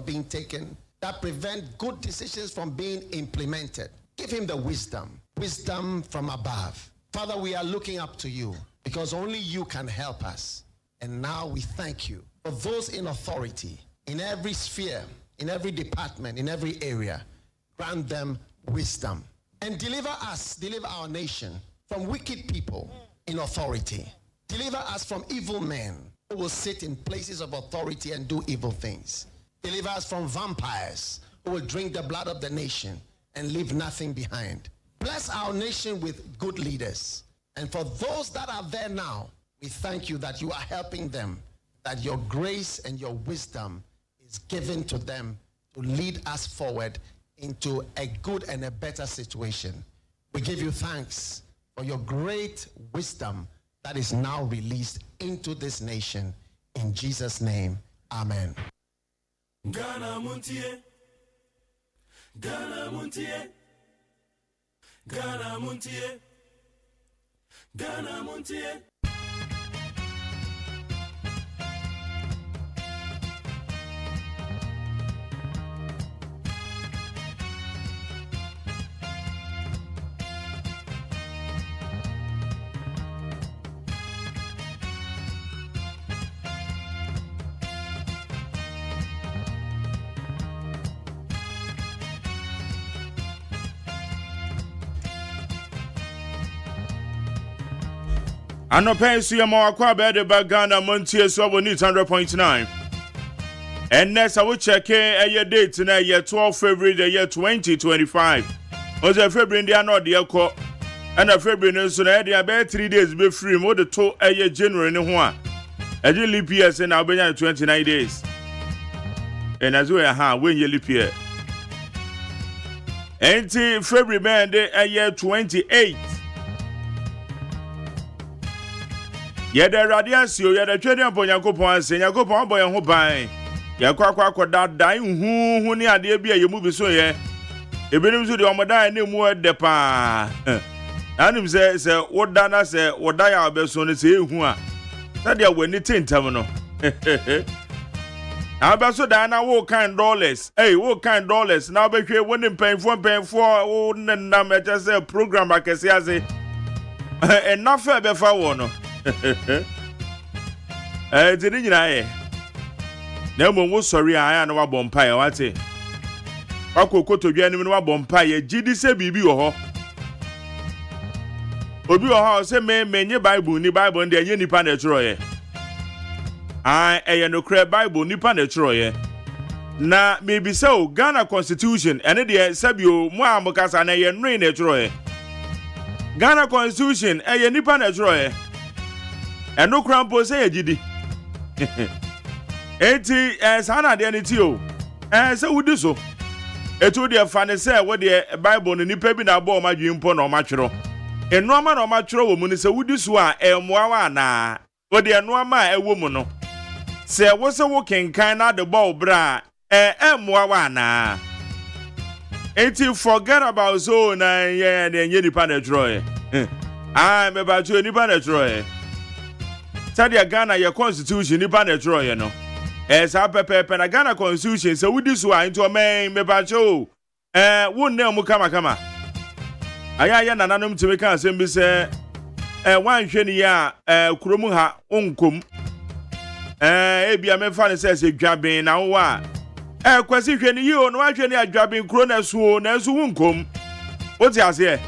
being taken, that prevent good decisions from being implemented. Give him the wisdom from above. Father, we are looking up to you because only you can help us. And now we thank you for those in authority, in every sphere, in every department, in every area. Grant them wisdom and deliver our nation from wicked people in authority. Deliver us from evil men who will sit in places of authority and do evil things. Deliver us from vampires who will drink the blood of the nation and leave nothing behind. Bless our nation with good leaders. And for those that are there now, we thank you that you are helping them, that your grace and your wisdom is given to them to lead us forward into a good and a better situation. We give you thanks for your great wisdom that is now released into this nation. In Jesus' name, amen. Ghana Montie, Ghana Montie, Ghana Montie, Ghana Montie. Anope suyama wakwa bede ba Ghana Montie so we need 100.9. And next I will check a date na year 12 February the year 2025. Oze February ndi ano de ekọ. And February so na dey about 3 days be free mo de to a January ne ho a. E dey leap year say na obenya 29 days. And as we when you leap year. Enti February band a year 28. Yeda radiasio yeda twede ampo Yakopon ase Yakopon boy ho ban yakwa akoda dan hu ni ade bia yemu bi so ye ebenim so de omodan na mu de pa anim se woda na se woda ya obeso ne se ehu a sade wani tentam no abeso dan na wo kind dollars wo kind dollars na obehwe woni mpanfo wo nnam e se program akese ase enough e be fa wo no didn't you know? No one was sorry. I know what bompire. What's it? Wako to be any one bompire. Gidi say bibi oho. Obi oho say me Bible ni Bible and the nipa na troye. I no cre Bible nipa na troye. Na maybe so Ghana Constitution and the sabio mo amokasa na ye nre na troye. Ghana Constitution nipa na troye. And no crampo say gidi. Eti sana de aniti o. Say wudi so. Etu de fa ne say what the Bible no nipa bi na bo ma dwimpo na o ma twero. Eno ama na o ma twero wo mu ni say wudi so a emwa wa na. Wo de eno ama e wo mu no. Say wo se wo kenkan na de ball bra emwa wa na. Eti forget about so na ye nipa na twero. Me ba twero nipa na twero. Sadia Ghana your constitution nipa na tro ye no sa pepe na Ghana constitution se wudi so a into me ba cho wo nna mu kama aya nananom timi kan asem bi se wan hwe ni ya kuromu ha onkom ebia me fa ne se dwaben na wo a kwasi hwe ni yo no wa hwe ni adwaben kuro na so wonkom wo ti ase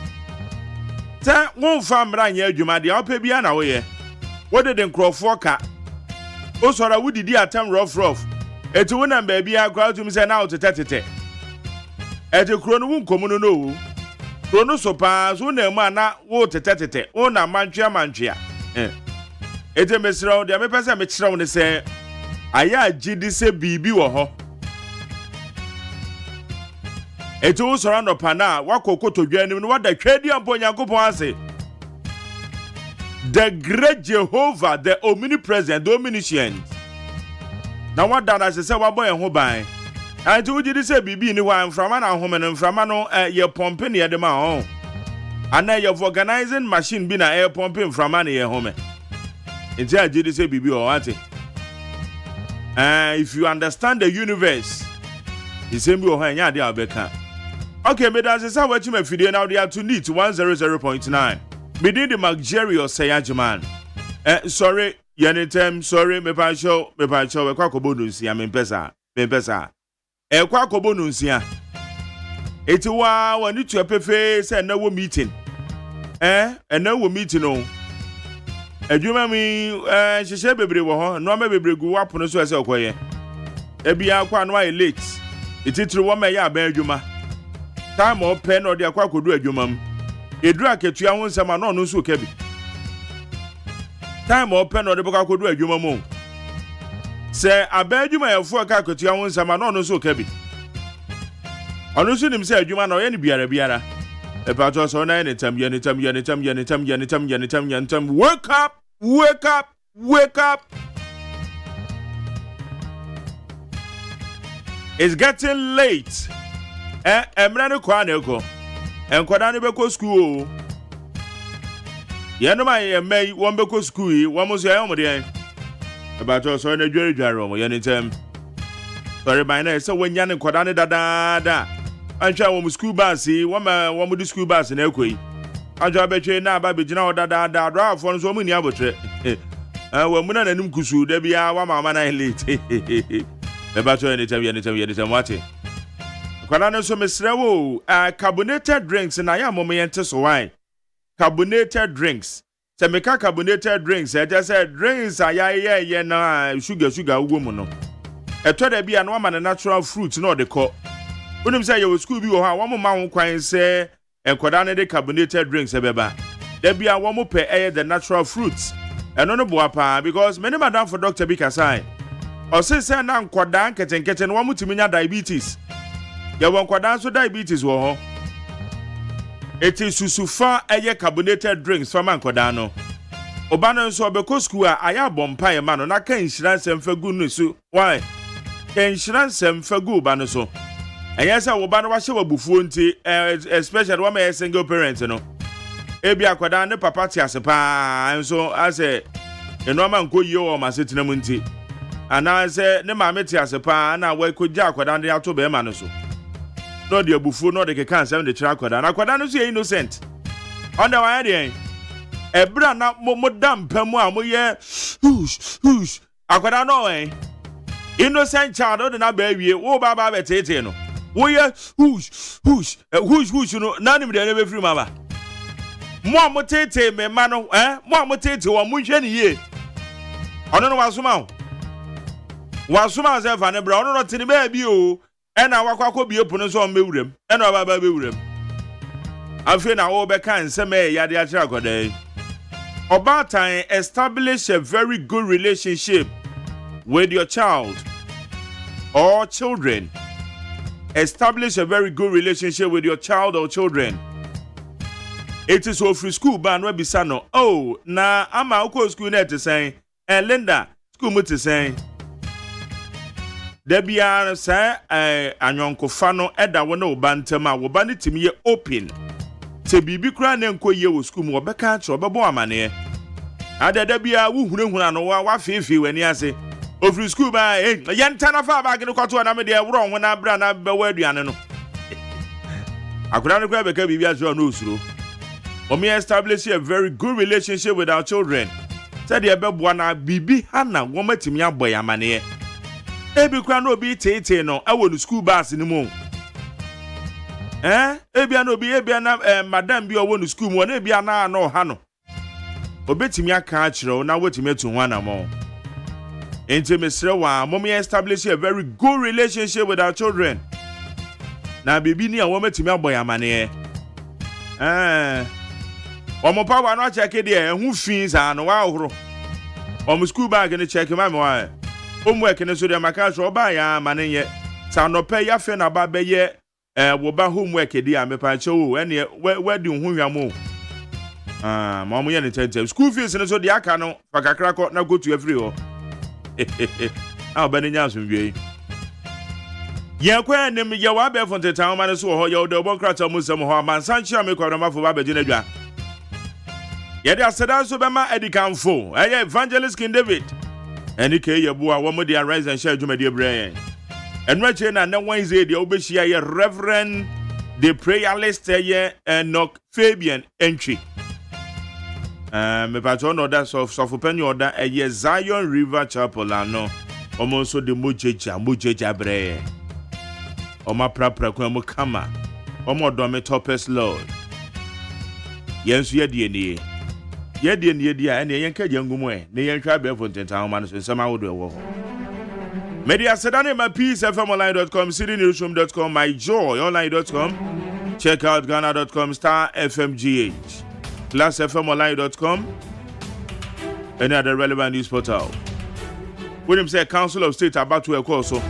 ta won fa mra nya adwuma de opa bia na wo ye. What did the Crawford cat? Oh, sorry, would did attempt rough. It's one and baby, I crowd to me say now to tete. At the chrono won't come no. Chrono so pass, one man not water tete, one a mancha. It's a mess around the person makes round and say, I GD say BB or ho. It's also around the pana, what cocoa to get him, what the Canadian boy Yakopon say. The great Jehovah, the omnipresent, the omniscient. Now what that I say, what boy and who buy? I told you to say, Bibi, no one from an home and from an your pumping at the man. And now you're organizing machine being air pumping from an air home. It's a GD say, Bibi or what? If you understand the universe, December or Hanya de Albeka. Okay, Medan is how much you may feed now they are to need 100.9. Within the Mageri OSEI AGYEMAN. Sorry, Yanitem, sorry, me pancho, a quack bonus, ya mempesa. A quack bonus, ya. It's a while when you to a face and no meeting. And no meeting, no. A Jumami, she said, baby, no, maybe go up on us as a quiet. Ebia kwa no late. Ititru wo me ya ba adwuma. Time or pen or the akwa kodu adwuma m. Edu aketua ho nsema no no nso ka bi. Time or pen or the akwa kodu adwuma mu. Se aba adwuma yefo ka aketua ho nsema no no nso ka bi. Ono nso nim se adwuma na o ye ne biara. E pa to so na anytime. Wake up. It's getting late. Emrani kwa neko. Enkwada ne beko school. Ye no mai emai won beko school yi, won mo so ya mo de. About so na dware mo ye ne tem. Sorry by na say wonya ne kwada ne dada. Anhwa wo school bus yi, wo mo di school bus na ekoi. Anhwa betwe na aba begina wo dada dra afo no so mo ni abotre. Wo mu na nanim kusu da bia wa mama na late. About anytime, what? Kwanano so mesrewo carbonated drinks na ya momyente so wine. Carbonated drinks. Se meka carbonated drinks, I just said drinks ye na sugar ugwo mu no. Eto da bia na ma natural fruit no de ko. Unim say you school bi wo ha wo ma ho kwan se enkoda ne de carbonated drinks ebeba. Da bia wo mo pe the natural fruits. Eno no boa pa because many madam for doctor bi kasai. O se na nkoda nkete no wo mutumi nya diabetes. Ya wo nkoda so diabetes wo ho. Eti susufa carbonated drinks from nkoda no. Oba no so obeko school a aya bompa e ma no na kan nhira nsem fagu no so. Why? Kan nhira nsem fagu ba no so. Ayesa wo ba no wa hye wabufuo nti especially wo ma single parent no. Ebi akoda ne papa ti asepa so ase eno ma nko yi o ma setina mu nti. Ana se ne ma meti asepa na we ko gya akoda ne ato be ma no so. No de abufuo no de ke kan sem de kira akoda. Na akoda no so innocent. On the way there. Ebra na mo dam pamu a mo ye hush akoda no innocent child na ba wie wo ba betete no. Wo ye hush no na nim de na be free mama. Mo tete me ma no mo tete wo mo hwe ne ye. Ono no wasuma se fa ne bra ono no tini ba bi o e na wakwakọ bi epu no so mewurem e na ba bewurem afi na wo be kan se me ya de a kira akoda. About time, establish a very good relationship with your child or children. Establish a very good relationship with your child or children. It is so free school ban we bisa no. Oh, na ama uko school net to say, and Linda, school mu to say. Debia say anyonko fa no eda wo na obantama wo ba ne timi ye open. Se bibi kura ne nko ye wo school mu obeka cho obebo amane. Adada bia wo hunahuna no wa fefe wani ase. Ofri school ba yenta na fa ba gine kwato na me de woro ho na bra na be wa aduane no. Akura ne kwa beka bibi aso no usuro. We establish a very good relationship with our children. Said the bebo na bibi hana wo matimi aboy amane. Ebi kura no bi tete no e wo no school bus ni mu. Ebia no bi ebia na madam bi owo no school mu na ebia na no ha no. Obetimi aka akire na wetimi etu ho anamo. Intimacy wa mommy establish a very good relationship with our children. Na bibi ni awon metimi aboy amane. Omo pa wa no check de ehu fin sa no wa ohoro. Omo school bag ni check ma me wa. Homework ni so de maka so ba ya amane ye. Sa no pe ya fe na ba be ye wo ba homework di a me pa che o ene we di hu hwamo. Mom ye ni tete school fees ni so de aka no fa kakra ko na go to every ho. Ah ba ni nyaso wie. Ye kwa nim ye wa be fon tetan ma so ho ye o de obon krata mu sem ho amansan chia me kwa ma fo ba be gina dwa. Ye de aseda so be ma edikanfo evangelist King David. Eni ke ye bo a wo mo de arise and share dwuma de bre. And right here na Wednesday the obeshia ye Reverend the prayer list ye Enoch Fabian entry. Me patron order of penny order a Zion River Chapel ano. Almost the mujeja bre. Oma prapra kwa kama. Omo dome topest Lord. Yensu ye die dia ene yenka jangumu e ne yentwa be fontentan ma no nsema wodo e wo media sedane my peacefmonline.com citynewsroom.com myjoyonline.com check out ghana.com *fmgh +fmonline.com any other relevant news portal. When him say Council of State about to occur so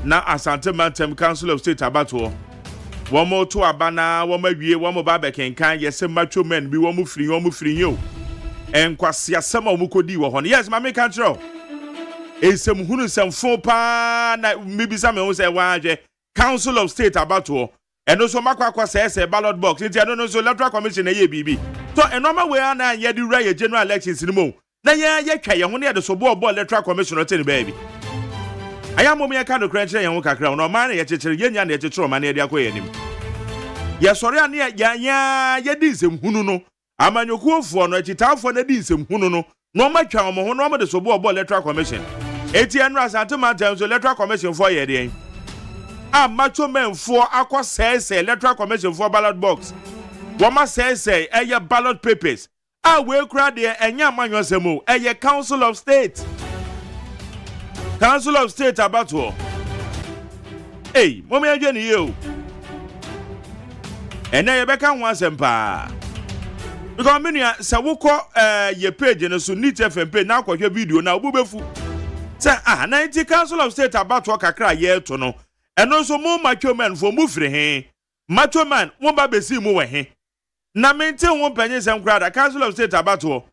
na Asante Mantem Council of State about to one more to abana one more wie one more babekenkan yese macho men bi one more free yo en kwase asema omukodi wo hono yes ma me kan tro esem hunu sem fo pa na mebisa me ho say waje Council of State about to eno so makwa say ballot box nti eno no so electoral commission na ye bibi so enoma we na ye di right general elections ni mo na ye twa ye ho na ye de so bo electoral commission o tell baby aya mo me ka no kran kire ye ho kakra no ma na ye chekere ye nya na ye chekere ma na ye de akoye nim ye sori ane ya ye di nsem hunu no amanyokuofo no akitafo na di nsem hunu no no matwa mo ho no mo de so bo electoral commission eti enu Asante Mantem so electoral commission for ye de macho men for akwa say electoral commission for ballot box woma say eye ballot papers we kra de enya amanyosemo eye Council of State about to mo me adwe ni yo ena ye beka ho asempa because menia se wukọ ye page no so neat FM page na akwahwe video na obubefu say 90 Council of State about to kakra ye to no eno so mo macho man for mu firi he macho man mo ba besi mu we he na mente wo panye sem kra da Council of State about to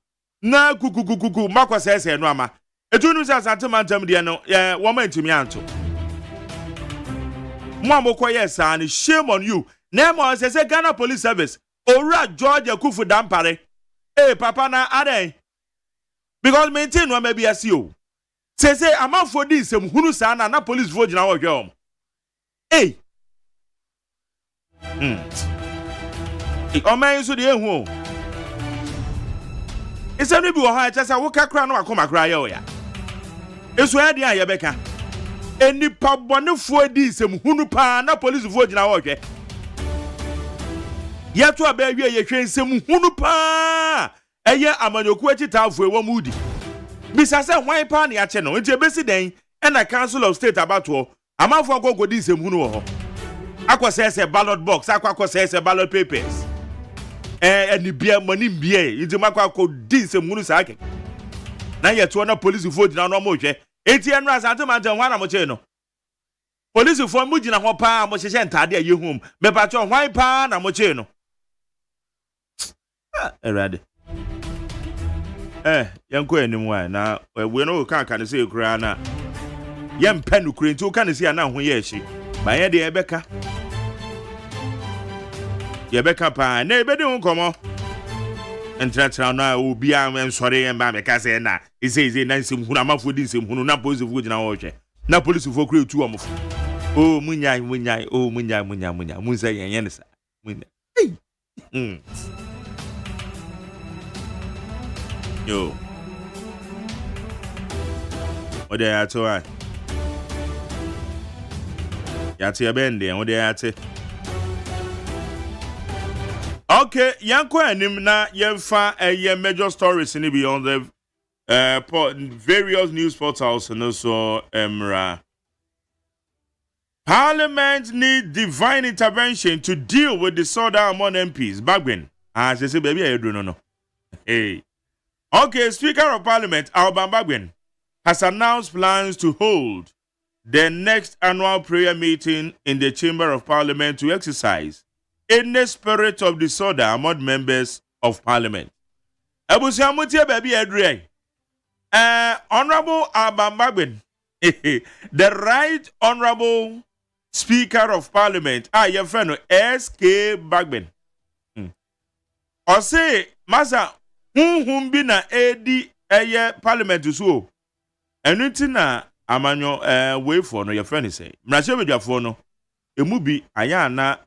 na kukukukuku makwa sese no ama etunu se Asante Mantem de no wo ma ntimi anto mo amokọ yes and shame on you. Nemo say Ghana Police Service Ora George Akufu Dampare papa na ade because maintain no maybe asio say amount for this sem hunu sa na police vote na wo hwe o man so de ehu ise no bi wo ha chesa wo kakra no akoma kra ye o ya eso ya de aye beka enipa bonefo di sem hunu pa na police vote na wo hwe yeto abawie ye hwensem hunu pa eye amanyoku akitafo ewo mudi bisa se hwan pa na yache no nti ebesi den na Council of State about to amafo akogodi nsem hunu wo ho akwose ballot box akwose ballot papers eni bia mani bia nti makodi nsem hunu sa ake na yeto na police vote na no mo hwe enti enu Asante Mantem hwan na mo che no police for mu gina ho pa mo hye ntade aye hum me pa cho hwan pa na mo che no erade yanko enim wa na we no kan say kura na yem penu kura nti o kan say na ho ye hye ba ye de ebeka pa na ebedi ho komo entratra na obi am ensore yem ba me ka say na izeze na nsem hunu amafo di nsem hunu na police fu gina ho hwe na police fu kura etu omfo munyai munza yen sa munya yo ode ya to ai ya te bende ode ya te okay yanko anim na yemfa major stories ni beyond the various news portals and also emra Parliament need divine intervention to deal with disorder among MPs. Bagwin. As I say, baby, I don't know. Hey. Okay, Speaker of Parliament, Alban Bagwin, has announced plans to hold the next annual prayer meeting in the Chamber of Parliament to exercise in the spirit of disorder among members of Parliament. Abusiamutia baby Adre. Honorable Alban Bagwin, the Right Honorable Speaker of Parliament, your friend S.K. Bagben. Or say, Masa, whom be na edi Parliament to so. And it's na amanyo way for no your friend say mrashe bedwafo no emu bi aya na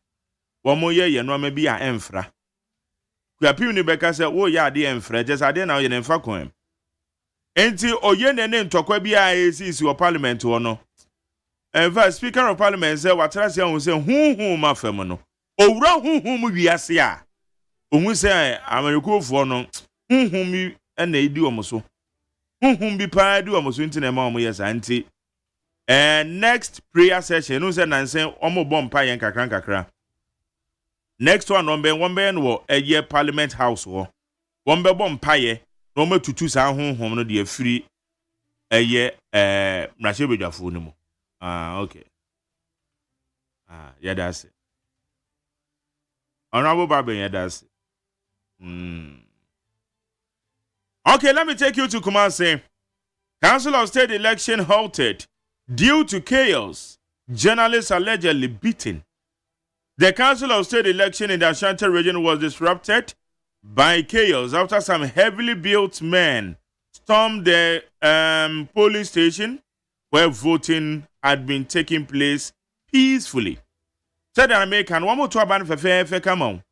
womo ye no ma bi a emfra kuapim ni beka say wo ya ade emfra just ade na wo ye emfa kon enti oye ne ntokwa bi a esi wo parliament wo no enfa speaker of parliament say watrase ahun say hunhun ma fam no owura hunhun mu wiase a ohun say amerikofo no hunhun mi na edi omoso hunhun bi pa di omoso nti na ma omo yes anti next prayer session no say nansen omo bom pa yen kakra next one one be no eye parliament house wo one be bom pa ye no matutu sa hunhun no de afiri eye mrashe bedwafo no mu okay yeah that's it honorable Barbara yeah that's it Okay, let me take you to Kumasi. Council of State election halted due to chaos. Journalists allegedly beaten. The Council of State election in the Ashanti region was disrupted by chaos after some heavily built men stormed the polling station where voting had been taking place peacefully. Said the American, one more to ban for come on.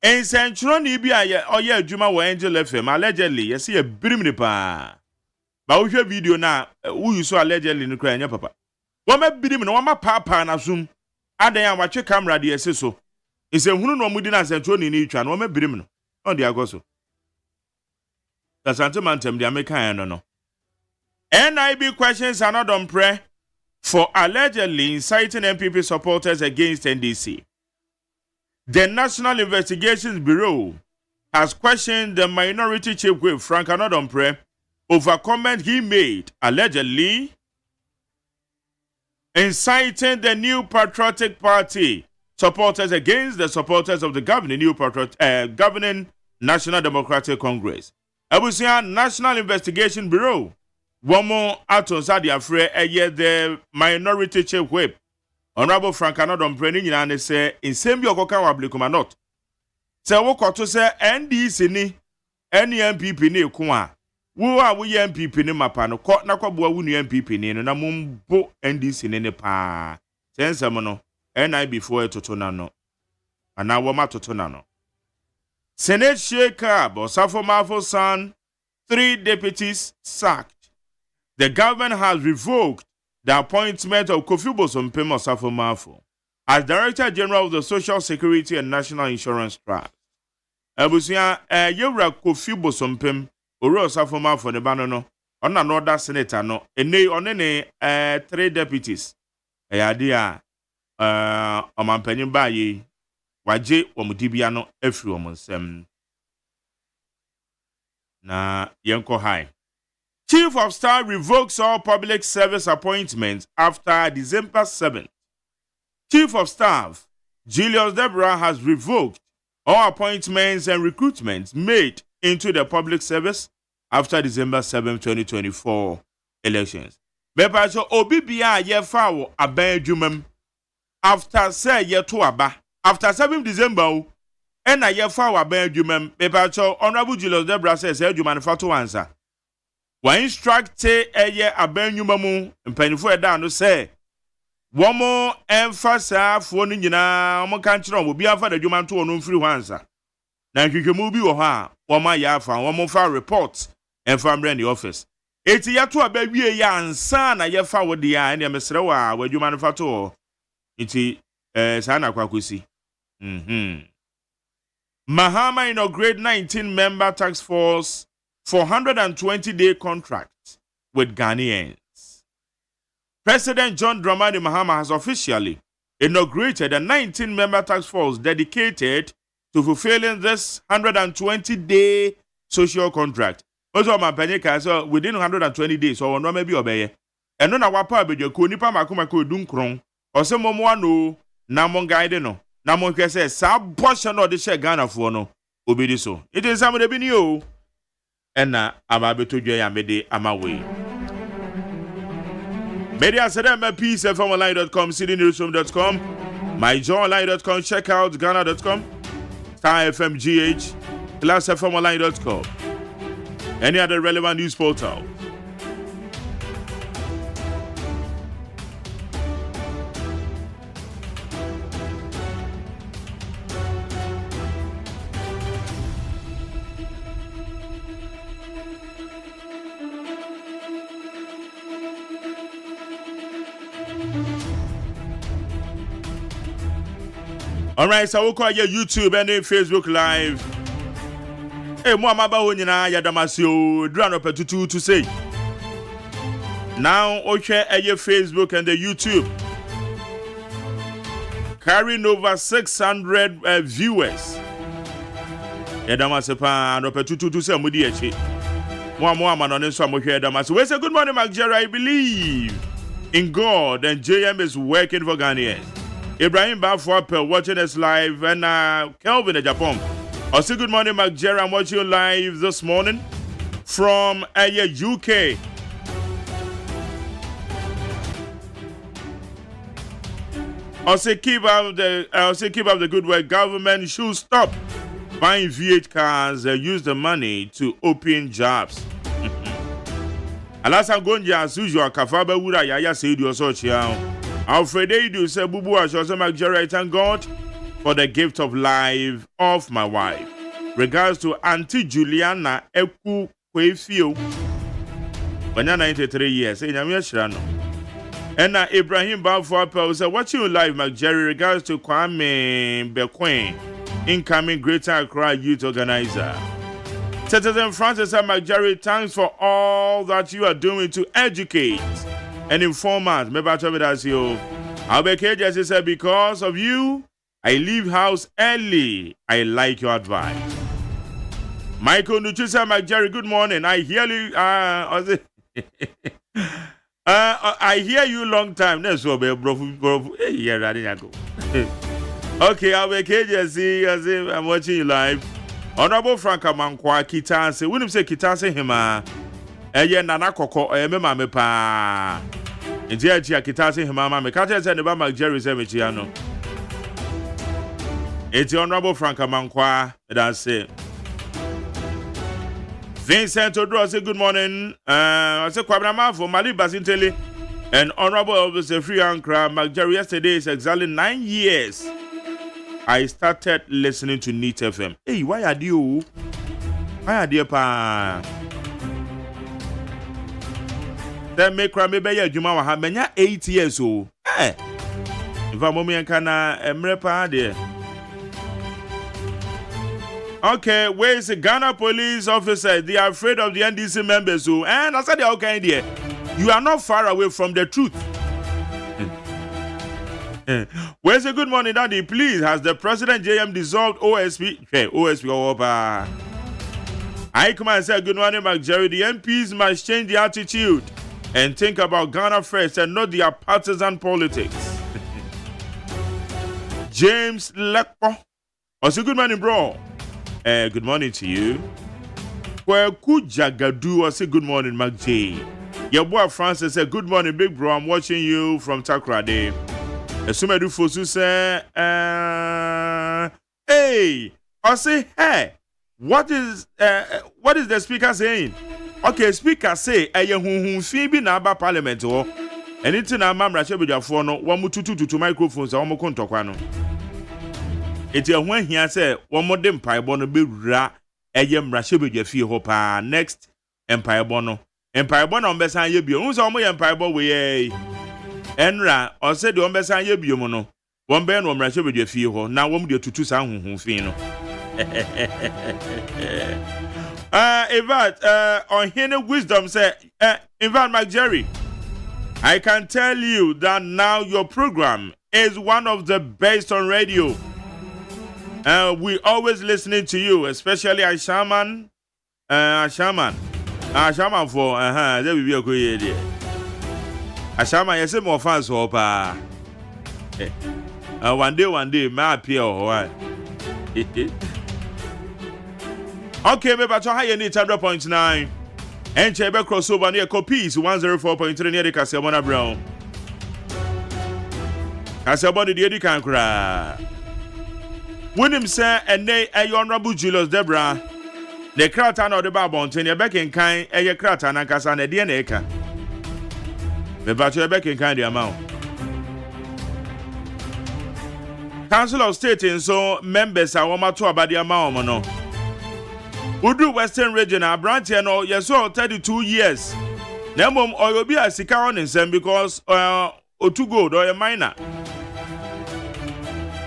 En centro ni bi aye oye adwuma wo Angel FM allegedly yes e birim ni pa ba wo hwe video na wo use allegedly ni kra nya papa wo ma birim na wo ma papa na zoom adan a watwe camera de ese so ise hunu no mudi na centro ni twa na wo ma birim no on de agoso the sentiment de American no NIB questions another pre for allegedly inciting MPP supporters against NDC. The National Investigations Bureau has questioned the minority chief whip Frank Anodompre over comment he made allegedly inciting the New Patriotic Party supporters against the supporters of the governing National Democratic Congress. Abusia National Investigation Bureau Womo Atonsadi Afre the minority chief whip Honorable Frank Anodompre ni nyina ne se nsem bi okoka wablikuma not se wo koto se NDC ni NMPP ni eku a wo ye MPP ni mapa no ko na kwaboa wo nu MPP ni no na mumbo NDC ni pa sensem no NIB before etoto na no ana wo ma toto na no Senate Shaker Bosafo Mafo son 3 deputies sacked. The government has revoked the appointment of Kofi Bosompem Osafo Mafo as Director General of the Social Security and National Insurance Trust. Abusia yewra Kofi Bosompem ori Osafo Mafo ne bano no on another senator no onene 3 deputies ade a omampanyin baaye waje omudibia no afiri omonsem na yenko high. Chief of Staff revokes all public service appointments after December 7th. Chief of Staff Julius Deborah has revoked all appointments and recruitments made into the public service after December 7, 2024 elections. Bepacho obibia ye fawo aban adwumam after say ye to aba after 7 December and a ye fawo aban adwumam bepacho Honorable Julius Deborah says adwuma ne fato answer. Wa instruct eye abanyuma mu mpanifo eda no se womo emphasa afo no nyina omo kan kire omo bia fa da dwuma nto no mfiri hwansa na hwehwemu bi wo ha womo ya afa womo fa report emfa mre ni office eti yato abawie ya ansa na ye fa wo de ya ene mesre wa wadwuma no fato eti sa na kwakosi Mahama inaugurate 19-member task force 420-day contract with Ghanaians. President John Dramani Mahama has officially inaugurated a 19-member task force dedicated to fulfilling this 120-day social contract. Also, my panika so within 120 days, so no maybe obey. And no wapa be ko nipa makoma dun kron. Or some mo no na mon guide no. Na mon kwese sa portion of the share Ghana for no obedi so. It is some of the binio. Ena amabeto dwa ya mede amawe. Media sedema pcfmonline.com, cdnewsroom.com, myjoyonline.com, check out ghana.com, starfmgh, classfmonline.com, any other relevant news portal. All right, so we'll call you YouTube and Facebook Live. Hey, Muamaba Honina Yadamasio, Drano Petutu to say. Now, okay, your Facebook and the YouTube. Carrying over 600 viewers. Yadamasepa, no Petutu to say, Mudiachi. Muaman on this one, Yadamasu. We say, good morning, Mark Jerry. I believe in God, and JM is working for Ghanaians. Ibrahim Bafwapel watching us live, and Kelvin in Japan. I say good morning, Mark Jerry. I'm watching you live this morning from UK. I say keep up the good work. Government should stop buying V8 cars and use the money to open jobs. Alas, I'm going to as usual. Kafaba Wura Yaya said you so chiao. Alfred Edu said Bubu Ashosa Mark Jerry. Thank God for the gift of life of my wife. Regards to Auntie Juliana Eku Kwefio. When you're 93 years, say Nyamia and Ibrahim Balfour said, watching you live, Mark Jerry. Regards to Kwame Bequin, incoming Greater Accra Youth Organizer. Citizen Francis and Mark Jerry, thanks for all that you are doing to educate and inform us. Maybe I'll tell you that you. Albeke just said, because of you, I leave house early. I like your advice. Michael Nuchisa, Mark Jerry, good morning. I hear you. I hear you long time. That's what bro. Yeah, go. Okay, Albeke just see, I'm watching you live. Honorable Frank Amankwa Kitanse. When you say Kitanse hima, Nana Koko, Mema Mepa. India Kitanse hima, Mamma, Catches and the Bama Jerry Zemichiano. It's Honorable Frank Amankwa, that's it. Vincent Odro, say good morning. I say Kwabama for Mali Basintele and Honorable Elvis Free Ankra. Mark Jerry, yesterday is exactly 9 years. I started listening to NEET FM. Hey, why are you? Why are you, pa? Then make cry, maybe you mama have many 8 years old. Eh? If I'm mommy and kana emrepa there. Okay, where is the Ghana police officer? They are afraid of the NDC members. So, and I said, okay, there. You are not far away from the truth. Where's a good morning, Daddy? Please, has the President JM dissolved OSP? Okay, OSP over. I come and say good morning, Mark Jerry. The MPs must change their attitude and think about Ghana first and not their partisan politics. James Lekpo. Also, good morning, bro. Good morning to you. Kweku Jagadu. I say good morning, Mark J. Your boy Francis said good morning, big bro. I'm watching you from Takrade. Assume Fosu say, hey, I say, hey, what is the speaker saying? Okay, speaker say, Phoebe na ba parliament or anything na mamra chebe for no one to microphones or mokontokwano. It's a when he say one more empire bono be ra rashebe fee hopa next empire bono on besan yebi. Who's almost empire boy we Enra, or said the Ombesa Yebiomono, one band on Rasha with your fee, now won't be a tutu sound who fino. On here wisdom say, Ivan Mark Jerry, I can tell you that now your program is one of the best on radio. We always listening to you, especially Ashaman for, there will be a good idea. Ashama, you say more fans for pa. One day, may appear or what? Okay, maybe to high need 100.9. And Chebe crossover near copies 104.3 near the Casamona Brown. Casaboni, the Edican cry. When him say, and they a honorable Julius Debra, the Kratan or the Babon, and your back in kind, a Kratan and Casan, a DNA. The battery back in kind of amount. Council of State and so members are one to about the amount. No. Udu Western Region, a branch and all, yes, so 32 years. Nemum or you'll be a Sikaron in some because or too good or a minor.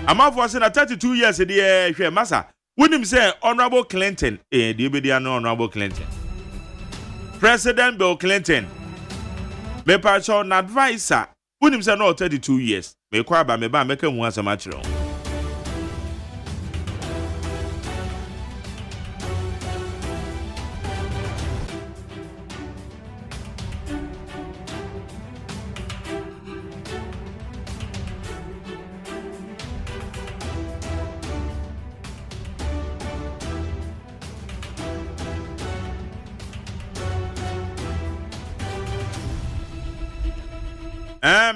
Amafo say na 32 years dey hwe masa. Wonim say Honorable Clinton dey be dey no Honorable Clinton. President Bill Clinton. Me pacho na advisor. Wonim say no 32 years. Me kwa ba me ba meka hu asama kire.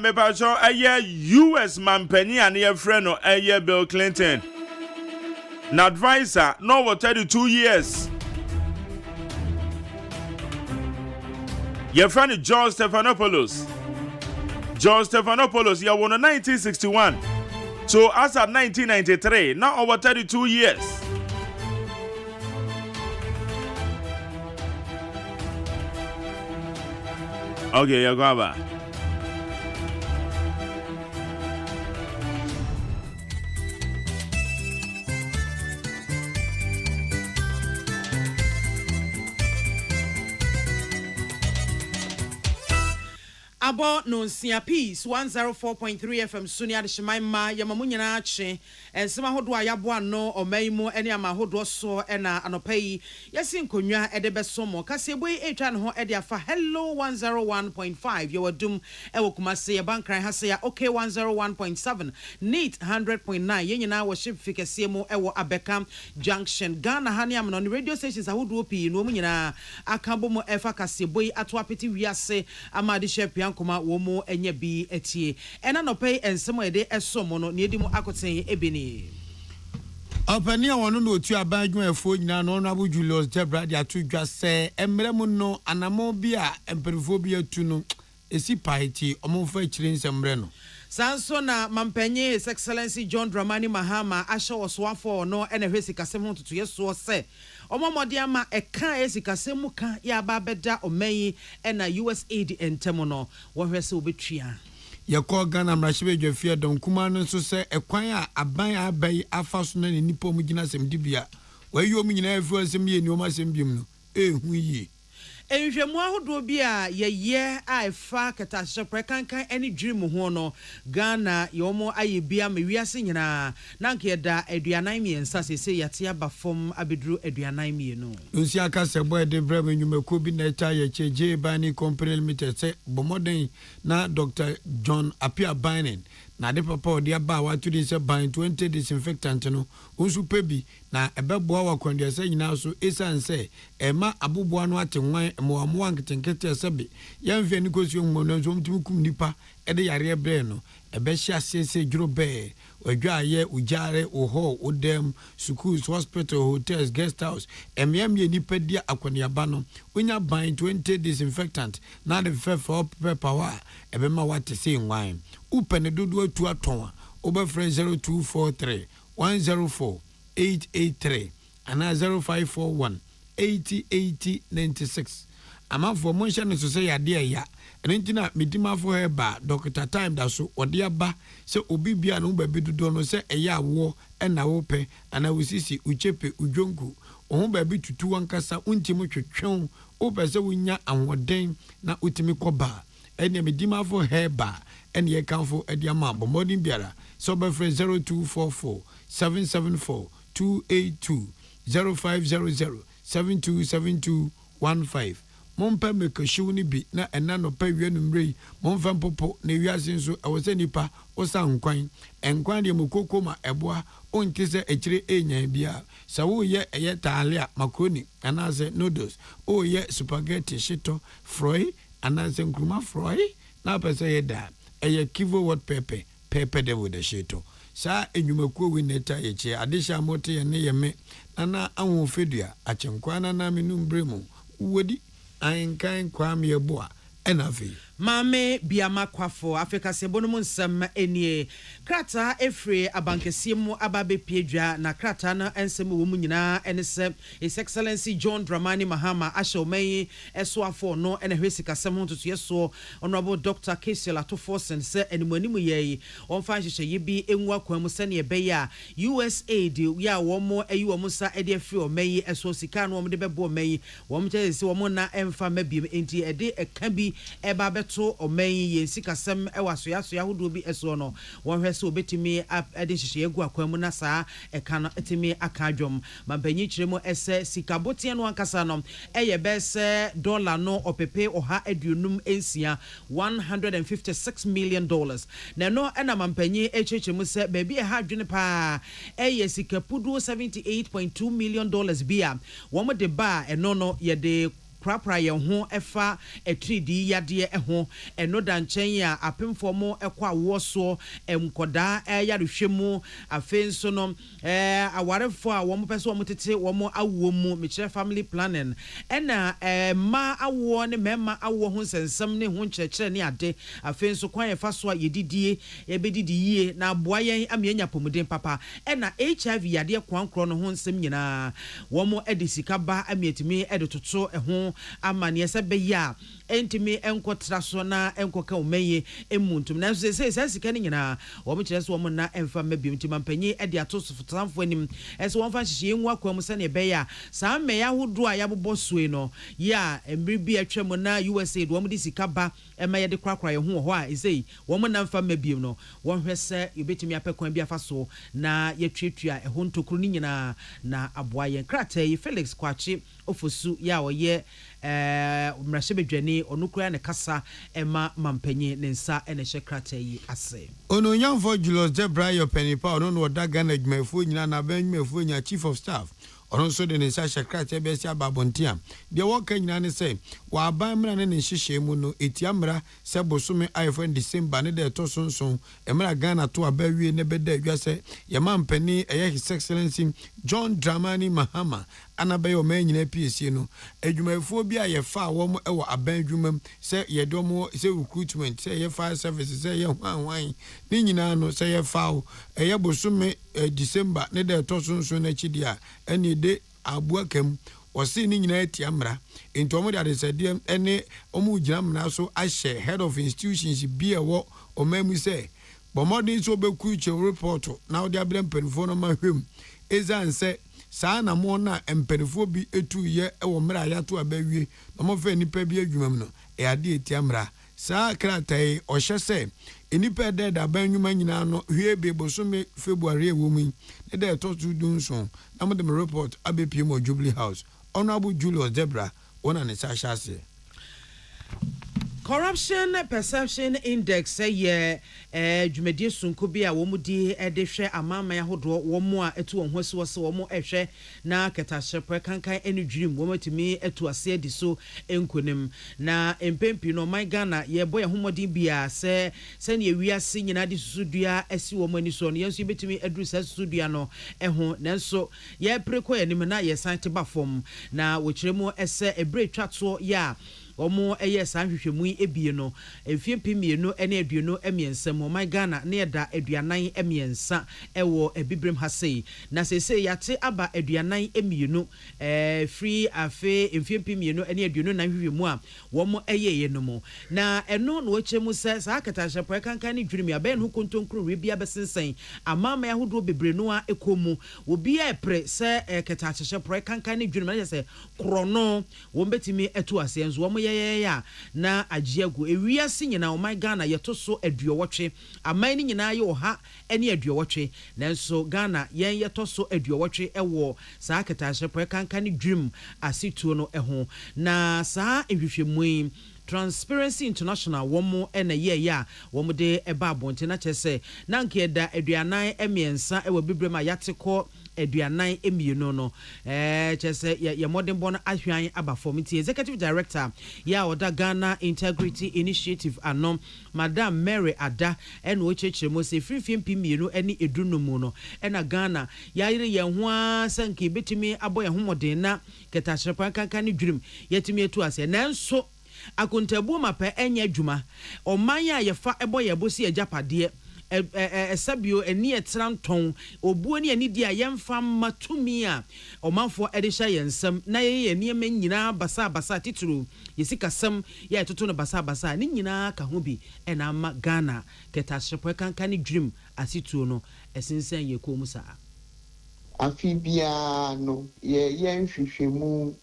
Me pacho US man penny and your friend no Bill Clinton. Na advisor no over 32 years. Your friend John Stephanopoulos. John Stephanopoulos, you won in 1961. So as at 1993, now over 32 years. Okay, you go back. Abo no nsia peace 104.3 FM Sunia de Shemaima yamamunyana ache ensema hodo ayabo ano omaimu ene amahodo so ena anopai yesi nkonwa ede besomo kaseboi etwa ne ho ede afa hello 101.5 yowadum ewo kumase ya bankran hase ya okay 101.7 neat 100.9 yenyina wo ship fikese mu ewo Abeka Junction Ghana hani am no radio stations ahodo pi no munyina akambo mu efa kaseboi ato apeti wiase amade shepia kuma womo enye bi etie ena no pay ensemo ede esomo no ne edimu akoten ebeni Openia wonu no otu abadwu efo nyina no Honorable Julius Debra dia tudwa se emremu no anamo bi a emperifo bi atu no esi paiti omomfa chire nsemre no Sanso na mampenye His Excellency John Dramani Mahama asha oswafo no ene hwesi kasem ho tutu yeso se omomode ama eka esikasem ka ya ba beda omeyi ena USAID entemo no wo hwese obetwia Yako Ghana mrashibe dwafia don kuma no so se ekwan a aban abai afaso na ne nipa mu gina sem dibia wayi omu nyina afu asem ye ni o masem biem no ehu yi Enhwemu ahodo bi a yeye a efa ketashe prekankan eni dream ho no Ghana yomo ayebia mewiase nyina na nke da aduanan miensa sese yate abafom abedru aduanan mienu nsi aka se boy de brave nyumako bi na ta ye cheje bani company limited se bomoden na Dr. John Apia Binen na de papa odi aba wa to se ban 20 disinfectant no unsu pebi na ebeboa wa kwandie se nyina so esan se ema aboboa no atenwan moamoa nketenkete sebe yamfie ni kosu mo no so mtukum nipa ede yare bre no ebe hia sese dwuro be odwa ye ujare oho odem schools hospital hotels guest house emyamye nipa dia akwaniaba no onya ban 20 disinfectant na de for power ebe ma wate se nwan upene dodo atu atonwa obefre 0243 104 883 ana 0541 808096 ama for monsha no so say yade ya entina medima for heba Dr. Time da so ode aba se obi bia no ba bidudo no se eya awo na wo pe ana wosisi uchepe udwonku ohun ba bi tutu wankasa untimi twetwen o pe se wunya anwoden na utimi koba ene medima for heba ene ye kanfo ade ama bomodin biara so be 0244 774 282 0500 727215 Mompa mekashu ni bi na ena no pa wienumrei momfa mpopo na wiase nso awose nipa osa nkwan de mokoko ma eboa onti se ekire enya bia sawo ye eye talia macaroni anaze noodles o ye spaghetti shito fry anaze nkruma fry na pese ye da eye kivo what pepper de with the shito sa enyumakuo wi neta yeche adesha mote ye ne yeme ana anwo fedua achenkwana na menumbremu wodi Ainkan kwam yeboa enafi Mame biama kwafo Africa sebo no nsem enie krata efre abankese mu ababe piedwa na krata na ensem wo mu nyina enese His Excellency John Dramani Mahama ashomei eso afo no ene hwesika sem ho tutu yeso Honorable Dr. Kesel Atoforsen se enimanimu ye onfa hyehyɛ ye bi enwu akwan mu se ne beya USAID ya wo mo ayi wo musa ede afri omeyi eso sika no wo de bebo omeyi wo mo kyerɛ se wo mo na emfa mabiem enti ede eka bi eba to omeyi ye sikasem ewaso yaso yahodo bi eso no won hwese obetimi ade hyehyɛ egu akwan mu na saa eka no etimi aka adwom mampanyi kyeremo ese sikabote no ankasa no eye bese dollar no opepe oha aduonum ensia $156 million na no ena mampanyi ekyeremu se baabi e ha adwene pa eye sikapudu $78.2 million bia wo mo de ba eno no ye de prapra ye ho efa etridi yade ho eno da nchen ya apemfo mo ekwa woso emkoda yarehwemu afenso no awarefo a wo mo pese wo mo tete wo mo awo mu mekire family planning ena ma awo ne mema awo ho sensem ne ho nkyerɛkyerɛ ne ade afenso kwan ye fa so a yedidie ebedidi yie na aboa yen amianya pomuden papa ena HIV yade kwankro no ho nsem nyina wo mo edisika ba amietimi edototo ho amane sebe ya entimi enkotra so na enkoka omeye emuntum na se sika ni nyina wo mo kire so wo na emfa mabiem ti mampanyi e de ato sofotamfo anim ese wo mfa hyehye enwu akwam se ne be ya saa me ya hodo a yabobɔ soe no ya emri bi atwam na USA wo mo de sika ba ema ye de kwakra ye ho ho a ezei wo mo na mfa mabiem no wo hwese yebetimi apekwan bi afa so na yetwetua ho ntokuru ni nyina na aboa ye krata yi Felix Kwachi ofosu ya oye mrashebedwani onukura ne kasa ema mampanyi ne nsa ene hyekrata yi ase ono nyamfo Julius Debra yo penipa ono no daga na adwumafo nyina na banwumafo nya chief of staff ono so de ne nsa hyekrata be sia babontia de woka nyina ne se wa aban mra ne nhyehyɛ mu no etiamra se bosome ayefo December ne de to sonson emra Ghana to abawie ne beda adwase ye mampani His Excellency John Dramani Mahama anabe o man nyina PSC no adwumafo bi a ye fa wo mo ewo aban adwumam se ye do mo se recruitment se ye fire services se ye hwan ni nyina no se ye fa o ye bosome December ne de to sonson na chidia ene de abuakam wose ni nyina etiamra enti omo de adesedem ene omo gyinamna so ahye head of institutions bi ewo omamu se bomodin so beku che report na odi abere mpanifo no mahwem ezanse saa na mo na mpanifo bi etu ye ewo mra ya to abawie no mo fa nipa bi adwumam no e ade etiamra saa kratai ohye se enipa de da banwuma nyina no hwie be bosome February ewumi ne de to to dunso na mo de report abepie mo Jubilee House Honorable Julius Debra ona ne sa shase Corruption Perception Index say dwumadi sunko bi a wo mu di de hwe amama ya hodo wo mu a etu won hwese wo mu ehwe na ketahye kankan ene dwirim wo matimi etu ase adi so enkonim na empempi no my Ghana ye boy homodin bia se ne wiase nyina di susudua asi wo mani so no yenso betimi aduru sa susudua no eho nanso ye preko enim na ye sante ba fom na wo kiremu ese ebre twato ya omo eye san hwehwemu ebie no emfiempi mienu ene aduonu emiensa mo my Ghana ne eda aduanan emiensa ewo ebibrem hasei na sese yate aba aduanan emienu free afe emfiempi mienu ene aduonu na hwehwemu a womo eye ye no mo na eno no ochemu se sa akatahye po kankan ne dwirimi aben hu kontonkuru rebia besensen amama yahodo bebrenu a ekomu obi a epre se ketahye po kankan ne dwirimi na se krono wo betimi etu ase enzo wo ya na ajiagu ewiase nyina o my Ghana yeto so aduowotwe aman ni nyina ye oha ene aduowotwe nanso Ghana yen yeto so aduowotwe ewo saa ketahye po kankan dream asituo no eho na saa ehwehwemu Transparency International womo ena ye ya womo de eba abonte na chese na nke da aduanan emiensa ewo bibrema yateko aduanan emienu no chese ye modern born ahwan aba form executive director ya oda Ghana Integrity Initiative anom Madam Mary Ada ena ochechiremo se frifim pimienu ene edunumu no ena Ghana ya yire ye ho asanke betimi aboye homodin na ketahyepan kankan ni dwirim yetimi etu ase nanso akontabu mapɛ enye adwuma ɔman a yɛfa ɛbɔ yɛbosi agyapadeɛ sabio eni etranton obuo ne ani di a yɛmfa matumi a ɔmanfo ɛde hyɛ yɛnsɛm na yɛyɛ nneɛma nyinaa basa tituru yɛsikasɛm yɛ ɛtoto no basa ne nyinaa ka ho bi ɛna ama Ghana kɛtahyepɔ kanka ne dream asituo no ɛsensen yɛ kɔm saa Amphibia no yen hwehwemu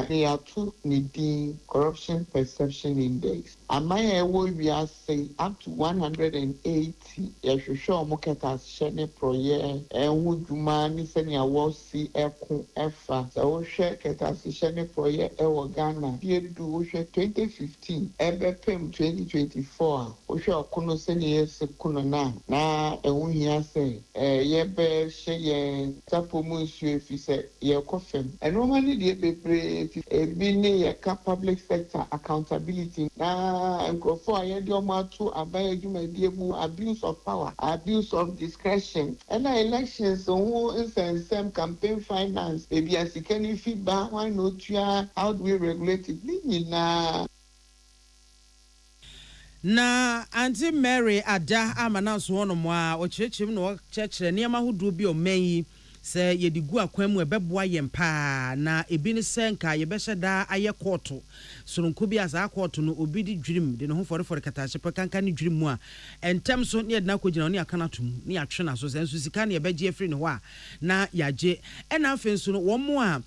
ya to need corruption perception index. Amaya will be say up to 180 ya hwehwe omo keta shene proye would man send ya wo si eko efa so hwe keta shene proye Ghana ye do hwe 2015 ebepem 2024 hwe okono sene yes kuno na ewu hia say ye be hye promotion if you say your coffin and normally the bebre public sector accountability na for to abuse of power, abuse of discretion, and elections on some campaign finance maybe as you can feedback why not how do we regulate it na Auntie Mary Ada amana so ono mo a o chirechim no chekere niam ahodo bi o manyi se yedigu akwan mu ebeboa yempa na ebi ne senka yebeheda aye court soronko bi asa court no obi di dwirim de ne ho fore katache kanka ne dwirim mu a entem so ne yedna kogina ne akana tum ne atwe na so senso sika ne yebegye afri ne ho a na yagye ena afen so no wo mo a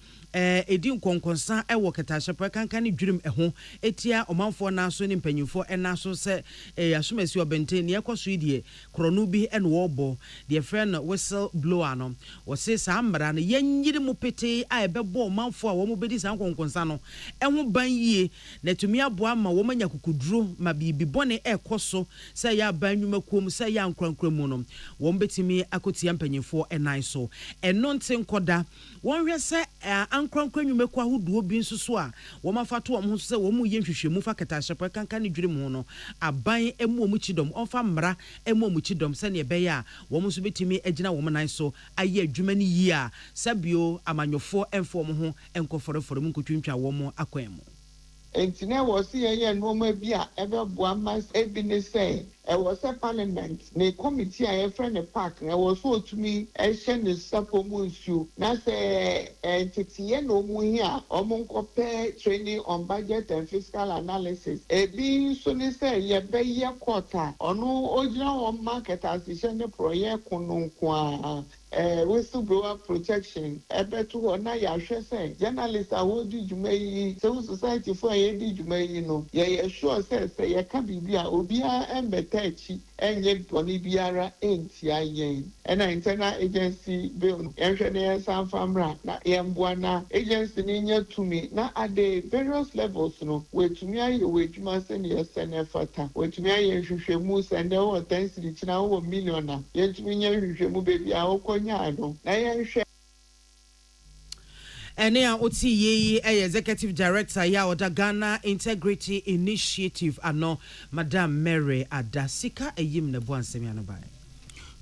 edi nkonkonsa ewo katahyepɛ kanka ne dwirim ɛho etia ɔmanfo na so ne mpanyimfo ɛna so sɛ asomasi obenten ne ekoso idie krono bi ɛne wɔbɔ de friend whistle blower no wɔse saa mbara no yɛnyiri mu pete a ɛbɛbɔ ɔmanfo a wɔn bedi saa nkonkonsa no ɛho ban yie na tumi aboa ma wɔn anya kukuduro ma bibi bɔne ɛkɔso sɛ ya ban nwuma kom sɛ ya nkrankra mu no wɔn betimi akotia mpanyimfo ɛnan so ɛno nte nkoda wɔn hwɛ sɛ ankwankwa nwumekwa ahoduo bi nso so a wɔmafato wɔn ho sɛ wɔn mu yɛ nhwehwɛmu fa katahyepɛ kanka ne dwirim ho no aban emu omu chidom ɔmfa mmara emu omu chidom sɛ ne ɛbɛyɛ a wɔn nso betimi agyina wɔn nan so ayɛ adwuma ne yie a sabio amanyɔfo ɛmfo wɔn ho ɛnkɔfɔrɔfɔrɔ mu nkotwintwa wɔn akwan mu Entina was here no more be ever Buamas Ebine say. I was a parliament, ne committee I friend a park, and I was so to me, I send the support you. Now say, no more here, among compare training on budget and fiscal analysis. A being soon say, ye pay your quarter, or no original market as the sender project konunqua. Whistleblower protection. Ebetu ona ya say journalists are what did you may civil society for a did you may know. Yeah, sure says say ya can be obia and betechi and yet Tony Biara ain't yen. And an internal agency bill engineer San Famra na Yambuana agency near to me now at the various levels no where to me I wait must send your senefata where to me I should move and there were 10 cities now 1 million yet to me you should move baby Ene a oti ye executive director ya oda Ghana Integrity Initiative ano Madam Mary Adasika eyim ne bo ansemi anobai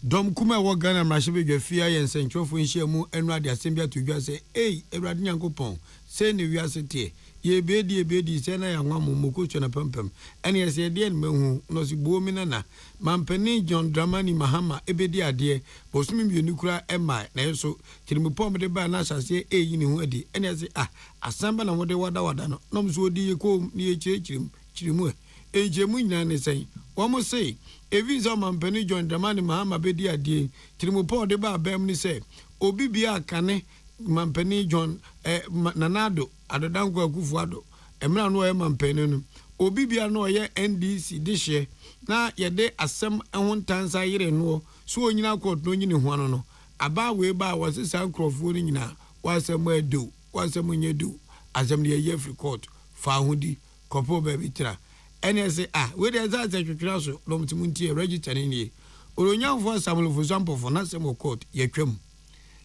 Dom kuma wo Ghana mrahye bedwafia ye nsenchofo nhia mu enra de asembia to dwa se Ewrade Nyankopon se ne wiase tie ye bedi se na ya nwamu mokotwa na pempem ene ye se de nmahu no si buomi na mampani John Dramani Mahama ebedi ade bosumi bienu kura ema na yeso tirimupom de ba na asase eyi ne ho adi ene ye se asamba na wode wada no nom so odi ye ko ni ye chirimu ejemu nyina ne sen wo mo se eviza mampani John Dramani Mahama bedi ade tirimupom de ba bam ni se obi bia kane mampani John nanado adodanko akufuado emra no mampani no obi bia no ye NDC dihye na yede asem ehontansa yire no so onyina court no nyine ho no aba we ba wasesa nkrofo no nyina wasem adu wasem nyedu asem de ye free court fa hodi kopo ba bitira NSA we de za twetwera so no mtimuntie register ni oronyamfo samlofo sampofo na sem court yetwam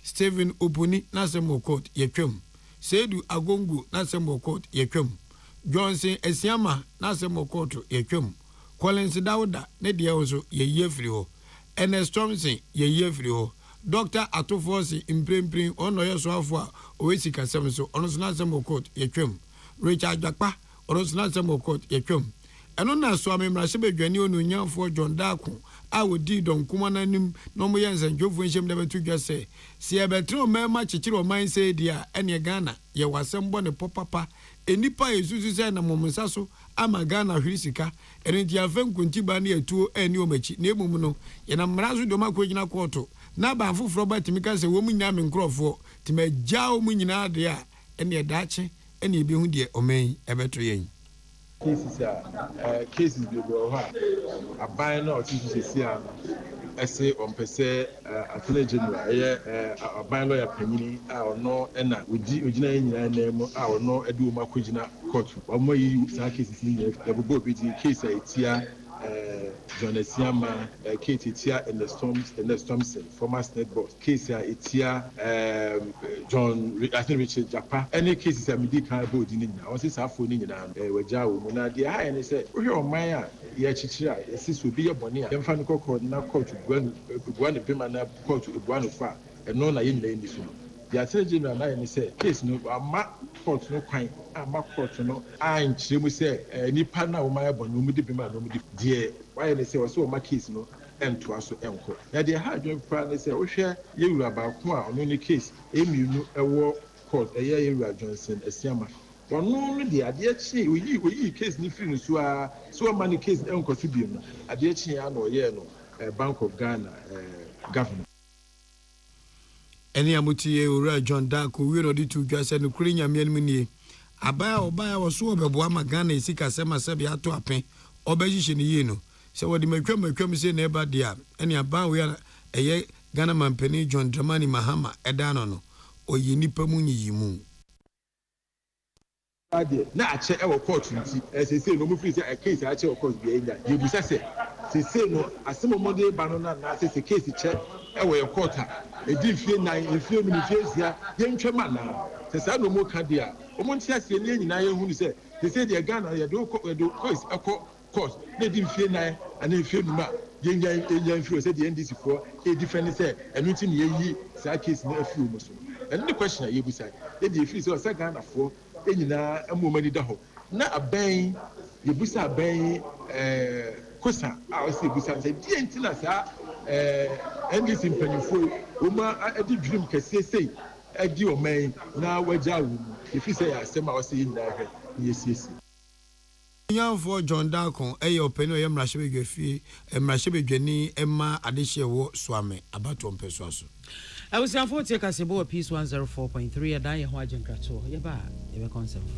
Stephen Opuni na sem court yetwam Sedu Agongu na sem court yetwam Johnson Esiama na sem court yetwam Collins Dauda ne de also ye free ho Ernest Thompson ye free ho Dr. Atofosi imprempren ono yeso afo a owesi kasem so ono so na sem court yetwam Richard Jakpa orosna sem court yetwam eno na so amemrase badwane onu nyamfo John Dako a wodi donkuma nanim no mo yense dwofo nsem da betu dwase se e betro mema chichire o man say dia ene Ghana ye wasem bo ne popapa enipa esusu se na momsa so ama Ghana hwirisika ene dia fankunti ba na etuo ani o machi na emum no ye na mrazo do makogina koto na ba foforo batimi ka se wo mu nyame nkrofo timagya o mu nyina de a ene daache ene ebehu de omen ebetro yen cases be go ha aban na otisi se a ese ompese attorney general aban lawyer panyini a ono na ogina nyina na mu a ono ede o makogina court omo yi sa cases ni e go be case a etia John Esiama case etia in the storms former state boss case a etia John I think Richard Japa any cases a medical board ni na won say safo ni nyina waja wo mu na dia ha ni say wo hwe oman a ye chichira esi so bi ye bone a yemfa no court na court guan pema na court guan fa eno na ye nyina ni so the attorney general na ni say case no ama court no kwan ama court no an chire mu say nipa na wo ma bone mu de pema no mu de why they say also my case no to aso enko na dey ha adwen pra na say wo hwe yewura ba ko a ono ni case emiunu ewo court yewura Johnson Esiama ono no dey ade achi oyi case ni free no so man case enko so bi no ade achi ya na oye no Bank of Ghana governor eni amuti ewura John Dako we no di tu dwase no kuri nyame anum nie abaya obaya wo so obeboa ma Ghana esika sema se bia to apen obejihye ni yi no se wodi matwam se na eba dia ene aba we eye Ghana mampani John Dramani Mahama edano no oyi nipa mu nyiyimu ade na ache e wo court nti se no mu free se case ache wo court bi enya ye busa se no asemo mode ba no na se case che e wo court a edi fie 9 efie mi fie sia ye ntwema na se no mu ka dia o mo ntia se ni nyina ye hu ni se de Ghana ye do case akọ course they didn't feel nine and then feel ma yen feel say the NDC for a different say and nothing ye say case na feel mo so and the question ye bu say they feel say Ghana for enyina amomani da ho na aban ye bu say aban kosa a say bu say die ntina sa NDC mpanyifo o ma adi dream kese sei adi o man na waja wo if you say asema o say nyina hwe yes Nyamfo John Dako eyo openi oye mrashebegefie mrashebegwani emma adehye wo swame abato mpeso aso I was for take us about piece 104.3 a die ho agenkrato ye ba ye be concept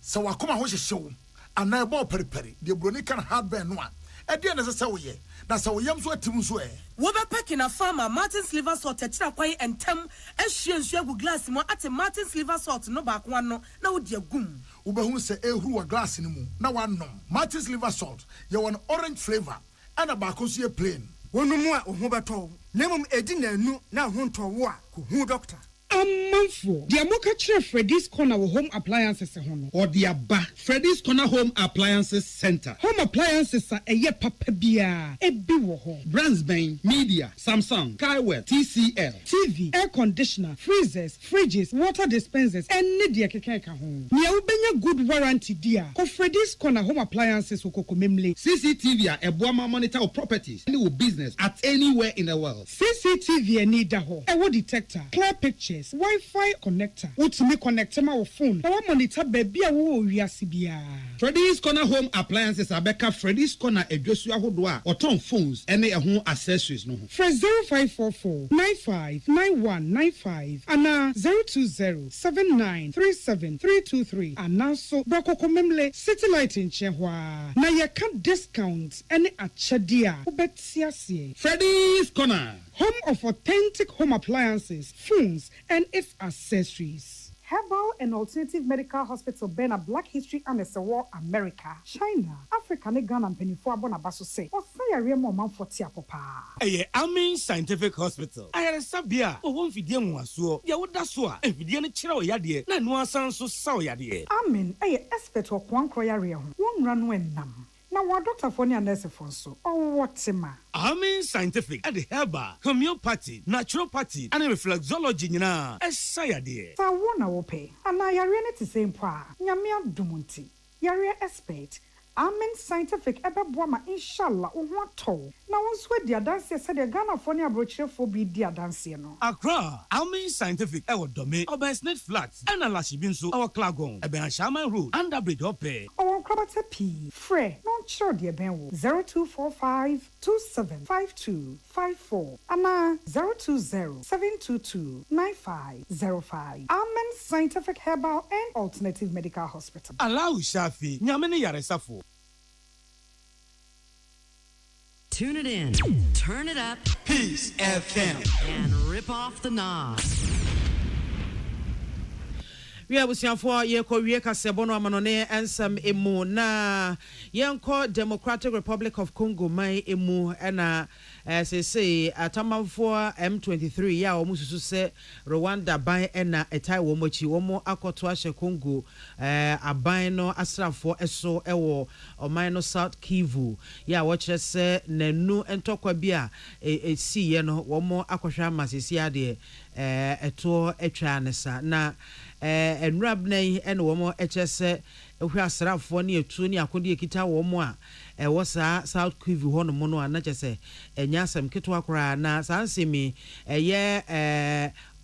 so wakoma ho hyehyew ana ebo periperi de broni kan hard burn no a ede na se wo ye na se wo yam so atim so wo be pekina farmer Martin's liver salt tira kwai entem ehwie nsu agu glass mo ate Martin's liver salt no ba ko no na wo di agum wo be hu se ehuru wa glass ni mu na wanom Martin's liver salt ye won orange flavor ana ba ko so ye plain wonumu a ho beto nemum edi na anu na ho ntowo a ko hu doctor Amanfo, the Amoka Chef Freddy's Corner Home Appliances or the Abba Freddy's Corner Home Appliances Center. Home appliances are a ye papa bia, a biwo brands Bain, Media, Samsung, Skywell, TCL, TV, air conditioner, freezers, fridges, water dispensers, and media kekeka home. Nia ubenya good warranty dia. Ko Freddy's Corner Home Appliances ukoko memle. CCTV a Boama monitor of properties, any business at anywhere in the world. CCTV need daho. A detector, clear pictures. Wi-Fi connector. Ultimate connector my phone. Now monitor baby wo wiasibia. Freddy's Corner Home Appliances abeka Freddy's Corner edwesua hodoa or ton phones any home accessories no. Fresh 0544 959195 and 02079373323 and now so Brakoko Memle City Light in Chehwa. Na ye can discount any achadia. Ubetiasie. Freddy's Corner. Home of authentic home appliances, phones, and its accessories. Herbal and Alternative Medical Hospital Bena Black History and War America, China, Africa, Ghana, and Penifua Bonabaso say, or say a real moment for Tiapopa. A Amin Scientific Hospital. I had a sabia, or one video was so, Yawudaswa, and Vidiana Chiro Yadi, Nanua Sanso Sao Yadi. Amin, a expert or one croya real, one run when nam. Na wa doctor for ni nurse for so what ma Amen scientific at the herbal, homeopathy, naturopathy, and reflexology nyina. Esayade. Sa wona wo pe. Ana yare ne te same pa. Nyame adumunti. Yare expert. Amen scientific ebeboa ma inshallah wo ho to. Na won so di adanse se de Ghana for ni abrochirefo bi di adanse no. Accra, Amen scientific ewo dome, Obersnet Flats, and Alashibinso, our Klagon, Eben Shaman Road, Underbridge Ope. Our Krabata P. Fre, non sure dear Ben 0245 275254. Ana 020-722-9505. Amen Scientific Herbal and Alternative Medical Hospital. Allow Shafi, Nyamene Yaresafo. Tune it in, turn it up, Peace FM, and rip off the knob. We are with you for ye Korea Kasebono Amanone and some emu na Yanko Democratic Republic of Congo my emu and as they say atama for M23 ya omususu se Rwanda ban na etai womochi womo akoto ahye Congo aban no asrafo eso ewo oman no South Kivu ya wo kire se nanu entokwa bia si ye no womo akohwa masisi ade eto etwa nesa na enrab nei ene womo echese ehwe asrafo ne etu ne akode ekita womo a wosa South Kivu hono mono anachese enya asem ketwa kora na sansemi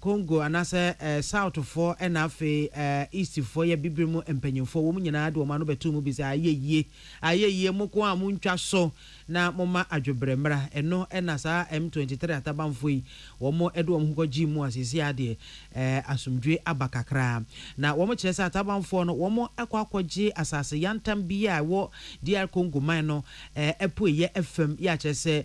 Congo anase South for enafe East for ye bibrimu empanyimfo wo nyina de wo ma no betu mu bi se ayeye moko amuntwa so na moma adwobremra eno ena sa M23 atabamfo yi wo mo edo wo hokoji mu asisi ade asumdwe abakakra na wo mo kire sa atabamfo no wo mo akwakoji asase yantam bia wo DR Congo man no epo ye FM ya kire se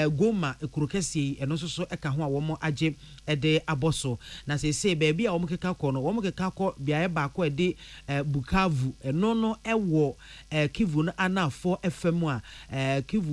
Goma ekurokesi eno soso eka ho a wo mo age ede aboso na se baby a wo mo keka ko no wo mo keka ko bia e ba ko ede Bukavu eno no ewo Kivu no anafo FM a Kivu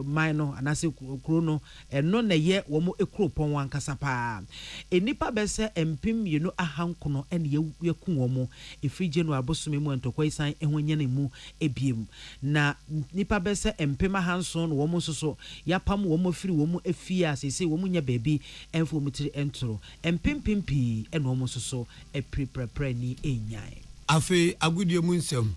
mino anase kuro no eno na ye wo mo ekuro pon wan kasa pa enipa bese empim yenu ahankono ene ye ku wo mo efi January bosome mu entokwa isan ehonye ne mu ebiem na nipa bese empim ahanson wo mo soso yapam wo mo firi wo mo efi asese wo mo nya baby enfo mutiri entro empim ene wo mo soso eprepre ni enyan afi agudie mu nsem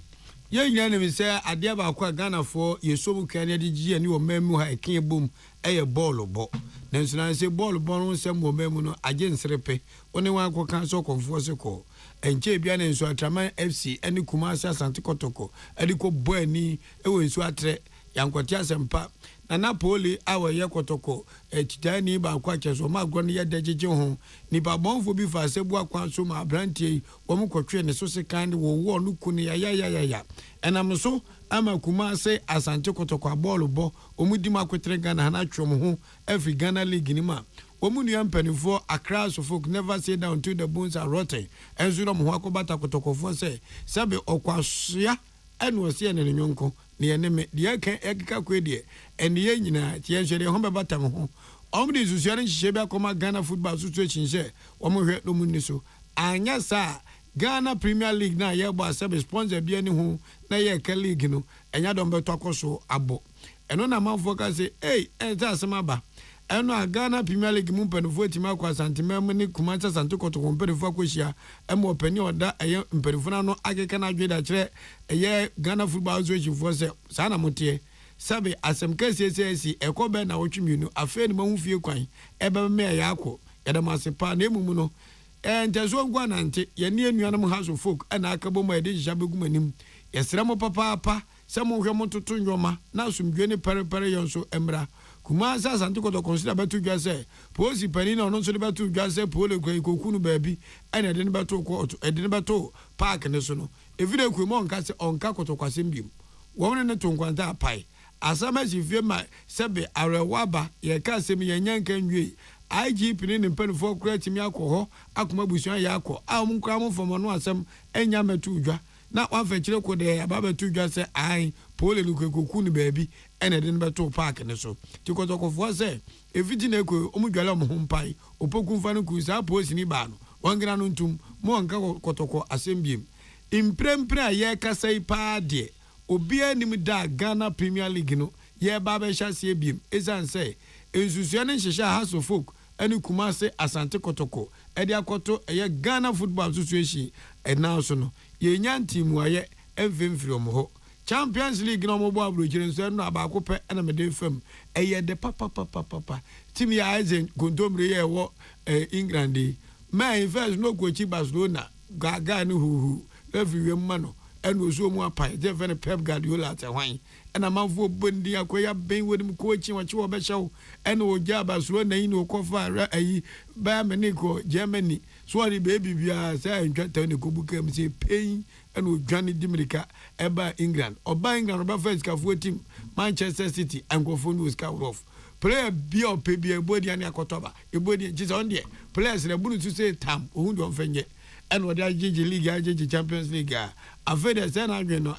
ye nyina ne se ade ba kwa Ghana for yesobu kan de gi ani wo mamu ha eke bom eye ball bo nanso na se ball bo no nsem wo mamu no age nsrepe one wa akọ kan so konfo se ko enche bia ne nso Atraman FC ani Kumasi Asante Kotoko adi ko bo ani ewo nso atre yankoti asempa na poli awe ye Kotoko chitani ba kwa cheso ma gro ne ye dejeje ho ni ba bonfo bi fa se bu akwa so ma brantie wo mu kotwe ne so se kan wo wo no kunu ya enam so ama Kumasi Asante Kotoko ball bo omudi makwetre Ghana na twom ho every Ghana league ni ma Omunu yampenifo Accra so folk never say down to the bones are rotten enzo no ho akobata Kotoko fo se sabe okwasua eno se ne nyonko ne eneme de kan ekeka kwedie ene ye nyina tie nhwede ho bebata ho omde susuare nhihye bi akoma Ghana football association se omhwe no munni so anya sa Ghana Premier League na ye bo asabe sponsor bi ani ho na ye ka league no enya don beto akoso abo eno na manfo ka se enta asema eno a Ghana Premier League mu mpanifo etima kwa santimem ni Kumasi Asante Kotoko mpanifo akohia emo pani oda eye mpanifo na no akeka na dweda kire eye Ghana Football Association for se sana motie sabe asem kesi ekobe na wotwemienu afa ni mahufie kwan ebe me ya akọ yadamase na emumu no entezo ngwa na nte ye ne anuanam house of folk ana akabo ma ede jabegumanim yesramo papa samo hwe mototo nwoma na asumdwe ne pare yonso emra Kumasi Asante Kotoko consider betu dwase posi pani na ono so de betu dwase pole kokunu baabi ene de ne betu ko ede ne betu park ne so no evide ku mo nka se onka Kotoko asembim wo ne tonkwanta apai asama jifie ma sebe arewaba ye ka asem ye nyanka nwie IGP ne mpanifo kura timi akọ akoma busuan ya akọ amukra mo fomo no asem enya metu dwa na wafa kire ko de ababa tu dwa se ai pole lu kokunu baabi ene de beto park ne so ti Kotoko fo se eviti na ko omudwala mo hompai opokunfa no ku sa posi ni ba no wangina no ntum mo nka Kotoko asembiem imprempre aye kasai pa de obia nim da Ghana Premier League no ye ba be hya se biem esan say ensusuan nhyehyɛ House of Folk ene Kumase Asante Kotoko ede akoto eye Ghana Football Association so no ye nya ntimu aye emfemfiri omho Champions League no mo bo abrojire nso no abako pe na me de fam eye de papa team ya azen kondomre ye wo England man first no coach Barcelona gaga ni hu everywhere mano and was so more pie de Pep Guardiola at wine and a man for bundi akoya ben with him coaching what you be show and o ja Barcelona no cover Bayern Munich Germany so the baby bia say ntwa ne ko buka am say pain and o Johnny Dimrika eba England oba England oba first ka for team Manchester City and go for news cover off player bi o pe bi ebodi ani akotoba ebodi just on there players na bunu to say tam ohun do mfenye and what the league Champions League after the sen again no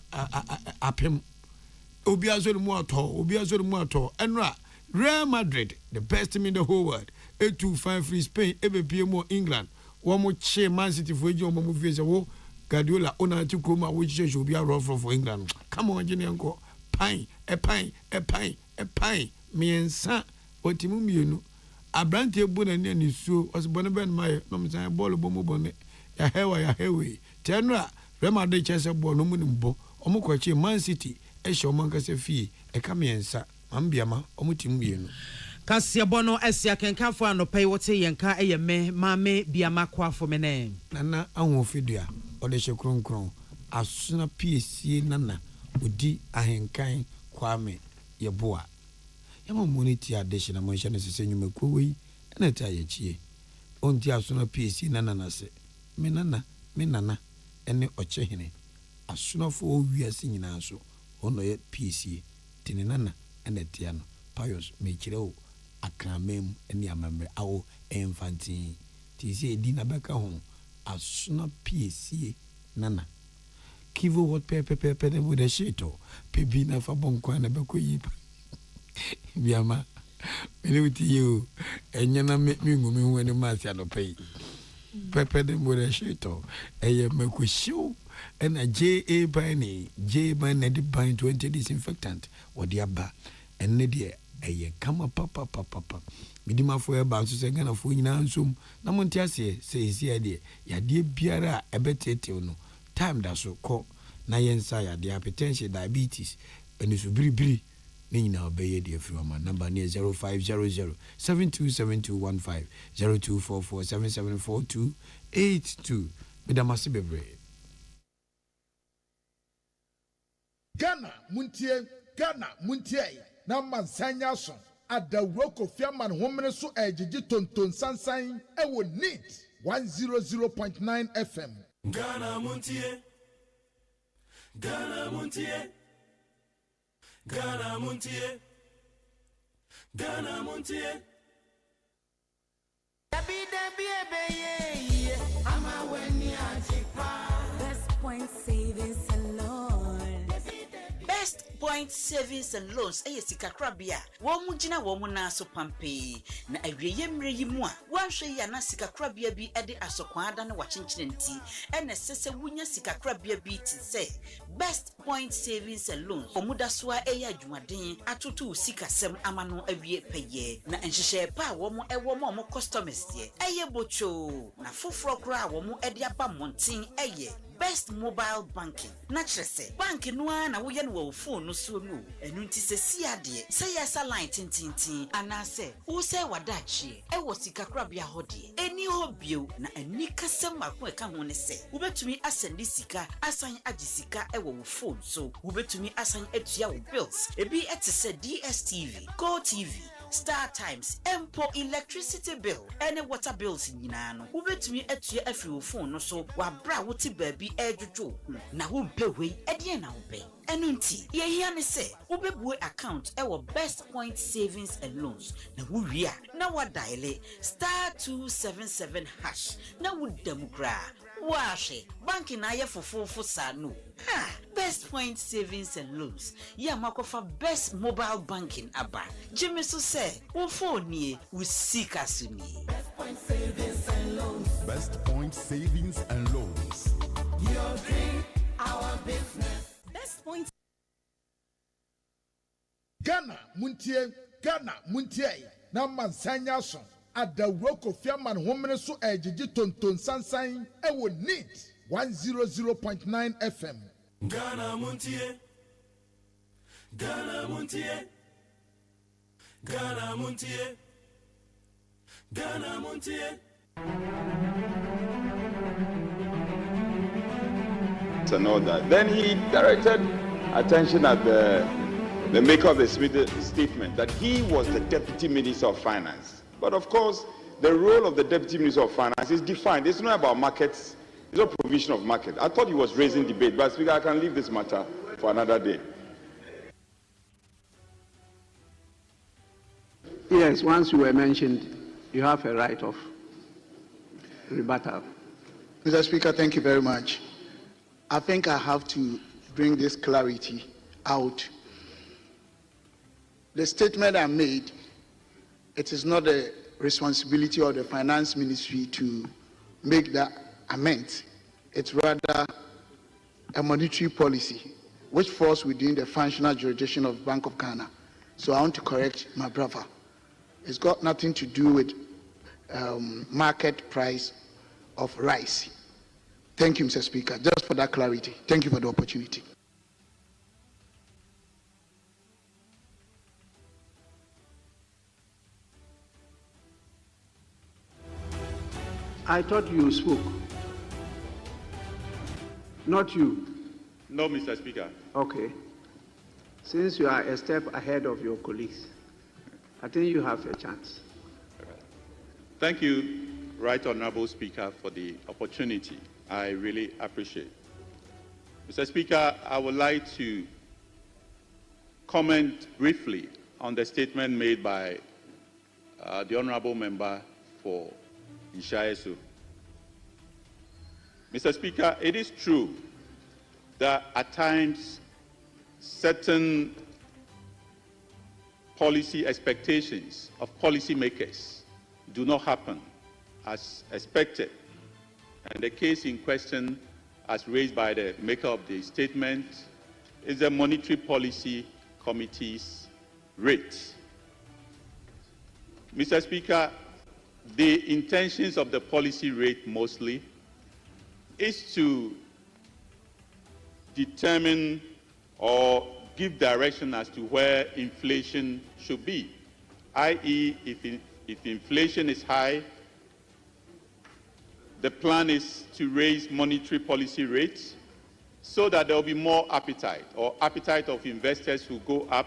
apem obi aso mu ato enra Real Madrid the best team in the whole world 825 free Spain ebepie mo England wo mo che Man City for eji mo fi se wo Guardiola ona ti kroma wo che obi a for England come on gene nko pan miensa otimu mienu abrante bu na ne nisuo osbone ben mai no msan ball bo mo bone ya hewe tenra Real Madrid chese ball no mu nimbo omukwachi Man City ehye omankase fie eka miensa ambiama omutimu mienu kasia bono esia kenkafo anopai wote yenka eyeme mame biama kwafo mene nana ahofidua ode hye kronkron asuna piesie nana odi ahenkan kwame yeboa yama moniti addition na monhye ne sese nyumakuo wi na ta ye chie onti asuna piesie nana na se me nana ene ochehene asunafo owiase nyina so ono ye piesie tini nana ene tia no pious me kireo akramem ene amamre awo enfantin ti se edi na beka ho asuna piesie nana kivo what pepe de bude shito pebi na fa bonkwa na beko yi biama mele uti you enyana me ngumi hu ene masi anopai pepe de bude shito eye mekushiu ena J bani de ban 20 disinfectant wodi aba enne de eye kama papa midima fo e ba so se gana fo nyina nsom na monti ase se esi ade ya de biara ebetete no time da so ko na yensa ya de hypertension diabetes eni so biribiri ne nyina obeye de afiri ma number ne 0500 727215 0244774282 midama se bebre Ghana muntie na mansanya so adawro kofiaman homene so ejiji tonton sansan ewo neat 100.9 FM Ghana muntie ama weni ajipa Best Point Savings and Loans Best Point Savings and Loans sikakrabia wo mu gina wo mu na so pampe na awieye mre yi mu a wanhwe ya na sikakrabia bi ede asokwan ada na wachenchere nti ene sese wunya sikakrabia bi ti se Best Point Savings and Loans omuda so a adwumaden atoto sikasem amano awie peye na enhyehyɛ pa wo mu ewo mo customers ye bocho na foforo kra wo mu ede aba monten Best Mobile Banking na kyerese bank no na wo ye no wo phone no so no enu nti se siade se yesa line tintintin anase wo se wadachi wo sikakrabia hode eni hobio na ani kasem mako eka ho ne se wo betumi asende sika asan agisika wo phone so wo betumi asan atua wo bills ebi etese DSTV Go TV Star Times Empo electricity bill any water bills nyina no wo betumi atua afiri wo phone no so wa bra wo ti baabi edwojo na wo mpehwe ede na wo be enu nti ye hia ne se wo bebu account Best Point Savings and Loans na wo wi na wa dial *277# na wo damukra Washi banki na ye fofofo sa no Best Point Savings and Loans ya makofa Best Mobile Banking aba Jimmy so say wo phone nie wo sika suni Best Point Savings and Loans Best Point Savings and Loans your dream our business Best Point Ghana Muntie na mansanya so adawro Kofi Aman homene so ejiji tonton sansan ewo neat 100.9 FM. Ghana Muntie Ghana Muntie Ghana Muntie Ghana Muntie. And all that. Then he directed attention at the maker of the statement that he was the Deputy Minister of Finance. But of course, the role of the Deputy Minister of Finance is defined. It's not about markets. It's not provision of market. I thought he was raising debate, but Speaker, I can leave this matter for another day. Yes, once you were mentioned, you have a right of rebuttal. Mr. Speaker, thank you very much. I think I have to bring this clarity out. The statement I made, it is not the responsibility of the Finance Ministry to make that amendment. It's rather a monetary policy which falls within the functional jurisdiction of Bank of Ghana. So I want to correct my brother. It's got nothing to do with market price of rice. Thank you, Mr. Speaker, just for that clarity. Thank you for the opportunity. I thought you spoke. Not you. No, Mr. Speaker. Okay. Since you are a step ahead of your colleagues, I think you have a chance. Thank you, Right Honorable Speaker, for the opportunity. I really appreciate. Mr. Speaker, I would like to comment briefly on the statement made by the Honorable Member for Ishaesu. Mr. Speaker, it is true that at times certain policy expectations of policymakers do not happen as expected. And the case in question, as raised by the maker of the statement, is the Monetary Policy Committee's rate. Mr. Speaker, the intentions of the policy rate mostly is to determine or give direction as to where inflation should be, i.e., if inflation is high, the plan is to raise monetary policy rates so that there will be more appetite, or appetite of investors will go up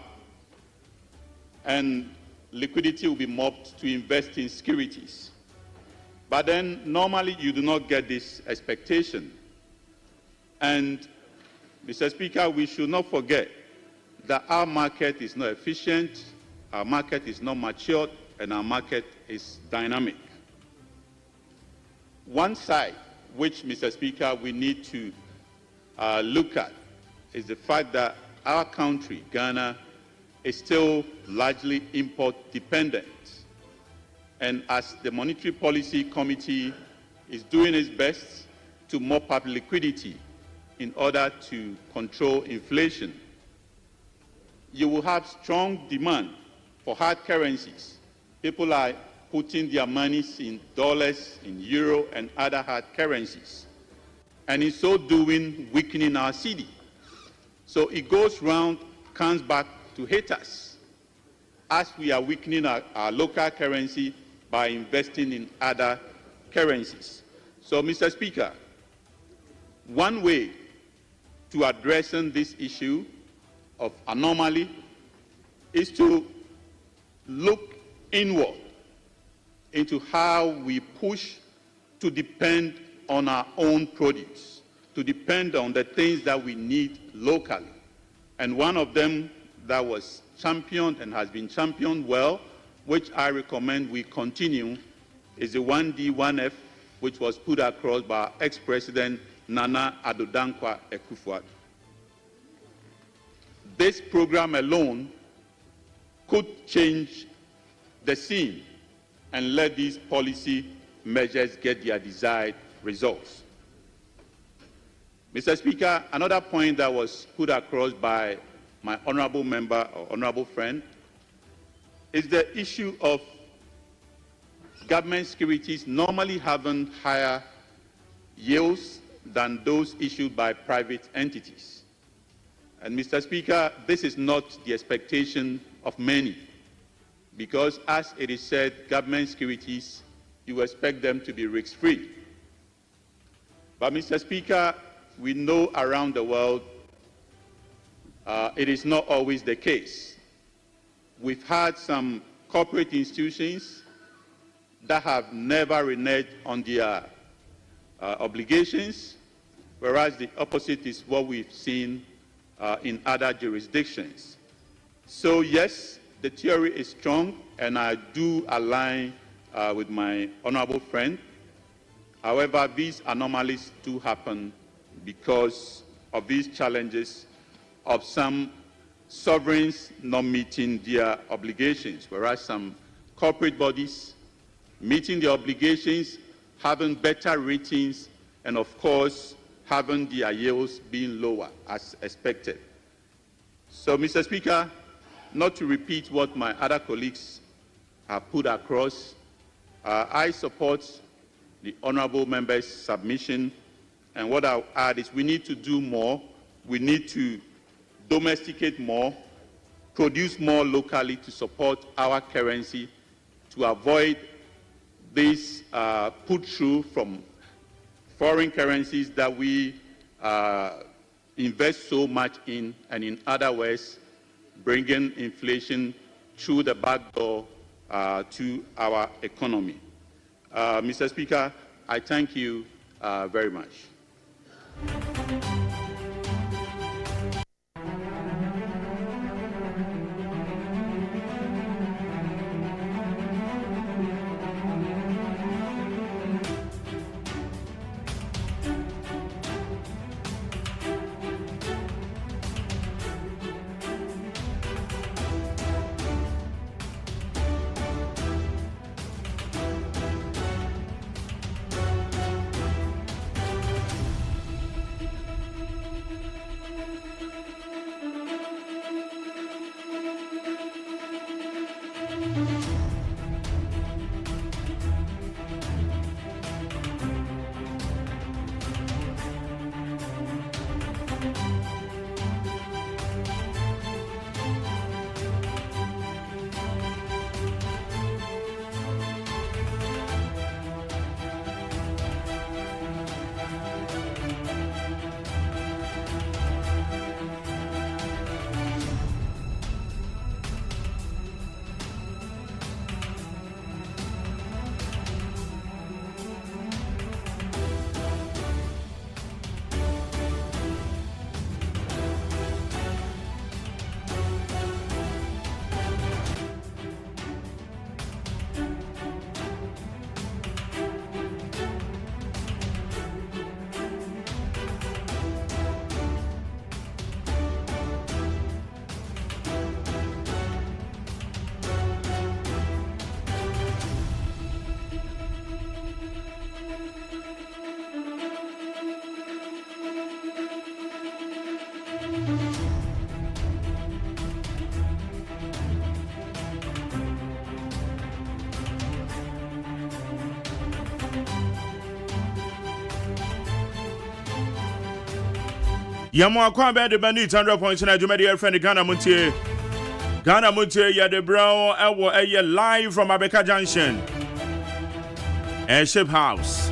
and liquidity will be mobbed to invest in securities. But then normally you do not get this expectation. And Mr. Speaker, we should not forget that our market is not efficient, our market is not matured, and our market is dynamic. One side, which, Mr. Speaker, we need to look at is the fact that our country, Ghana, is still largely import dependent. And as the Monetary Policy Committee is doing its best to mop up liquidity in order to control inflation, you will have strong demand for hard currencies. People are putting their monies in dollars, in euro, and other hard currencies. And in so doing, weakening our cedi. So it goes round, comes back to hit us, as we are weakening our local currency by investing in other currencies. So, Mr. Speaker, one way to addressing this issue of anomaly is to look inward into how we push to depend on our own produce, to depend on the things that we need locally. And one of them that was championed and has been championed well, which I recommend we continue, is the 1D, 1F, which was put across by ex-President Nana Addo Dankwa Akufo-Addo. This program alone could change the scene and let these policy measures get their desired results. Mr. Speaker, another point that was put across by my honorable member or honorable friend, is the issue of government securities normally having higher yields than those issued by private entities. And Mr. Speaker, this is not the expectation of many, because as it is said, government securities, you expect them to be risk-free. But Mr. Speaker, we know around the world it is not always the case. We've had some corporate institutions that have never reneged on their obligations, whereas the opposite is what we've seen in other jurisdictions. So yes, the theory is strong, and I do align with my honorable friend. However, these anomalies do happen because of these challenges of some sovereigns not meeting their obligations, whereas some corporate bodies meeting their obligations, having better ratings, and of course, having their yields being lower as expected. So, Mr. Speaker, not to repeat what my other colleagues have put across, I support the honorable member's submission, and what I'll add is we need to do more. We need to domesticate more, produce more locally to support our currency, to avoid this put-through from foreign currencies that we invest so much in, and in other ways, bringing inflation through the back door to our economy. Mr. Speaker, I thank you very much. Yamo akwa be de bani 100 points na jumedi your friend Ghana Montie. Ghana Montie ya de brown ewo eye live from Abeka Junction. Ship House.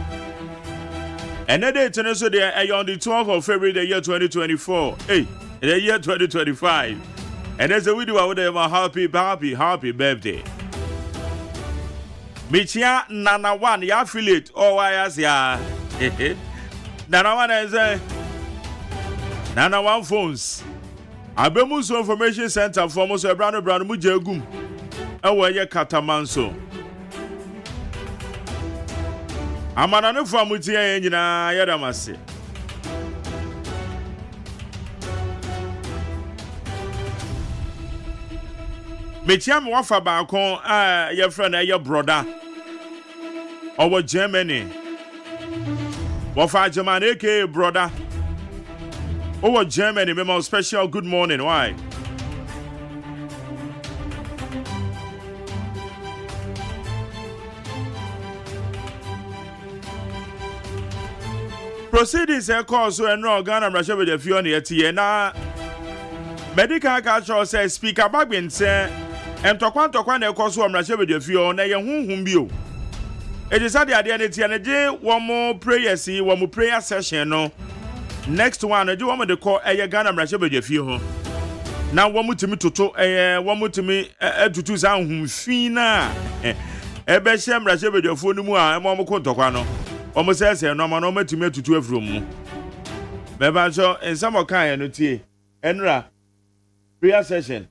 And the date so there on the 12th of February the year 2024. Hey, the year 2025. And there's a video out there about happy birthday. Michia Nana One, ya affiliate or wires ya. Nana One is Nana One phones. Abemuso Information Center for Mose Brano Mujegum. Awaya Katamanso. Amana no fa mutia nyina yadamase. Metia me wafa ba kon your friend your brother. Our Germany. Wafa Germany aka brother. Our Germany, me special good morning. Why? proceedings e cause so enro Ghana mrahwe be fie on etie na medical culture say speaker Bagbin say entokwa na cause so mrahwe be fie na ye hunhum bi o e dey say ade na tie na je wo mo prayers wo mo prayer session no next one na je wo mo de call eye Ghana mrahwe be fie ho na wo mo timi toto wo mo timi atutu sa hunhum fi na ebe hye mrahwe be fie no mu a mo mo ko ntokwa no Omo say no ma no matumi atutu afrom mu. Beba so in some kind no tie. Enra prayer session.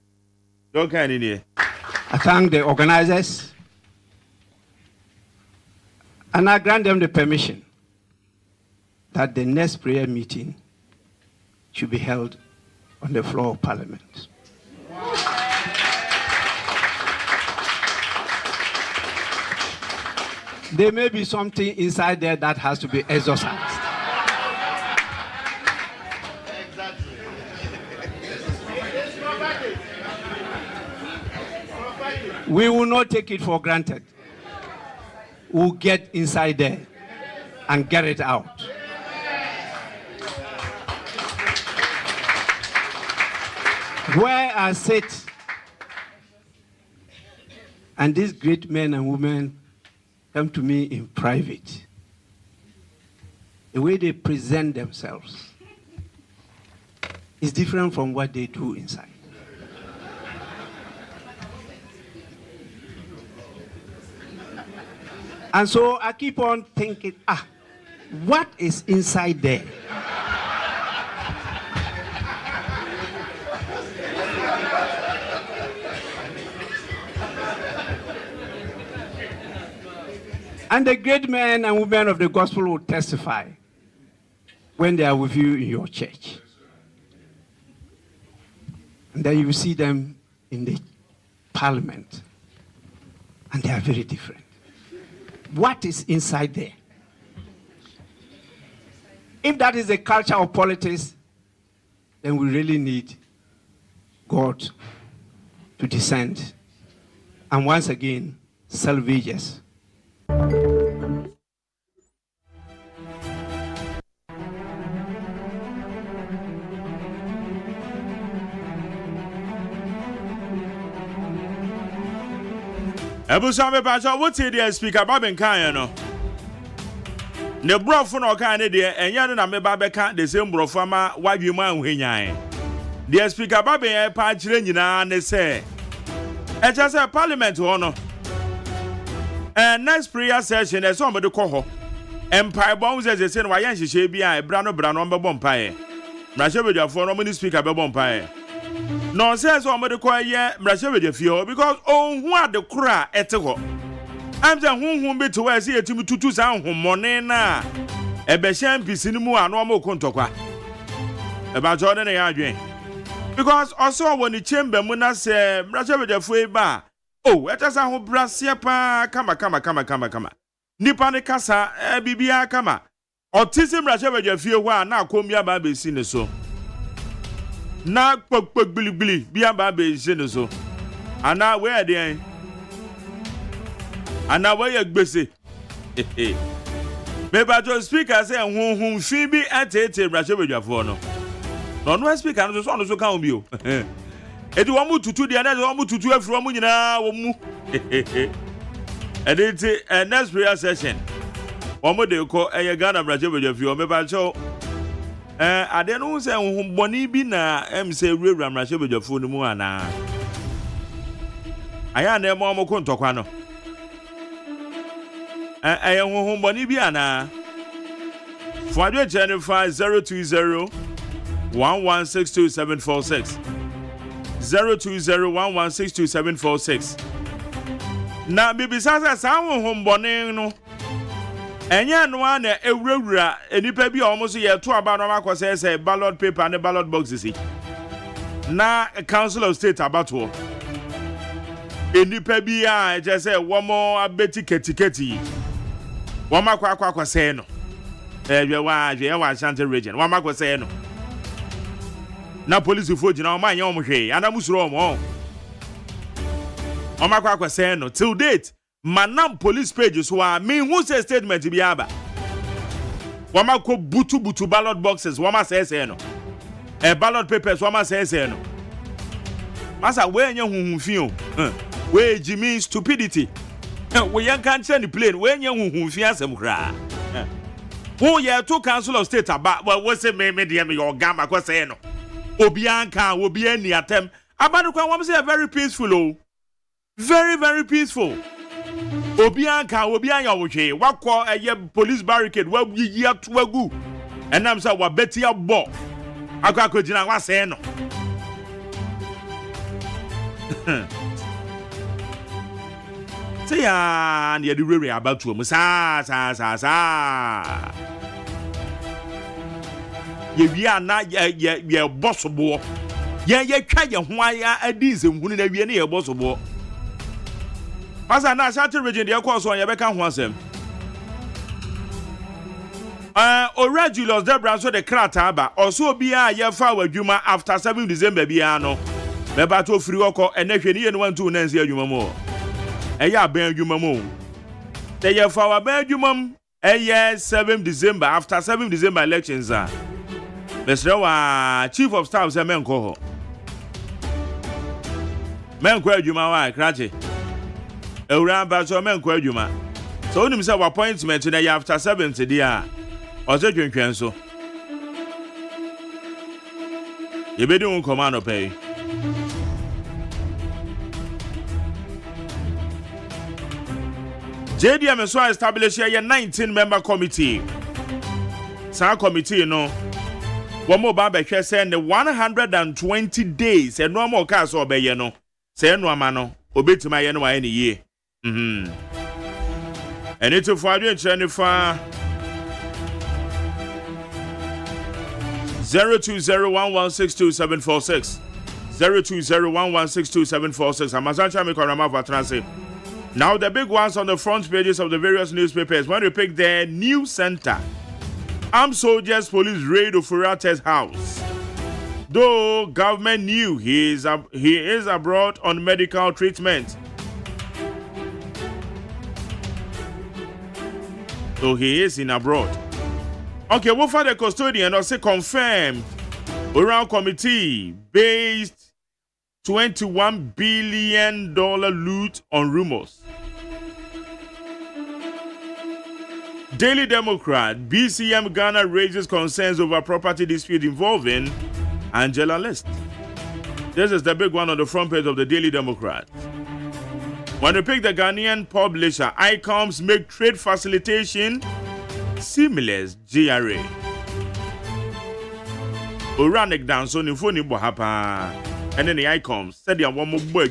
Don't kind in here. I thank the organizers and I grant them the permission that the next prayer meeting should be held on the floor of Parliament. There may be something inside there that has to be exorcised. We will not take it for granted. We'll get inside there and get it out. Where I sit, and these great men and women come to me in private. The way they present themselves is different from what they do inside. And so I keep on thinking, what is inside there? And the great men and women of the gospel will testify when they are with you in your church. And then you see them in the parliament. And they are very different. What is inside there? If that is the culture of politics, then we really need God to descend and once again salvage us. Ebusa pacha what say the speaker Babin kan no ne brofo no kan ne de enya no na me ba beka the same brofo ma wadwemu anhwenyan the speaker Babin pa kire nyina ne say e cha say parliament ho no next prayer session e so mo de ko ho empire bon ze say no wa yan hihye bia e bra no mbebo mpae mrahye bedwafo no mo ni speaker bebo mpae no says o mo de ko ye mrahye bedwafie because hu ade kura ete ho am say hunhun bi to we say etimi tutu san hommone na e be hye mpisi ni mu ano mo kontokwa e ba jo ne ya adwen because also when the chamber mu na say mrahye bedwafo ba etasa ho brasie pa kama nipa ne kasa bibia kama otisi mrahye bedwafie ho a na akombia ba be si ne so na gbili bia ba be si ne so ana we ade ana we yagbese me ba to speaker say hunhun fi bi atete mrahye bedwafo no speaker no so kan bi o edi wo mu tutu de na wo mu tutu afiri wo mu nyina wo mu editi next prayer session wo mu de ko eye Ghana mrahye bedwafie o me ba cho ade no se homboni bi na say rewura mrahye bedwafo no mu ana aya na mo mo ko ntokwa no eye homboni bi ana fwadwe channel 020 1162746 02011622746 na bibisa sa hombone no enye no na ewurawura enipa bi almost ye to aba no makose say ballot paper and ballot boxes na council of state abato enipa bi a je say womo abeti ketiketi womakwa say no we wa Ashanti region womakwa say no na police fo gina o ma anya o hwe ana musuro o makwa say no till date manam police pages wa me who say statement bi aba Wama ko butu ballot boxes. Wama say no. Ballot papers. Wama say no. Masa we nye huhunfio. We Jimmy stupidity. We yan can't send the plane. We nye huhunfia asem kra. Who ye to council of state about what say me dem your gamba ko say no. Obi anka obi ani atem. Abanu kwa wam say very peaceful oh. Very very peaceful. Obi anka obi anya wohwe wakọ police barricade wa yiyi atoagu. Enam say wa beti abo. Akwa gina wa say no. Say ya na the rere about to mu sa. Ye wi ana ye boss bo. Ye twa ye ho aya adize hunu na wi na ye boss bo. Asa na Ashanti region de course on ye beka ho asem. Ora Julius Debra so the krata ba. Oso obi a ye fa wadwuma after 7 December bia no. Beba to free okọ enahwe ni ye no wantu na nsi adwuma mo. Eye aban adwuma mo. Te ye fa wa ban adwuma m. Eye 7 December after 7 December elections are. Mr. wa chief of staff say menko ho. Menko adwuma wa krache. Ewura ba so menko adwuma. So onim say appointment na ya after 70 dia. Oze twentwen so. Ye be di un command pay. JDM so establish a 19-member committee. Sa committee no. One more ba behwe say the 120 days and no more cars obeye no. Say no ama no obetima ye no wa any ye. And it's for you Jennifer 0201162746 0201162746 Amazancha me korama vatranse. Now the big ones on the front pages of the various newspapers. When we pick the news center, armed soldiers police raid Ofurate's house. Though government knew he is abroad on medical treatment. So he is in abroad. Okay, what for the custodian also confirmed around committee based $21 billion loot on rumors. Daily Democrat, BCM Ghana raises concerns over property dispute involving Angela List. This is the big one on the front page of the Daily Democrat. When we pick the Ghanaian publisher, ICOMs make trade facilitation seamless GRA. Oranek Danson in phone bohapa. And then the ICOMs said they are one more boy.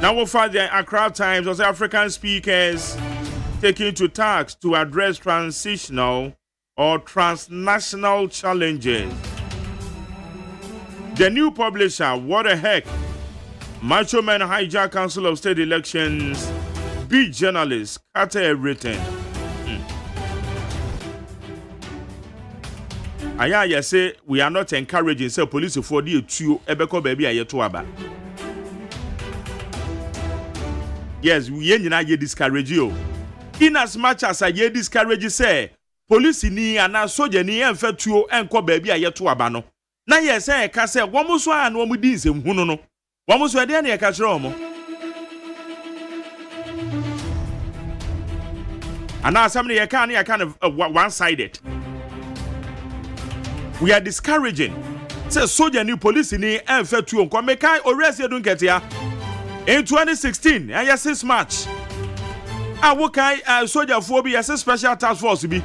Now we find the Accra Times as African speakers taking to task to address transitional or transnational challenges. The new publisher, what the heck? Macho men hijack Council of State elections. Big journalists cut everything. Aya say we are not encouraging say police for the two ebeko baby ayeto aba. Yes, we nyina ye discourage you. In as much as I discourage say police ni ana soldier ni emfa tuo enko baby ayeto aba no. Na ye say ka say womo so an womo di nsem hunu no. Womo so de na ye ka kire womo. Ana somebody ye kind of one-sided. We are discouraging. Say soldier ni police ni emfa tuo enko mekai oresi edun ketia. In 2016, and yes, 6 March. I work soldier for be as a special task force be.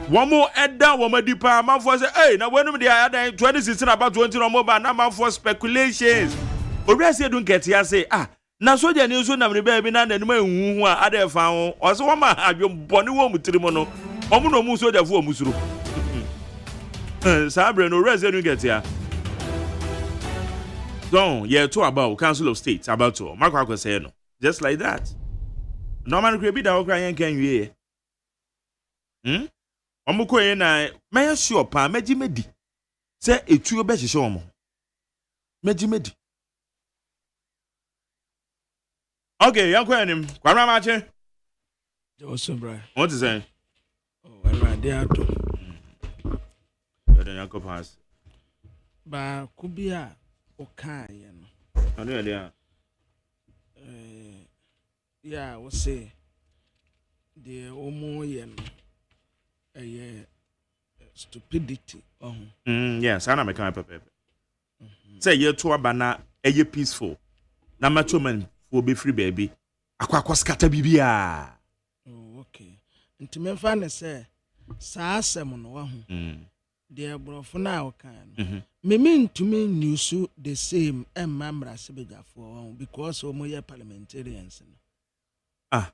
One more head down, one more deeper. Man for say, hey, now when they are 2016 about 20 or more, but now man for speculations. Already don't get here say, now soldier news on the baby and the man who are other found. Also, one man have your bonny woman with Trimono. Omuno mu soldier for Musuru. Sabre no rest don't get here. So, yeah, to about Council of State, about to. Marco say no. Just like that. No man could be that crying can you hear? Omuko na may sure pa meji medi. Say a true best show mo. Meji medi. Okay, young him. Kwara mache. Joseph Bray. What is saying? awurade ato then you pass ba kubi a okaye no ano ya yeah we say the omo ye no stupidity yes ana me kan pepe say ye to abana peaceful na machoman for be free baby akwa scatter bibia okay nti me fa ne say saa asem no wa ho the brofo na o kan me ntumi news the same emamra sebejafo because o mo ye parliamentarians no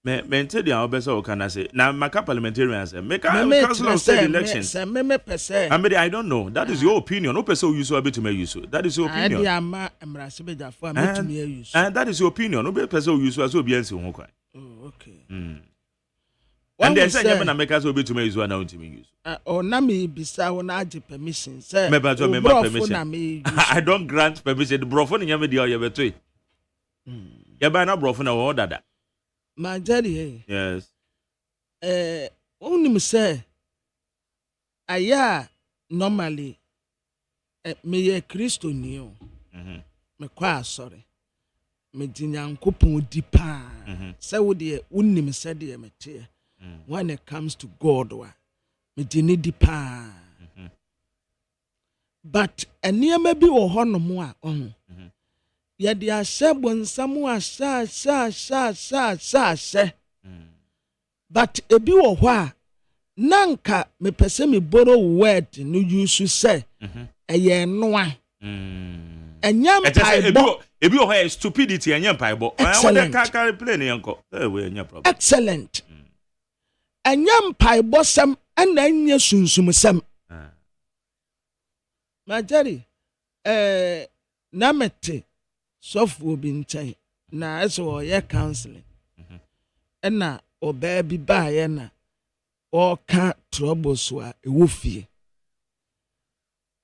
me ntedi an obese o kan say na maka parliamentarians make council of state elections me pese I don't know, that is your opinion. No person use so to use that is your opinion. I am emra sebejafo ametumi use and that is your opinion. No person use so be ensi ho kwan. Oh okay. And then say na make us obi to use na untimi use. O na me bisa wo na age permission say me permission. I don't grant permission. The brofo ni nyame dia ye beto. Ya ba na brofo na wo dada. Ma jari yes. Onim say aya normally me ye Kristo ni o. Me kwa sorry. Me dinyankopon di pa. Say wo de unim say de me tie. When it comes to God, me dini di pa. But enia me bi wo ho no mo a ye de ahye bonsamu ahye but ebi wo ho a nanka me pese me borrow word no use say eye noa enyam paibo ebi wo ho stupidity enyam paibo when ka play ne yanko we enya problem excellent enyam paibo sam ana anya sunsum sam majari namete sofu bi ntai na eso ye counseling na oba bi ba ye na o ka troubles wa ewofie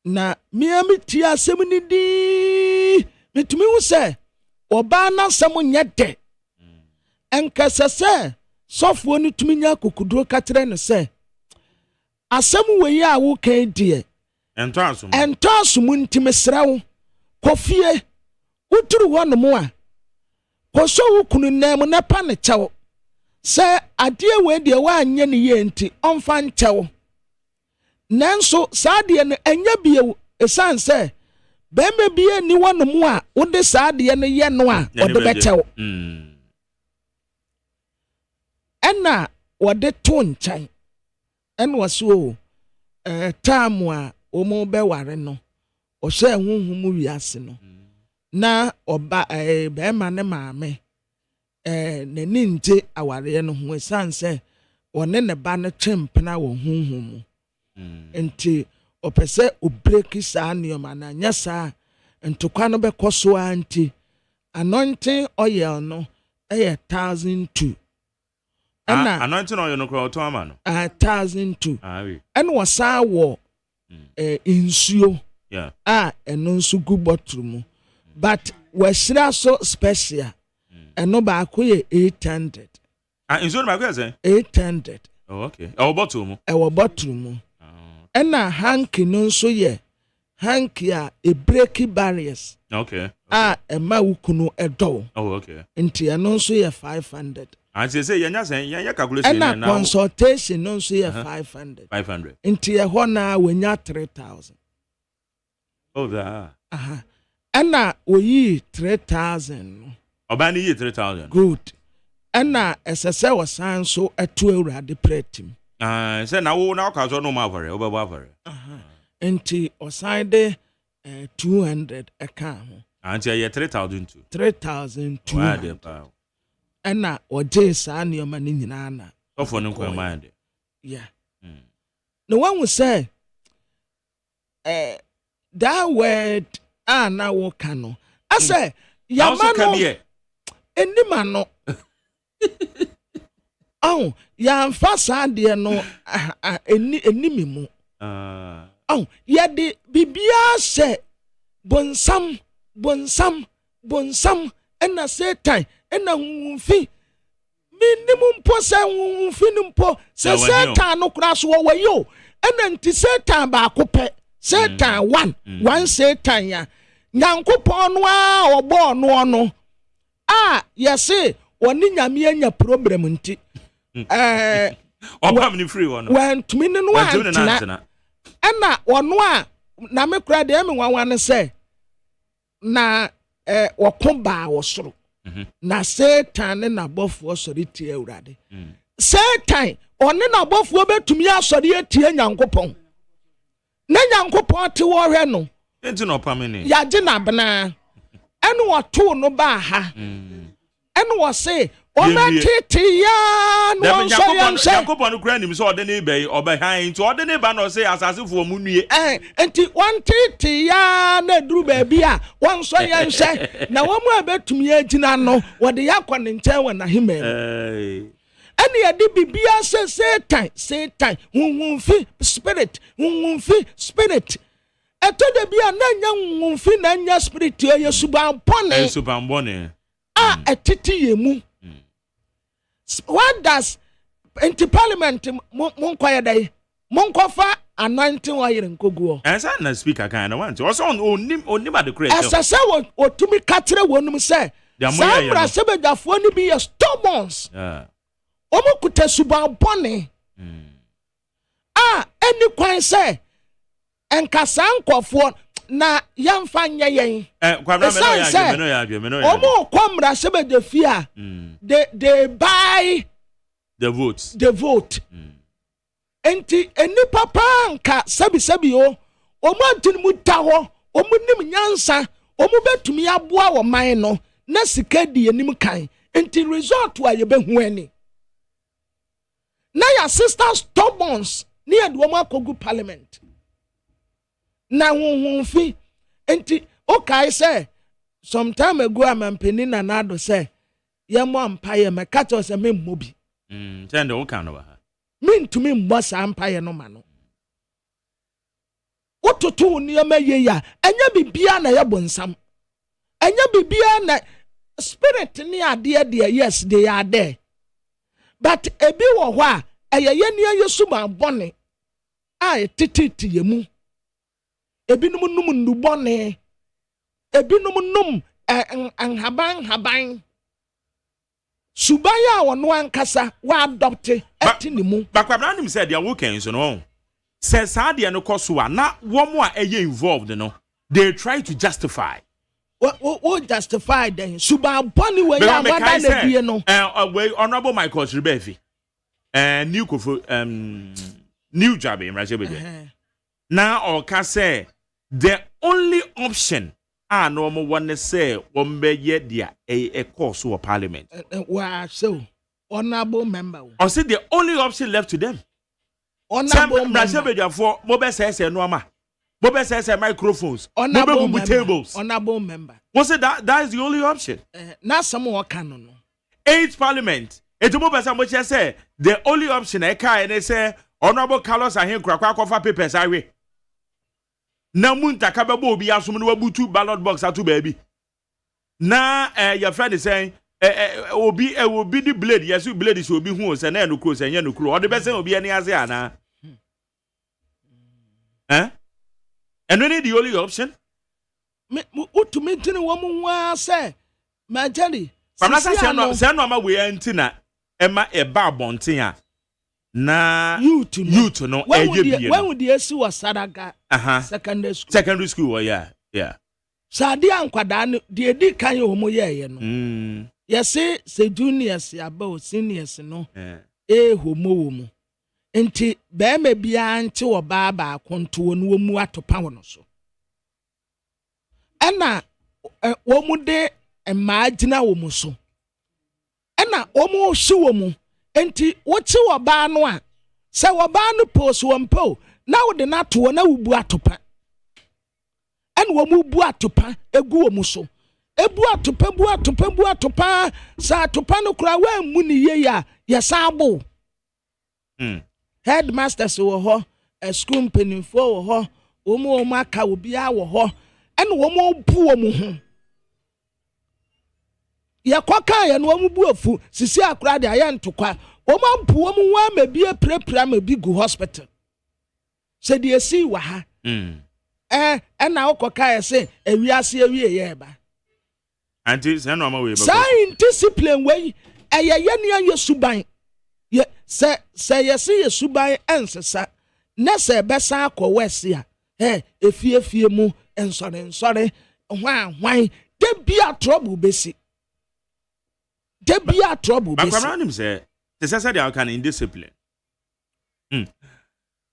na miami ti asem ni di metumi hu se oba na sam nyede enkasa se sofu oni tumi nya kokuduro katre no se asem we ya wo kan die entoasum ntime srawo kofie uturu wono mo a koso wukunu nam na pa ne kyew se ade we de wa anya ne ye nti onfa nkyew nanso saade no anya bie esan se bembe bie ni wono mo a wo de saade no ye no a wo de bekyew enna wo de to nkyan en waso tamu a omo be ware no o hye hunhum wiase no na oba be ma ne maame nani nte aware no ho sanse one ne ba ne twempena wo hunhum enti opese obreki saa nioma na nya saa ntokwa no be koso anti anointing oil no 1,002 ana anointing oil no kwa oto ama no 1,002 and wasa wo insuo eno nso gu bottle mu but washira so special eno ba akoye 800 insuo ba akoye say 800 oh okay e bottle mu ena hanky no nso ye hanky a break barriers okay ema wukunu edo oh okay nti eno nso ye 500 and say yenya calculation na now consultation no nso ye 500 nti ye ho na wenya 3,000 oh that ena oyi 3,000 obani yi 3,000 good ena esese wasan so etu awurade pretim say na wo na ka so no ma avare obebo avare nti oside 200 eka ho anti ye 3,002 3,200 ena oje sa nioma ni nyina na ofo no kwa mind yeah no one will say that word na wo kano I say yamano enima no oh ya mfasa de no enimi mu oh ya de bibia se bonsam ena satan ena mfi minimum po se unfini mpo se Satan no kura so wo yo ena nti Satan ba kope Satan one Satan ya Nyankopon no a obo no yesi oni nyame anya problem nti Obam ni free one when tumi no antena ena ono a na me kura de me wanwan se na wakomba wo soro na Satan na bofo sori tie Awurade Satan one na bofo betumi asori atie Nyankopon na Nyankopon te wo hwe no enti no pamene ya je na bena ene wo to no ba ha ene wo se o matiti ya no so yam se Nyankopon kura nim so ode ne be obehan nti ode ne ba no se asasefo mu nue enti wantiti ya na duru ba bia won so yam se na wo mu abetumi agina no wo de yakwane nchen wa na himem ene ya de bibia se Satan hunhunfi spirit eto de bia na nya hunhunfi na nya spirit ye subanpone etiti yemu. What does into Parliament monkoya day monkofa anointing oil nkoguo ensa na speaker kan na want also onim at the create asase otumi katre wonum se samra sebedafo ni bi stubborns omukuta subanpone any kwan se enkasa nkofo na yamfa nya yen kwamna me no ya omo kwamra sebedafia they buy the votes enti eni papa nka sabi o omo antini mu ta ho omo nim nyansa omo betumi aboa wo man no na sika di enim kan enti result wa ye behu ani na ya sister stubborns ni ade omo akogu parliament na hunhunfi enti okay say sometime ago amampeni na nado say yemo ampaye me kato say me mobi tende wo kan no ba min tumi mbo sa ampaye no ma no ototo ni ma ye ya enya bibia na ye bonsam enya bibia na spirit ni ade de yes they are there but ebi wo ho a eye ni yesu ma bone tititi yemu ebi num ndubone ebi num anhaban subaya wono ankasa wa adopt etinimu bakwabra nim said ya weekend so no say saade no koso a na wo mo a eye involved no they try to justify what justify then subaboni we ya wada na bie no we honorable Michael Shribefi new kofo new job in Rajabede now or can say the only option no mo want to say wombe ye dia a course or parliament wow so honorable member or say the only option left to them honorable member for mobile says no ama mobile says microphones mobile tables honorable member was it that is the only option na some can no 8th parliament it mobile say the only option I can and they say honorable Carlos ahen kwakwa kofa papers awe na munta kababo obi asum no wabutu ballot box atu baby na your friend is saying obi the blade yes blade is obi hu se na no kro se nya no kro o de be say obi ani ase ana and when the only option me utumi tini wo mu wa say majali say no ma we antina ema e ba bonten a na youth no when would the esi was Sadaga secondary school yeah Sadi ankwada no de di kan ye homo ye no yes say juniors about seniors no homo wo mu enti be ma bia nte wo ba konto no mu atopa wo no so ena wo mu de imagine wo mu so ena wo mu hye wo mu enti wochi woba no a se woba no post wompo na wo de na to na wubu atopa en wo mu bu atopa egu wo mu so ebu atopa sa atopa no kura wa mu ni ye ya yesabo headmasters wo ho school penifo wo ho wo mu aka obi a wo ho en wo mu bu wo mu ho Ye kwaka ye no omubu afu sisi akura de aye ntokwa. Omampu omu wa mebie prepra mebi gu hospital. Se de esi wa ha. Na okoka ye se ewiase ewie ye ba. Anti se no ma we ba. Sai discipline we ye ne suban. Ye se ye se suban ensesa. Na se besa akọ wese efie mu ensore hwan de bia trouble besi. De bia trouble besi. Bakwara nim se say they can indiscipline.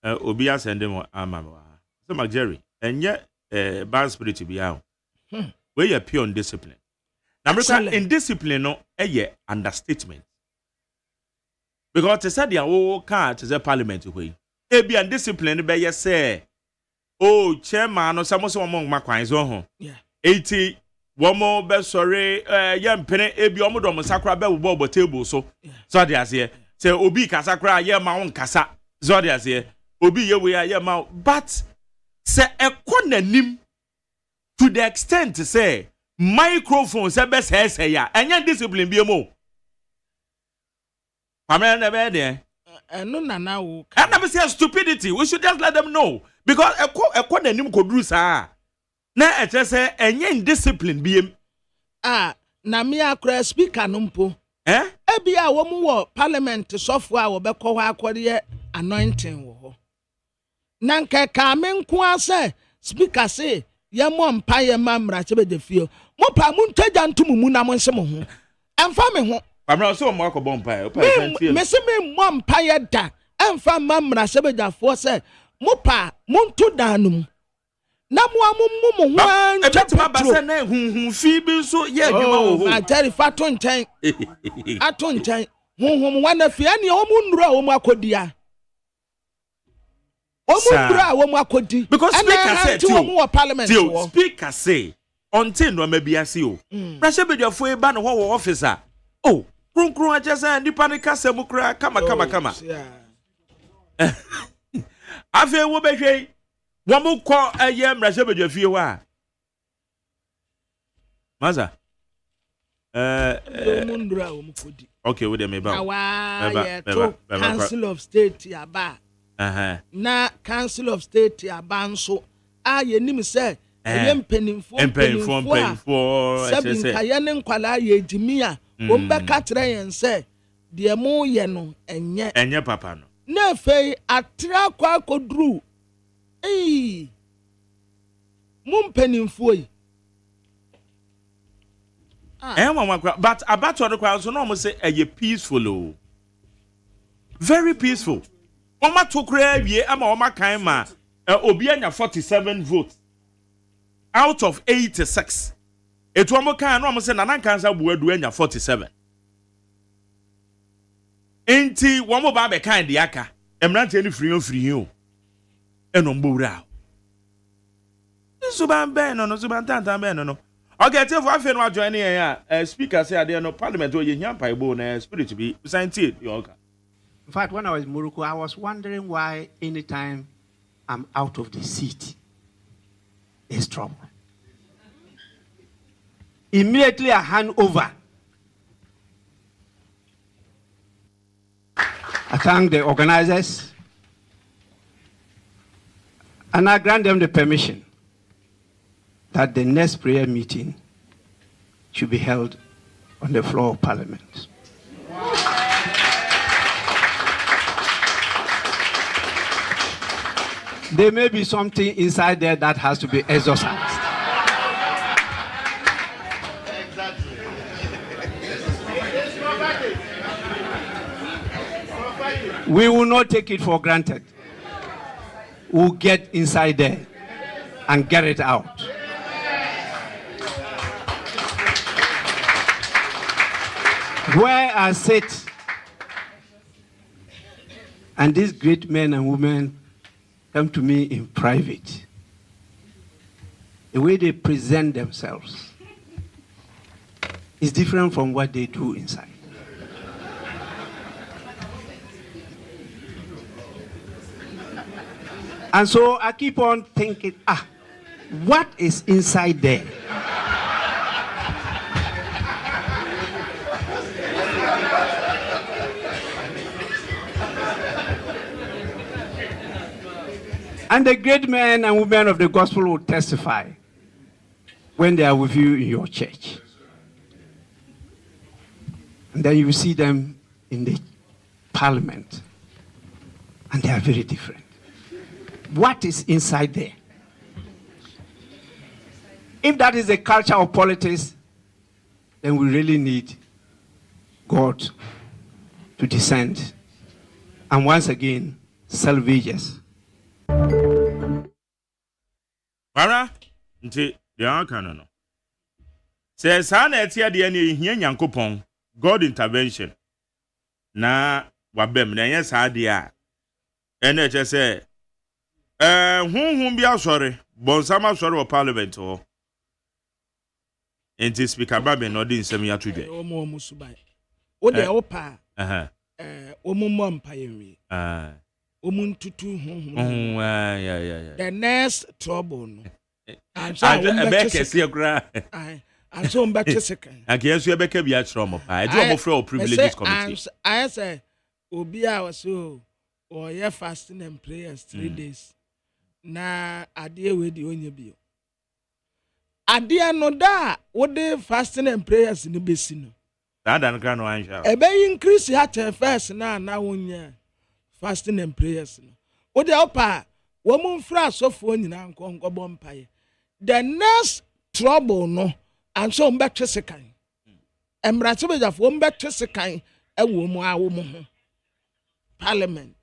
Obi asende mo amama. So Jerry enye bad spirit bi ahụ. We are pure discipline. Na America indiscipline no understatement. Because they said they are can to the parliament way. E be undisciplined be ye say chairman no samo so mo makwan zo ho. 80 womo be sorry ye mpene e bi omo do mo sakra be wo table so. So they say obi kasakra ye ma won kasa. So they say obi ye we ye ma but say ekonanim to the extent to say microphone say be say ya enye discipline bi mo. Pamela never there. No na wo. And I'm saying stupidity. We should just let them know because ekọ na nim kodru saa. Na eche say enye indiscipline bi na me akra speaker no mpo. Ebia wo mu wo parliament sofo a wo be kọ ho akọde anointing wo ho. Na nke ka me nko ase speaker say ye mo mpa ye mamra chebe de fio. Mo pa mu ntaja ntum mu na mo nse mo ho. Emfa me ho. Pamela so mo akọ bompa me se me mo mpa ye da. Emfa mamra chebe da fo say mo pa mo nto danum. Na mo amumu mo wan ebetima base na hunhun fi bi so ye adwuma wo ho. Na tari fato ntan. Ato ntan. Hunhun wana fi ani o mu nuru a o mu akodia. Because speaker said to speaker say until no mabiasi o. Pressure be your for ba no wo officer. Oh, krun ajasa nipa ne kasa mu kra kama. Afi wo be hwe. Wo mu ko aye mrase be your fie wa. Maza. Okay, we dem ba. Council of State ya ba. Na Council of State abanso ye nim se empenimfo sabin kayene nkwala ye jimia o mbeka tre yen se de mo ye no enye papa no na fei atra kwa kodru mum penimfo yi but about what the so no mo say peaceful very peaceful. Oma tokra wie ama oma kan ma obi anya 47 votes out of 86. Etu omo kan no omo se nanan kansa buadu anya 47. Enti womo ba be kan de aka emrante ni firi o eno mbowra. Suban ben no suban tantan ben no. Okay, tell for afi no adjoin ya speaker say ade no parliament o ye hia paibo na spirit bi science yoga. In fact, when I was in Morocco, I was wondering why anytime I'm out of the seat, there's trouble. Immediately I hand over. I thank the organizers and I grant them the permission that the next prayer meeting should be held on the floor of Parliament. There may be something inside there that has to be exorcised. We will not take it for granted. We'll get inside there and get it out. Where I sit, and these great men and women come to me in private. The way they present themselves is different from what they do inside. And so I keep on thinking, what is inside there? And the great men and women of the gospel will testify when they are with you in your church. And then you see them in the parliament. And they are very different. What is inside there? If that is the culture of politics, then we really need God to descend and once again salvage us. Mara, nti ya kana no. Se sa na etia de na ehia Nyankopon, God intervention. Na wabem na yen sa de a. Ene eche se hunhun bi asore, bonsama asore wo parliament ho. Enti speaker Babe no de nsem ya tudwe. Omo musubai. O de opa. Omo mompa yewi. Omuntutu hunhun. Yeah. The next trouble no. And so better second. I guess you better be a trauma. I do offer privileges committee. I say Obia was so or yeah fasting and prayers 3 days. Na adie we di onye bio. Adie no da what the fasting and prayers in the basin. That and can one shall. Ebe increase hat first na wonya fasting and prayers no. What the opa woman fra so for nyina nko bompaye. The next trouble no and so mbetwe sekan. Emrate bejafo mbetwe sekan ewo mu awo mu ho. Parliament.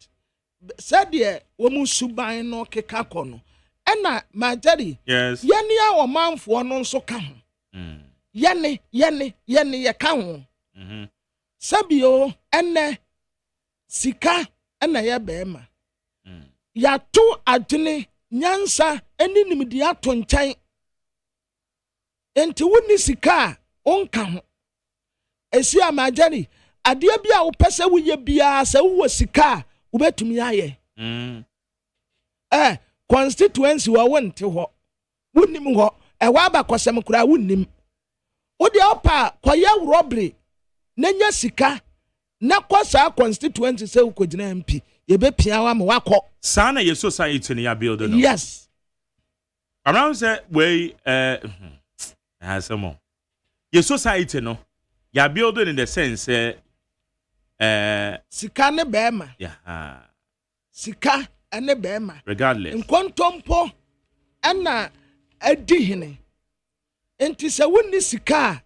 Said ye woman suban no keka kono. Ena majari. Yes. Yene a wo manfo no nso ka ho. Yene ye ka ho. Sabio ene sika ena ye bema. Ya tu adwene nyansa eni nimdi ato nkyɛn enti woni sika onka ho esi amagari ade bia wo pese wo ye bia se wo sika wo betumi aye constituency wa wonte ho wonim ho wa ba kosem kura wonim wo de opa koye robbery na nya sika na kosa constituency se wo kogina MP ye be pia wa me wakọ sana ye society ni ya build no. Yes. Around say we has some ye society no ya build in the sense sika ne bema. Yeah. Sika ene bema. Regardless. Nkontompo ana adihene. Enti se wonni sika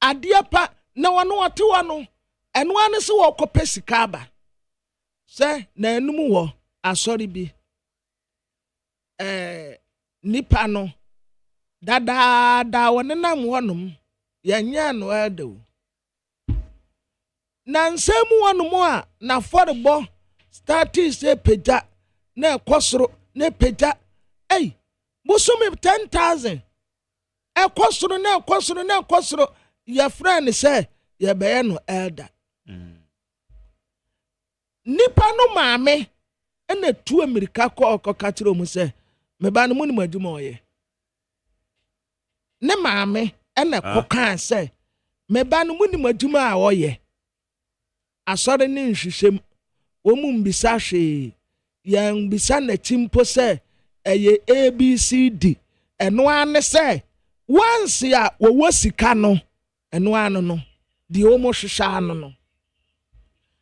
ade pa na wono ote wono eno ane se wo kope sika ba. Se na enum wo asori bi nipa no dada wonenam wonum yanya no ado na nsemu wonum a na forbo starting say peja na ekosoro na peja busumi 10,000 ekosoro ya friend say ya be no elder nipa no maame ena tu America ko katiro mu se me ba no mu ni madwuma oye ne maame ena ko kan se me ba no mu ni madwuma a oye asore ne nhwehwem wo mu mbisa hwe ya mbisa na timpo se eye ABCD eno ane se once ya wo sika no eno ano no di o mo hwehwa ano no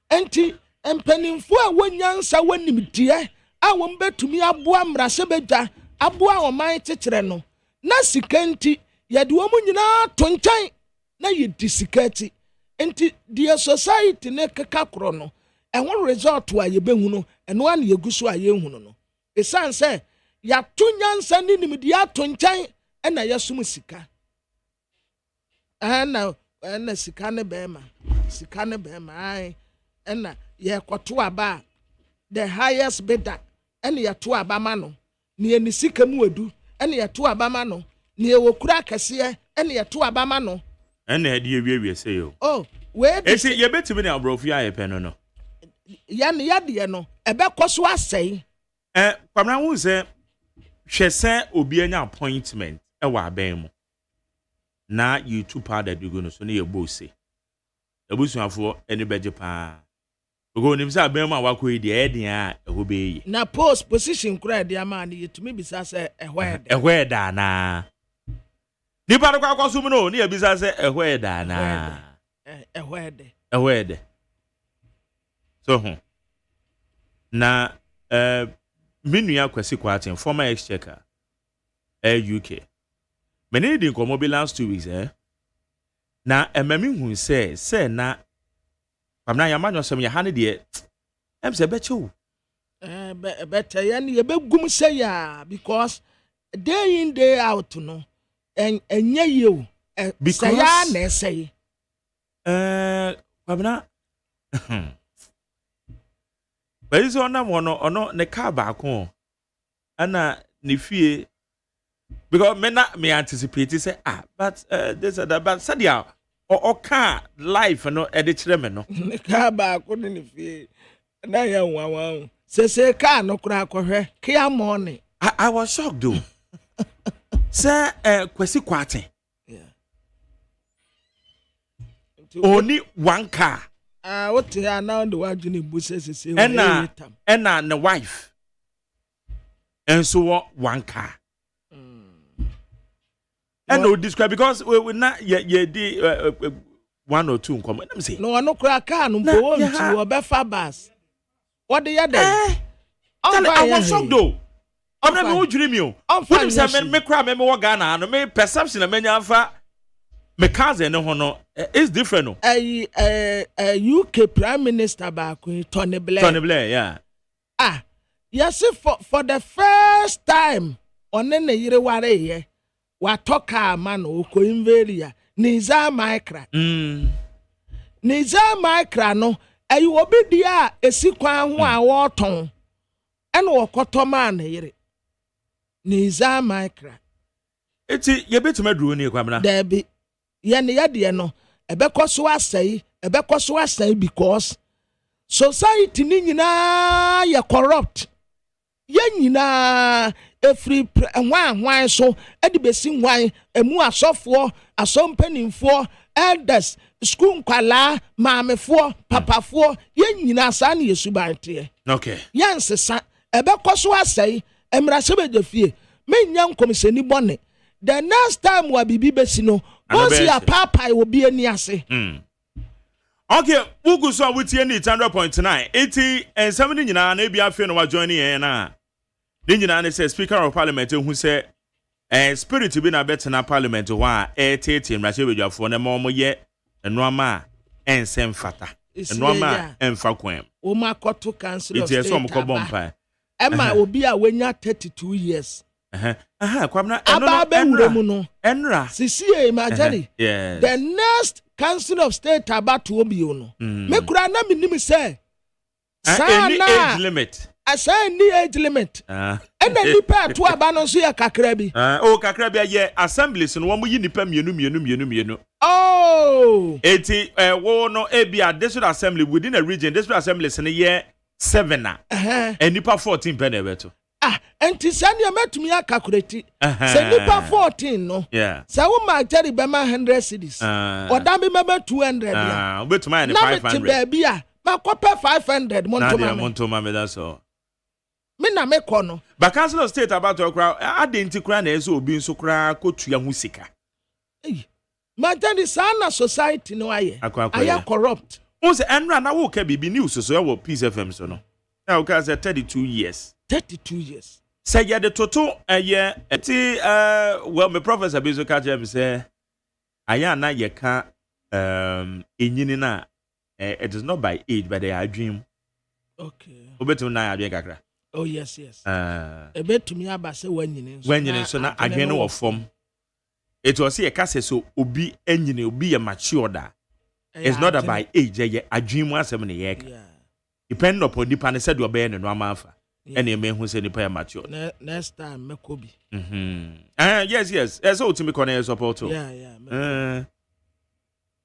enti empanimfo a wonyansa wonimdie a won betumi aboa mrase bedwa aboa oman tetere no na sikanti yede wo nyina to nkyɛn na yedi sikati enti the society ne keka kro no ɛho result a yebehu no ɛno an yeguso a yehu no esan sɛ ya to nyansa ne nimdie ato nkyɛn ɛna yesum sika ɛna sika ne bema ai ɛna ye kwato aba the highest bidder ene ye to aba ma no ne ye nisika mu edu ene ye to aba ma no ne ye wokura kase ene ye to aba ma no ene he de wie se yo we ese ye betimi na abrofu ya ye pe no ya ne ya de no ebe koso asɛe kwamra hu se hwese obi anya appointment wa aban mu na you two part that you go no so ne ye bo se ebusuafo ene beje pa Go nim say abema wako yi de dia e ho be yi. Na post position kura de ama na yetumi bisa say ehweda. Ehweda na. Nipa no kwa so mu no ne bisa say ehweda na. Ehweda. So na minua kwasi kwatin former exchequer UK. Many didn't come over last 2 weeks na ememi hu say na pamna yamanyo sem ya hane de em se becho better yan ye begum say ya because day in day out no enye you say ya na say pamna but is on ono ne car back on ana ne fie because me anticipate say but this that but sadia o ka life no e de kire me no ka ba ko ne fie na ya nwa se ka no kura akohwe kia morning I was shocked though. Say kwesi kwate only one car what here now the wajuni buses say and the wife and so one car. And no describe because we not ye 1 or 2 come. Let me say. No cry car no go to obefa bus. What the other? I was shocked though. I'm not going to dream you. What say me cry me wo Ghana no me perception na me nyafa me cousin no is different no. UK Prime Minister back Tony Blair. Yeah. Yes for the first time on ne yire ware here. Watoka man oko inveria niza micra niza micra no ayi obi dia esikwan ho a woton ene wokoto man yire niza micra eti ye betuma duro ni kwamna debi ye ne yade no ebekoso asai because society ni nyina ye corrupt ye nyina efri nwan so edibesi nwan emu asofo asompanimfo elders school kwala maamefo papafo ye nyina sa na yesubante okay yansesa ebekoso asai emrase bedefie menya nkomiseni bone the next time wa bibi besi no once ya papa will be ani ase okay bugu so wutie ni 100.9 80 and 70 nyina na bia fe no wa join ye na the nyina na say speaker of parliament who say spirit bi na betena parliament wa 80 mrase bedwafo na mo ye enoma ensem fata enoma emfa kwem o makoto council of state it is bompa ema obi a wenya 32 years kwamna enra sisi imagine the next council of state about to obi no me kura na minim say any age limit any age limit and nipa to aba no so ya kakra bi kakra bi ye assemblies no wo yi nipa mienu eti wo no ebia district assembly within a region district assemblies no ye 7 and nipa 14 pe na beto enti sani ametumi akakureti se nipa 14 no se wo ma tari be ma 100 cities oda bi mema 200 obetuma na 500 na baby a ma kope 500 montoma me that's all me na me kono ba council of state about okra adenti kra na eso obi nso kra kotua hu sika ma tani sana society no aye corrupt once enra na wo ka bibi news so ya wo Peace FM so no na wo ka say 32 years say ya the toto well my professor bezo ka jam say aya na ye ka enyini na it is not by age but they are dream okay obetum na adwen kakra oh yes ebetumi aba say wanyini so na adwen no form it was say ka say so obi enyini obi ye mature da it's not by age ye adwen mu asem ne ye depend upon the pan said you obey no amafa any me who say nipa ya mature next time mekobi yes so to me corner support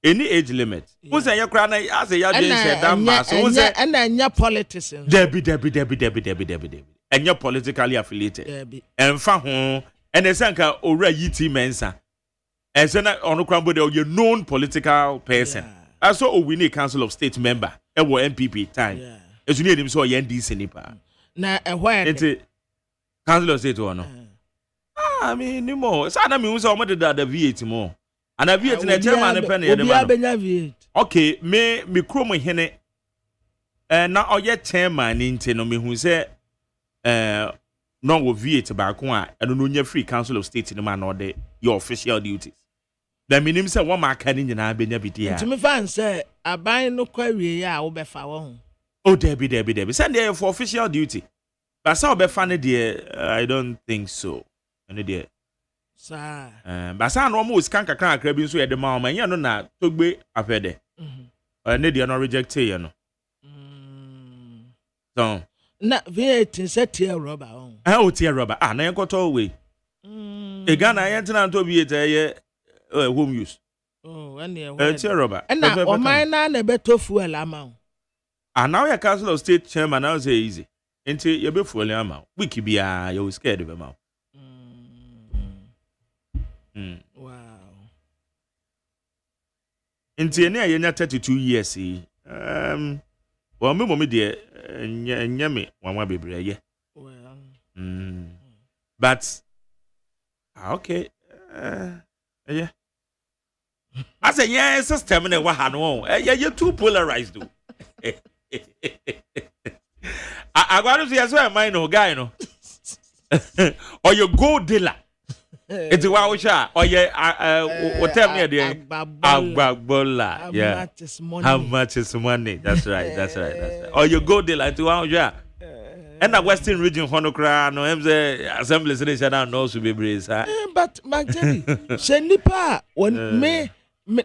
any age limit who say you cry na as ya dey say that mass who say and anya politics debi and you politically affiliated and fa ho and esanka owura yiti mensa and say na onu krambo dey you known political person also we need council of state member ewo MPP time esu ni enim so ye NDC nipa na ehwe enti council of state ono I mean ni mo sa na me hu say o mo de da V8 mo ana V8 na chairman ne pen ye de ma V8 okay me krom hene na oye chairman ni nti no me hu say no wo V8 ba ko a eno no nya free council of state ni ma na ode your official duties then minim say one ma ka ni nyina benya bidia nti me fan say aban no kwa wie a wo befa wo ho oh debi send there for official duty but say obefa ne there I don't think so ene there sa but say no mo scan kakra akra bi nso ye de ma o ma nya no na togbe afede ne there no reject ye no so na V8 set here rubber on o tie rubber na yen koto we e Ghana yen tena to bi ye home use tie rubber na o man na beto fuel amount and now your council of state chairman now say easy enti ye be fuel amount week bia you scared of amount wow enti ene ye nya 32 years well me de nyame wanwa bebre ye but okay yeah I say yeah system na wa ha no you too polarized though I got to see as well mine no guy no or your gold dealer it's wa wo sha or your what tell me there Agbabola yeah how much is money that's right or your gold dealer it's wa wo sha and the western region honokra no em say assembly station now no so be brace but mageli she nipa on me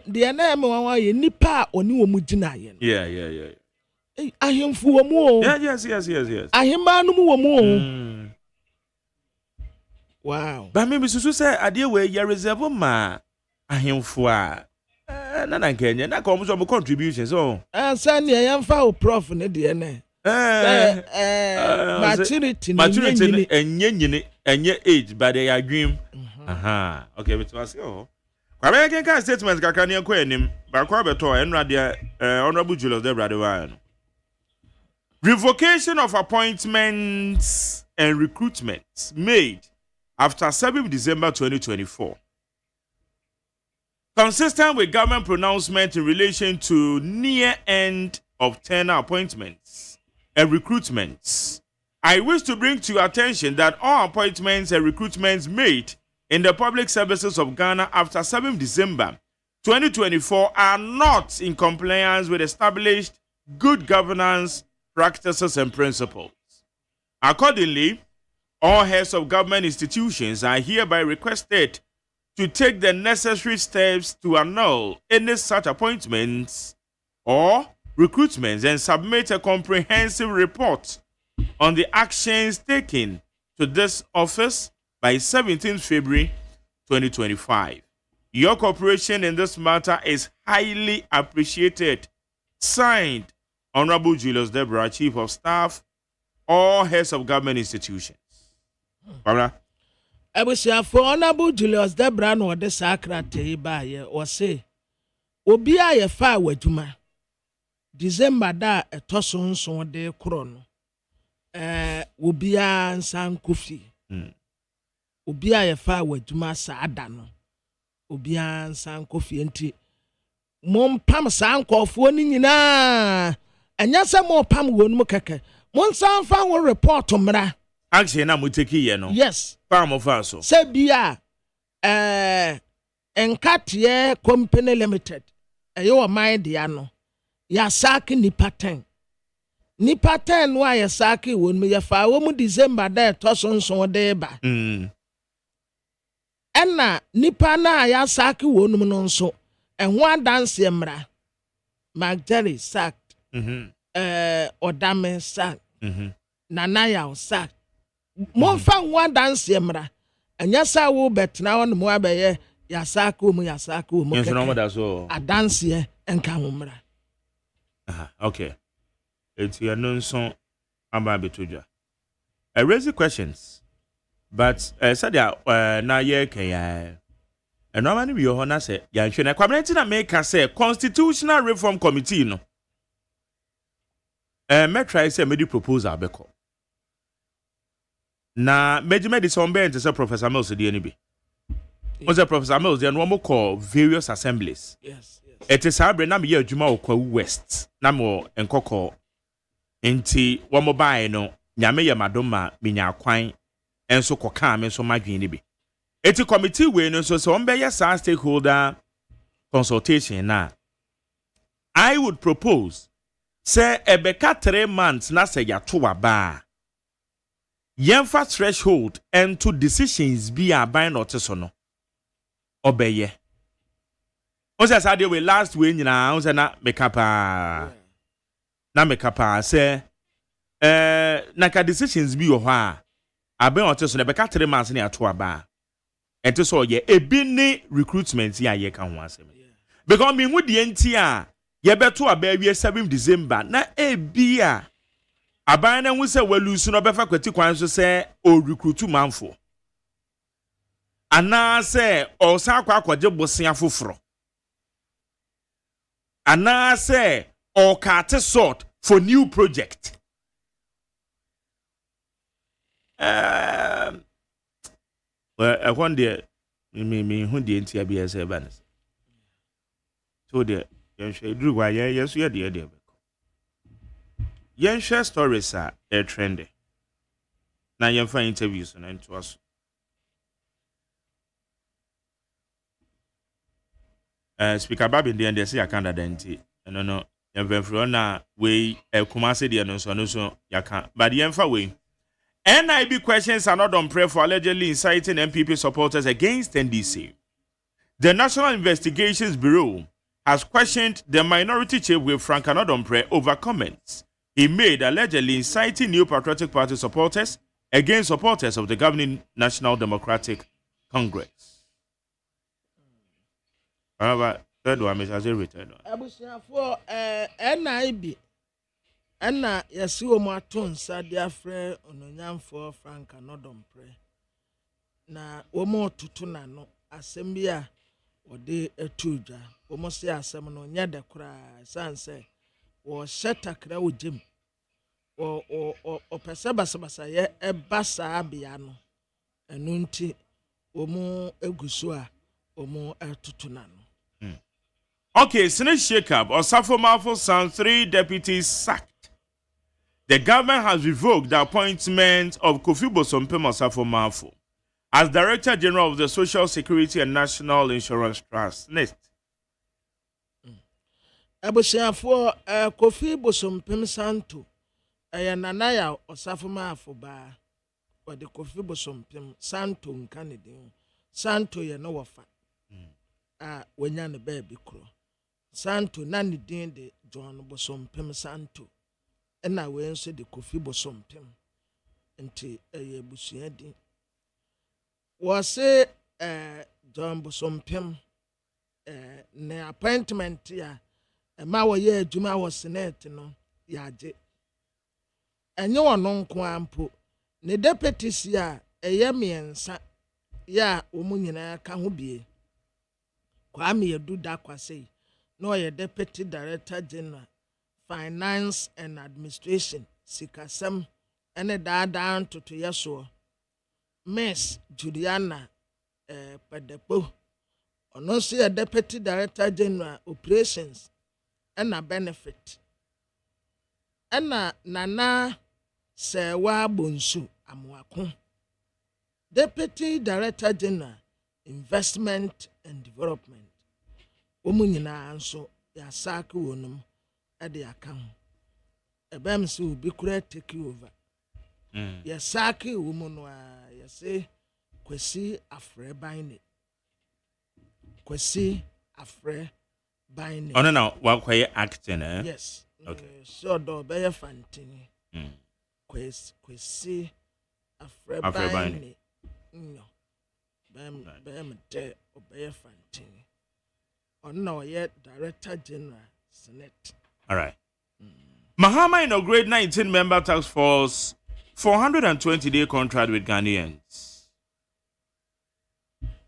the na me wan ye nipa oni wo mu gina ye no yeah ahemfu wo mu o yes ahemba no mu wo mu o wow but me susu say ade we ye reserve ma ahemfu a na na nkenya na ko mo contributions so san ye yamfa o prof ne de ne maturity enye age but they are dream okay but was kwabaya kenka statement kakra ne ko anim ba kwa beto enrade honorable Julius Debrade revocation of appointments and recruitments made after 7th December 2024 consistent with government pronouncement in relation to near end of tenure appointments and recruitments. I wish to bring to your attention that all appointments and recruitments made in the public services of Ghana after 7th December 2024 are not in compliance with established good governance practices and principles. Accordingly, all heads of government institutions are hereby requested to take the necessary steps to annul any such appointments or recruitments and submit a comprehensive report on the actions taken to this office by 17th February 2025. Your cooperation in this matter is highly appreciated. Signed, Honorable Julius Debrade, Chief of Staff, all heads of government institutions. Barbara? For Honorable Julius Debrade no de sakrate ba ye o say obi a ye fa wadwuma December da etoso nso de kro no obi a nsan kofi obi a ye fa wadwuma sa ada no obi a nsan kofi enti mom pam san kofo ni nyina anya se mo pam wonum keke mon san fa wo report mra action na muteki ye no yes pam of aso se bia Enkatiye company limited eyo mind dia no ya saki nipa 10 wa ya saki won me ya fa wo mu December da etoso nso de ba enna nipa na ya saki won mu no nso ehwo adanse mra Magdalene sacked Odame sacked Nanaya sacked mo fa nwa adanse mra anya sa wo betna won mu abaye ya saki wo mu adanse enka wo mra. Okay. It's your nonson amba betoja. I raise the questions. But said na ye kaya. And normally we honor say ya hwe na kwamentin na make say constitutional reform committee no. me try say me di proposal beko na me di some be say Professor Mills di ani bi was Professor Mills dey no mo call various assemblies. Yes. It is abre na me ye adwuma okwa west na mo enkoko enti wo mo bae no nyame ye madoma menya kwan enso koka me so madwen ni bi eti committee we no so on be yes stakeholder consultation na I would propose say ebeka 3 months na say ya to aba yemfa threshold and to decisions be aban not so no obeye on say say we last we nyina on say na mekapa say na ka decisions bi wo ho a aban ote so na beka 3 months na ato aba ente so ye ebi ni recruitment ya ye ka ho asem because me hu die nti a ye beto aba wie 7 December na ebi a aban na hu se walusu no befa kwati kwan so se o recruit manfo ana se o sa akwaje bosia foforo ana se o kate sort for new project. Well, I wonder me who the NTI BS banners. So the drew why yes, we are the young share stories are trendy. Now you find interviews and to us. Speaker Babi the and they say I can't identity. And no. Na we Kumasi the announcement so ya can but the enfa way NIB questions are not on prayer for allegedly inciting MPP supporters against NDC. The National Investigations Bureau has questioned the minority chief with Frank Anodompre over comments he made allegedly inciting New Patriotic Party supporters against supporters of the governing National Democratic Congress. However, third one is as a return. Abusia for NIB. Anna yasiwo maton sadia frɛ ononyamfo Frank Anodompre. Na womo tutuna no asɛm bi a wɔde etudwa. Womo se asɛm no nya de kora sanse wo shetakra wogem. O pese basabasa ye ebasa abia no. Enu nti womo eguso a womo tutuna no. Okay, Senate shake-up. Osafo Malfo Sound 3 deputies sacked. The government has revoked the appointment of Kofi Bosompem Osafo Malfo as Director General of the Social Security and National Insurance Trust. Next. Abusiafo Kofi Bosompem Santo Nanaya Osafo Malfo ba or the Kofi Bosompem Santo Nkanidin Santo ye no wafa. Wenya ne baby kro. Santo nani din de John Bosompem Santo. Ena we nso de Kofi Bosompem. Nti busua din. Wo se John Bosompem ne appointment ya ma wo ye adwuma wo Senate no ya je. Enye wono nko ampo ne deputies ya miensa ya omu nyina ka ho bie. Kwame Yedu Dakwase no ye Deputy Director General Finance and Administration Sikasem ene down to yeso Miss Juliana Padepo ono se ye Deputy Director General Operations and Benefit ena Nana Sewa Bonsu Amwako Deputy Director General Investment and Development. Omunyina anso ya saki wonum ade akam. Ebem se obi kura take over. Ya saki womuno ya se kwesi afre bine. Kwesi afre bine. Oh no, wa kwaye acting eh? Yes. Okay. So do be fantini. Kwesi afre bine. No. Bam de obey fantini. No yet Director General Senate. All right. Mahama inaugurate 19-member task force 420-day contract with Ghanaians.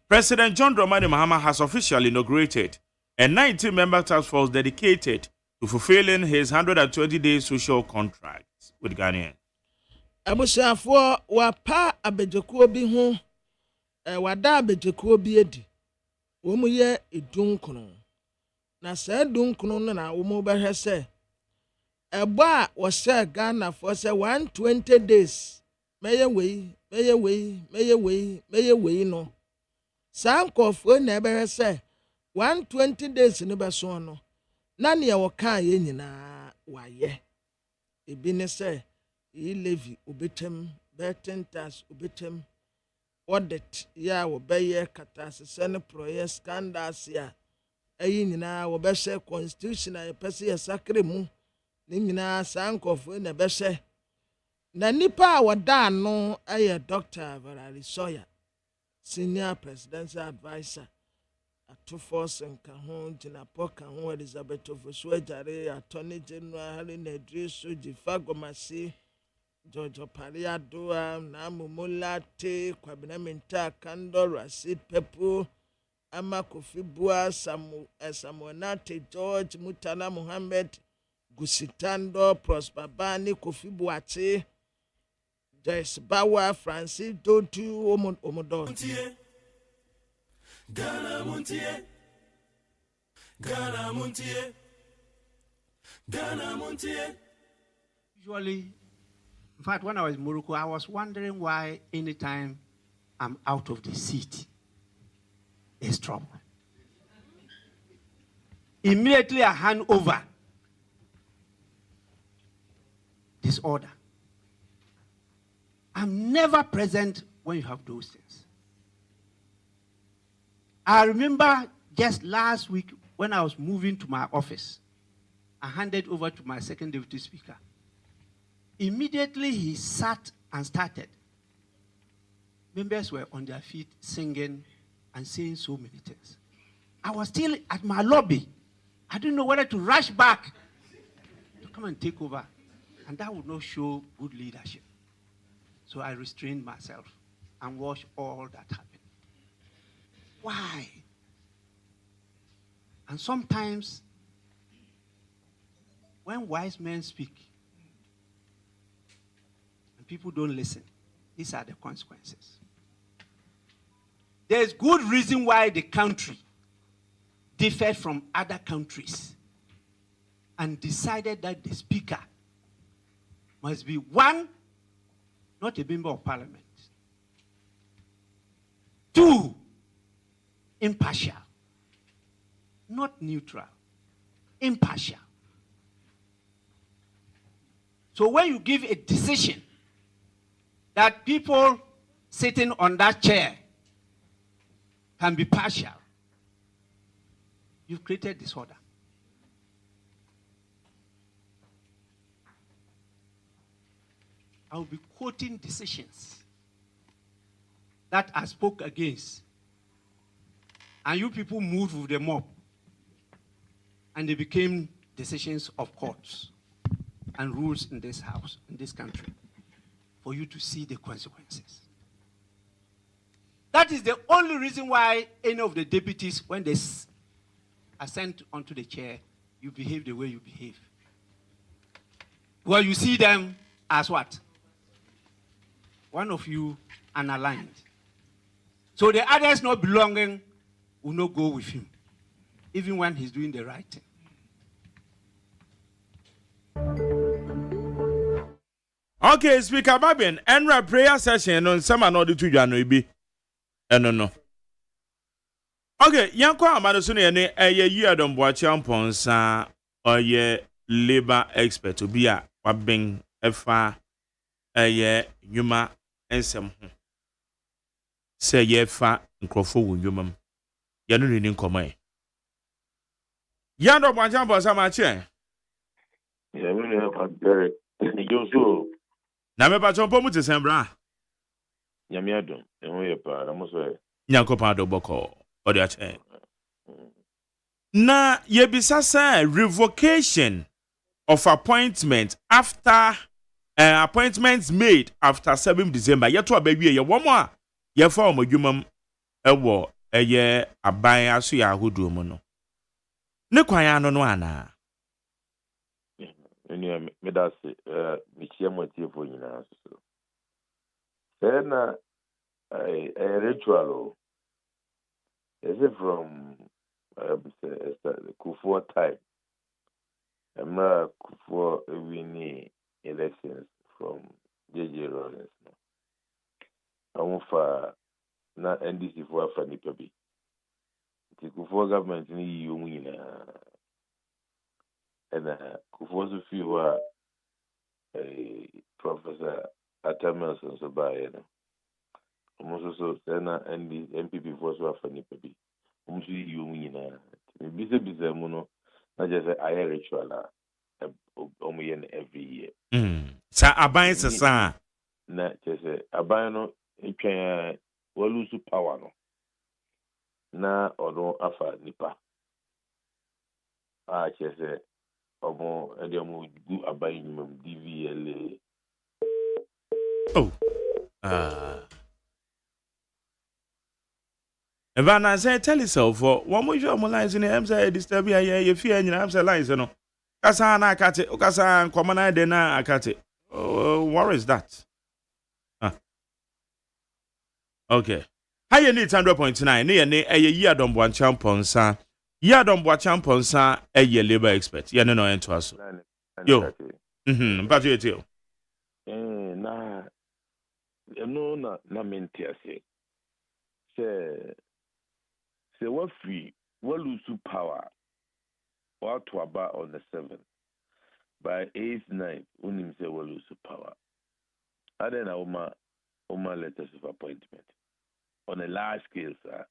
President John Dramani Mahama has officially inaugurated a 19-member task force dedicated to fulfilling his 120-day social contract with Ghanaians. Abusuafo wa pa abejekuo bi ho wada abejekuo bi edi wo mu ye edunkono na sa edunkono no na wo mu behwe se ebo a wo se Ghana for se 120 days meye wei no sankofo na behwe se 120 days no beso no na ne wo kan ye nyina waye ebi ne se levy obetem betting tax obetem audit ya wo beye katase sene project scandals ya ayi nyina wo behye constitutional pese ya sakre mu ni nyina sankofo na behye na nipa a woda no aye Dr. Varari Soya senior presidential advisor to force nka ho jina poka ho Elizabeth Ofosuajare attorney general na Idrisu Jifagomasi George Pariadoa na Mumulate Kwabinamenta Kando Rasid Pepu Ama Kofi Bua Samuanate George Mutala Muhammad Gusitando Prosper Bani Kofi Buate Joyce Bawa Francis Dotu Omodo Ghana Montie Ghana Montie Ghana Montie. Usually, in fact, when I was in Morocco, I was wondering why anytime I'm out of the seat, there's trouble. Immediately I hand over this order. I'm never present when you have those things. I remember just last week when I was moving to my office, I handed over to my second deputy speaker. Immediately he sat and started. Members were on their feet singing and saying so many things. I was still at my lobby. I didn't know whether to rush back to come and take over. And that would not show good leadership. So I restrained myself and watched all that happen. Why? And sometimes, when wise men speak, and people don't listen, these are the consequences. There's good reason why the country differed from other countries and decided that the speaker must be one, not a member of parliament. Two, impartial. Not neutral. Impartial. So when you give a decision that people sitting on that chair can be partial, you've created disorder. I will be quoting decisions that I spoke against. And you people moved with the mob. And they became decisions of courts and rules in this house, in this country, for you to see the consequences. That is the only reason why any of the deputies, when they are sent onto the chair, you behave the way you behave. Well, you see them as what? One of you unaligned. So the others not belonging will not go with him, even when he's doing the right thing. Okay, Speaker Babin, Enra prayer session on some another 2 January. No. Okay, yanko amadosune ene year don boachi amponsa oye labor expert obi a wabeng efa nyuma ensem ho. Se ye fa nkrofo wo nyumam. Ye no ni nkoma e. Yando boachi amponsa ma che. Yeah, we have Derek. Joshua. Na me pa chompo mu tesembra. Nyamiadum, enwo ye pa, amoso. Nyankopa do boko. Na yebisa say revocation of appointment after appointments made after 7 December. Yeto abawie ye womo a ye fa omodwumam ewo eye aban aso ya ahodo mu no. Ne kwan ano no ana. enu me da se me motie for nyina so then a ritual is it from Kufuor time Kufuor winning elections from JJ Rawlings fa na NDC for afa nipa bi the Kufuor government ni yiwu nyina and Kufuor so fi wa Professor Atamelson so ba almost so na MPP for so afa nipa bi almost yiwu nyina bize mu no na just a ritual every year sa aban sesa na just aban no etwan lose power no na odo afa nipa just omo edemu gu aban nyum DVLA Evana say tell yourself for one more job lines in the say disturb you fear you am say lines no kasa na akate kasa nkomana de na akate what is that okay how you need 100.9 ne ye Adomboa champonsa champonsa labor expert ye no ento aso yo but you tell na no na mentia say what free what lose power what to about on the 7th by 8th 9th unim say what lose power and then Oma letters of appointment on a large scale, sir.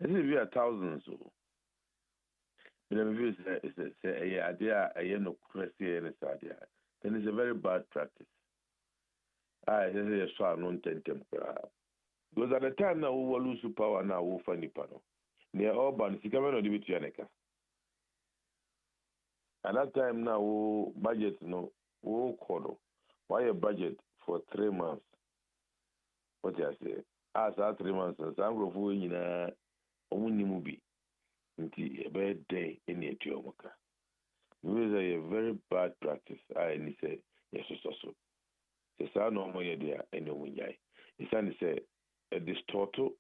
This is via thousands. So, say idea no question idea. Then it's a very bad practice. I say so non tentem. Because at the time now we will lose power now we find the panel. Near urban, si kama no dibitu yaneka. At that time now we budget no we kodo. Why a budget for 3 months? What I say? As 3 months, some of you na omuni mubi. Nti a bad day in the Etiomoka. It was a very bad practice. I say yes so. The son no more there any winyai. The son say a distorto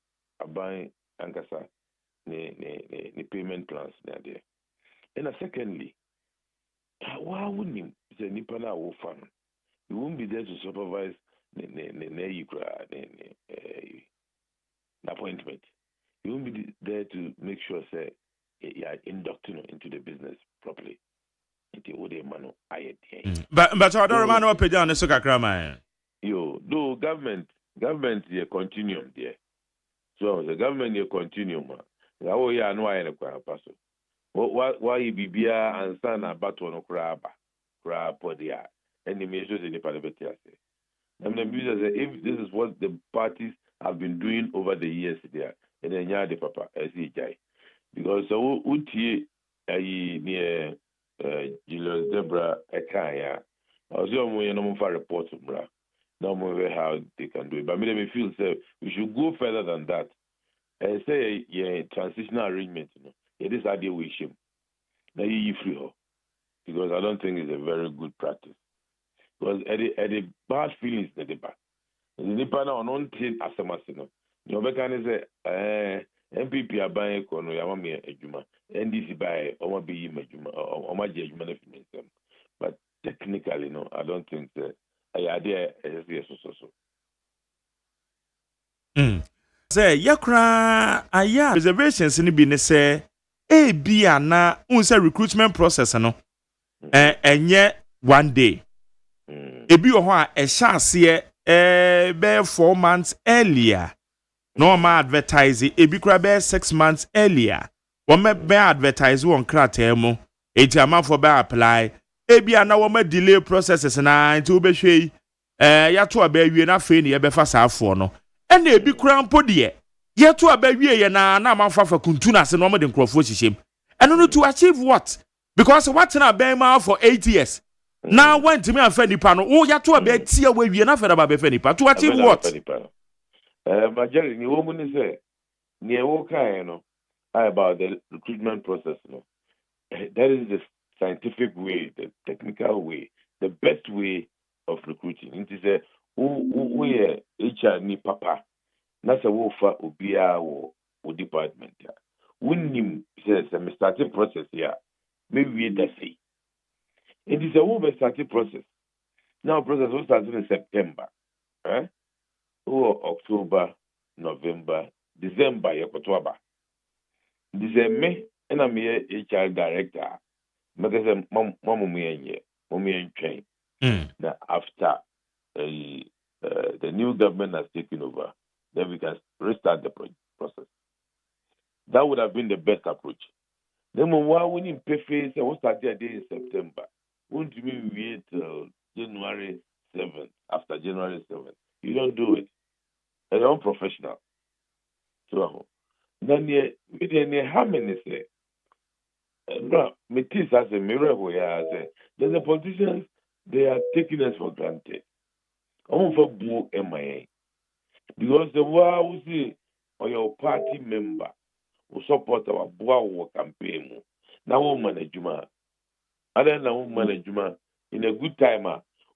a buying ankasa ne payment plans there. And secondly, why wouldn't him say nipana wo fan? You won't be there to supervise the appointment. You won't be there to make sure say you are inducting into the business properly. But I don't remember what down the Sukakrama. Yo, though government is a continuum there. So the government is a continuum. Oh yeah, no I pass. Why you be beer and son about one crab podia and the measures in the parliament. And the say if this is what the parties have been doing over the years there, and then yeah, the papa as he jai. Because so uti near Julius Debra Ekaya, I was young when you for report to Bra. No more how they can do it. But me feel say we should go further than that. And say yeah, transitional arrangement, it is idea we shame. Now you free her. Because I don't think it's a very good practice. Because at the bad feelings that they back. The Nipana on non tin asamasino. You can say MPP are buying kono yamami ejuma. NDC buy or be ejuma or my judgment them. But technically no, I don't think that I idea is so. Say yakra aya reservations ni bi ne say e bia na unse recruitment process no enye one day ebi ho a ehya be 4 months earlier no ma advertise ebi kura be 6 months earlier won be advertise won krata mu enti amafo be apply ebi na won delay processes na enti obehwe yato aba wie na fe ne ye be fa saafo no ena ebi kura mpo de yato aba wie ye na amafo fa kuntuna se no mo de nkrofo hihiem eno no to achieve what because what na be ma for 8 years now went to me and Fanny Pano. Oh, you to a bed tea where we are not about Fanny Pano. To achieve what? But Jerry, the woman say near Woka, about the recruitment process. No, that is the scientific way, the technical way, the best way of recruiting. It is a we HR ni papa. That's a wofa ubia or department. When him says a starting process here, maybe we say it is a over starting process. Now process will start in September, or October, November, December, October. December, and I'm here HR director. Because mommy train. Now after the new government has taken over, then we can restart the process. That would have been the best approach. Then why we need pay face and we'll start there in September. Won't you mean wait till January 7th, after January 7th? You don't do it. It's unprofessional. So then how many say? No, Metis has a miracle here. Then the politicians, they are taking us for granted. I'm for blue MIA. Because the war will see or your party member will support our Boa campaign. Now, we'll manage Juma. I don't know, manage Juma in a good time.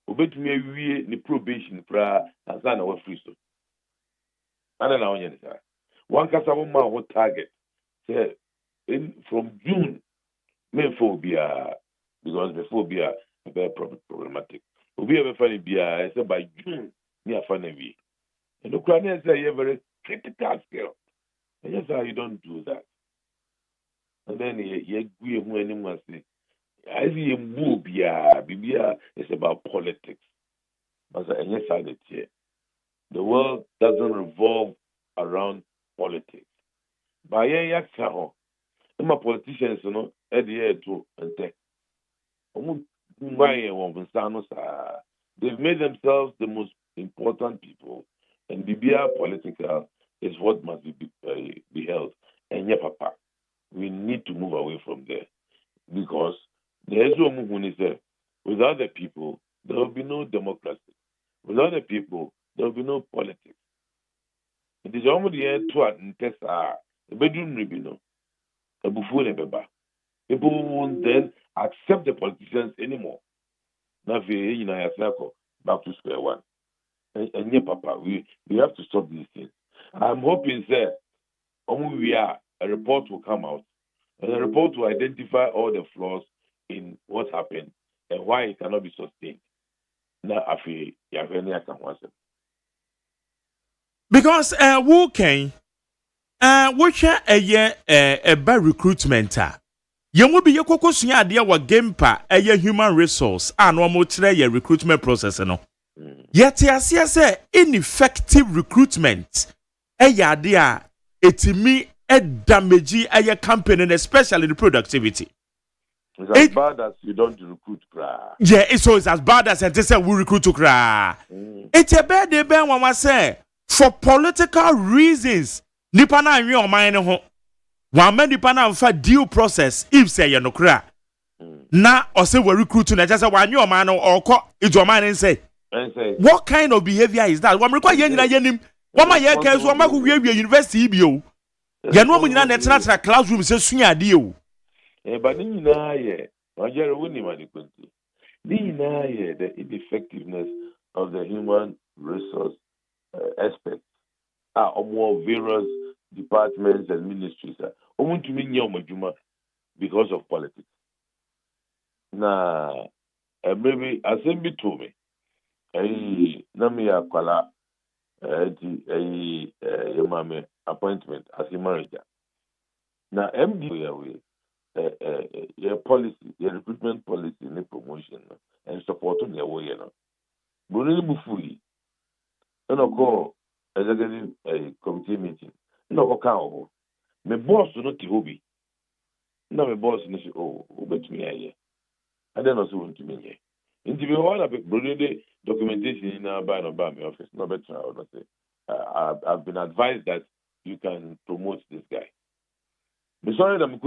We'll bet me the probation for as I know free so. I don't know, one Casaboma what target. Say, from June, May phobia, because the phobia is very problematic. We'll be able to find it by June, near Fanavi. And the Ukrainians say you have a very critical skill. And that's how you don't do that. And then you when anyone say, I see a move, Bibia is about politics. As I said it here. The world doesn't revolve around politics. But I'm a politician, you know, at the end to and take. They've made themselves the most important people, and Bibia political is what must be held. And yeah, Papa, we need to move away from there because there is no movement there. Without the people, there will be no democracy. Without the people, there will be no politics. It is almost the end to and test a bedroom ribino, a buffon beba. People won't then accept the politicians anymore. Now, back to square one. And yeah, Papa, we have to stop these things. I'm hoping that a report will come out, and the report will identify all the flaws in what happened and why it cannot be sustained. Now, I feel I can once. Because who can which a bad recruitment you will be your cocos idea what gampa a human resource and one more tray recruitment process no. Yet say ineffective recruitment idea it me a damage a company, especially the productivity. It's as bad as you don't recruit cra. Yeah, it's as bad as they say we recruit to cra. It's a bad day when I say for political reasons. Nipa na anwe o man ne ho. Wa ma nipa na mfa due process if say ye no kra. Na o say we recruit na just say wa anwe o man no okọ ijo man ne say. What kind of behavior is that? Wa me require nyina yenim. Wa ma ye kan so wa ma ko wie university bi o. Ye no mo nyina na tra classroom say sua ade o. But ni nyina ye, wa jere woni ma de kwenti. Ni nyina ye the ineffectiveness of the human resource aspect. More various departments and ministries. I want to mean because of politics. Now, maybe assembly told me, Namia Kwala, mame appointment as a manager. Now, MD, your policy, your recruitment policy, and promotion, and support on your way. Brunei Bufui, and I call executive committee meeting. No, account. My boss not the hobby. No, my boss is bet me here. I don't know so to me here. Into the one of the documentation in our by my office. No better, I would not say. I've been advised that you can promote this guy. The sorry that I'm a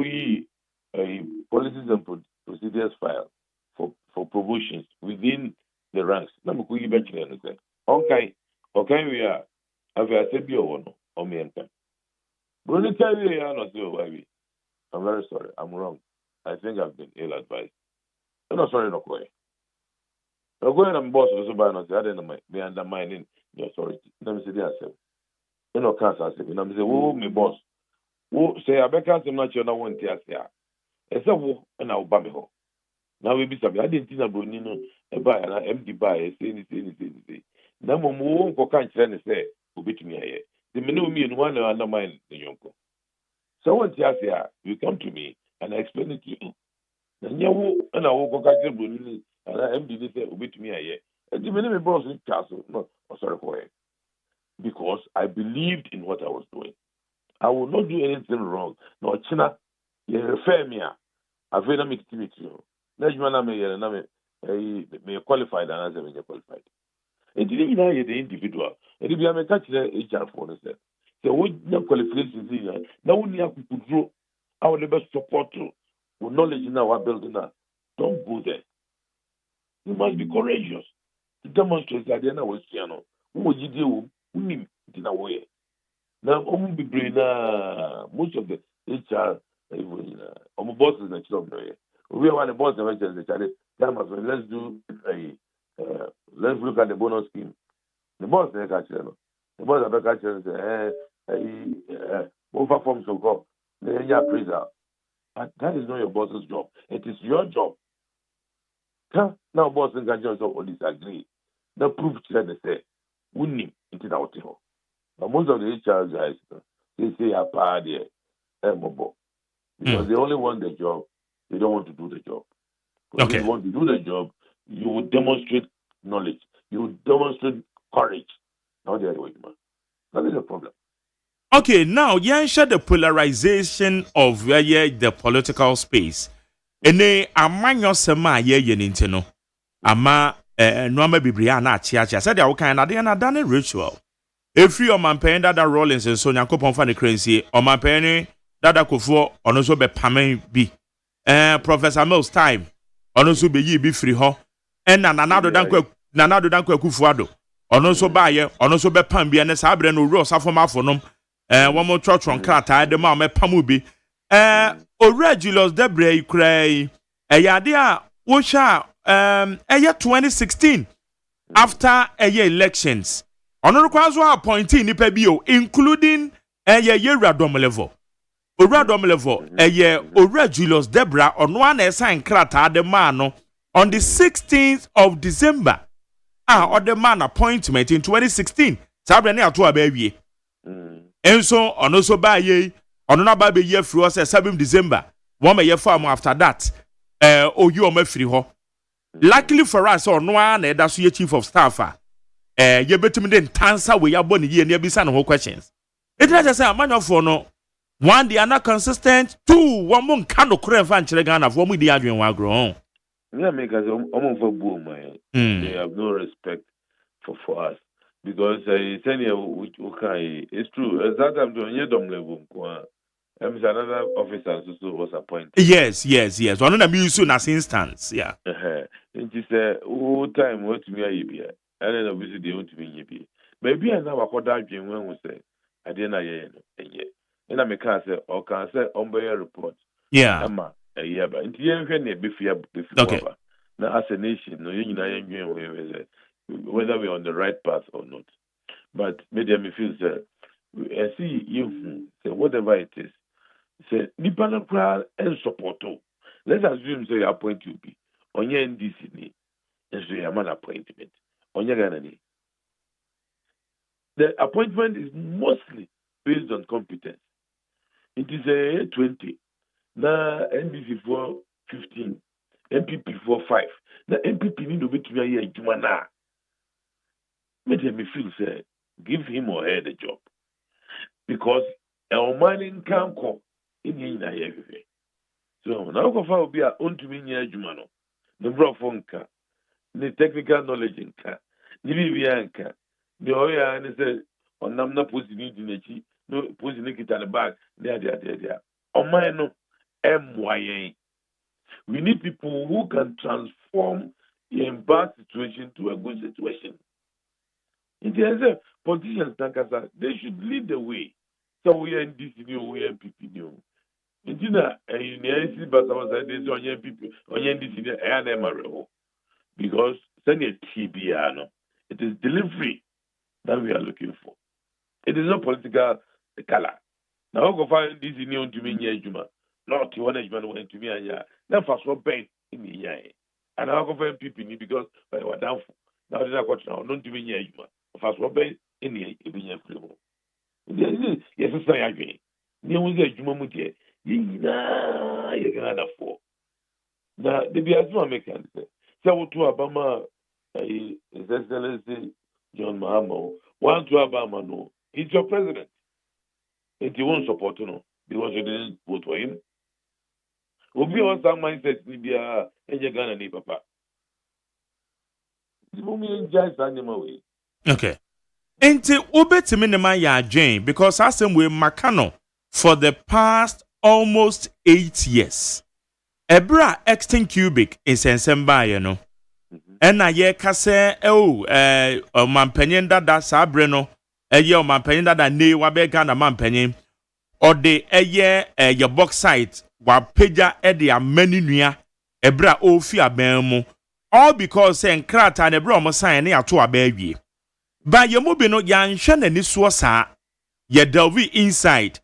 policies and procedures file for promotions within the ranks. I'm going to bet you okay, we are. Have I said you one or me and time? I'm very sorry. I'm wrong. I think I've been ill advised. No, sorry, no way. No going and boss was about no I don't know me undermining the authority. Let me say this. You know, can't say. Let me say, oh, me boss. Oh, say I can't say much. You know, one tears here. It's a wo and I'll bam ho. Now we be something. I didn't think about a buy and empty buy. Say anything. Now, more go can't say, who beat me here. The menu me and one undermine the yonko. So one tears here, you come to me and I explain it to you. And you and I will go catch the and I am did say with me here. And the minute boss in castle, no, sorry for it. Because I believed in what I was doing. I will not do anything wrong. No, China, you refer me. I've read a activity. Next man, may qualified and as I qualified. It didn't know the individual. And if you have a catch the HR for the set. So, what no qualifications here? Now, we have to draw our labor support to knowledge in our building. Don't go there. You must be courageous to demonstrate that then I was piano. Who would you do? Who need in a way? Now, be brain most of the HR bosses in the children. We want the boss of the child. Let's do let's look at the bonus scheme. The boss they catch them. The boss of the catcher say, over forms of God. They are praiser. But that is not your boss's job. It is your job. Now, boss and catchers all disagree. The proof that they say, we need it out here. But most of the HR guys, they say a party, because they only want the job, they don't want to do the job. Because if you want to do the job, you will demonstrate knowledge, you will demonstrate courage. Not the other way, man. That is the problem. Okay, now, share the polarization of the political space. Ene amanyo sema ye nintino. Ama nuama biblia na achiachi. I said ya uka na dane ritual. Every omanpen dada Rollins and so nyankopon fa ne krensie omanpen dada Kofo ono so be pamen bi. Professor Mills time ono so be yi bi free ho. Na nanado dankwa Kufuado. Ono so ba ye ono so be pam bi ne sa abre no ro safo mafonom. One more trotron krata de ma me pamu bi. Julius Debre krai yade a wo sha 2016 after elections. Ono requires appointee nipa bi o including Radom level. Radom level Julius Debra ono na sign krata de ma no on the 16th of December. Or the man appointment in 2016. Sabre ne ato abawie. Enso ono so ba ye ono na ba be ye free us 7 December. One may ye farm after that. You o ma free ho. Luckily for us ono na da so ye chief of staff ye betum den tansa we ya boni ye ne bisa no questions. It just say amanyo for no one they are not consistent, two one mon kan no kure fa nchire Ghana for mu di adwen wa agro. Yeah, because they have no respect for us. Because it's true. At that time, another officer was appointed. Yes. One of them as instance, yeah. And she said, "Oh, time what to me I be, and then obviously they want to be be. Maybe I now got that dream when we say I didn't and I make can say or can say on report. Yeah. But in the end, before now as a nation, no, whether we're on the right path or not. But maybe me feel I see you say whatever it is. Say Nipana crowd and support. Let's assume say appoint you be on your NDC and so your man appointment on your Ghana. The appointment is mostly based on competence. It is a 20. Now NDC for 15, MPP for 5. Now MPP need to be to a year Jumana. Make me feel say give him or her the job. Because our mining can come in everything. So now go be a own to me near Jumano. The brofonka, the technical knowledge in car, the Vivianca, the Oya and said on Namna posting it in the chi, no posting it at the back, there. On my no MYA. We need people who can transform a bad situation to a good situation. In the politicians, they should lead the way. So we are in this new, we are PP new. Intina, you see, but I was like this on your people, on your decision, and Emerald. Because send a TBR, it is delivery that we are looking for. It is not political color. Now, I'll go find this in your Jumia Juma. Not you want to went to me and ya. Now, first one bank in the year. And I'll go find people because I were down for. Now, there's a question now, not to me Juma. First one bank in the year. Yes, I agree. You will get Juma Mutia. You can afford. Now, the Biasma mechanic. So, to Obama, His Excellency John Mahama, one to Obama, no, he's your president. And you won't support him because you didn't vote for him. Will be on some mindset, Libya, and you're gonna need papa. Okay. Enti ubetimi ne ma ya adwen because asem we makano for the past almost 8 years. Ebra extinct cubic is ensemba no. Ena ye kase mampanyin dada sabre no. Eye mampanyin dada ne wabega na mampanyin. Ode eye ye bauxite wa peja e de amani nua ebra ofi aban mu. All because enkrata ne bra mo sign ne ato abawie. Ba ye mobi no yanhwe na ni so sa ye delve inside.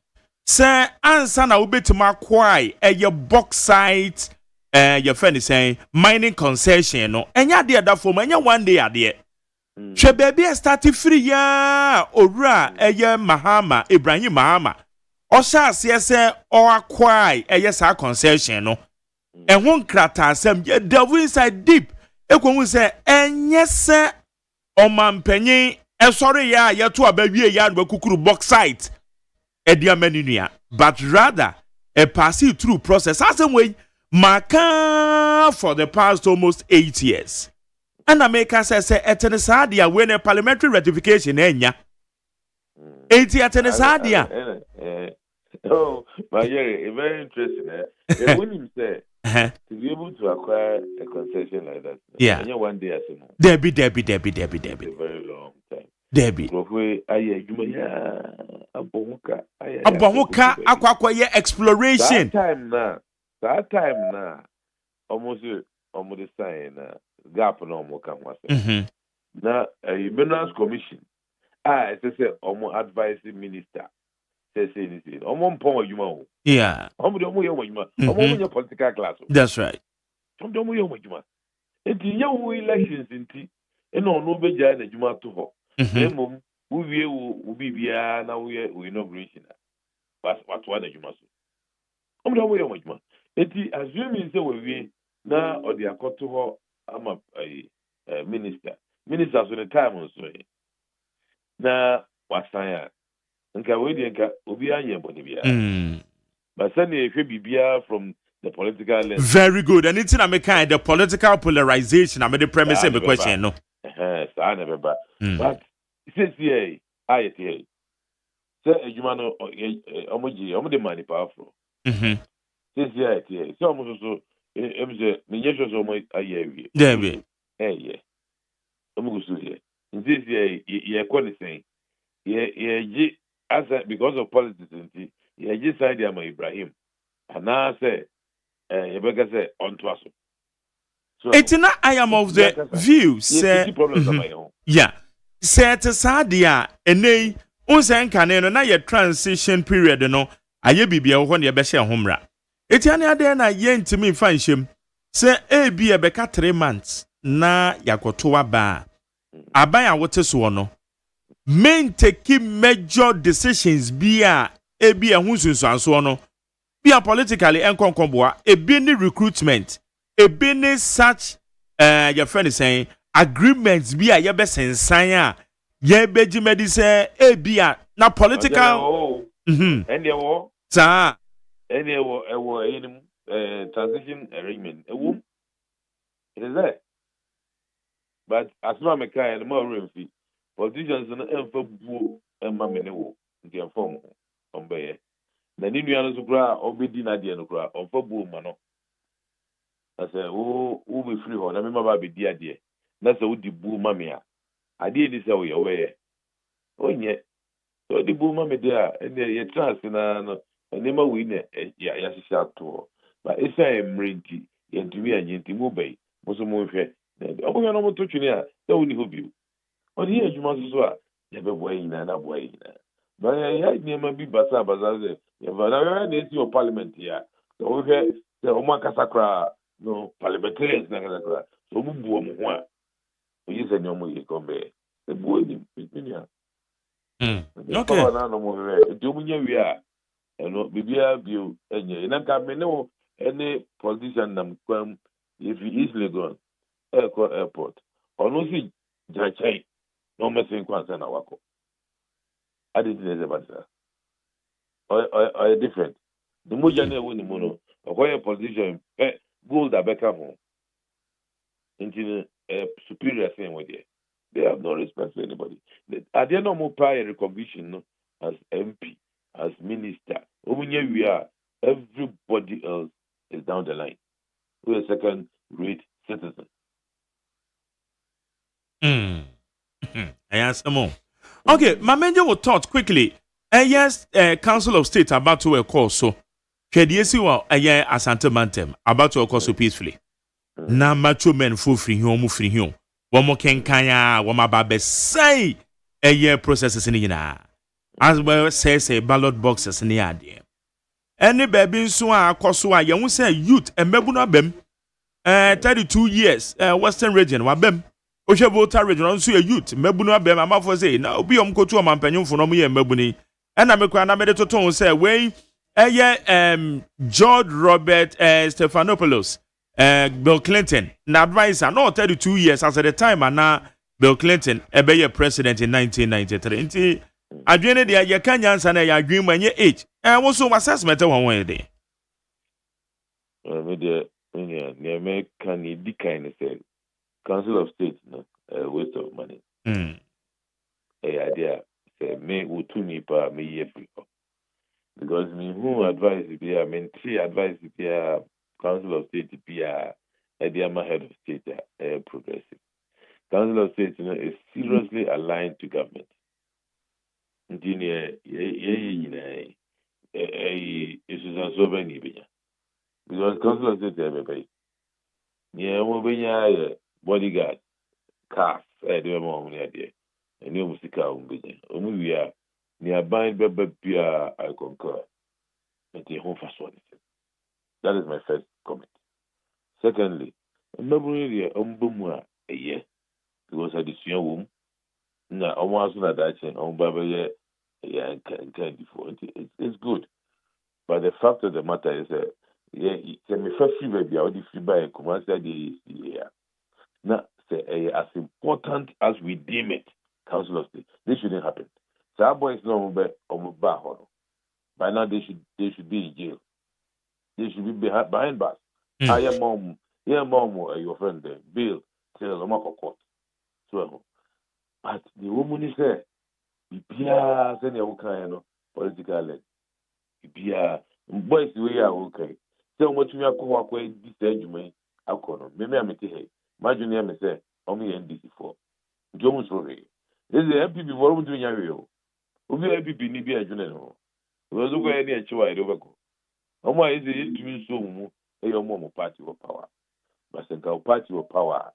Say answer na obetima kwai eye bauxite your friend is saying mining concession no enya de da form enya one day ade hwe baby start free ya owura eye Mahama Ibrahim Mahama o sha ase se o akwai eye sa concession no ehun krata asem ye delve inside deep ekwu say enye se o mampanyin esori ya ye to abawie ya no kukuru bauxite ediameninua but rather a pass it through process asem we maka for the past almost 8 years. And I make us say etenisadia when a parliamentary ratification enya. 80 etenisadia. Oh, my dear, very interesting. When you say to be able to acquire a concession like that, yeah, one day as a Debbie. a very long time. Debbie. Abahuka akwa exploration. That time now, almost saying gap no more can was. Now, a Minerals Commission, I say, advising minister, say anything. You yeah. Your political class. That's right. It's young elections in tea, and no be giant a Juma to her. We will be now we inauguration. But what one you must. Assuming say we na or the akoto I'm a minister so the time on so na wasanya nka we dey nka obi anye boni bia but send e hwe bibia from the political lens. Very good. And it's in America the political polarization I made the premise of the question no sa never but since here ayet here say ejuma no omo dey money powerful this year, so almost so. The measures of my aye. Debbie. Yeah. I'm going to say. This year, you're quite saying. Yeah, as because of politics, yeah, just idea my Ibrahim. And now I say, you say on to us. So it's not. I am of the view. Say yeah. Say to Sadia, and they unsen caneno na your transition period. No, aye bibia when you be share homra. Etiane ade na ye ntimi fa nhyem se ebi e beka 3 months na yakoto aba aban a wote so no main take major decisions bia ebi ehun sunsuanso no bia politically enkonkonboa ebi ni recruitment ebi ni such your friend is saying agreements bia ye be sensan a ye beji medi se ebi a na political and you wo sa any transition arrangement. It is there. But as long as I am more room fee, politicians and for and mammy in the form on Bayer. The new year to cry or be dinner no cry or for boom mano. I say, oh, be free on. I remember be dear. That's a woody boo mammy. I did this away. Oh, yeah. So the boo mammy there and the trust in Nema we ne ya sisa to. But it's a mrinti yentumi anyinti mu bai. Muso mu hwe. Omo ya no mo to twini a da woni hobi. Odi adwuma so a ya be boy ina na boy ina. But ya nema bi basa ze. Ya va na na esi o parliament ya. So we hwe se o makasakra no parliamentarians na kasakra. So mu bu omo ho a. Oyi se nyomo yi kombe. Se bu ni ya. Okay. Na no mo hwe. Di omo nya wi a eno bibia bio enye na ka me no any politician nam kwam if he is Lagos airport ono si jachai no mesin kwanza na wako adi dineze basa or different the moja na ewu ni mono okoye politician gold abeka ho into superior thing with you. They have no respect for anybody. At the end of my prior recognition no, as MP, as minister, we are, everybody else is down the line. We're a second-rate citizen. I answer more. Okay, my manager will talk quickly. Yes, Council of State about to a call so. Kediesi wa Asante Mantem about to a call so peacefully. Na macho men full free home free home. One more kenkanya, one more babe say processes in the as well says a ballot boxes in the idea. Any baby so akoswa you say youth and mebuna bem 32 years western region wa bem Osha voter region on so a youth mebuna bem amafo say na obi omko to amampanyin fo no mo ye mebuni and na mekwa na mede toton say we George Robert Stephanopoulos Bill Clinton na advisor no 32 years as at the time and now Bill Clinton be president in 1993 nti adwene de ya kan yansa na ya adwen manye age wo so assessment won dey me de ne me kan di kind say Council of State no waste of money idea say me wo to me pa me ye free because me who advise be I mean three advice be Council of State be Ediama head of state progressive. Council of State is seriously aligned to government. Because Council of State everybody. Bodyguard, cars, and you musica nearby I concur. That is my first comment. Secondly, because I dissuade womb. Now, almost not that on Baba, it's good. But the fact of the matter is that, me first free baby, I would free by a command now, say, as important as we deem it, Council of State, this shouldn't happen. So our boys know by now they should be in jail. They should be behind bars. I am mom, your friend there, Bill, tell them court. So, but the woman is there. Bia send your kind of political leg. Bia boys the way okay. So much me akọ this argument akọ maybe I'm here. Imagine me say only NDC4. Jomo sorry. This is MPP for we doing yawe. Obi MPP ni bi adwene no. We zo go any achiwa idobeko. Omo is it to me so mu e party of power. But the party of power.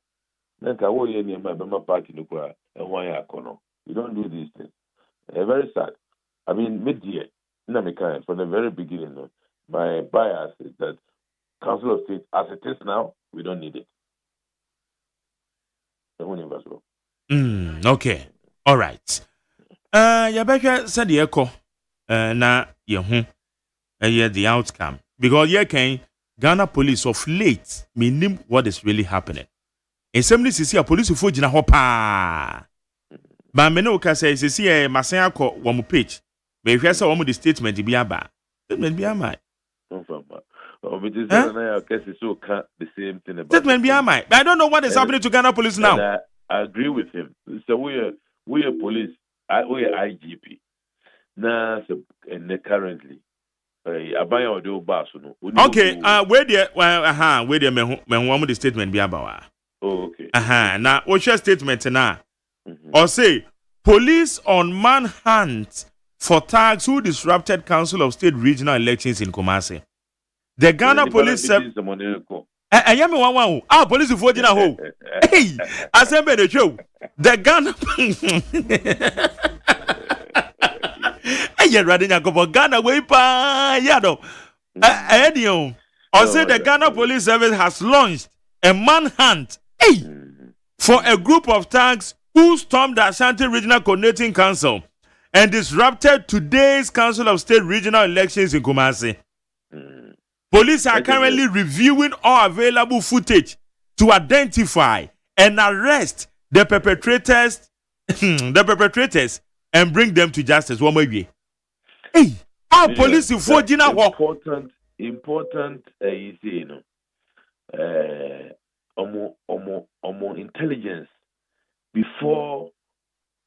Then ka wo ye ni ma party no kwa e wan ya kono. You don't do these things. Very sad. I mean, mid-year, from the very beginning, my bias is that Council of State, as it is now, we don't need it. Okay. All right. Yabeka said the echo. Na the outcome. Because Ghana police of late meaning what is really happening. In some places, police who jina hopa. But me no ka say masen akọ wo mo page. Be hwe say wo mo the statement bi aba. Statement bi am. The same thing about statement bi am. I don't know what is happening to Ghana police now. And I agree with him. So we are police, we are IGP. Now currently abaya odo ba so no. Okay, where there me wo mo the statement bi aba wa. Oh, okay. Now, what's your statement now? Or say, police on manhunt for thugs who disrupted Council of State regional elections in Kumasi. The Ghana police police for Jina ho. Hey, assemble the show. The Ghana Hey, Radina go Ghana way pa yado. Edio. I say the Ghana Police Service has launched a manhunt for a group of thugs who stormed the Ashanti Regional Coordinating Council and disrupted today's Council of State regional elections in Kumasi. Police are currently reviewing all available footage to identify and arrest the perpetrators, and bring them to justice. One way. Hey, our police in Fojina important you see, omo intelligence before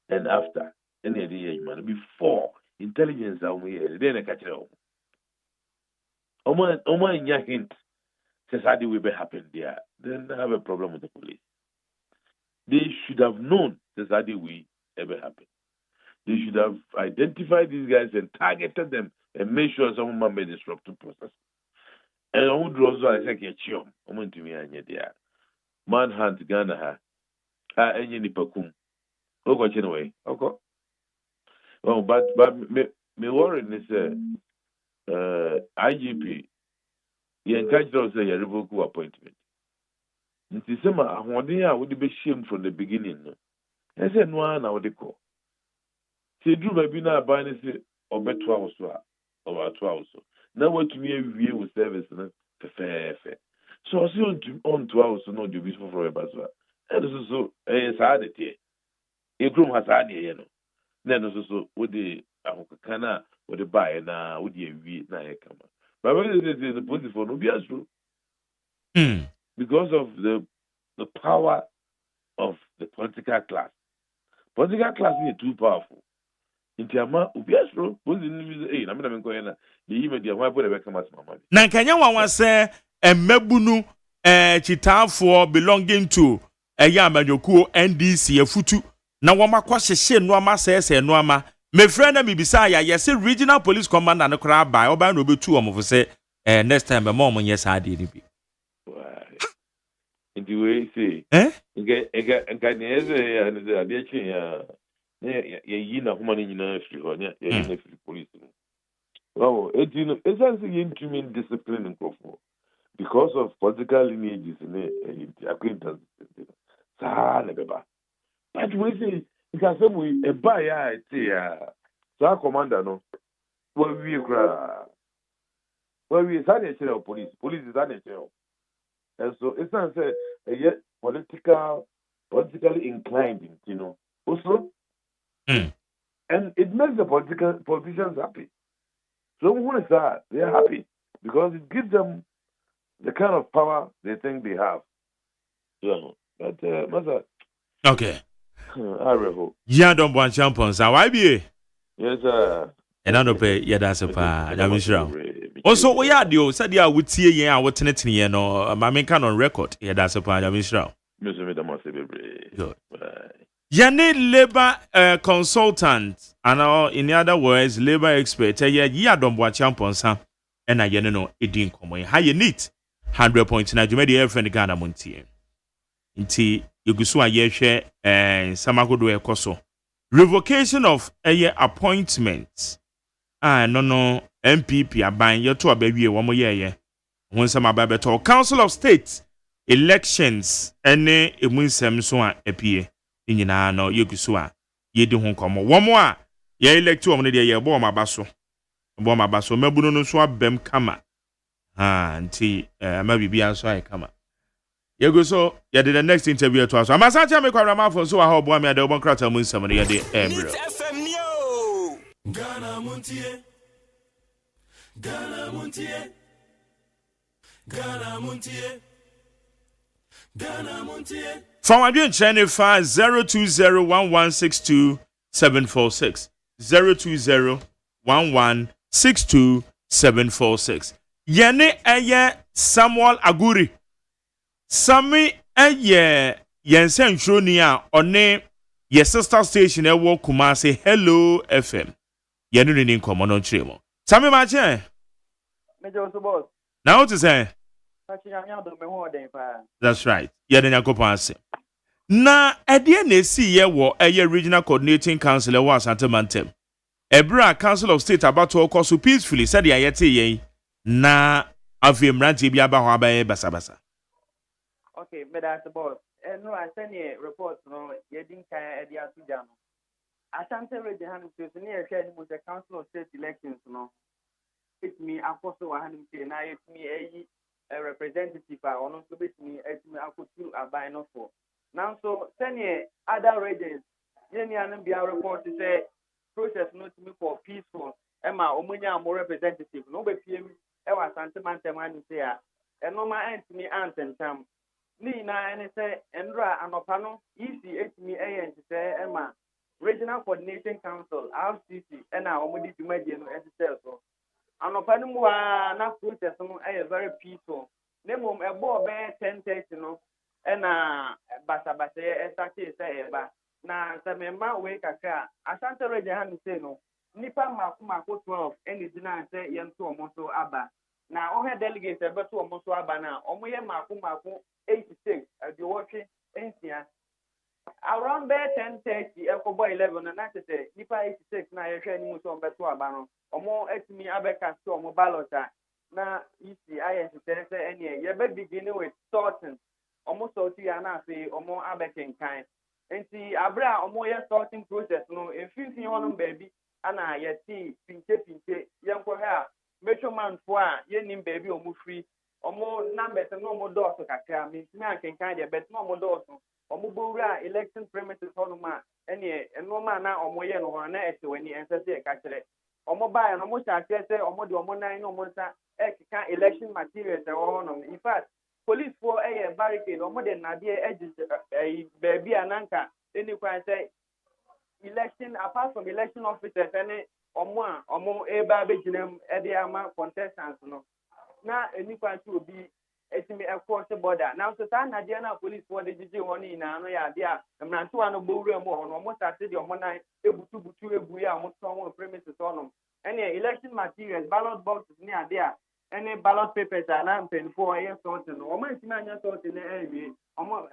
and after any day, man. Before intelligence, then catch it. Omo in your hint says how will be happen there. Then they have a problem with the police. They should have known that will ever happen. They should have identified these guys and targeted them and made sure someone may disrupt the process. And I would also say, I want to be there. Manhunt Ghana, any nipakum. Okay, anyway, okay. Oh, but me worry is IGP. You encouraged us a revocable appointment. In December, I would be shamed from the beginning. I said, no one, I would call. See, Drew may be now buying it or bet 2 hours or 2 hours. Now, what to me, we with service, fair. So, I see on 2 hours to know the beautiful for a bazaar. And this is so, a sad here. A groom has had here, Then also, with the Ahokana, with the buyer now, with the V, now come. But when it is the police for no be as true. Because of the power of the political class. Political class is too powerful. In Tiama, Ubiastro, was in the I'm not going to even the wife would have come as mamma. Nankanya one say a mebunu chita for belonging to a Yamajoku NDC a futu. Now one kwashe she noama says a noama. My friend and me beside yes, regional police commander and a crab by Oban will be 2 of say next time a moment, yes, I did be. In the way say, and can you know, human in police. Oh, it's actually mean discipline and control because of political lineages in the acquaintance. But we say, because we a buy so commander no. Well, we is an police is an and so it's not said yet politically inclined, also. And it makes the politicians happy. So who is that? They are happy because it gives them the kind of power they think they have. So, but Master. Okay. I revoke. Yeah, don't want champions. How I be? Yes, sir. And I don't pay. Yeah, that's a pa. I'm sure. Also, we are the said you would see yeah, what you know, my main can on record. Yeah, that's a pa. I'm sure. Good. Yane labor consultant, and in other words, labor expert. Yeah, don't want champions, huh? And I know it didn't come away. How you need 100 points. Now you made the friend Ghana Montie. Inti Yugusu Ayeshe and Samagodo Ekoso. Revocation of a appointments. No MPP are buying your 2 baby 1 more year. When some are Council of State elections any winsem so appear. In no Yugusu. Ye do home come. 1 more. Ye elect 2 on the year bomb basso. Bomb basso. Mebuno so bem kama. Auntie, maybe be answer come. You go so you did the next interview to us. I'm a such a make a so I hope one me the one crowd moon somebody at the embryo. Ghana Montie. Ghana Montie. Ghana Montie. Ghana Montie. From our channel 0201162 0201162 Yene eye Samuel Aguri. Sami eye yensen troni a one ye sister station e wo Kumasi Hello FM. ye no ni nkomo no nkyere mo sami ma che Major boss. now what to say that's right ye den yakopon ase na ede na esi ye wo eye regional coordinating council e wo Asante Mantem Ebra Council of State about to occur so peacefully said ya yete ye na afie mrantie bi aba ho aba basa Okay, but that's the boss. No, I send you report no ye din kan e dia to jam. Ashanti region han to near share with the Council of State elections no. It me akoso wa han na it me a representative or no so bit me it me akotu abai no for. Now so send you other regions ye ni an bia report to say process no to me for peaceful Emma omunya more representative no be pm e wa Asante Mantem an say a no ma ent me anten tam ni na any say endra anopa no easy etimi ent say Emma Regional Coordination Council RCC and our omudi dumadi no SSL so anopa no mu na process no very peaceful nemom ebo be 10:30 no na basa start say eba na samema we kakra Ashanti region han say no nipa mako 12 any dina say yento omoso aba na ohe delegates ebe to omoso aba na omoye mako 86 the watching NCA around 10:30 ekobo 11 na that say nipa 86 na yehwe ni muso mbeto aba no omo etimi abeka so omo ballot na isi IS say any ye be beginning with sorting omo sorting ya na say omo abeken kan enti abra omo ye sorting process no efinfin hono baby ana yeti pinche yenko ha measurement for ye nim baby omo free omo numbers no mo do so kakra me na kenkan de bet no mo do so omo bowura election premises hono ma ene enoma na omo ye no hono na esewani ensese e ka kire omo ba no mo cha kire omo de omo nan no mo nsa ekika election materials e hono in fact police for barricade omo de na de baby ananka any kwan say election apart from election officers any omo eba beginem e de ama contestants no na enipa nti obi etimi across the border now so ta na na police for the jiji honi na no ya dia mranto ano bowura mu hono mo start the omo nan ebutu egu ya mo so won premises hono any election materials ballot boxes ni ade any ballot papers na pen for here something no omo ntimi anya something na ewie omo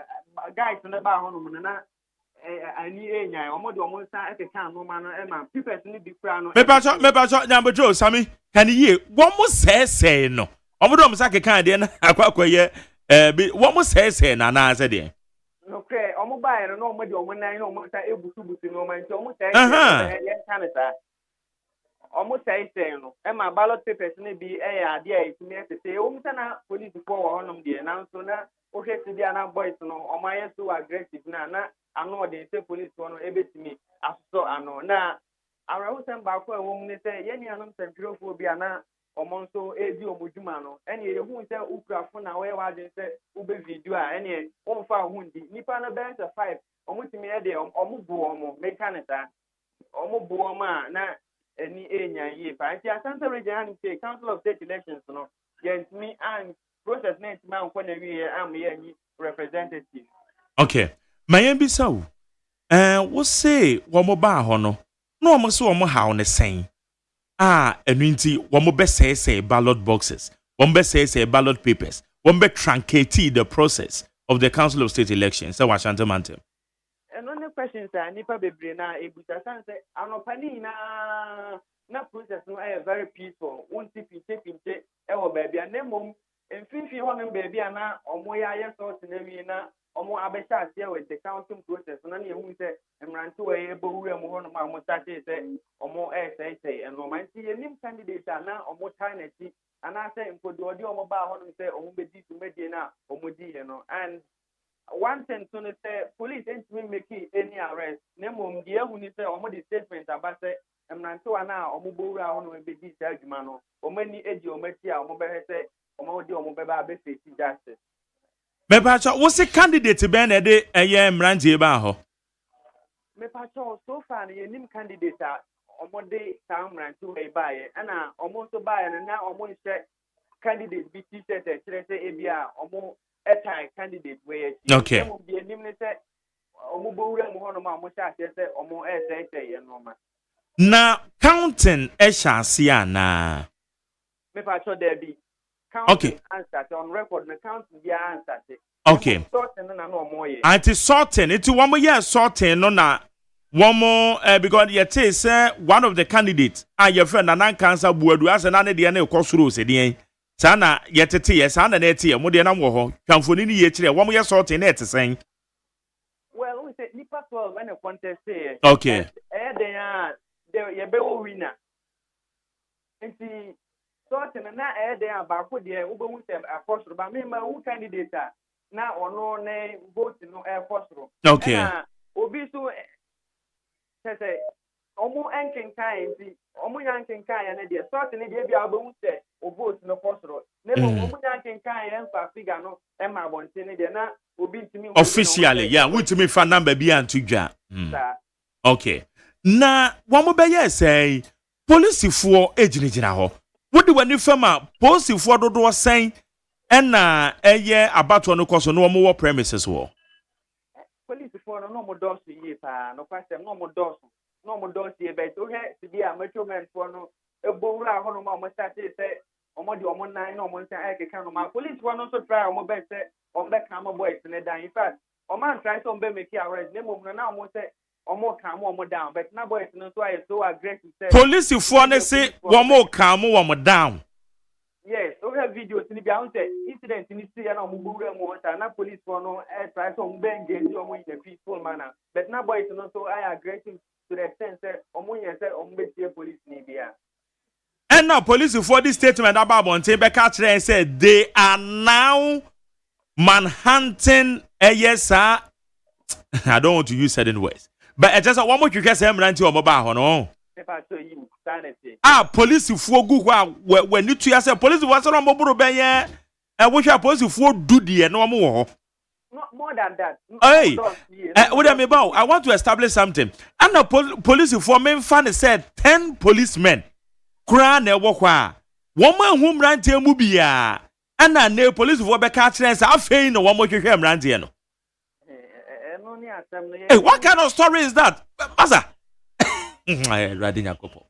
guys na ba hono mo na ani enya omo de omo nsa ekeka no ma no e ma papers ni bi kra no me pacho nyambejo sami kan ye wo mo sese no omodo msa keka de na akwakoye wo mo sese na na ase de no kre omo ba no omo de omo nan no omo ta ebutu no man ti omo sese ye kanisa omo sese no e ma ballot papers ni bi ya de etimi sese omo na police for wo honom de na so na o hweti dia na boys no omo aye so aggressive na ano de say police no ebetimi aso ano na arawo sem ba ko ewo mu ni say ye ni anom sentrofo bi ana omo nso edi omodwuma no ene ye hu say ukrafo na we wa de say ube video a ene o fa hu ndi nipa na bench 5 omo timi e de omo bu omo mekanita omo bu omo na eni enya ye pa nti Asante region say Council of State elections no yent me and process na ntima nko na wi am ye ni representative okay mayen bisa wo wo say wo mo ba ho no na wo mo so wo mo hawo ne sen enu nti wo mo be say ballot boxes wo mo be say ballot papers wo mo be truncate the process of the Council of State elections say Ashanti Mantem and on the questions nipa bebre na ebuta say anopani na process no very peaceful won't pinche e wo ba bia na mom emfifi ho no ba bia na omo ya sort na wi na omo abesha ase with the counting process na na ehu say emranto we ebowura mu ho no ma mo start say omo say and no man see nim candidate na omo tinety ana say impodo odi omo ba ho no say omo be di tumedie na omo di he no and one thing to say police ain't making any arrest na mom die hu ni say omo di statement about say emranto ana omo bowura ho no be di say adwuma no omo ni eji omo ti a omo be say omo di omo be ba be face justice me pacho wo se candidate be na de eye mranje ba ho me pacho so far na nim candidate omo de mranje we ba ye ana omo so ba ye na omo nse candidate bi t-shirt e kire say ebia omo etai candidate we ye okay omo bi nim ne say omo bowura mu ho no ma omo sha say omo say ye no ma Na counting eshasi na. Me pa cho there be. Okay. Answer on record the counting be answer. Okay. Sorting na no more ye. It is sorting. It one more year sorting no na. One more because you say one of the candidates your friend Nanan cancer buadu as an ane de ane kosuru se de. Sana yetete yes ana na ete mo de na wo ho. Kamfoni ni ye kire one more year sorting na ete sen. Well, we say nipa 12 when a contest say. Okay. They be winner. Nti sorting na there ba ko de wo be wu say akosoro ba me ma wu candidate na ono ne vote no akosoro. Okay. Obi so say omo enkenkan nti omo yankenkan ya na de sorting de bia wo be wu say o vote no akosoro. Ne omo yankenkan ya mfa figure no e ma bonte ne de na obi ntimi officially yeah we to me fan number bi antu dwa. Okay. Na wamo be ye say police for ejinijina ho. Wodi wani fama police for dodo sen na eye abato no koso no mo premises wo. Police for no mo dos yi pa no kwasem no mo dos ye be so he ti bi a metromen for no ebowura ho no ma mo start say omo di omo nan no mo nsan eke kan no ma police for no so try omo be say omo be kan mo boys ne dan in fact omo an try so omo be make arrest ne mo na omo say omo kan mo down but na boys no so I so aggressive say police for ne say omo kan mo down. Yes, so we have videos in the say incident in the na omo buru mo na police for no try so omo be engage omo in a peaceful manner but na boys no so I aggressive to the extent say omo yen say omo be see police ni bia. And now police for this statement about Montier catch and said they are now manhunting yes sir. I don't want to use certain words. But I just one more you can say to your mobile no. Police for go when you to say police was on mobile be and which police for do the no more. More than that. Hey, I want to establish something. And the police for main fan said 10 policemen. Kura na ewo kwa woman hu mrante mu bia ana na police for be catch say afei no woman hwehwe mrante no. Hey, what kind of story is that? Maza. Ready Nyakopo.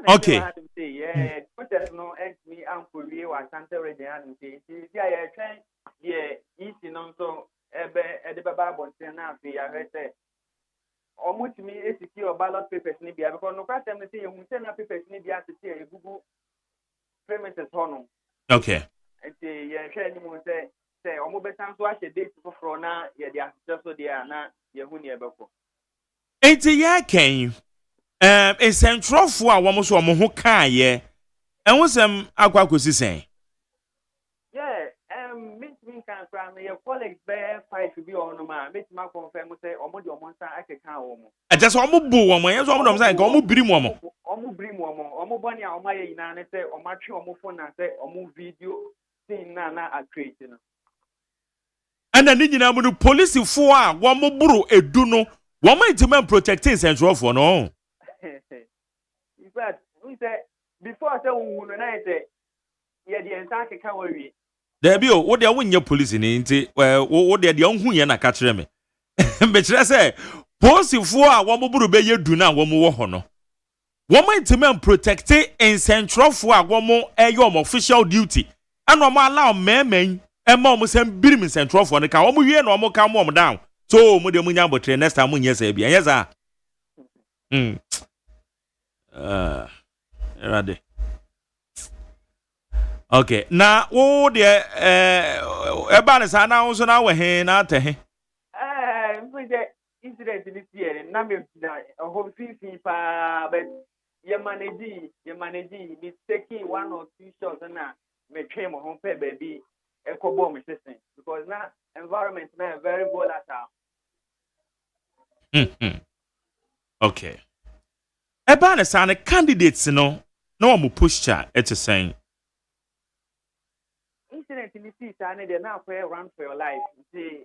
Okay. Yeah, protest no me uncle we was Ashanti region and say yeah train yeah easy no so ebe e de baba bonten na afi ya hwete omutimi secure ballot papers ni bia because no question me say you say na papers ni bia to say Google premises hono. Okay. Enti ye hwe ni mo say omo be san so a date for na ye dia so dia na ye hu ni ebeko. Enti ye ken centralfo a wo so omo ho kan ye enwosem akwakosi sen. Yeah, me can cry me your colleagues bear 5 be on ma me ma confirm say omo de omo san akeka wo mo. E just omo bu wo mo, yes omo dom say omo biri mo mo. Omo biri mo mo, omo boni a omo ye ina ne say omo atwe omo phone na say omo video scene na create no. And then nyina mu police fo a wo mo buru edu no, wo mo intimate protecting centralfo no. In fact, we say before say we no na say ye de ensa akeka wo wi. There be wo de wonye police ni nti wo de onhu ye na ka kire me. Me kire say posifo a wo mo buru be ye du na wo mo wo ho no. Wo mo intimate protecting in centralfo a wo mo eyo official duty. And wo mo allow memen e ma wo sem birim centralfo ne ka wo mo wie na wo mo ka mo down. So mo de mo nya botre next time mo nye say bia. Yes ah. Ready. Okay. Na wo de eba ne sa na wo so na we he na te he. We say incident this year na me na ho fifi pa but you manage be taking 1 or 2 shots na me train mo home baby e ko bo me system because na environment na very volatile. Okay. Eba ne sa ne candidates no mo posture it is saying incident in this and they now run for your life. See,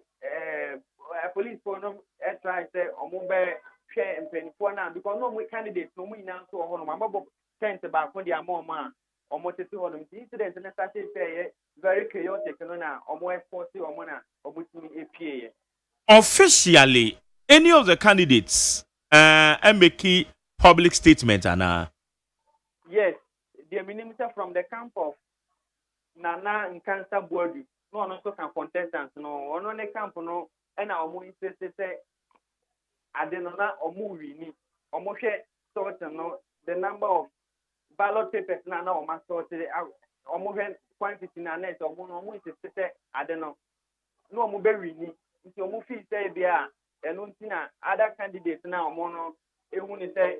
police for them try say omo be share and penny for now because no candidates no we now so hono mabo tent back when they are more man omo tete hono incident na start say very chaotic no na omo force omo na omo timi epie. Officially any of the candidates make public statement ana. Yes, the minister from the camp of Nana in cancer body. No one also can contestants. No one on the camp no. And our more insist say I don't know or movie ni. Or more sort no the number of ballot papers na o ma sort or more quantity na net or more insist say I don't know. No more very ni. If you move say there and untina other candidates now mono ehun say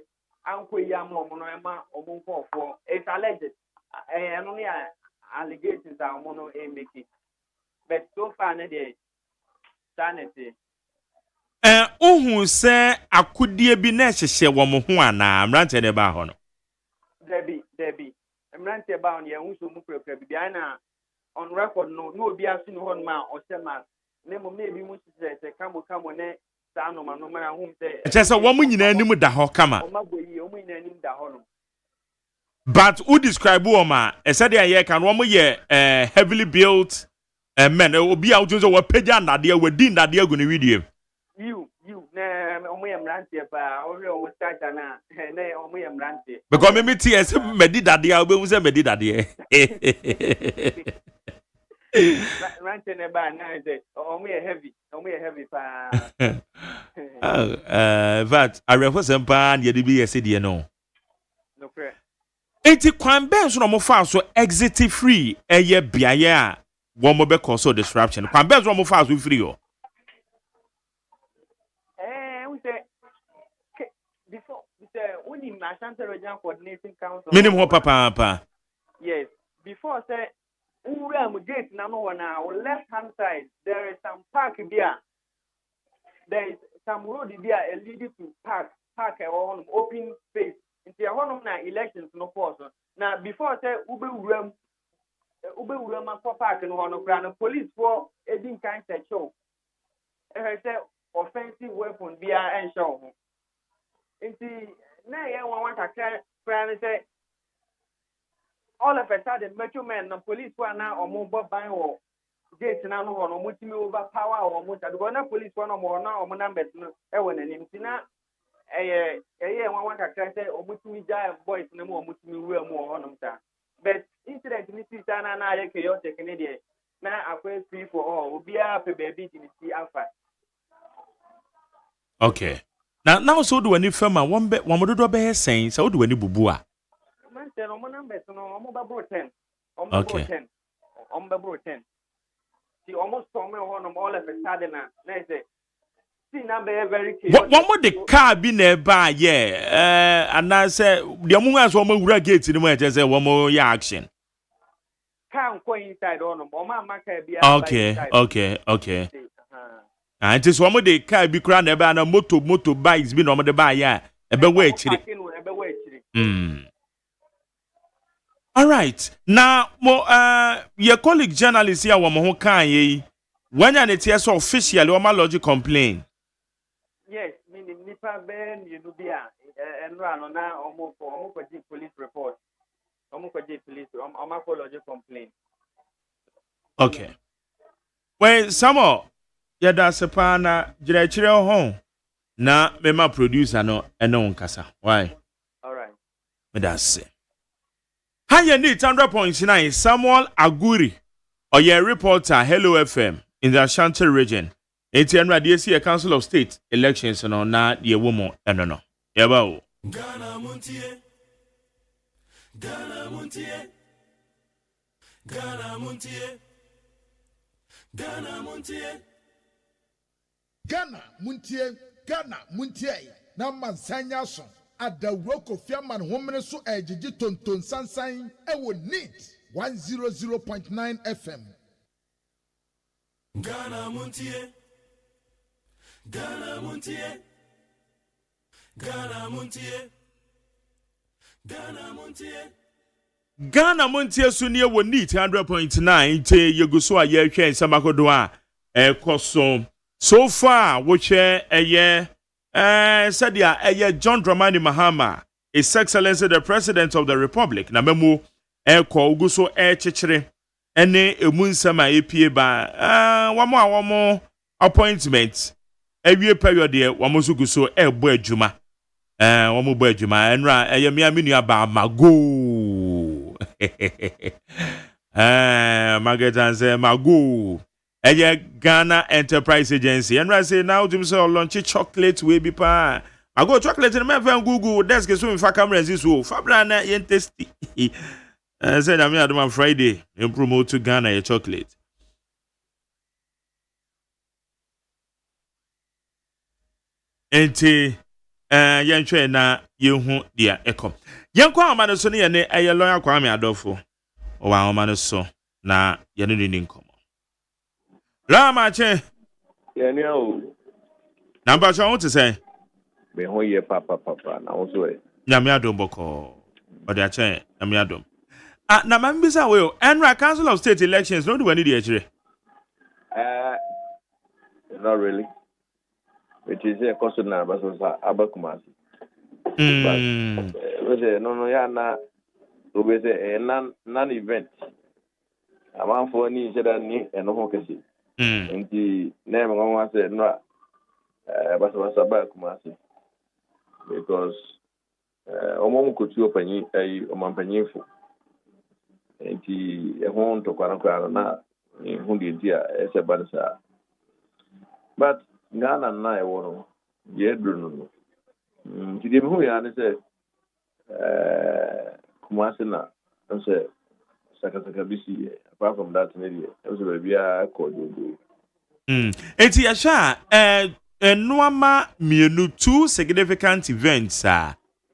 anko ya mo no ema omo for it's alleged and only allegations are mono make it. But so far na dey sanity Ohun se akodie bi na hyehye wo mo ho ana mrante ne ba ho no. Debi. Mrante ba on ye hu so mu prepare bi na on record no obi asu no ho ma o se ma na mo me bi mu se kamo ne sa no ma no ma hu se. Chese wo mo nyina anim da ho kama. O ma boyi o mo nyina anim da ho no. But who describe wo ma e said ye kan wo mo ye heavily built men obi a wo jo wo pagya ndade we di ndade agu ne video. You na omo ye mrante pa o re o start na na omo ye mrante because me ts medi dade a obe hu se medi dade mrante ne ba na say omo ye heavy pa but I refer some pa na ye bi ye se de no correct. Enti kwan ben so no mo fa so exit free eye biaye a wo mo be cause disruption kwan ben so mo fa so free o. Before when in Ashanti Regional Coordinating Council. Minimum papa. Yes. Before say gate now on our left hand side there is some park there. There is some road there leading to park on open space. Into your home na elections no force. Now before say ube park no on police for edin kind of show. I say offensive weapon be and show. Inti na ye want to try say all of a sudden metro men and police one now or mobile by or gate na no no mutimi overpower or muta because na police one or now or numbers no e wona nim tina want to try say or mutimi jai boys no more mutimi we more on ta but incident ni sisa na ye chaotic ni dey na akwa free for all obi a pe baby di si alpha. Okay. Now so do any firm a one do be saying so do any bubu a. Man say no numbers no omo ba bro 10. Okay. 10. Omo ba bro 10. See almost some on all of a sudden na say see number very clear. One more the car be nearby and I say the amunga so mo wura gate ni mo e say one more ya action. Car go inside on omo amaka bia. Okay. And this one de car be kra na ebe na moto bikes be no mo de ba ya ebe we chiri. All right. Now mo your colleague journalist here wo mo ho kan ye when ya netie so officially o ma lodge complain. Yes, meaning nipa ben you do bia enra no na omo ko police report. Omo ko police omo ko lodge complaint. Okay. When some yada sepana jirechire ho na mema producer no eno nkasa why all right me da say hanye need 100.9 Samuel Aguri oye reporter Hello FM in the Ashanti region enti enra de see a council of state elections no na de womo eno no yeba o Ghana Montie Ghana Montie Ghana Montie Ghana Montie Ghana Muntie na mansanya so adawro kofia man homene so ejiji tonton sansan ewo neat 100.9 FM Ghana Montie Ghana Montie Ghana Montie Ghana Montie Ghana Montie so ne wo neat 100.9 te yeguso a ye hwe nsamakodo a ekoso. So far, which said John Dramani Mahama, His Excellency the President of the Republic, na memo ko uguso chichire ene emunsama epie ba one more appointment every period there wamosuguso bo adwuma wɔn bɔ adwuma ɛnura ɛyɛ mmea mi nua ba mago Margaret ansɛ mago ɛyɛ Ghana Enterprise Agency ɛnura say now to say launch chocolate wey bi pa mago chocolate no mɛfɛn google desk so nfa camera nsi so fabra na yɛn tasty say na me adoma Friday in promote to Ghana a chocolate. Enti yɛntwɛ na yɛhu dia ekom. Yɛnkɔ ama no so ne yɛne ɛyɛ lawyer Kwame Adolfo. Ɔwa ama no so na yɛne ne nkɔmɔ. Rama che. Yɛne o. Na mba so wote sɛ? Me ho yɛ papa na wo so ɛ. Nyame adom bɔkɔ. Ɔde akyɛ nyame adom. Na mambisa we o Enra Council of State Elections no do wani di akyire. Not really. Which is a question na basosa abakumasi. No ya na obese non event. Amanfo ni sheda ni eno ho kesi. Nti na me nwa say no basosa abakumasi. Because omo kotu opanyi omampanyifo. Nti ehun ntokwana na ehun de dia ese bansa. But Ghana na e wono ye dunu no nti de hu ya ne se kumase na se sakasaka bisi apart from that maybe e so be bia ko dodo eti ya sha enwama mienu two significant events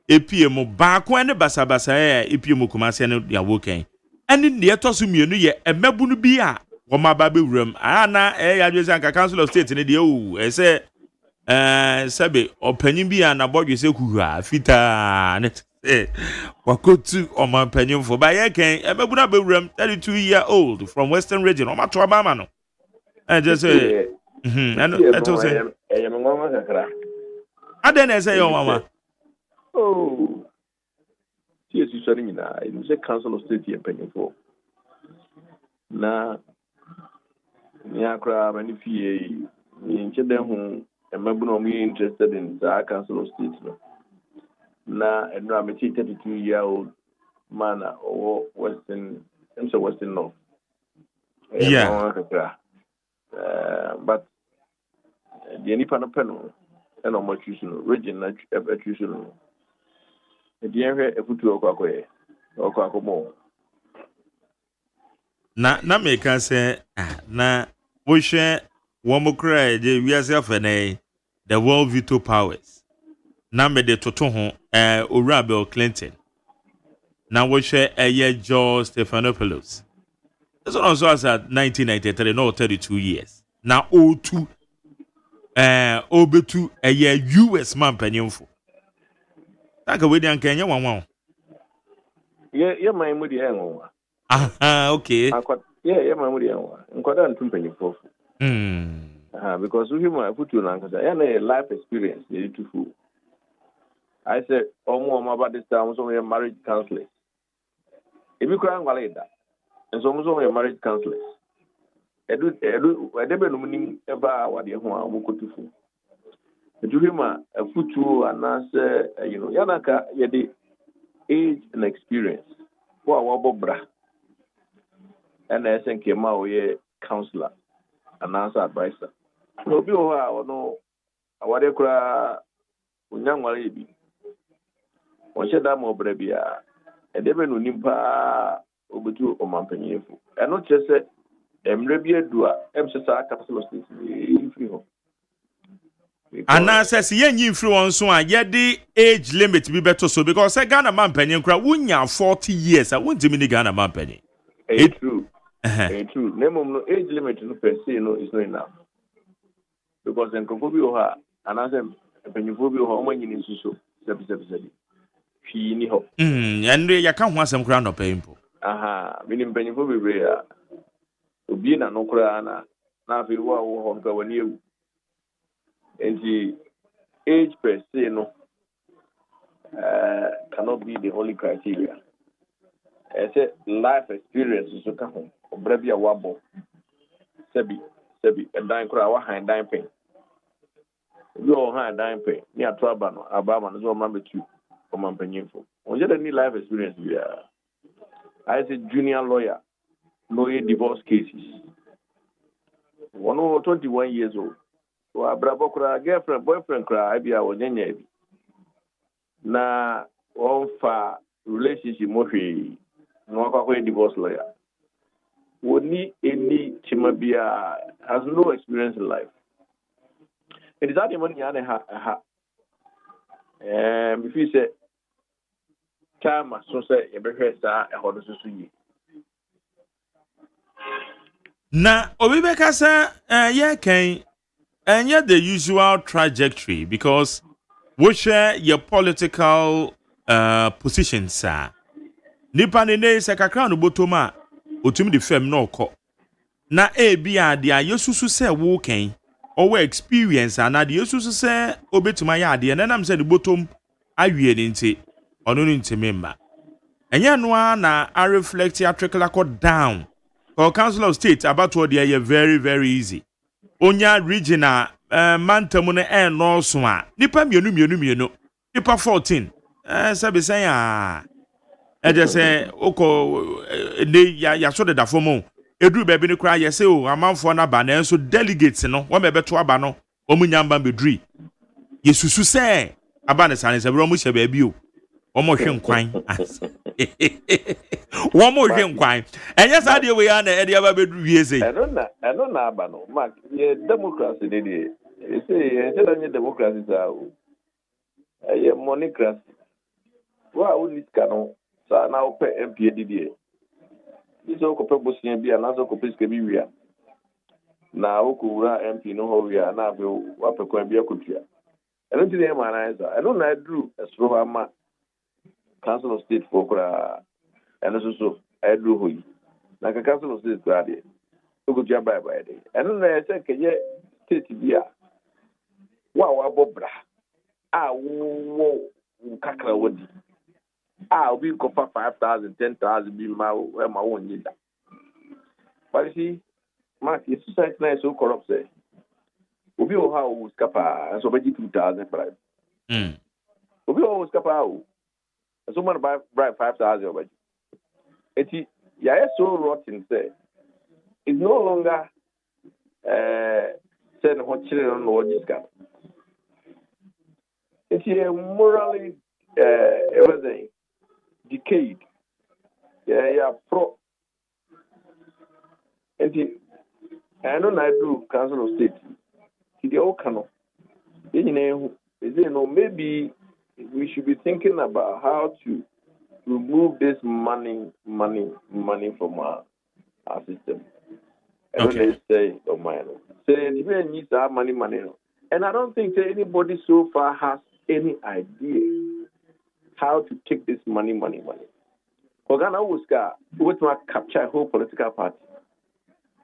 epiem baako ne basabasa epiem kumase ne ya woken ene ne etoso mienu ye emabunu bi a Woma babe wuram ana ya dwese anka Council of State ne de o say sebe opanyin bi na bodwe se kuhua fita ne wakotu omanpanyin fo ba ye ken emabuna be wuram 32-year-old from Western region omato abama no just say eto say mama kakra aden say yo mama oh Jesus sorry na you say Council of State empanyin fo na Niakra manifie in Chedahu, and Mabuno interested in the Council of State. Na and Ramati 32-year-old man or Western North. Yeah. But the Nipano Penal and on my region, attritional. The area a foot to Okakwe or Kakomo. Na meka say na wo hwe wo mokra je wiase afene the world veto powers na me de toto ho Owura Bill Clinton na wo hwe George Stephanopoulos this one also as at 1993 no 32 years na o2 obetu US man panyimfo taka we di anka enye wanwan ye man mu di enwo okay. Yeah, my money. Nkwada ntumpenyi fofu. Because we human put you on a life experience you to fool. I said, about this time, so we are marriage counselors. If you cry that, and so we are marriage counselors. I never know ever what you want to fool. The human a put you and answer, Yanaka, the age and experience. Bra. And I think a counselor and answer advisor. No, be no, what they cry, young lady. One shed that more brevia, and they will nimpa over to Omampany. And not just say, Rebia Dua, MSA Council of State. And I says, yen influence one, yet the age limit be better so because I Ghana man penny cry, when you're 40 years, I won't diminish Ghana man penny. It's true. It's true. No age limit no per se no is not enough. Because in Kokobi and I said, when you go home when you need to so, she ni ho. And you can't want some crown of painful. Meaning penny for be rare. To be an okra na fi wa wo honka wani ewu. And the age per se no cannot be the only criteria. I said life experience is to come home. Brevia wabo. Sebi, and dying cry, wa hand dying pain. You had dime pay near Trabano, Abama, no number 2 for my penny for. On your any life experience, I said junior lawyer, lawyer divorce cases. 21 years old. So a bravo cry, girlfriend, boyfriend cry, I be our name. Na on fa relationship moshi, no divorce lawyer. Would need any Timabia has no experience in life. It is that the money and ha. If you say, time so say, a better star, a horse to see. Na Obibeka say, yeah, can and yet the usual trajectory because we share your political positions, sir. Nipa ne se kakra no botoma otumi de fem no ko. Na bia de ayesusu se wo kan or experience and de yesusu se obetuma ya de na nam se de botom awie ni nti ono no ntimi mba. Enye no na I reflect ya trickle down. For Council of State about what they are very very easy. Onya regional mantamu ne no so a nipa mienu nipa 14 sabe say ah e just say oko ya so da fomo eduru baabi ne kra ye say o amanfo na ba na so delegates no wo mebeto aba no omunyamba beduri yesusu say aba ne sane se bro mu hye baabi o omo hwe nkwan wo mo hwe nkwan enye sa de we ya na e de aba beduru wie sei I don't know aba no mark ye democracy dey say any democracy sao ye monocracy wa uni skano sa na ope MP dey iso ko pe bosia bia na so ko pe ska bi wia na okura MP no ho wia na be wa pe kwa bia kotua eno ti dey ma na isa eno na drew esro ama Council of State for kura eno so drew ho yi na ka Council of State kura dey okotua bye dey eno na say kenye state bia wa bobra a wo kakra wodi we go for 5,000, 10,000 be my own need. But you see, Mark, your society is so corrupt. Say, we all have scapa, and so by 2,000 bribe. We all scapa, and someone buy bribe 5,000. But it's so rotten. Say, it's no longer saying what children know what this guy. It's morally everything. Decade. Yeah, pro. And I know I do Council of State. The all cano. Maybe we should be thinking about how to remove this money from our system. I don't say of mine. Say the needs our money. And I don't think that anybody so far has any idea how to take this money. For Ghana, we want to capture a whole political party.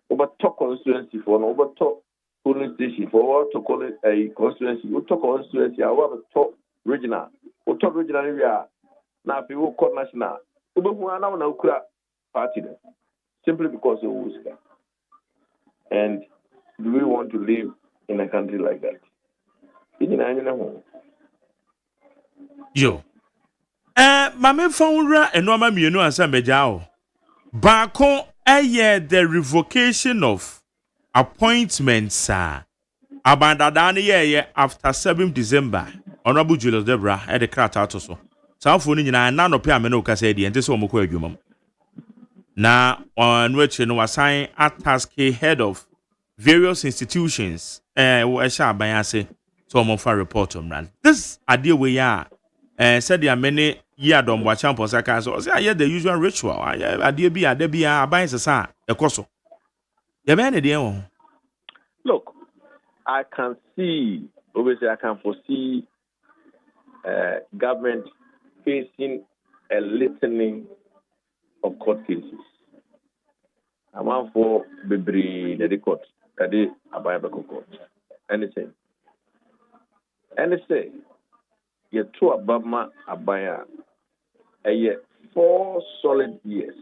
Over talk constituency for no over talk polling station for what to call it a constituency. We talk constituency, I want to talk regional. We talk regional area. Now, if we will call national, we will now party them simply because of Wuska. And do we want to live in a country like that? Yo. Mame faunra enoma mienu ansa mejao. Bako the revocation of appointments sir. Abandadani ye after 7 December. Honorable Julius Debra at the crat out so. Sanfo ni nyina na no pe amena okasa di ente so omko adwumam. Na on which no assign at task head of various institutions we sha ban ase so omfa report on. This idea we ya said there are many year don't watch champions so say the usual ritual idea be ade bia aban sesa ekoso the man dey. Look, I can see, obviously I can foresee government facing a litany of court cases. I'm out for Bibri, the court, that is a Bible court. Anything. You two Abama Abaya a year 4 solid years.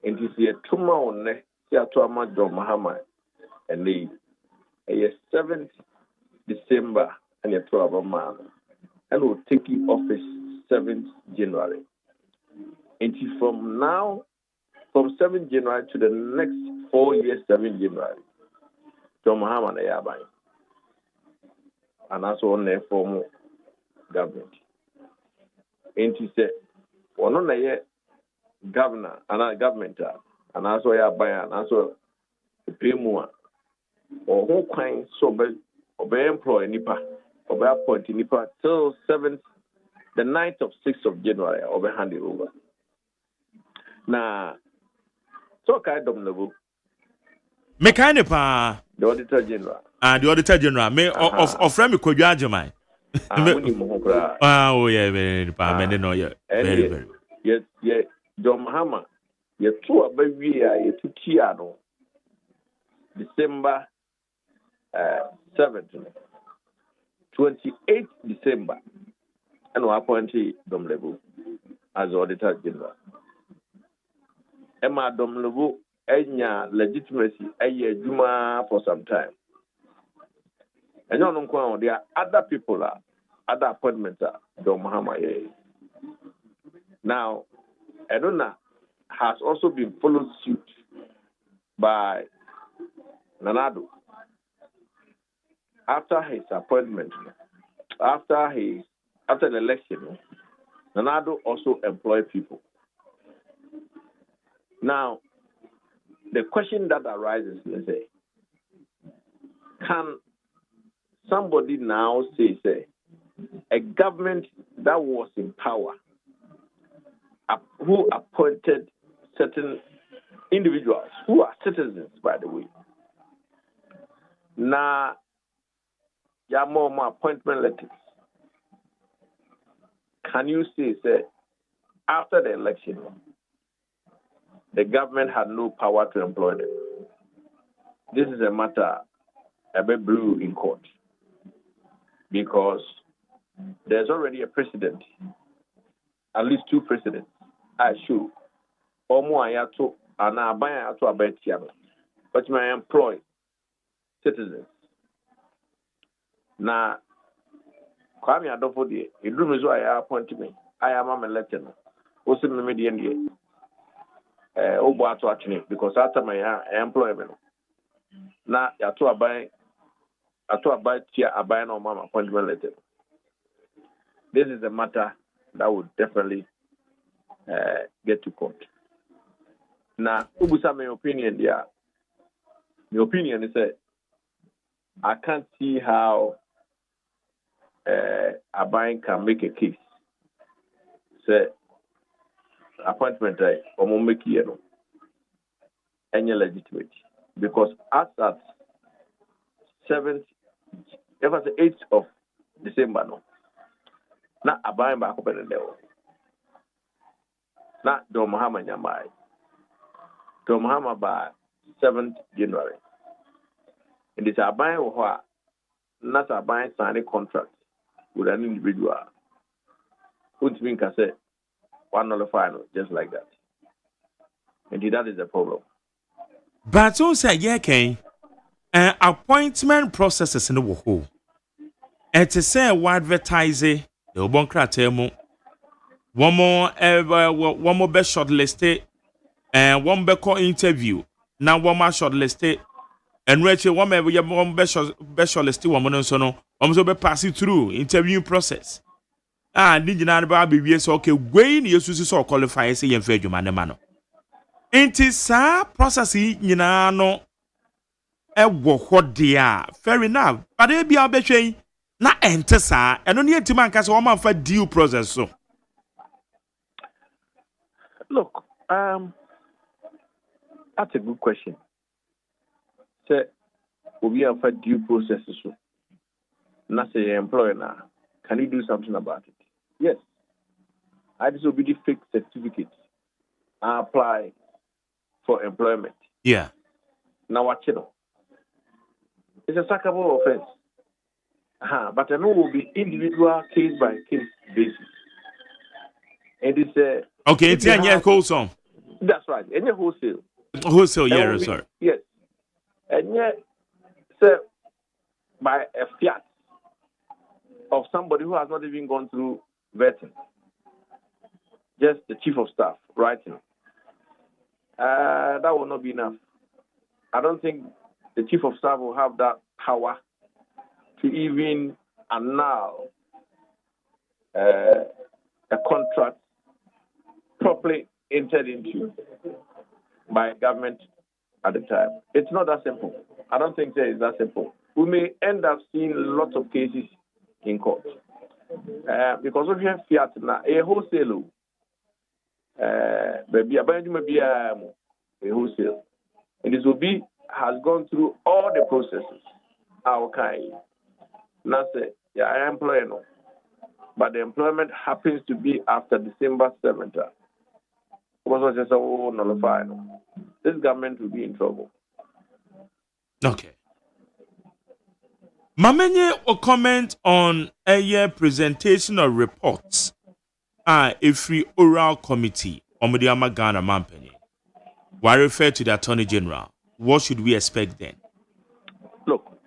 And this year 2 months, John Mahama and the a year 70 December and a 12 month, and will take office 7th January. And from now, from 7th January to the next 4 years, 7th January, John Mahama and Yabai, and also on their formal government. And he said, one on the governor and our government, and also Yabai, and also the Primo, or who kind so be employ Nipa, or be appoint Nipa till 7th, the 9th of 6th of January, or be handed over. Now, so kind of level. Mechanic pa. The Auditor General. The Auditor General. Me of friend me Kojo Agyeman. Oh yeah, very pa. Me no yeah. Very. Yeah. John Mahama. Yeah, two abawi a two tia no. December 7th. 28th December. And we appointed Dom Lebu as Auditor General. Emma Dom Lebu enya legitimacy eye juma for some time. And you know, there are other people, other appointments, Dom Mahama. Now, Edona has also been followed suit by Nanado. After his appointment, after the election, Nanado also employed people. Now, the question that arises, let's say, can somebody now say, a government that was in power, who appointed certain individuals, who are citizens, by the way, now, there are more appointment letters. Can you say, after the election, the government had no power to employ them? This is a matter a bit blue in court because there's already a precedent, at least two precedents. I show Omo Ayato and Abaya to Abetiano, but may employ citizens. Now, Kwame Adofo, it do I appoint me. I am a letter. Also, the median because after my employment, now you have to buy no mama appointment letter. This is a matter that would definitely get to court. Now, Ubusa, my opinion there. My opinion is that I can't see how Abai can make a case. Say appointment or make any legitimate because as at 7th, ever the 8th of December, no, not Abai back up in the devil, not Dom Mahama Nyamai, Dom Mahama by 7th January. And it's Abai or not Abai signing contract with an individual. Who's being cassette? One final, just like that. And that is the problem. But also, appointment processes in the whole. And to say what advertising, the Obonkratemo, one more best shortlisted, and one better interview. Now one more shortlisted, and Rachel, one best shortlisted woman and so on. Also be passing through interview process. Did you know about BBS? Okay, when you so qualify as a young man. It is a process, you know, a what they are. Fair enough, but they be a betray not enter, sir, and only to man cast one for due process. So, look, that's a good question. Say, we have a due process. So, not say employer now. Can you do something about it? Yes. I disobeyed the fake certificate. I apply for employment. Yeah. Now what you know? It's a sackable offense. But I know it will be individual case by case basis. And it's okay, it's a wholesome. That's right. Any wholesale. Wholesale, yeah, sorry. Yes. And yet, sir, by a fiat, of somebody who has not even gone through vetting. Just the chief of staff writing. That will not be enough. I don't think the chief of staff will have that power to even annul a contract properly entered into by government at the time. It's not that simple. I don't think it's that simple. We may end up seeing lots of cases in court. Because if you have fiat now, a wholesale, maybe a wholesale. And this will be has gone through all the processes. Our kind. Not say, yeah, I employ no. But the employment happens to be after December 7th. Was just nullify. This government will be in trouble. Okay. Mamenye will comment on a year presentation of reports. A free oral committee, Omudiama Ghana Mampenye. Why refer to the Attorney General? What should we expect then? Look,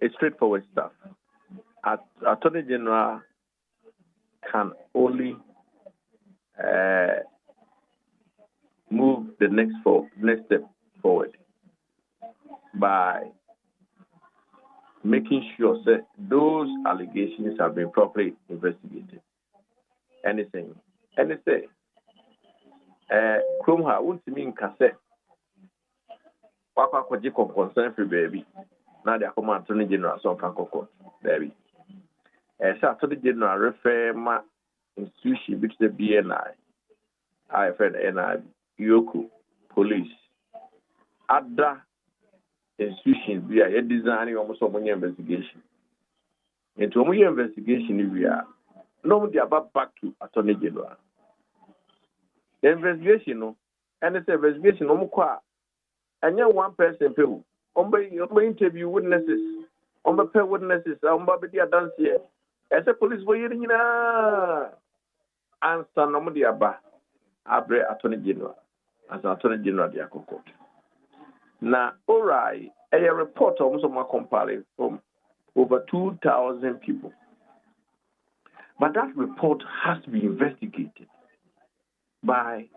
it's straightforward stuff. Attorney General can only move the next step forward by making sure that those allegations have been properly investigated. Anything. Kromha won't mean cassette. Papa could concern free baby. Now they are command Attorney General some Franco baby. Attorney General refer my institution which the BNI, IFN, Yoku, police, other institutions we are designing almost some investigation. Into a investigation we are normally about back to Attorney General. The investigation, no, and it's investigation no more. And then one person people, interview witnesses, pay witnesses, be dance here. As a police for you, and some normally about Attorney General as Attorney General the Court. Now, all right, a report almost more compiled from over 2,000 people. But that report has to be investigated by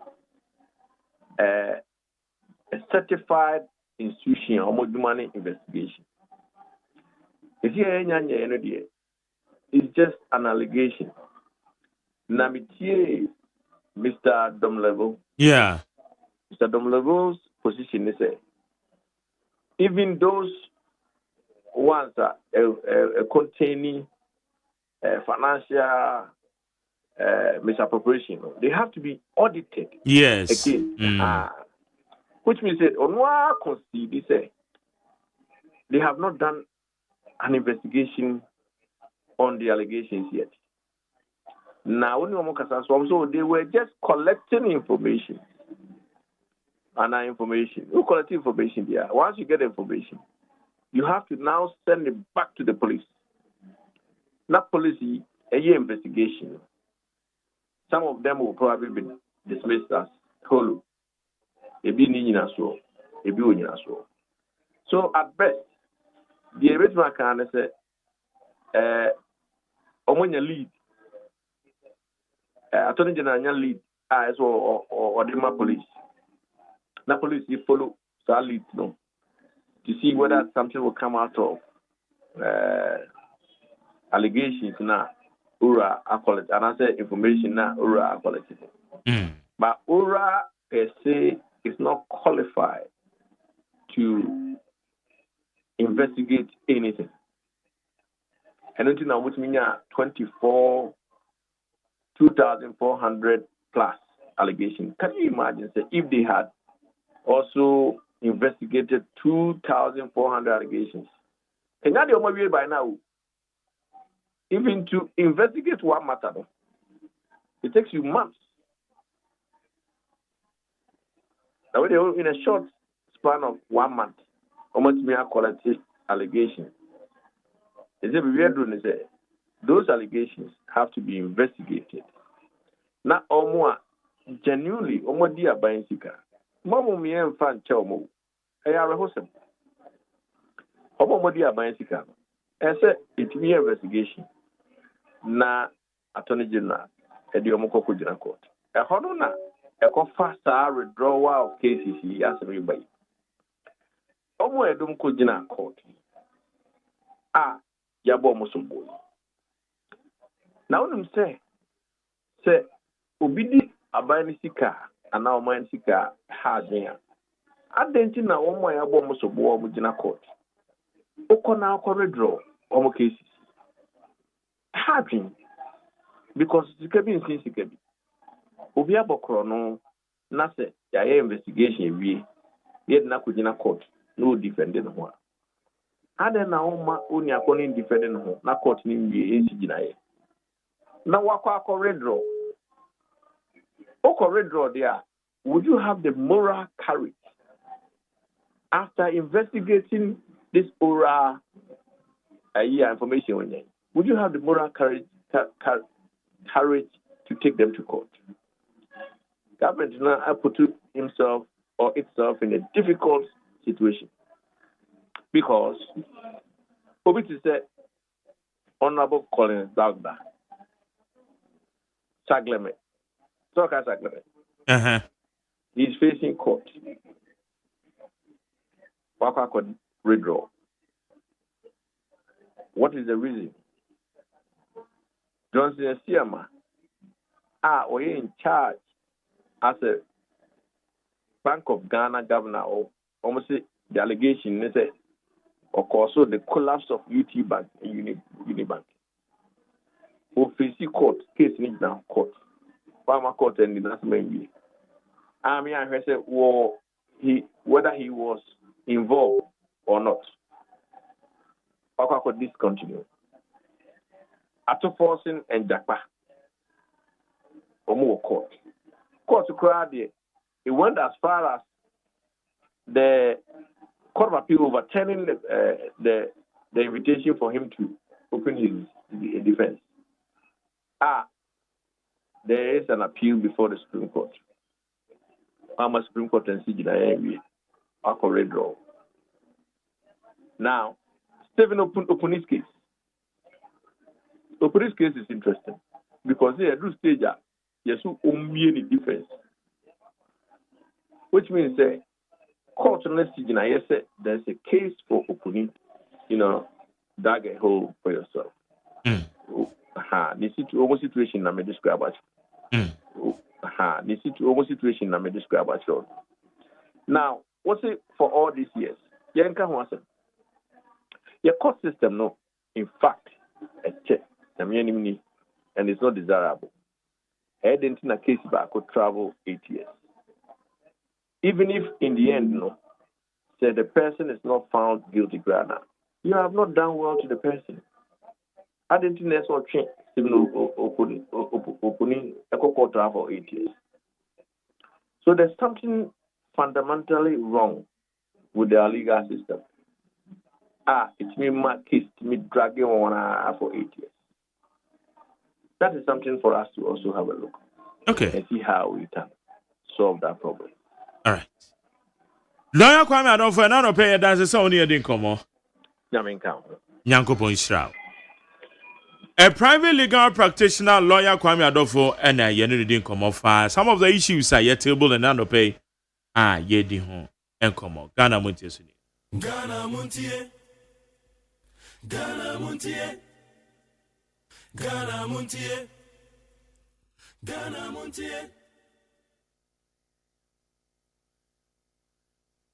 a certified institution or money investigation. It's just an allegation. Namitie, Mr. Domlevel. Yeah. Mr. Domlevel's position is even those ones are containing financial misappropriation, they have to be audited. Yes. Again. Which means that on what consider say they have not done an investigation on the allegations yet. Now, so they were just collecting information. And information. You collect information there. Once you get information, you have to now send it back to the police. Not police, a year investigation. Some of them will probably be dismissed as hollow. So at best, the original can say, when you lead, Attorney General lead, as or the police. Now police you follow that lead, no, to see whether something will come out of allegations now. Ura quality, and I say information now. Ura quality, but Ura per se is not qualified to investigate anything. And until now, which means 2,400 plus allegations. Can you imagine? Say, if they had also investigated 2,400 allegations, and now they are by now. Even to investigate one matter, it takes you months. Now, in a short span of 1 month, how much mere quality allegations? Is it weird to say those allegations have to be investigated? Now, more genuinely, dear buying seeker, Mamma me and fan chomo, I are a hostel. Dear buying seeker, I said it be investigation. na attorney general edi omoko kujina court ehono na ekofa saa withdrawal of cases yi asemi bai omo edum kujina court yabo musumbo na wonum se obidi abani sika ana oman sika ha adwen adenti na womo yabo musumbo omo gina court okona withdraw omo cases happening because sika bi nsin sika bi obi abokro no na se ya investigation wie yed na kujina court no defend no ho ade na oma oni akoni defend no ho na court ni wie ensi gina ye na wakwa withdraw withdraw there would you have the moral courage after investigating this oral information on you? Would you have the moral courage to take them to court? Government now put himself or itself in a difficult situation because Obiti said, Honorable Colin Dagda, Sagleme, he's facing court. Waka could withdraw. What is the reason? Johnson Siama are in charge as a Bank of Ghana governor or almost the allegation is of course the collapse of UT Bank and Unibank. Official court case in now court. Farmer court and the national I mean I said whether he was involved or not. Waka could discontinue. After forcing and Japa, or more court. Court to cry there. It went as far as the Court of Appeal overturning the invitation for him to open his defense. There is an appeal before the Supreme Court. I'm a Supreme Court and CGI. I can withdraw. Now, Stephen open his case. Open his case is interesting because they do stage yes only defense, which means court unless there's a case for opening, dig a hole for yourself. The almost situation I may describe as the situation I may describe as now. What's it for all these years? Your court system, no, in fact, a check, and it's not desirable. I didn't in a case back could travel 8 years. Even if in the end, no, say the person is not found guilty, Grana, you have not done well to the person. I didn't think that's what change. Opening a court travel 8 years. So there's something fundamentally wrong with the legal system. It's me, my case, me dragging on for 8 years. That is something for us to also have a look. Okay. And see how we can solve that problem. All right. Lawyer Kwame Adolfo, and I don't pay a dance so near Dinkomo. Nyankopon Israel. A private legal practitioner, lawyer Kwame Adolfo, and I didn't come off. Some of the issues are yet table and I pay. Ye di home and come on. Ghana Montie. Ghana Montie. Ghana Montie. Ghana Montie. Ghana Montie.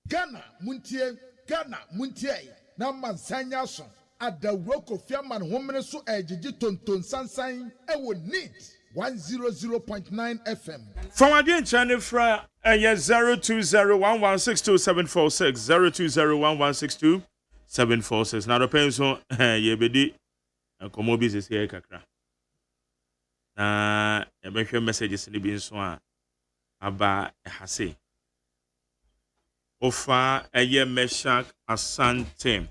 Ghana Montie. Ghana Montie. Na mansanya so. Adawro Kofiaman homene so ejiji tonton sansan ewo neat 100.9 FM. From again channel fra 0201162746 0201162746. Now the penso ye bedi komo business here kakra. Na e be hwe messages ni bi nso a aba hase. Ofa eye Meshak Asante.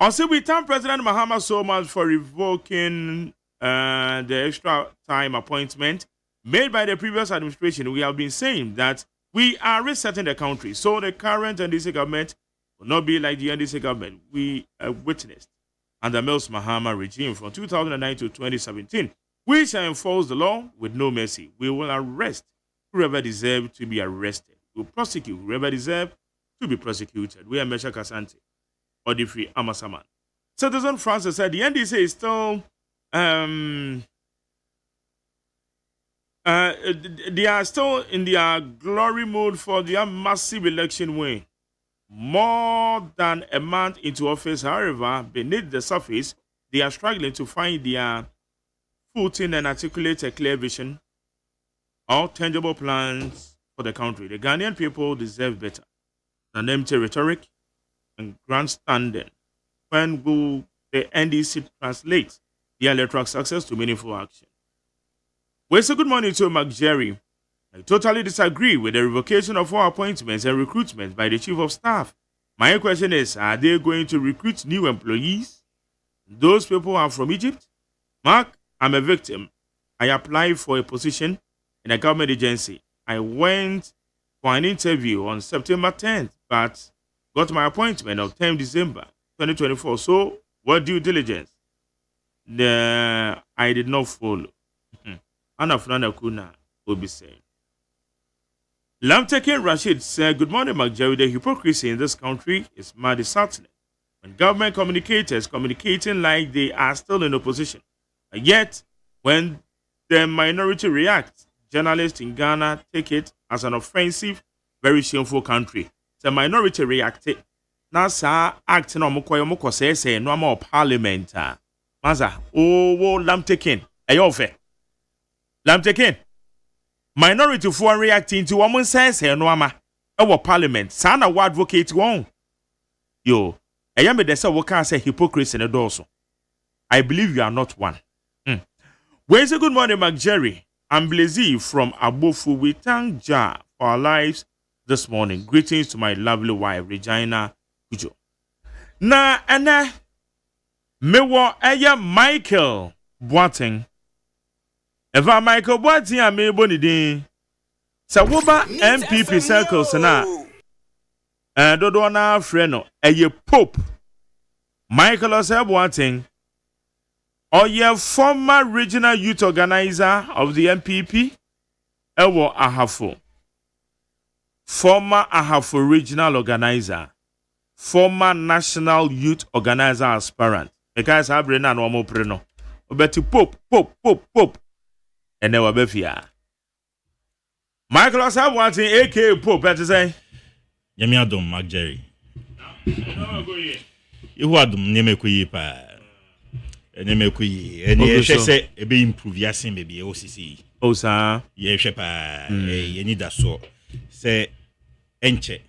Also, we thank President Mahama so much for revoking the extra time appointment made by the previous administration. We have been saying that we are resetting the country. So the current NDC government will not be like the NDC government we witnessed. under Mills Mahama regime from 2009 to 2017, we shall enforce the law with no mercy. We will arrest whoever deserves to be arrested. We will prosecute whoever deserves to be prosecuted. We are Mesha Ashanti, Odifri Amasaman. Citizen Francis said the NDC is still they are still in their glory mode for their massive election win. More than a month into office, however, beneath the surface, they are struggling to find their footing and articulate a clear vision or tangible plans for the country. The Ghanaian people deserve better than empty rhetoric and grandstanding. When will the NDC translate their electoral success to meaningful action? We say good morning to Mark Jerry. I totally disagree with the revocation of all appointments and recruitment by the Chief of Staff. My question is, are they going to recruit new employees? Those people are from Egypt? Mark, I'm a victim. I applied for a position in a government agency. I went for an interview on September 10th, but got my appointment on 10th December 2024. So, what due diligence? I did not follow. Anna Flana Kuna will be saying. Lamtekin Rashid said, good morning, Mark Jerry. The hypocrisy in this country is mad disheartening. When government communicators communicating like they are still in opposition. And yet, when the minority reacts, journalists in Ghana take it as an offensive, very shameful country. The minority reacted. Now, sir, acting on Mokoyomoko says, no more parliament. Maza, Lamtekin, ayofe. Lamtekin. Minority for reacting to woman says, no ama. Our parliament, sana wa advocate one. Yo, I am the say what say hypocrisy in the dorsal. I believe you are not one. Where's a good morning, Mark Jerry? I'm Blazy from Abofu. We thank Jah for our lives this morning. Greetings to my lovely wife, Regina Kujo. Na ana mewo aya Michael Boateng. Eva Michael Boateng a me boni din. Sa woba MPP circles na. Dodo na freno eye Pope. Michael Boateng. Or your former regional youth organizer of the MPP, Ewo Ahafo. Former Ahafo regional organizer. Former national youth organizer aspirant. Because I bring an omo preno. Obeti Pope. And then wabefia. Michael Boateng, aka Pope, better say. Yemi Adom, Mark Jerry. You adom nyeme kuyi pa. Nyeme kuyi. Eni se ebe improve yasin baby OCC. O sa. Ye shepa. Ye ni da so. Se enche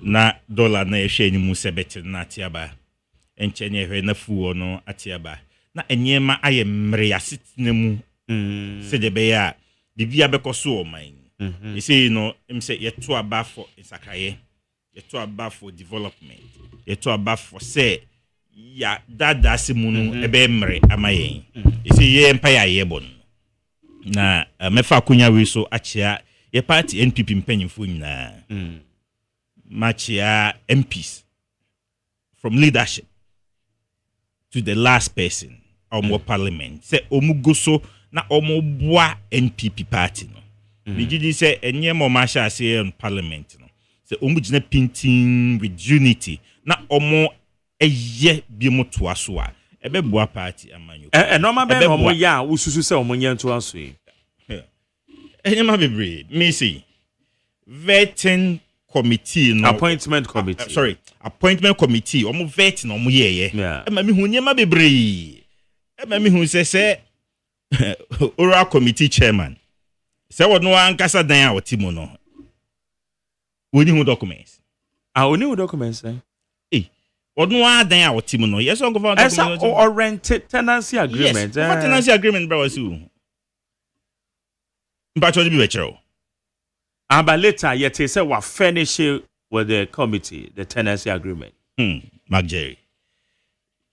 na dollar na ehwe ni mu se betir na atiaba. Enche ne ehwe na fuo no atiaba. Na enyema aye mre yasitne mu. Se de be ya bibia bekoso o man. You see no em say ye to aba for insakaye. Ye to aba for development. Ye to aba for say ya dada simunu ebe mre amayen. You see ye empire ye bon. Na mefa kunya we so achia ye party NPP mpanyimfo nyina. Machia MPs from leadership to the last person omo parliament. Say omugoso na omo boa NPP party no. Bigidi say enye mo masha say on parliament no. Say omo gina painting with unity na omo eye bi mo to aso a ebe boa party amanyo. Normal be omo ya ususu say omo nya to aso e. Enye ma bebre me say vetting committee no appointment committee. Appointment committee omo vet no omo ye. E ma me hu nyema bebre. E ma me hu say oral committee chairman. Say what no ankasa dan a otimo no. Oni hu documents. Oni hu documents eh. What no dan a otimo no. Yes, on go for documents. Or rented tenancy agreement. Yes. What tenancy agreement bro was you? But what be better? But later yet say we furnish with the committee the tenancy agreement. Mark Jerry.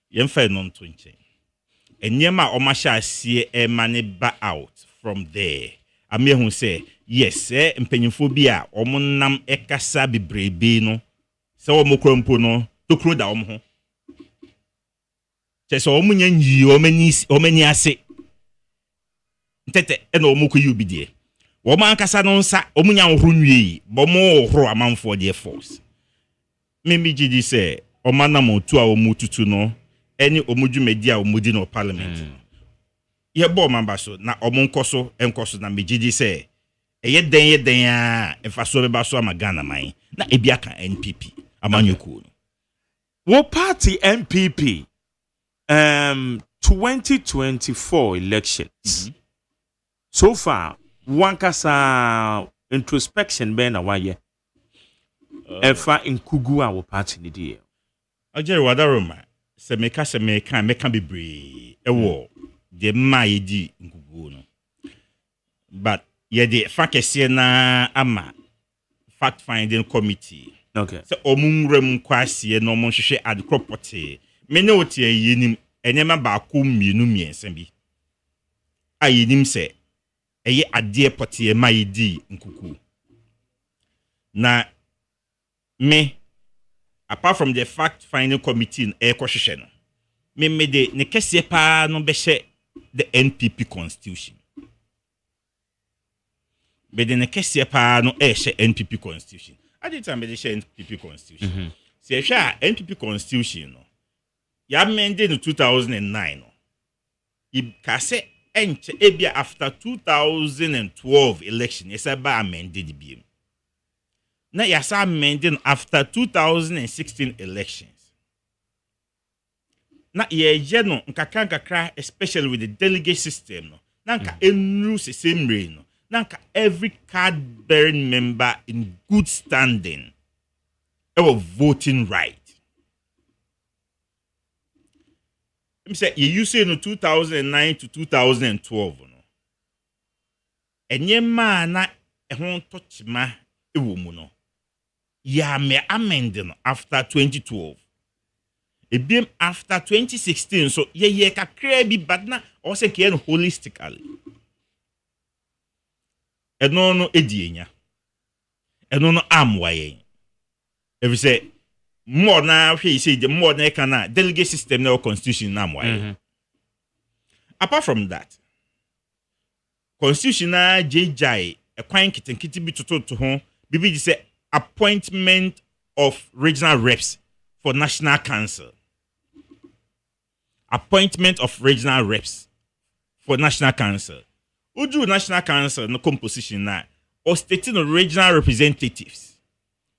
Yen fa non 20. Enyema omasha sie e mane ba out from there. Ame hu say yes mpanyimfo bi a omonam ekasa bebrebe no se omokrampo no tokro da omho Tese omunya nyi omani ase. Ntete ena omuko yubidie. Woma ankasa no nsa omunya ohronwie bomo ohro amanfo de force. Mimi gidi se omana motu a omututu no eni omudwumedi a omudi no parliament. Ye bo mamba so na omonkoso enkoso na megidi se eye den a efaso beba so amagana man na ebia ka NPP amanyuku no. What party NPP 2024 elections so far one kasa introspection be na waye efa nkugu a wo party ni die Ajere wadaroma se meka bebre ewo de mai di nkugu no but ye de fakese na ama fact finding committee. Okay. So omunrem kwase no mo hwehwe adkropote me ne otie yenim enema ba ko mienu miensa bi ayenim se eye ade pote mai di nkuku na me apart from the fact finding committee e ko hwehwe no me de ne kese pa no be the NPP constitution be de ne kese pa no e NPP constitution. I did time the NPP constitution. See, NPP constitution no. Ya amended in 2009 no. It kase enche ebia after 2012 election. Yes, I amended the BM. Na ya sa amended after 2016 elections. Na ye no nkakra especially with the delegate system no. Na nka enru se same way no. Nanka every card-bearing member in good standing have voting right. Let me say, you say in 2009 to 2012, no. Enye ma na ehon touch ma ewo mu no. Ya me amending after 2012. Ebiem after 2016, so ye kakra bi but na o se ke holistically. Eno no edienya. Eno no amwaye. If you say more na hwe say the more na kana delegate system na constitution na amwaye. Apart from that, constitution na JJ ekwan kitenkiti bi to ho bibi di say appointment of regional reps for national council. Appointment of regional reps for national council. Uju National Council no composition na or stating regional representatives.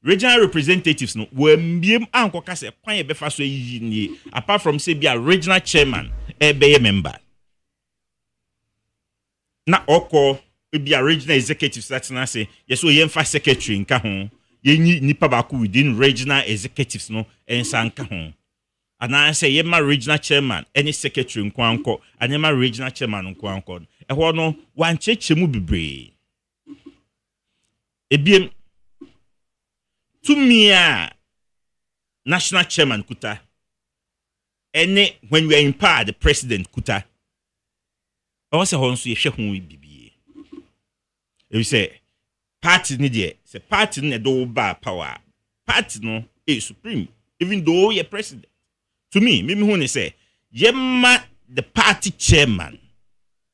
Regional representatives no we mbiem anko kase kwan ye befa so yi ni apart from say be a regional chairman be member. Na oko be a regional executive that na say yes so yemfa secretary nka ho yenyi nipa ba ko within regional executives no ensa nka ho. And I say yema regional chairman any secretary nkwanko anyema regional chairman nkwanko ehwo no wan chechemu bibre ebiem tumia national chairman kuta any when we are in power the president kuta also honso ye hwe ho bibie e say party ni de say party no do ba power party no is supreme even though ye president. To me who say yema the party chairman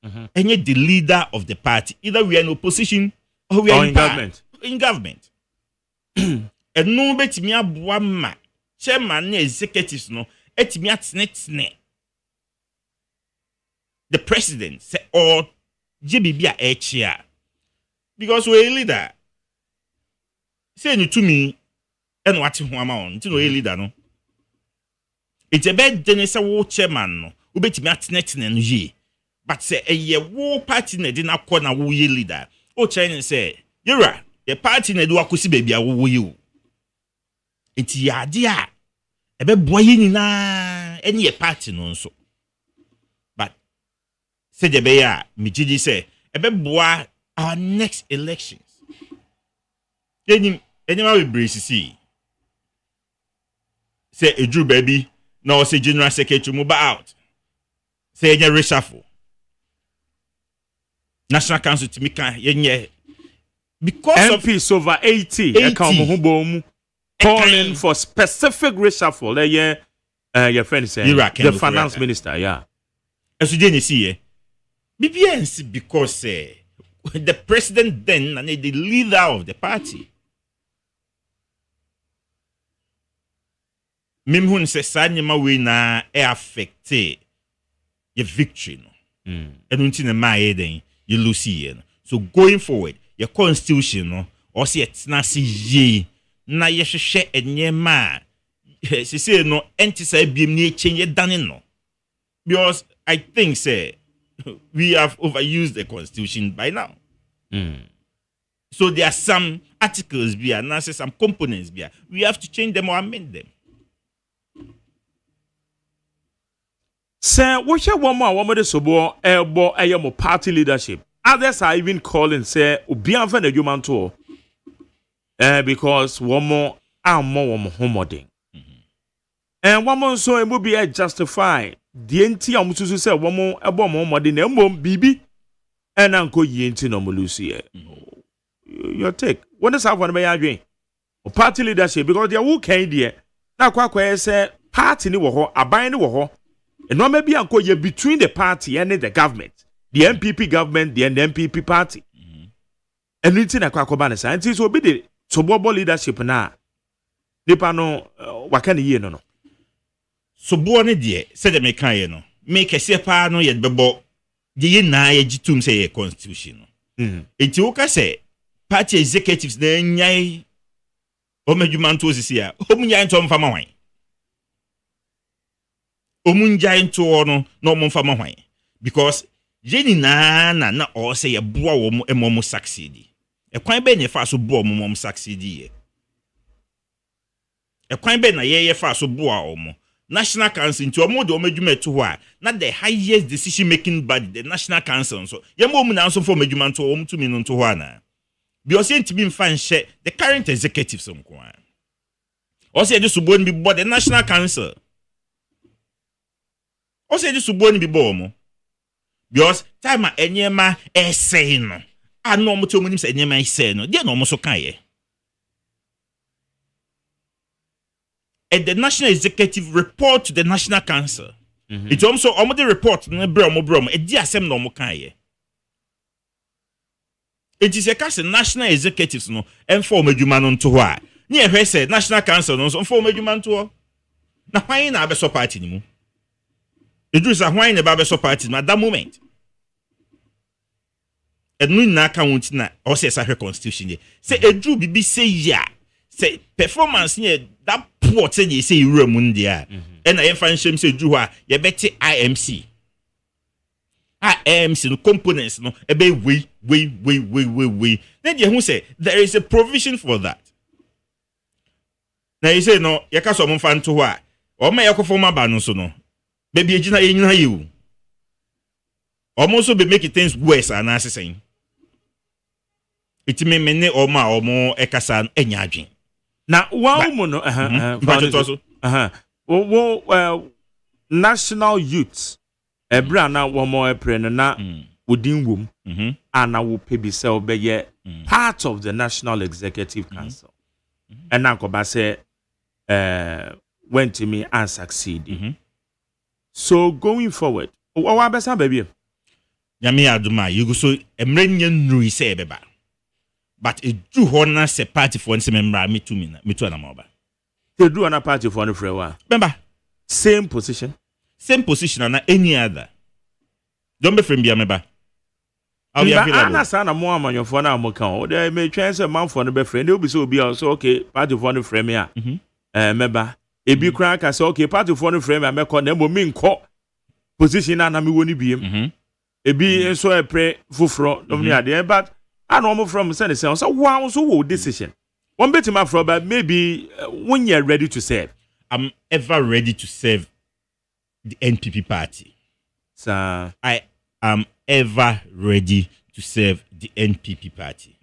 and yet the leader of the party. Either we are in opposition or we are in government. In government. And no bet me abwama chairman executives no et me atne the president say or JBB a chair because we a leader. Say you to me and what you want to know a leader no. It's a bad denisa wo chairman no ubetimi atnetne no ye but say ye wo party na di na corner wo ye leader o chairman say yura the party na do akosi bebia wo ye o enti yade a ebe boye nyina ene ye party no nso but say the be ya mijiji say ebe boa our next elections eni ma we bracisi say edru baby. No, say General Secretary move out. Say any reshuffle. National Council to me can because MPs over 80. Calling for specific reshuffle. Your friend said the finance minister, yeah. As you didn't see, BBNC because the president then and the leader of the party. Mimhun says Sanyama wina affected your victory. And until my then you lose. So going forward, your constitution or see it's not see ye na yeshe enye ma. She say no anti-say be change done no. Because I think say we have overused the constitution by now. So there are some articles and some components we have to change them or amend them. Sir, what you want more woman sobo elbow ayamo party leadership. Others are even calling say ubianfa na human tour. Because one more homoding. And one more so it will be justify the NT amusu say one more about more modern bibi and uncle yenti no mulusi. Your take. What is happening by your party leadership because they are who came there. Now kwa say party ni wo aban ni wo. And no maybe uncle you between the party and the government. The MPP government, the NPP party. And it's in a kwakobana scientists will be the sobobo leadership na. Nipa no wakani ye no. Sobo ne de said the mekan no. Make a sepa no yet bebo. The ye na ye jitum say constitution. Enti woka say party executives na nyai omejumanto sisia. Omunya ntom fama wan. Omunja into no mumfama hwan because yeni na or say a boa wo emomo succeed e kwan be ne fa so boa mo succeed ye e kwan be na ye fa so boa omo national council into omo de omedwuma to ho a na the highest decision making body the national council so ye mo mu na so for omedwuma to omo to mi no to ho ana because enti bi mfa nhye the current executives nko a o say just subo ni bi the national council. O say this subo ni bi bo mo because time enyema essay no ano mo to mo nim say enyema essay no dey no mo so kan ye and the national executive report to the national council it also omo the report no bro e di asem no mo kan ye it is a case national executives no inform adwuma no nto ho a ni ehwe say national council no so inform adwuma nto ho na hwan na abeso party ni mu. It was a wine about so parties at that moment. And no na account na or say a constitution. Say a Jew be say ya. Say performance near that poor say you say you mundia. And I find shame say Jew you bet IMC. IMC no components no a be we. Then you who say there is a provision for that. Now you say no, you can't so fan to what or may you form a so no. Baby, you almost be making things worse and as saying. It may many or more ekasan enyajin. Now, one national youth, a brand now one more April na within womb, and I will pay be sell be part of the National Executive Council. And now Kobase went to me and succeed. So going forward, what best baby? Yami aduma you go so emrenye nru say beba. But a do honor se party for nse member me to na moba. They do an party for the frewa. Remember, same position and any other. Don't be friend be member. I'll be available. I sana mo amanyo for na mo kan. They may chance a man for the be friend. They will be so be also okay party for the frame ya. Member ebi kran ka say okay party for no frame me call na mo me nko position na me woni biem ebi enso e pre fufro no me ade but I know from say so wow so wo decision one bit my from but maybe when you're ready to serve. I'm ever ready to serve the NPP party. Sir, I am ever ready to serve the NPP party.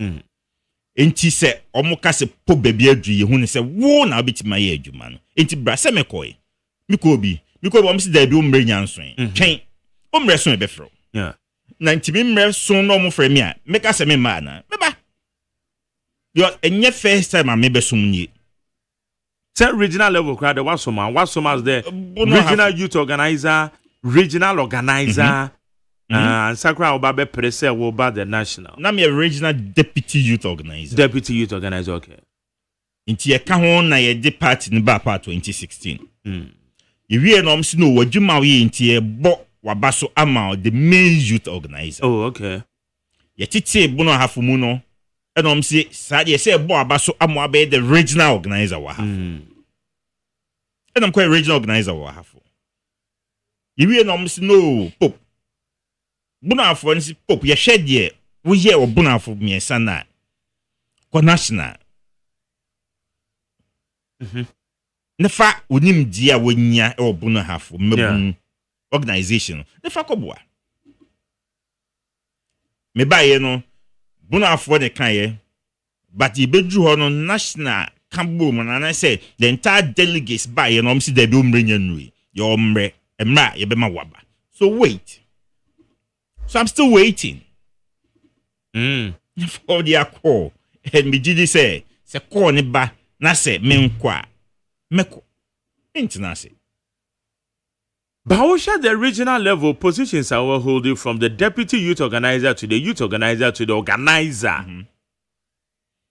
Enti se omoka se po baby adu ye hu ne se wo na obeti ma ye adwuma no enti bra se mekoi mikobi omsi da bi omre nyanson twen omre so e be fro na enti mi mre so no mo frɛ me a meka se me ma na meba yo enye first time am be so munye Say regional level crowd the one soma as the regional youth organizer, regional organizer, and Sakra Obabe Prese Woba the national. Na me a regional deputy youth organizer. Deputy youth organizer, okay. Inti ye ka ho na ye de party ni ba part 2016. Yewie no msi no wadwuma we inti ye bo wabaso ama the main youth organizer. Oh, okay. Ye titi bono hafu mu no e no msi sa ye say bo wabaso ama be the regional organizer wa hafu. E no mko regional organizer wa hafu. Yewie no msi no pop. Bono hafu nsi pop ye hwe de wo ye wo bono hafu miensa na ko national. Nefa unim dia wonya e obuno hafo mebun organization nefa kobua me baye no buno afo de kan ye but ibedu ho no national kambo man na say the entire delegates baye no msi da bi umrenya nui yo omre emra ye be ma waba so wait so I'm still waiting for the call and me did say call ne ba na say menkwa meko internase. Baosha the regional level positions are holding from the deputy youth organizer to the youth organizer to the organizer.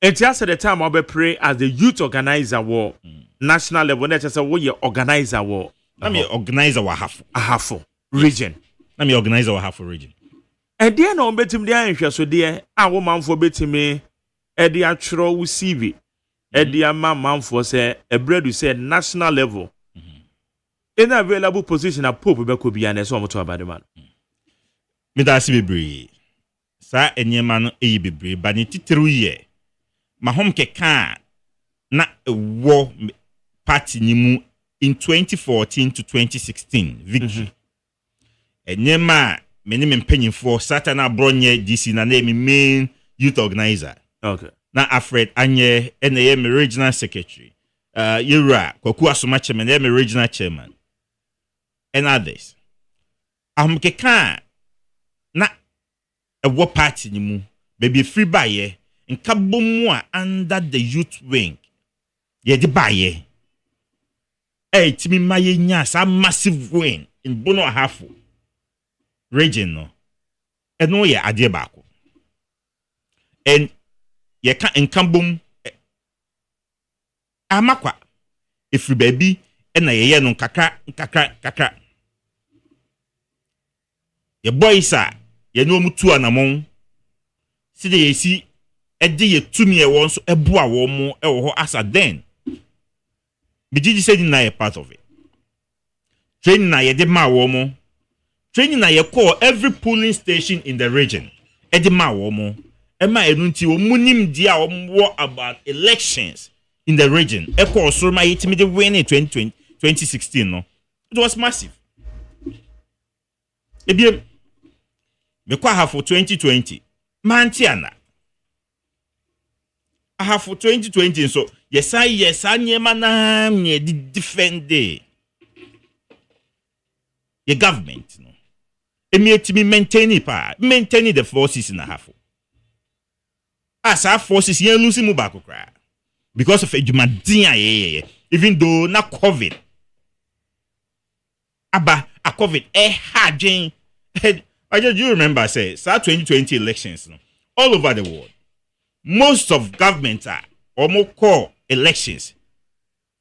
And just at the time I'll be pray as the youth organizer war national level. Not just a way organizer war. Let me organizer wa half region. Let me organizer wa half region. And then on betim there so there our man for betime edi atro wo CV. Edia man for say a bread we say national level. In available position a pope be could be an so much about the man. Me da si bebre. Sa enyema no eyi bebre ba ni titru ye. Ma hom keka na wo party ni mu in 2014 to 2016 victory. Enyema me ni mpanyimfo satana bronye DC na me main youth organizer. Okay. Na Alfred Anye NAM regional secretary. Yura Kwaku Asuma chairman, NAM regional chairman. And others. Keka na a war party ni mu baby free buy in kabomwa under the youth wing. Ye di buy timi maye nya sa massive win in Bono Hafu region no. No ye ade baako. And ye ka enkambom amakwa ifri baby na ye no kakra ye boys a ye no mutu anamon si de yesi ede ye tumi e won so eboa wo mo e wo ho asa den bigiji said na ye part of it training na ye de ma wo mo training na ye call every polling station in the region e de ma wo mo Emma Enunti munim dia wo about elections in the region. Eko so my itimi win in 2016 no. It was massive. Ebiem me kwa half for 2020. Mantiana. I have for 2020 so yes anyema na me defend the government no. Emi etimi maintain the forces in a half. As our forces here losing mubako cry because of a even though not COVID. Aba a COVID hard I just you remember I say 2020 elections all over the world. Most of governments are or more core elections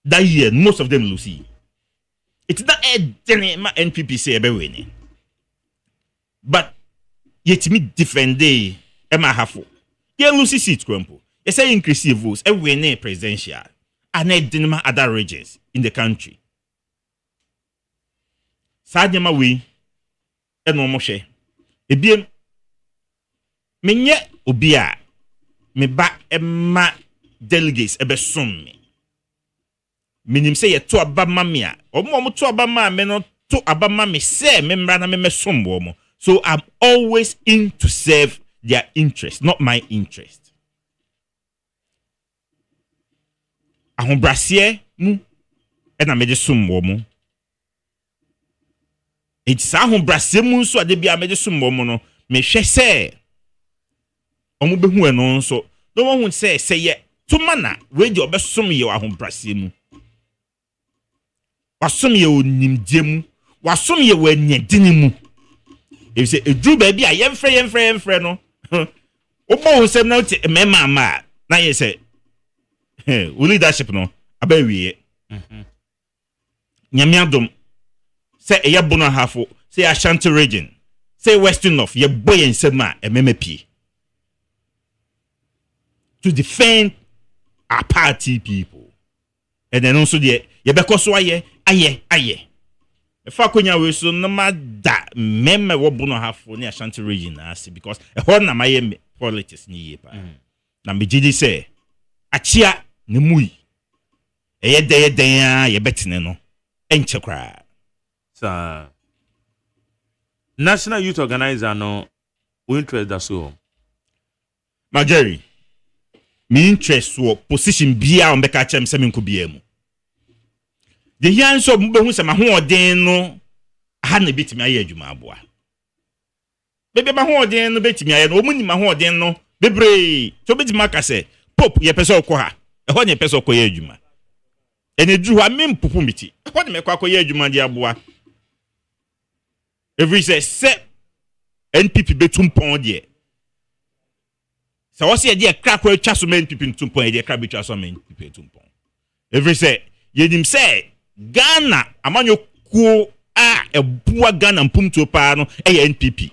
that year, most of them losing. It's not a NPP say winning. But yet me defend the Emma Hafo. You lose seats, Grumpo. You say increase votes every near presidential and then other regions in the country. Sadema we and no more share. Ebien menye obia me ba emma delegates ebe som me. Minim say ye to aba mamia. Omo to aba ma me no to aba ma me say me mra na me som wo mo. So I'm always in to serve their interest, not my interest. Ahon brasier mu e na me de som wo mo. It's ahon brasier mu so ade bia me de som wo mo no. Me hwe say omo be hu eno so. No one say ye to mana we de obesom ye ahon brasier mu. wasom ye onimdie mu wasom ye wanyedini mu if say edru ba bia yemfrɛ no obo hosem na uti mema ma na ye say leadership no abawie nyamiadom say eyabono hafo say Ashanti region say Western North ye boy ensem a MMP to defend our party people and then also the ye beko so aye if I konya we so no ma da meme wo bono hafo ni Ashanti region asi because e ho na maye politics ni ye pa na me gidi say achia ne mui eye den a ye betene no enche kra sa National Youth Organizer no interest that so Majeri me interest wo position bia on beka chem se me nkobia mu the yan so mbe hu se ma ho odin no ha na betimi aye adwuma aboa bebe ma ho odin no betimi aye no omuni ma ho odin no bebre so betimi aka se pop ye pese okwa e ho ne pese okwa ye adwuma ene dru ha me mpupu miti ho ne mekwa akwa ye adwuma di aboa every say NPP betum pon de so what's the crack where chaso men people to point the crack betwa so men people to pon every say yedim say Ghana amanyo kuo a ebua Ghana mpum to pa no e NPP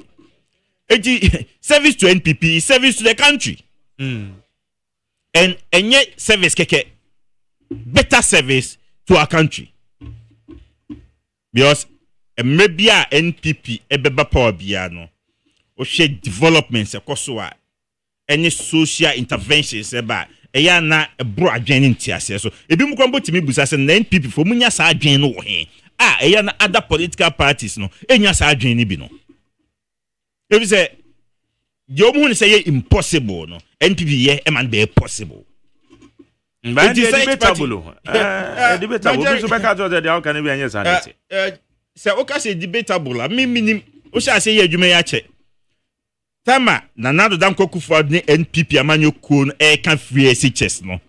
eti service to NPP is service to the country and enye service keke better service to our country because maybe a NPP ebeba power bia no o share developments ekoso a any social interventions eba eya na ebro adwen ntiase so ebi mu kwambo timi busa se na NPP fo munya sa adwen no wo he eya na other political parties no enya sa adwen ni bi no ebi se yo mu ni say impossible no NPP ye e man be possible but debatable debatable so beka to the how can be anya sanity say oka say debatable minim o sha say ye adwuma ya che tama na nado dam kokufu ne NPP amanyo ko no e kan free SHS no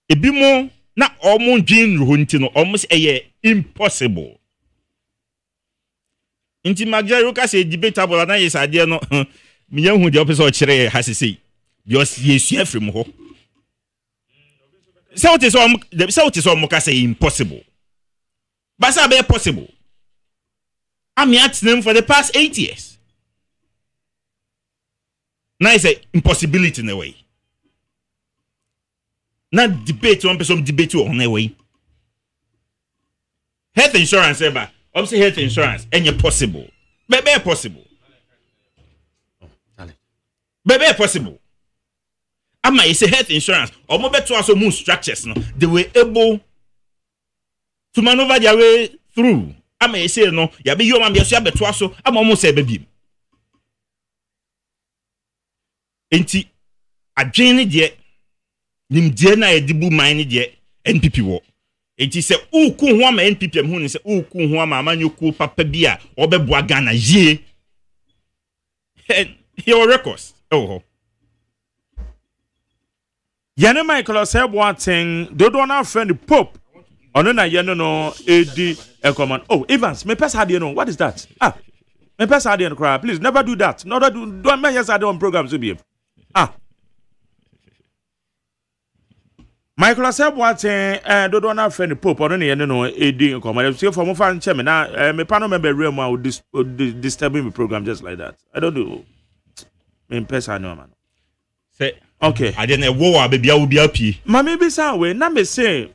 ebi mo na omo dwin ro nti no omo say impossible inti magja oka say debatable na yes ade no minya hu de opese o kire hasisi because yesu afrim ho say what is omo ka say impossible but say be possible I'm at them for the past 8 years. Now it's an impossibility in a way. Not debate one person debate on a way. Health insurance ever. Obviously health insurance and you're possible. Baby possible. Baby possible. Ama you say health insurance or more better also move structures no. They were able to maneuver their way through. Ama you say no, ya be you am be so beto aso ama almost say baby. Enti adwene de nimdie na edibu man ne de NPP wo. Enti se uku ho ama NPP am hu ni se uku ho ama amanyoku papa bia obeboa Ghana ye. Your records. Oh. Yane Michael Oseboaten dodo na friend Pope. Ono na yene no edi command. Oh, Evans, me pass had you know. What is that? Me pass had you cry. Please never do that. Never do don't man yes on programs to be. Michael Oseboaten dodo na friend Pope ono na yene no edi command. Say for mo fan che me na me pa no member real ma disturbing me program just like that. I don't do. Me pass had no man. Say okay. I didn't wo baby will be happy. Ma me be say we na me say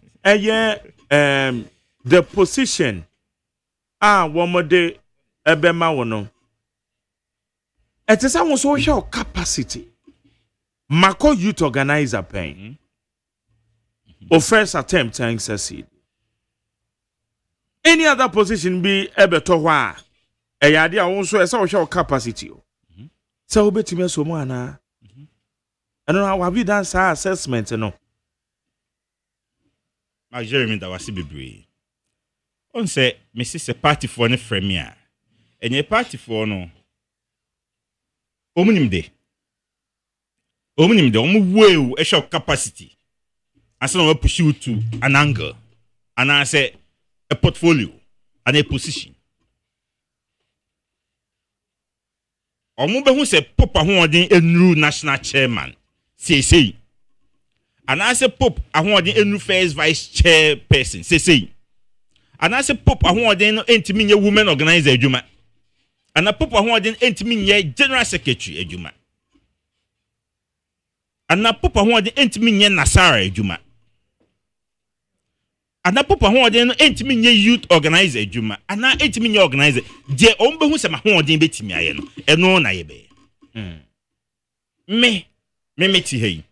the position one more day ebema wono it is our social capacity Mako Youth Organizer pen or first attempt to succeed any other position be ebeto wa eyade also a social capacity so obetime so mo ana and how have you done some assessment no Jeremy that was bebre. On say Mrs. a party for ne premier. And a party for no. Omunim de. Omu way a show capacity. And so we push you to an angle. and I say a portfolio and a position. Omo be hu say Pope ahoɔden enru national chairman. Say. And I say Pope ahoɔden enru first vice chair person. Say. And I say Pope ahoɔden no entimi nye women organizer adwuma. And a Pope ahoɔden entimi nye general secretary adwuma. And a Pope ahoɔden entimi nye Nasara adwuma. And a Pope ahoɔden no entimi nye youth organizer adwuma. And a entimi nye organizer. Je ombe hu se ma ahoɔden betimi aye no. Eno na ye be. Me ti hey.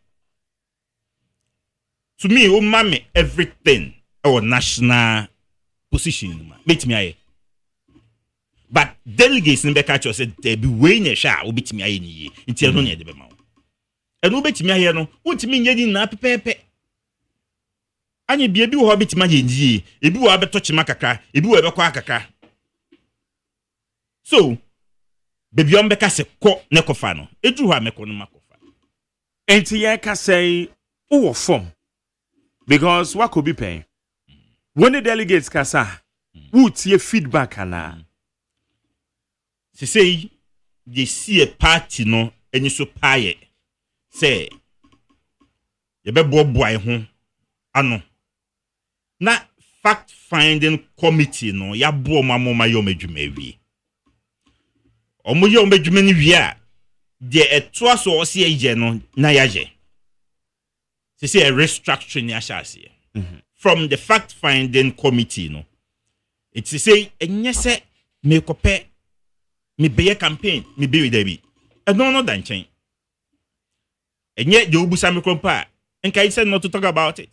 To me, o mame everything our national position betimi aye. But delegates in Bekacho said there be way ne sha o betimi aye ni ye. Nti eno na ye de be ma. Eno betimi aye no, untimi nye di na pepepe. Anye bi ebi wo ho betimi aye ni, ebi wo abeto chima kakra, ebi wo ebekọ akakra. So, baby on beka se ko ne kofa no. Edu ho ameko no makofa. Enti ye ka say wo form. Because what could be paying? When the delegates kasa, would see a feedback ana. Say they see a party no any so paye. Say ye be boy ho ano. Na fact finding committee no ya bo mama yo medwuma wi. Omo yo medwuma ni wi a de eto so o se ye no na ya je. Say a restructuring yashasi. From the fact finding committee no. It's to say enye se me kope me be campaign me be with debi. E no dan chen. Enye de obusa me kompa. Enka you said not to talk about it.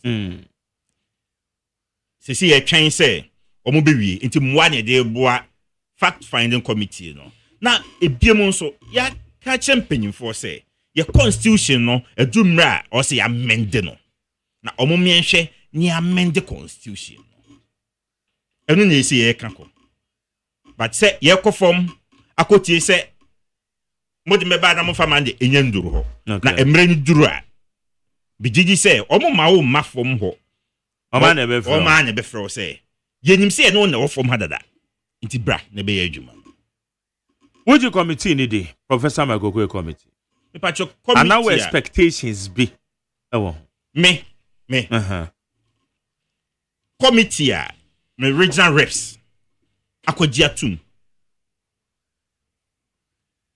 Say a chen say omo be wi nti mwa ne de boa fact finding committee no. Na ebiemu nso ya ka champion for say your constitution no edumra or say amend no. Na omo mienhwe ni amend the constitution no. Enu na esi ye kanko. But say ye ko form akoti say modi meba na mo fama de enye nduru ho. Na emre ni duru a bigigi say omo ma wo ma form ho. Oma na be fro. Oma na be fro say yenim say no na wo form hadada. Nti bra na be ye adwuma. Would you committee ni dey? Professor Magogwe committee. And our expectations be me committee me regional reps akogia tum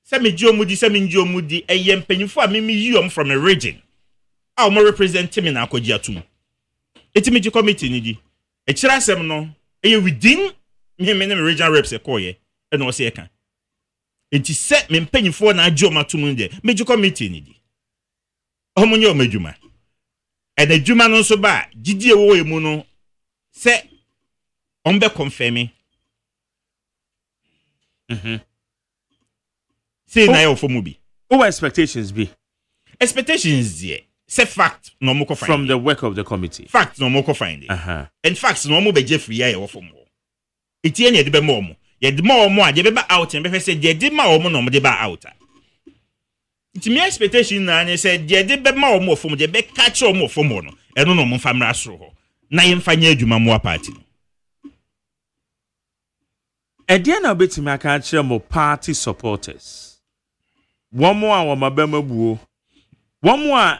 se me jomudi eye mpanyimfo a me yi from a region a o represent me na akogia tum etimi committee ni di e kira asem no eye within me regional reps e koye e no se e kan enti se me mpanyimfo na agye omatum de meji committee ni di omunye omedwuma e na dwuma no so ba gidie wo emu no se ombe confirm say na yo fomu bi what expectations be there say fact no mo ko find from the work of the committee fact no mo ko find and facts no mo be je free ya wo fomu eti ene de be mo mo ye de ma omo a de be out en be say de ma omo no mo de ba out. It's my expectation na ane say de be ma omo fom de be catch omo fom no eno no mo famra soro ho na ye mfanya adwuma mo party no ede na betimi aka kire mo party supporters womo a wo mabama buo womo a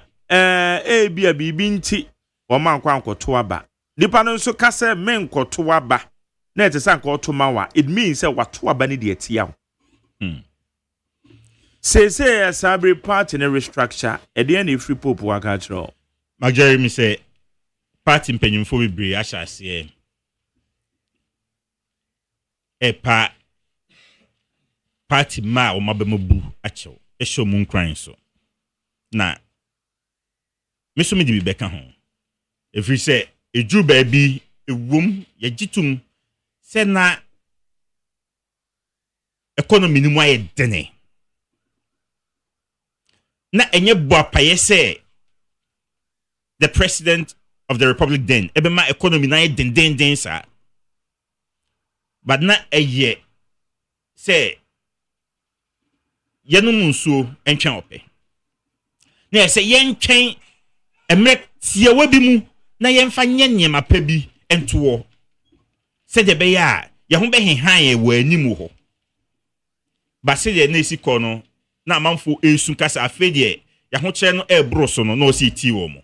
bia bibi nti wo ma nkwankoto aba nipa no nso ka say men nkoto aba na etesa nka otomawa it means say wato aba ne de etia ho say a sabre party na restructure ede na free pope waka kire Majority me say party mpanyimfo bebre ahase party ma o mabemabu achew e show mun kran so na me so me di beka ho every say eju ba bi ewum ye gitum se na economy ni mu aye dene na enye boapaye say the president of the republic then ebema economy na den sa but na eye say yenum nsuo entwen ope na say yentwen emre tie wabi mu na yemfa nye nyema pa bi entoɔ sɛ de bɛyɛ a yɛ ho bɛhehan yɛ wɔ anim hɔ ba sɛ deɛ na esi kɔ no na amanfo esu kasa afei deɛ yɛ ho kyerɛ no ɛboro so no na ɔsi ti wɔ mo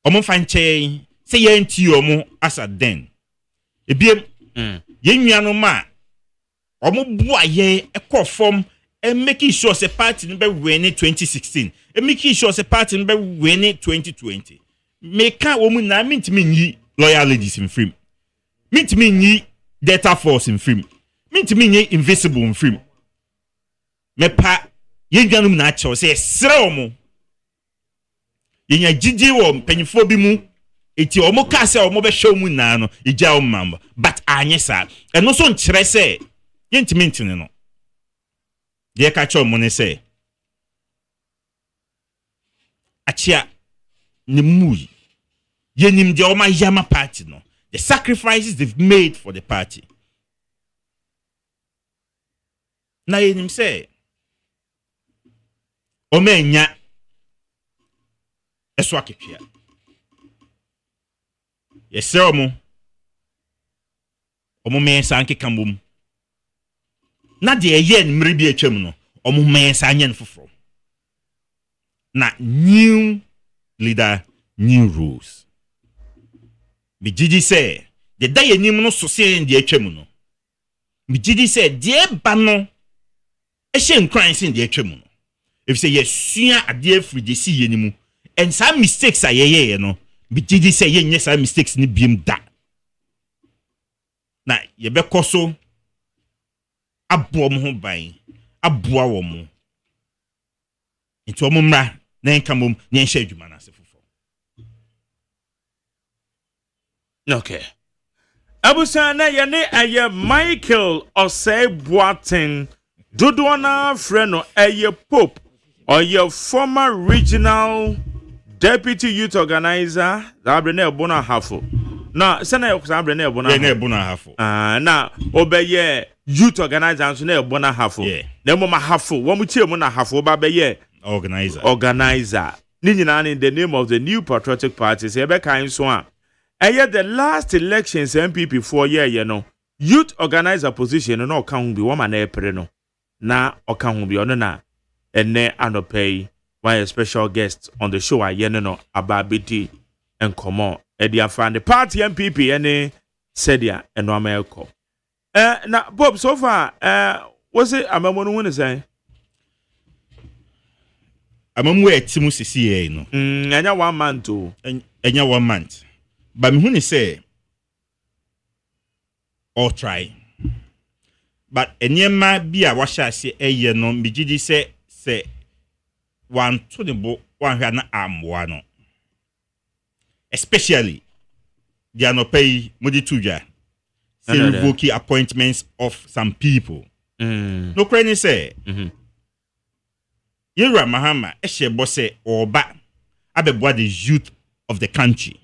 ɔmo fa nkyɛn sɛ yɛn ti wɔ mo asa den ebiem yɛn nua no ma ɔmo boa yɛn ɛkɔ fam making sure say party no be winning 2016 making sure say party no be winning 2020 meka wo mu na mintimi nyi loyal ladies in film mintimi nyi data force in film mintimi nyi invisible in film mepa yedwanum na achew say sere omo yenya gigi wo mpanyifo bi mu eti omo ka say omo be hwe mu na no ija o mamba but anyesa eno so nkyere say yentimi ntine no de ka cho mo ne say achia ni mui yenim de oma yama party no the sacrifices they've made for the party na yenim say omenya eso aketwia yese omo me sanke kambum na de yen mmiri bi atwam no omo me sanyen foforo na new leader new rules mi gidi say the day enim no so say de atwam no mi gidi say de ba no ehye nkran sin de atwam no if say yesua ade afri de si yenimu and some mistakes are ye no mi gidi say yenye some mistakes ni biem da na ye be koso abo mo ho ban aboa wo mo nti o mo mra na enka mom na enhye adwuma na asefofo. Okay. Abusa na ye ne aye Michael Osei Boateng Dodona Freno aye Pope or your former regional deputy youth organizer that na ebona hafo. Na se na yokusa na ebona hafo. Na obeye youth organizer so na ebona hafo. Na mama hafo wo mu tie mu na hafo ba beye organizer ni nyina in the name of the new patriotic party say be kan so a the last elections MPP 4 year no youth organizer position no ka hu bi wo ma na epre no na oka hu bi ono na ene anopay why a special guest on the show aye no ababiti enkomo e dia fan the party MPP ene sedia eno amelko na Bob so far was it amamonu hu ne say amamu etimu sisi no anya 1 month o anya 1 month but me hu ni say all try but enyema bi a wahya ase eye no mbigidi say one to the bo one hwa na amwa no especially the anopay mudi tuja say revoking appointments of some people no crane say Yura Mahama eshe bose oba abeboa the youth of the country.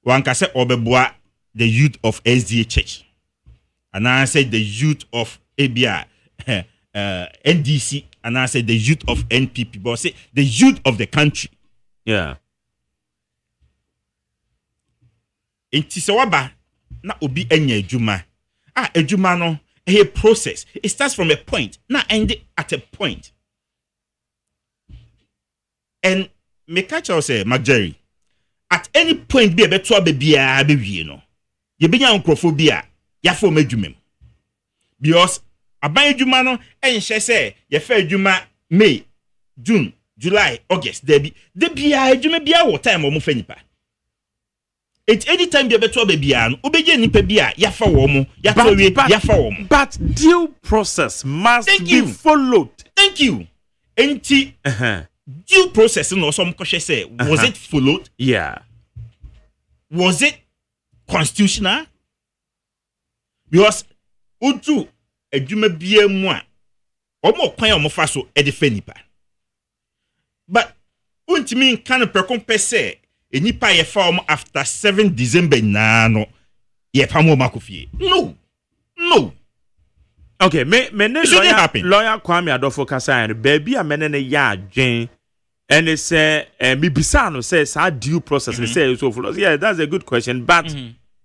One can say obeboa the youth of SDA Church. And I say the youth of ABI, NDC, and I say the youth of NPP, but say the youth of the country. Yeah. In Tisawaba, na obi enye ejuma. Ejuma no, a process. It starts from a point, na end at a point. And me catch us say Jerry, at any point be a better baby you know. You be young crophobia, ya for me jumem. Because a buy juma no and she say ya fair juma May, June, July, August, there be a juma be our time or mufenipa. It's any time be a better baby an obey ni pebia ya for womo, ya for ya for womo. But due process must be followed. Thank you. Enti due process no some question say was it followed? Yeah. Was it constitutional? Because utu adwuma bia mu a omo kwan omo fa so e de fa nipa. But untimi kan prekompe say enipa ye fa omo after 7 December na no ye fa mo makofie. No. Okay, me lawyer Kwame Adolfo Kasai baby a mene ne ya adwen and they say Mibisano says how due process they say so for us. Yeah, that's a good question, but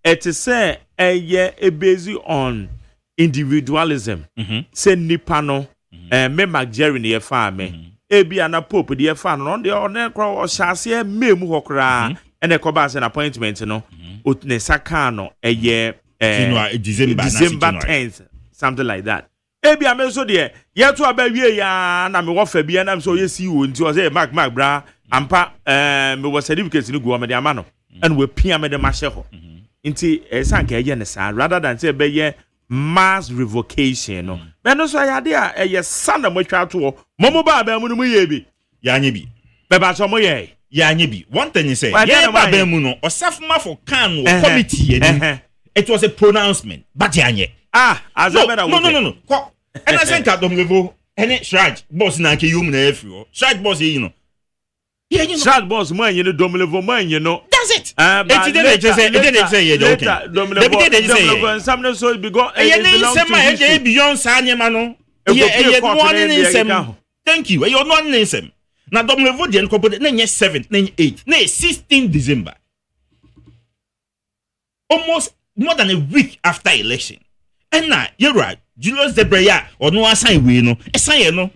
it is say a based on individualism. Say Nipano me Magjerry near farm ebi ana pope the fan on the on crowd or shall mem hokra and a cobas an appointment no utne sakano a year December 10th, something like that. Ebi ame so there yet to abawie ya na me wofa bia na so yesi wo nti o say mark bra ampa me was certificate ni go me de amano and we pia me de ma hye ho nti sanka ye ne sa rather than say be ye mass revocation no be no so ya de a ye sana mo twa to mo ba ba mu no ye bi ya nye bi be ba so mo ye ya nye bi one thing is say ye ba ba mu no osafuma for can committee ani it was a pronouncement but ya nye as no and I think at level any shraj boss na ke yum na efio shraj boss you know yeah you know shraj boss man you know dom level man you know that's it it didn't say you okay dom level some so because it beyond sanyema no thank you you no nsem na dom level dey nkopo na 7th na 8th na 16 December almost more than a week after election. And now, you're right. Julius Debreya or no assign we no. Assign no.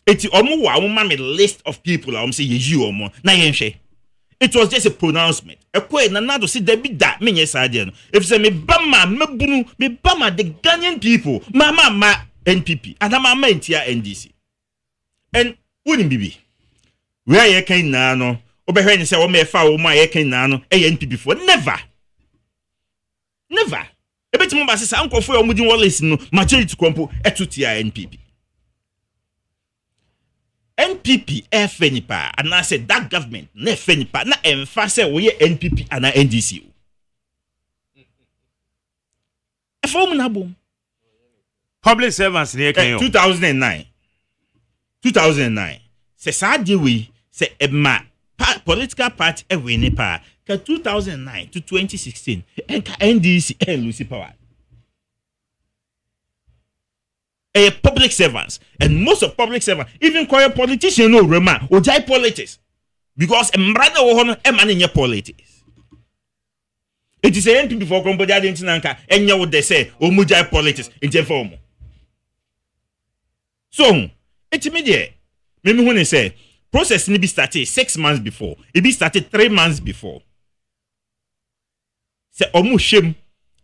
It's almost one list of people. I'm saying you or more. Na yenche. It was just a pronouncement. A quay na nado see there be that many side. If say me bama the Ghanaian people, mama NPP, and mama NTR NDC. And wouldn't be. Where you can now no. Obehwe ni say o me fa o ma ye kan na no NPP before never ebetimu ba sesa ankofo e omudin Wallace no majority kompo etutia NPP efenipa and I said that government na efenipa na emfa say wo ye NPP and NDC efo mu na bom public servants ne kan 2009 say sad we say ema political party winning power. 2009 to 2016 and NDC and Lucy power. Public servants and most of public servants, even current politicians, no rema or jai politics because a brother or a man in your politics. It is a NPP for Cambodia Tinanka and you would they say or mujai politics in the form. So it's immediate. Maybe when they say process need be started 6 months before. It be started 3 months before. Say omu shame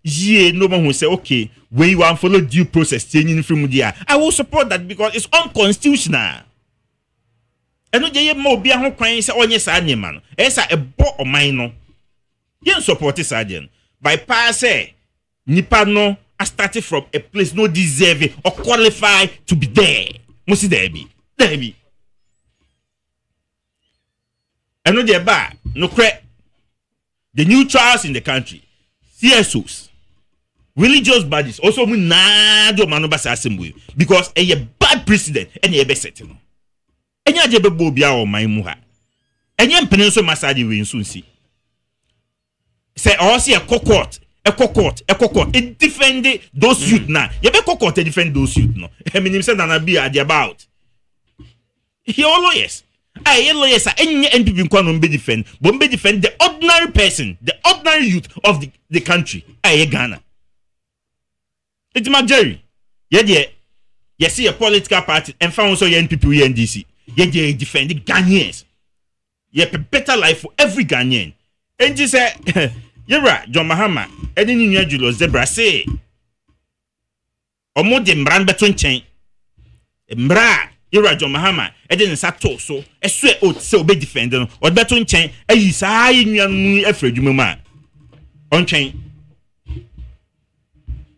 ye no one will say okay when you want follow due process changing from there. I will support that because it's unconstitutional. And no je mo bia ho kwan say onye sa nyema no. Esa ebo o man no. Yen support this again. By pass say nipa no I started from a place no deserve or qualify to be there. Musi there be. And no dey ba no cre the new trials in the country CSOs religious bodies also mu na do manoba assembly because a bad precedent and e be set no enya je be bo bia o man mu ha enya mpene so masadi we nsunsi say all see a court it defend those youth na you be court defend those youth no I mean him say na be at about he always lawyers are any NPP no be defend the ordinary person, the ordinary youth of the country. Ghana. It's Magjerry. You see a political party and found also NPP NDC. You defend the Ghanaians. You have a better life for every Ghanaian. And you say, you're right, John Mahama, and then you Julius Zebra say, Omo de Mbran between chain. Mbra. You're John Mahama, and then Sato so a sweat oat so be defending or better in chain, and you say, you afraid you man on chain.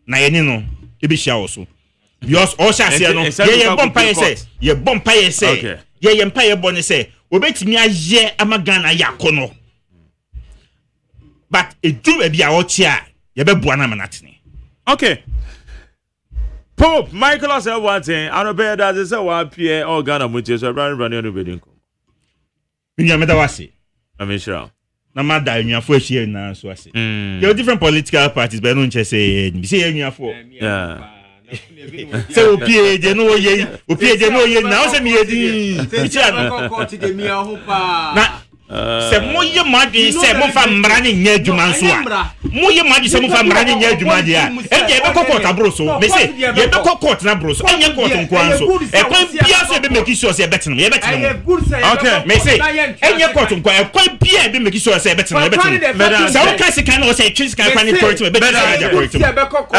Nayanino, it be also. Because all shall say, no, bumpire says, your bumpire say, ye empire bonnet say, obey me a ye amagana yakono. But it do be a watch ya, ye be buana manatini. Okay. Pope Michael said one thing. I don't pay that. They say one Pierre or Ghana Montie. So running on the wedding. You know what I I'm sure. No matter you are for now, so I say. There are different political parties, but I don't just say you are for. Yeah. Say opie je no ye now say me edi. Na se moye madi se mo fa mra ne nya adwuma nso a moye madi se mo fa mra ne nya adwuma dia e je be court abro so me say ye be court na bro so anya court nko anso e kwa bia so be make sure say betin ye betin okay me say anya court nko e kwa bia be make sure say betin ye betin so o ka se kan o say twins kan kwani court me betin ya court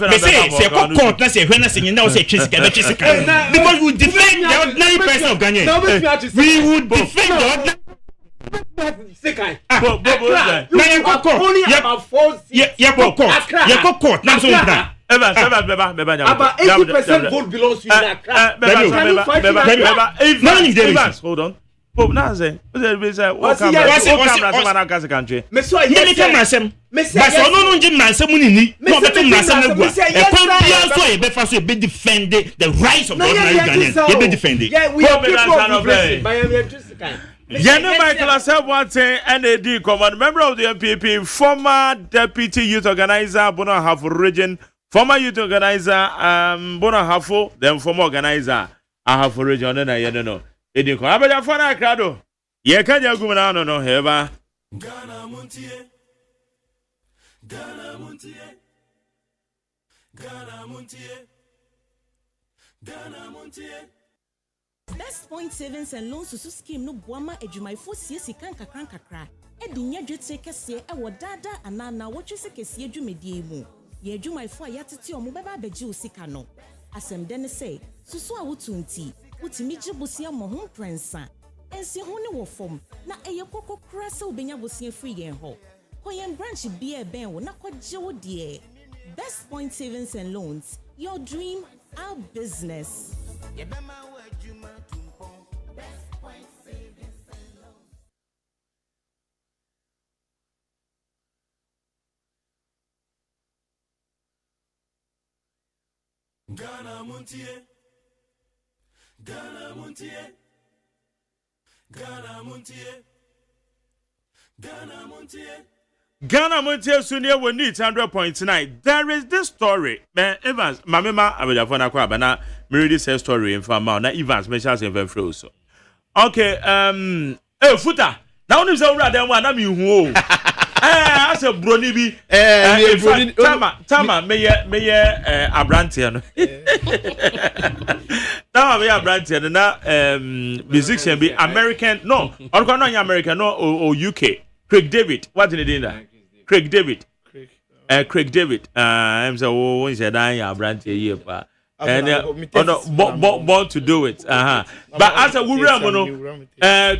me say court na say hwe na say nyina o say twins kan be twins kan because we defend the ordinary person of Ghana we would defend the court. Now so About 80% vote belongs to Evans, hold on. Pope now say, the rights of the ordinary Ghanaians. Be defended. General Michael Asabwate, NAD command member of the MPP, former deputy youth organizer, Bono Hafo region, former youth organizer, Bono Hafo, then former organizer, Ahafo region, then I don't know. It didn't come. Abaja Fana Crado. Ye can you go now? No, Heva. Ghana Montie. Ghana Montie. Ghana Montie. Ghana Montie. Best Point Savings and Loans to scheme no boama ejumaifu siesi kakra edi nya dwetire kese e wo dada anana wo twese kese edwumedie mu ye ejumaifu a yatete omo beba abeji osika no asem de ne say susu a wotunti wutimi gibusia mo ho prensa ensi ho ne wo fom na eye kokokra se obenya bosia free yen ho koyen branch bia ben wo na kwaje wo de Best Point Savings and Loans, your dream, our business. Ghana Montie. Ghana Montie. Ghana Montie. Ghana Montie. Ghana Montie Sunia will need 100.9. There is this story. Evans, Mamma, I will have one aquabana. Me this story in Fama. Now Evans mentions in very so. Okay, Futa. Now is already one. I'm you. I said, Bronibi. Tama, may Abrantian. Tama, may Abrantian. Now, musician be American. No, or not American, no, or UK. Craig David. What did he do? Craig David. Craig David. I'm so when said I Abrantian here, pa. And born to do it. But as a woman,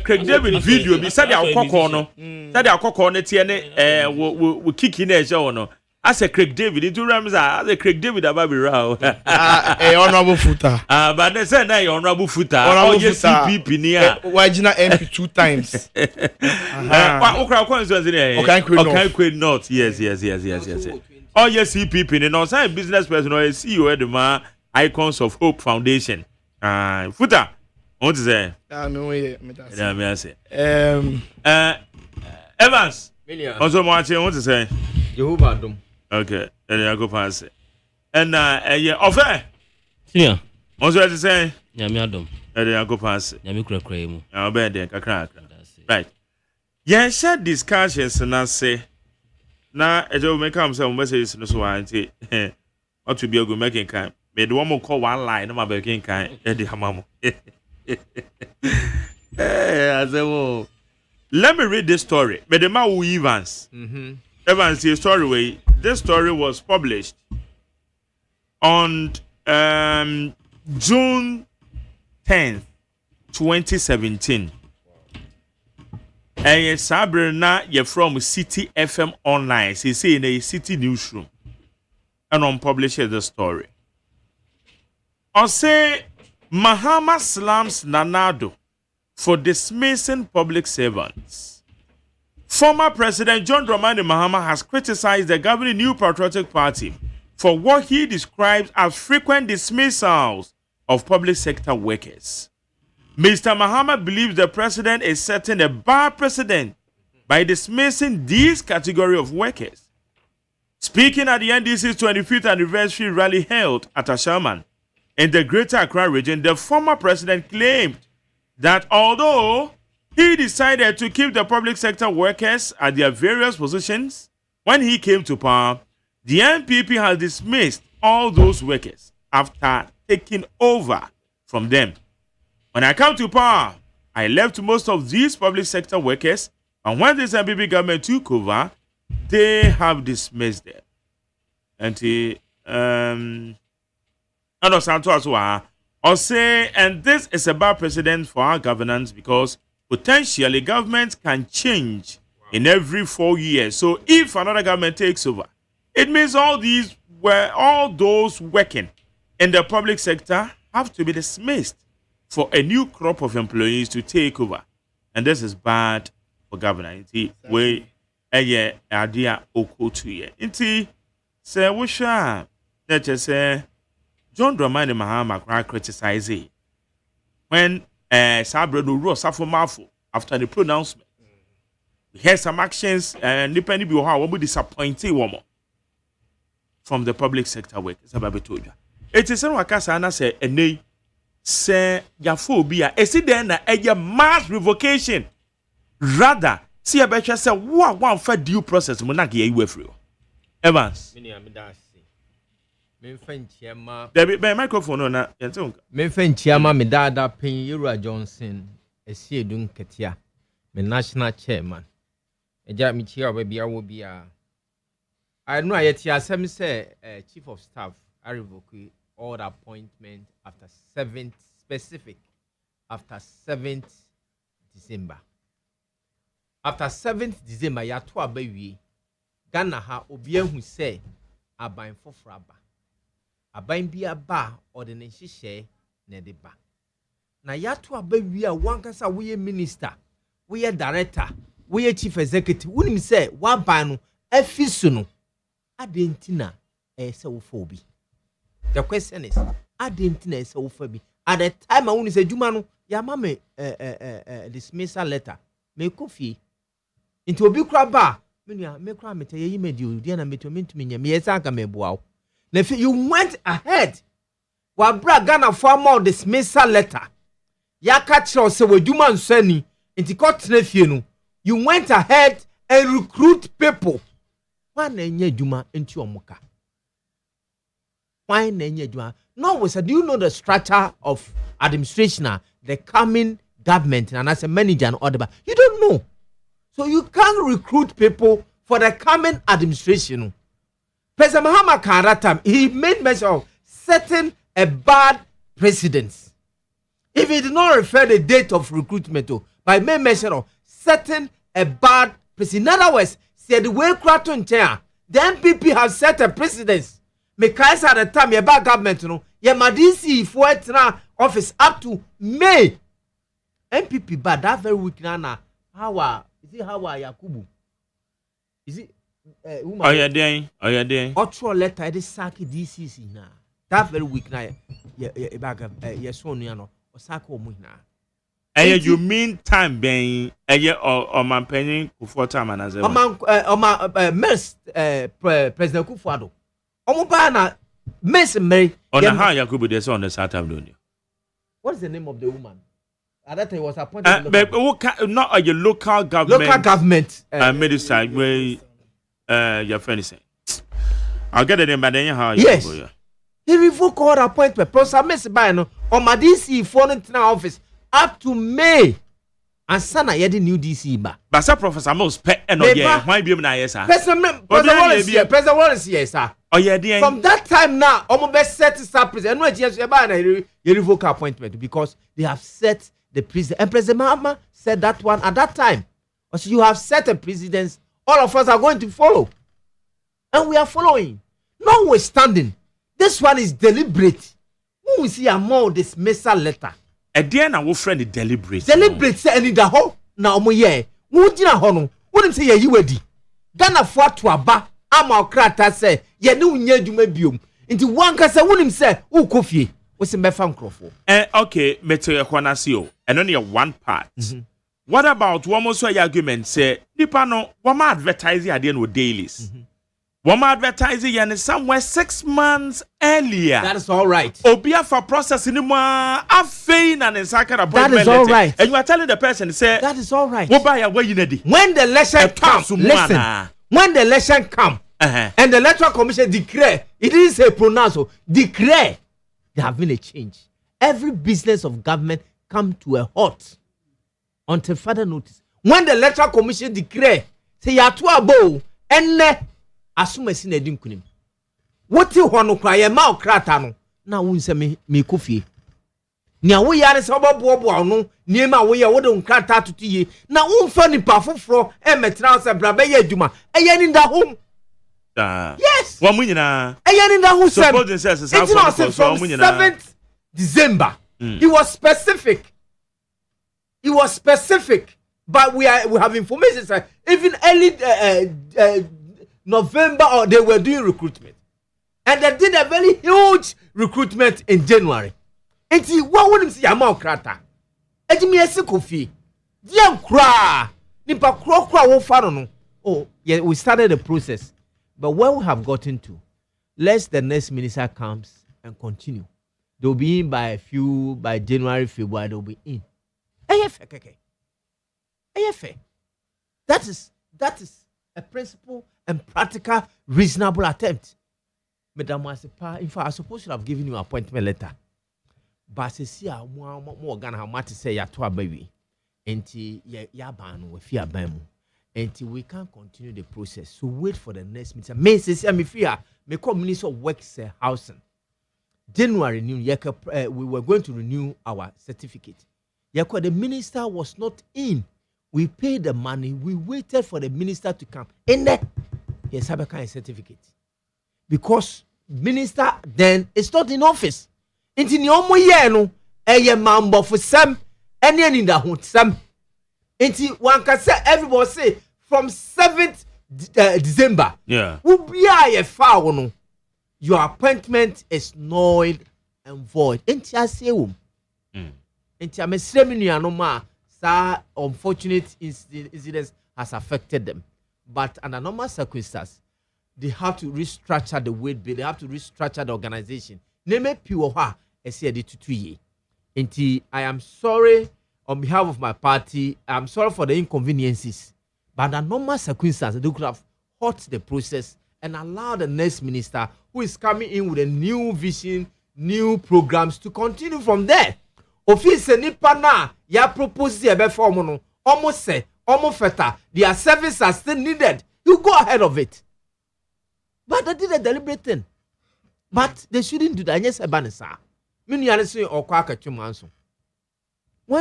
Craig David video be said our cocono. Said our cocono tiene we kick in a show no. As a Craig David into Ramza, as a Craig David about Rao. Honorable footer. But they said I honorable footer. Honorable CP near. Why did not MP 2 times? Okay, not. Yes. Oh yes, CP in on side business person or CEO at the man. Icons of Hope Foundation. Futa. What is that? No way. Evans. Also, Martin, what to say? Jehovah Dom. Okay, then I go pass it. And yeah, offer. Yeah. Also, to say? Yami Adam. And then I go pass it. Yami Crackremu. I'll bet there. Right. Yeah, share discussions and I say. Now, I don't make some messages in the swine. What to be a good making kind. The one more call one line, my baking kind, Eddie Hamamo. Let me read this story. But the man who Evans. Evans, the story way. This story was published on June 10th, 2017. And Sabrina, you're from City FM Online. She say in a city newsroom. And on published the story. I say Mahama slams Nanado for dismissing public servants. Former President John Dramani Mahama has criticized the governing New Patriotic Party for what he describes as frequent dismissals of public sector workers. Mr. Mahama believes the president is setting a bad precedent by dismissing this category of workers. Speaking at the NDC's 25th anniversary rally held at Ashanti in the Greater Accra region, the former president claimed that although he decided to keep the public sector workers at their various positions when he came to power, the NPP has dismissed all those workers after taking over from them. When I come to power, I left most of these public sector workers, and when this NPP government took over, they have dismissed them. And this is a bad precedent for our governance because potentially government can change in every 4 years. So if another government takes over, it means all those working in the public sector have to be dismissed for a new crop of employees to take over. And this is bad for governance. We idea okotuye. Inti say wusha that say John Dramani Mahama criticize it when Sabre no ro safo mafo after the pronouncement. We had some actions and depending on how we disappointed woman from the public sector workers. It is one Wakasa say a nay say yaphobia. Is it then a mass revocation? Rather, see a better say one for due process. Monarchy you free. Evans. The microphone on that. Menfen Chiama me dada pen Yura Johnson, a Siedun Katia, me national chairman. A Jamie Chia baby I will be I know yet ya some say chief of staff I revoke all the appointment after 7th specific after 7th December. After 7th December ya to abawi Ghana ha obia hu say aban fofraba. Aban bia ba ordinance share na de ba. Na ya to abawi a wankasa we minister, we director, we chief executive. Unim say wa ban no afisu no adentina se wo fobi. The question is adentina se wo fobi. At the time I want to say juma no ya ma me dismissal letter me kofi into obi kra ba me kra me tell you me di na me to me nya me yesa aka me boa. Na you went ahead wa bra Ghana formal dismissal letter ya ka kire se waduma nsani nti court na fie no you went ahead and recruit people. Why na nya juma nti omuka? Why na nya juma? No, we said, do you know the structure of administration, the coming government, and as a manager and order? You don't know. So you can't recruit people for the coming administration. President Mahama Karatam, he made mention of setting a bad precedence. If he did not refer the date of recruitment, by made mention of setting a bad precedent. In other words, said the way Kraton chair, the MPP have set a precedence. Because at the time, your bad government, your Madisi for office up to May. MPP bad that very week now. How is it? How Yakubu? Is it? Oh yeah, then. Otro letter I saki DCC now. That very week now. Your son, Osako Muina. You mean time being or man penny for time and as a President Kufuado. Omubana Miss Mary on the how Yakubu des on the Saturday. What is the name of the woman? At that time was appointed. Not a local government. Local government. Medicine where your friend is saying. I'll get the name by then. How yes. He revoked all appointment. Professor Miss Bino on my DC foreign office up to May. And sana yedi new DC ba. But sir Professor Moss pet and why be na yes sir. President Wallace yes sir. Oh yeah, from that time now, almost best set up president. No, just you revoke appointment because they have set the president. And President Mahama said that one at that time. So you have set a precedence. All of us are going to follow, and we are following. Notwithstanding, this one is deliberate. Who will see a more dismissal letter? A dear now, friend, is deliberate. Deliberate say any the whole now mo ye. Who did not honor? Wouldn't say you ready? Ghana for to aba. Amaokrata say ye no nya dwuma biom nti wankasa wonim say wo kofie wo se mefa nkrofo okay meteor kwanase o eno ne one part. What about one more argument say nipa no wo ma advertise ade no dailies One advertising and somewhere 6 months earlier. That is all right. Obia for processing a fein and in second appointment. That is all right. And you are telling the person, say, that is all right. What buy away you need? When the election comes, listen. When the election comes, and the electoral commission declare, it didn't say pronounce, declare, there have been a change. Every business of government come to a halt until further notice. When the electoral commission declare, say you are too above, and assume sin edin kunim. What you want to cry a mouth cratano? Now won't say me coffee. Nia we are so bobo no, near my way, I wouldn't crat out to ye. Now won't funny powerful fro, and metrans and brabe juma, a yen in the home. Yes, 1 million. A yen in the home. Suppose it says it's not from 7th December. He was specific. He was specific. But we have information that even early November, or they were doing recruitment, and they did a very huge recruitment in January. And see, what would you see? I'm out krata. Ejimi esi kofi. Diam kra. Nipa kra wo faro no. Oh, yeah, we started the process, but where we have gotten to, lest the next minister comes and continue. They'll be in by January, February. They'll be in. That is a principle and practical, reasonable attempt. Madam Masipa, in fact, I suppose to have given you an appointment letter. But I see more than how much to say ya to a baby. Enti ya ban with fear bam. Enti we can't continue the process. So wait for the next meeting. Me say me fear me come Minister of Works housing. January we were going to renew our certificate. The minister was not in. We paid the money. We waited for the minister to come. In there, yes, have a kind of certificate. Because minister then is not in office. Into the omo year no, mambo for some, any in the home some. Into one can say everybody say from 7th December. Yeah. Will be a foul no. Your appointment is null and void. Into I say Into a ceremony no ma. Unfortunate incidents has affected them, but under normal circumstances, they have to restructure the weight bill. They have to restructure the organization. Name pure ha esi 2 years. Until I am sorry on behalf of my party. I'm sorry for the inconveniences, but under normal circumstances, they could have halted the process and allowed the next minister who is coming in with a new vision, new programs to continue from there. Office nipa na ya propose the before no almost say almost feta their services are still needed. You go ahead of it. But they did a deliberate thing. But they shouldn't do that. Yes, Ebanesa. When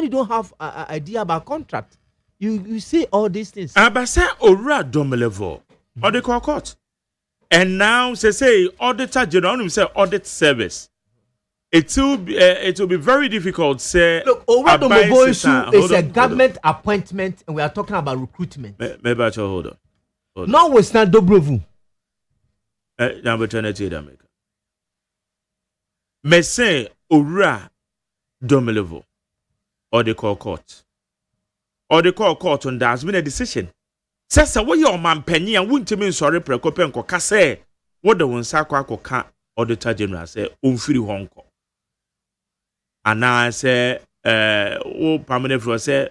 you don't have an idea about contract, you say all these things. Abasa ora domelevo or the court. And now say auditor general say audit service. It will be very difficult. Say, look, Owadomobo is a government appointment, and we are talking about recruitment. Maybe I shall hold on. Now we stand Dobrovu. Number 22, America. Me say Ora Domelevo or the court. Or the court on that has been a decision. Says, what your man penny and wouldn't mean sorry, Precopen Coca what the one Sakwa Coca auditor general say, Umfiri Honko. And now I say, permanent for say,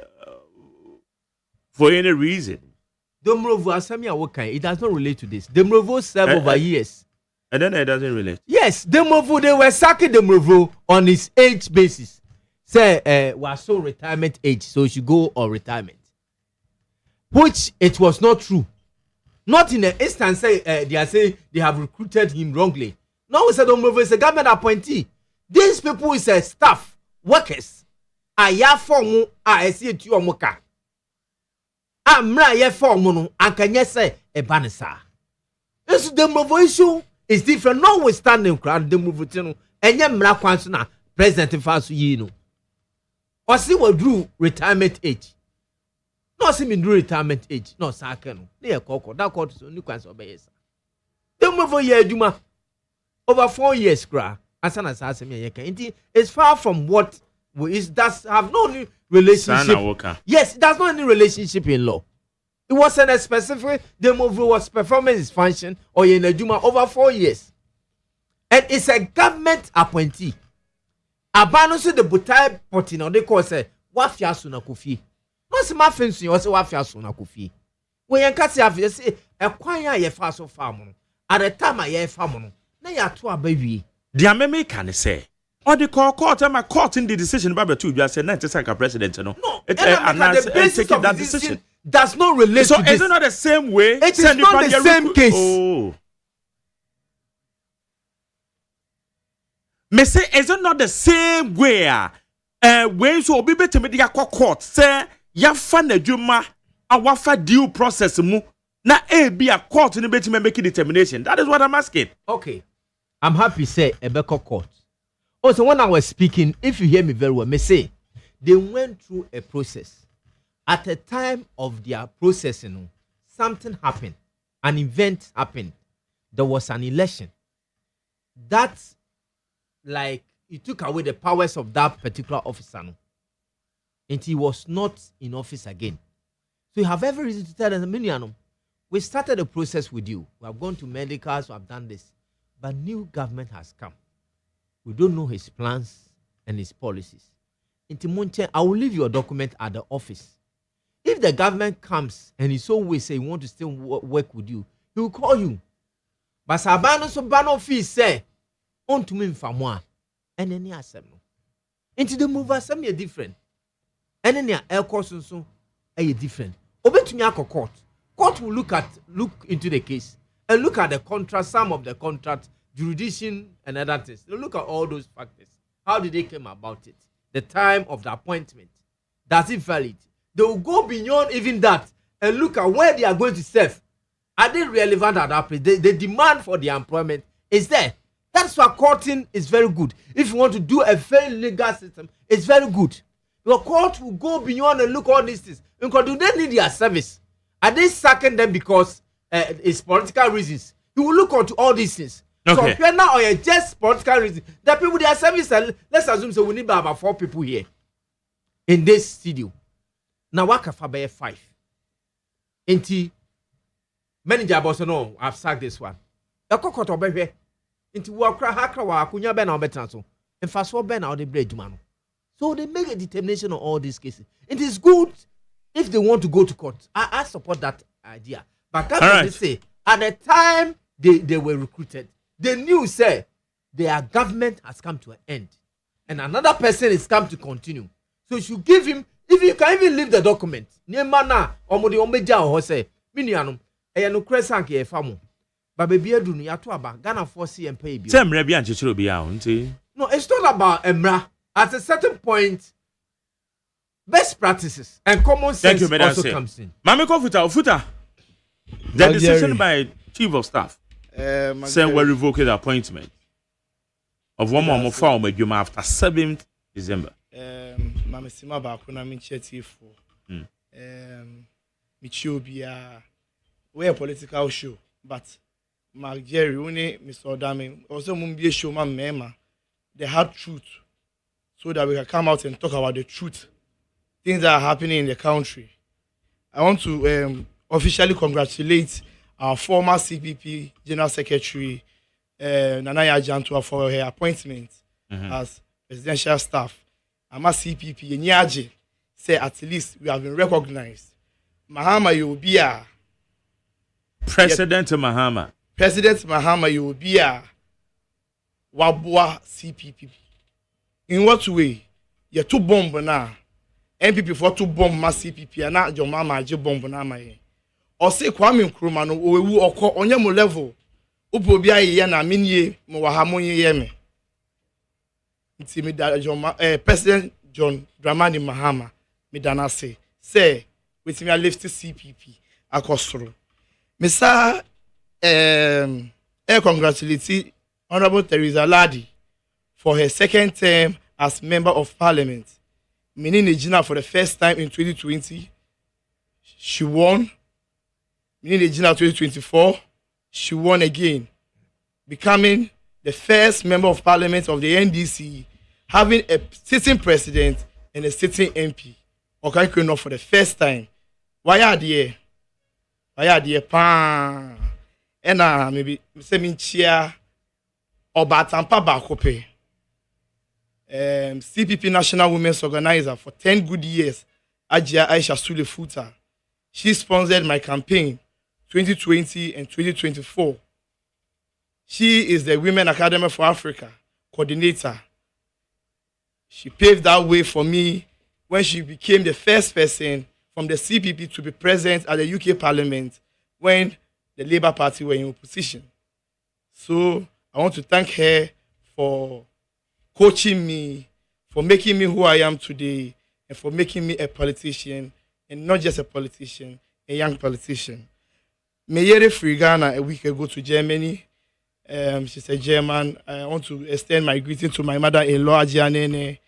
for any reason. Domrovo Asamia Wokai, it does not relate to this. Domrovo served over years. And then it doesn't relate. Yes, Domrovo, they were sacking Domrovo on his age basis. Say, was so retirement age, so he should go on retirement. Which it was not true. Not in the instance, they are saying they have recruited him wrongly. No, we said Domrovo is a government appointee. These people is a staff, workers. Aya formu a esi etu omuka. Amra ye formu no ankanye say e banisa. This Domrovo issue is different. Notwithstanding crowd Domrovo tino enye mra kwanso na president faso yi no. Osi wadru retirement age. No see me do retirement age. No sake no. Na ye kokko that court so ni kwanso obeyesa. Domrovo ye adwuma over 4 years crowd. It's far from what it does have no relationship. Yes, it does not any relationship in law. It wasn't a specific. The movie was performing his function or in a Juma over 4 years. And it's a government appointee. Abano so the butai potino they call say wafia suna kofi. No se ma fensu you say wafia suna kofi. When you catch you say e kwan ya ye fa so farm no. At the time I farm no. Na ya to abawi. The meme can say or the court am court in the decision about two just say 90 president no. The basis of that decision does not relate so to this. Is it not the same way? It is not the same case. Oh. Me say is it not the same way? When so be better me dia court say ya fa na dwuma awafa due process mu na be a court ni better make determination. That is what I'm asking. Okay. I'm happy say Ebeko court. Also when I was speaking, if you hear me very well, me say they went through a process. At the time of their processing, something happened. An event happened. There was an election. That, like, it took away the powers of that particular officer. And he was not in office again. So you have every reason to tell them, we started the process with you. We have gone to medicals, we have done this. But new government has come. We don't know his plans and his policies. I will leave your document at the office. If the government comes and he always say he want to still work with you, he will call you. But Sabano so bano fee say, on to me for more. And then he has some. Into the mover, some are different. And then your air course so are different. Obey to me court. Court will look into the case and look at the contract, some of the contract, jurisdiction and other things. They'll look at all those factors. How did they come about it? The time of the appointment. Does it valid? They will go beyond even that and look at where they are going to serve. Are they relevant at that place? The demand for the employment is there. That's why courting is very good. If you want to do a very legal system, it's very good. Your court will go beyond and look at all these things. Because do they need their service? Are they sacking them because it's political reasons? You will look into all these things. Okay. So now or just political reasons. The people their service, let's assume so we need about 4 people here in this studio. Now waka fabe 5. Inti manager boss no, I've sacked this one. The court obey. Inti wakra hakra wa kunya be na obetran so. In fast for be na the bread man. So they make a determination on all these cases. It is good if they want to go to court. I support that idea. But that's what they say. At the time they were recruited, they knew say their government has come to an end. And another person is come to continue. So you should give him, if you can even leave the document. Niemana omodi omeja o say, minianum, no kresanke e famu. But baby edunu ya to aba Ghana for CMP bi. Semre bi anchechiro bi ya nti. No, it's not about emra. At a certain point, best practices and common sense also comes in. Mami Kofuta. The decision by Chief of Staff saying we revoke the appointment of one more farm after 7th December. Mami Sima Bakuna Mincheti for Michobia. We're a political show, but Mark Jerry, Mr. Odame, also Mumbi show my mema, the hard truth. So that we can come out and talk about the truth, things that are happening in the country. I want to officially congratulate our former CPP General Secretary, Nanaya Jantua, for her appointment as presidential staff. I'm a CPP in Yaji. Say at least we have been recognized. Mahama Yobia. President Mahama. President Mahama Yobia. Wabua CPP. In what way? You're too bomb now. MPP for too bomb my CPP and not your mama je bomb na my. Or say Kwame Nkrumah no owu oko onye mo level. Upo bia ye na minye mo wa hamonye ye me. Nti me da President John Dramani Mahama me dana say with me I lift CPP akosoro. Me sa congratulate Honorable Teresa Ladi for her second term as Member of Parliament. Meaning Regina for the first time in 2020, she won. Meaning Regina 2024, she won again, becoming the first Member of Parliament of the NDC, having a sitting president and a sitting MP. Okay, for the first time. Why are they? ɔyɛ adeɛ paa ɛna maybe sɛ menkyia ɔbaatampa baako pɛ CPP National Women's Organizer for 10 good years, Ajia Aisha Sule Futa. She sponsored my campaign 2020 and 2024. She is the Women Academy for Africa coordinator. She paved that way for me when she became the first person from the CPP to be present at the UK Parliament when the Labour Party were in opposition. So I want to thank her for coaching me, for making me who I am today, and for making me a politician, and not just a politician, a young politician. Meyere free Ghana a week ago to Germany. She's a German. I want to extend my greeting to my mother-in-law, Ajianene.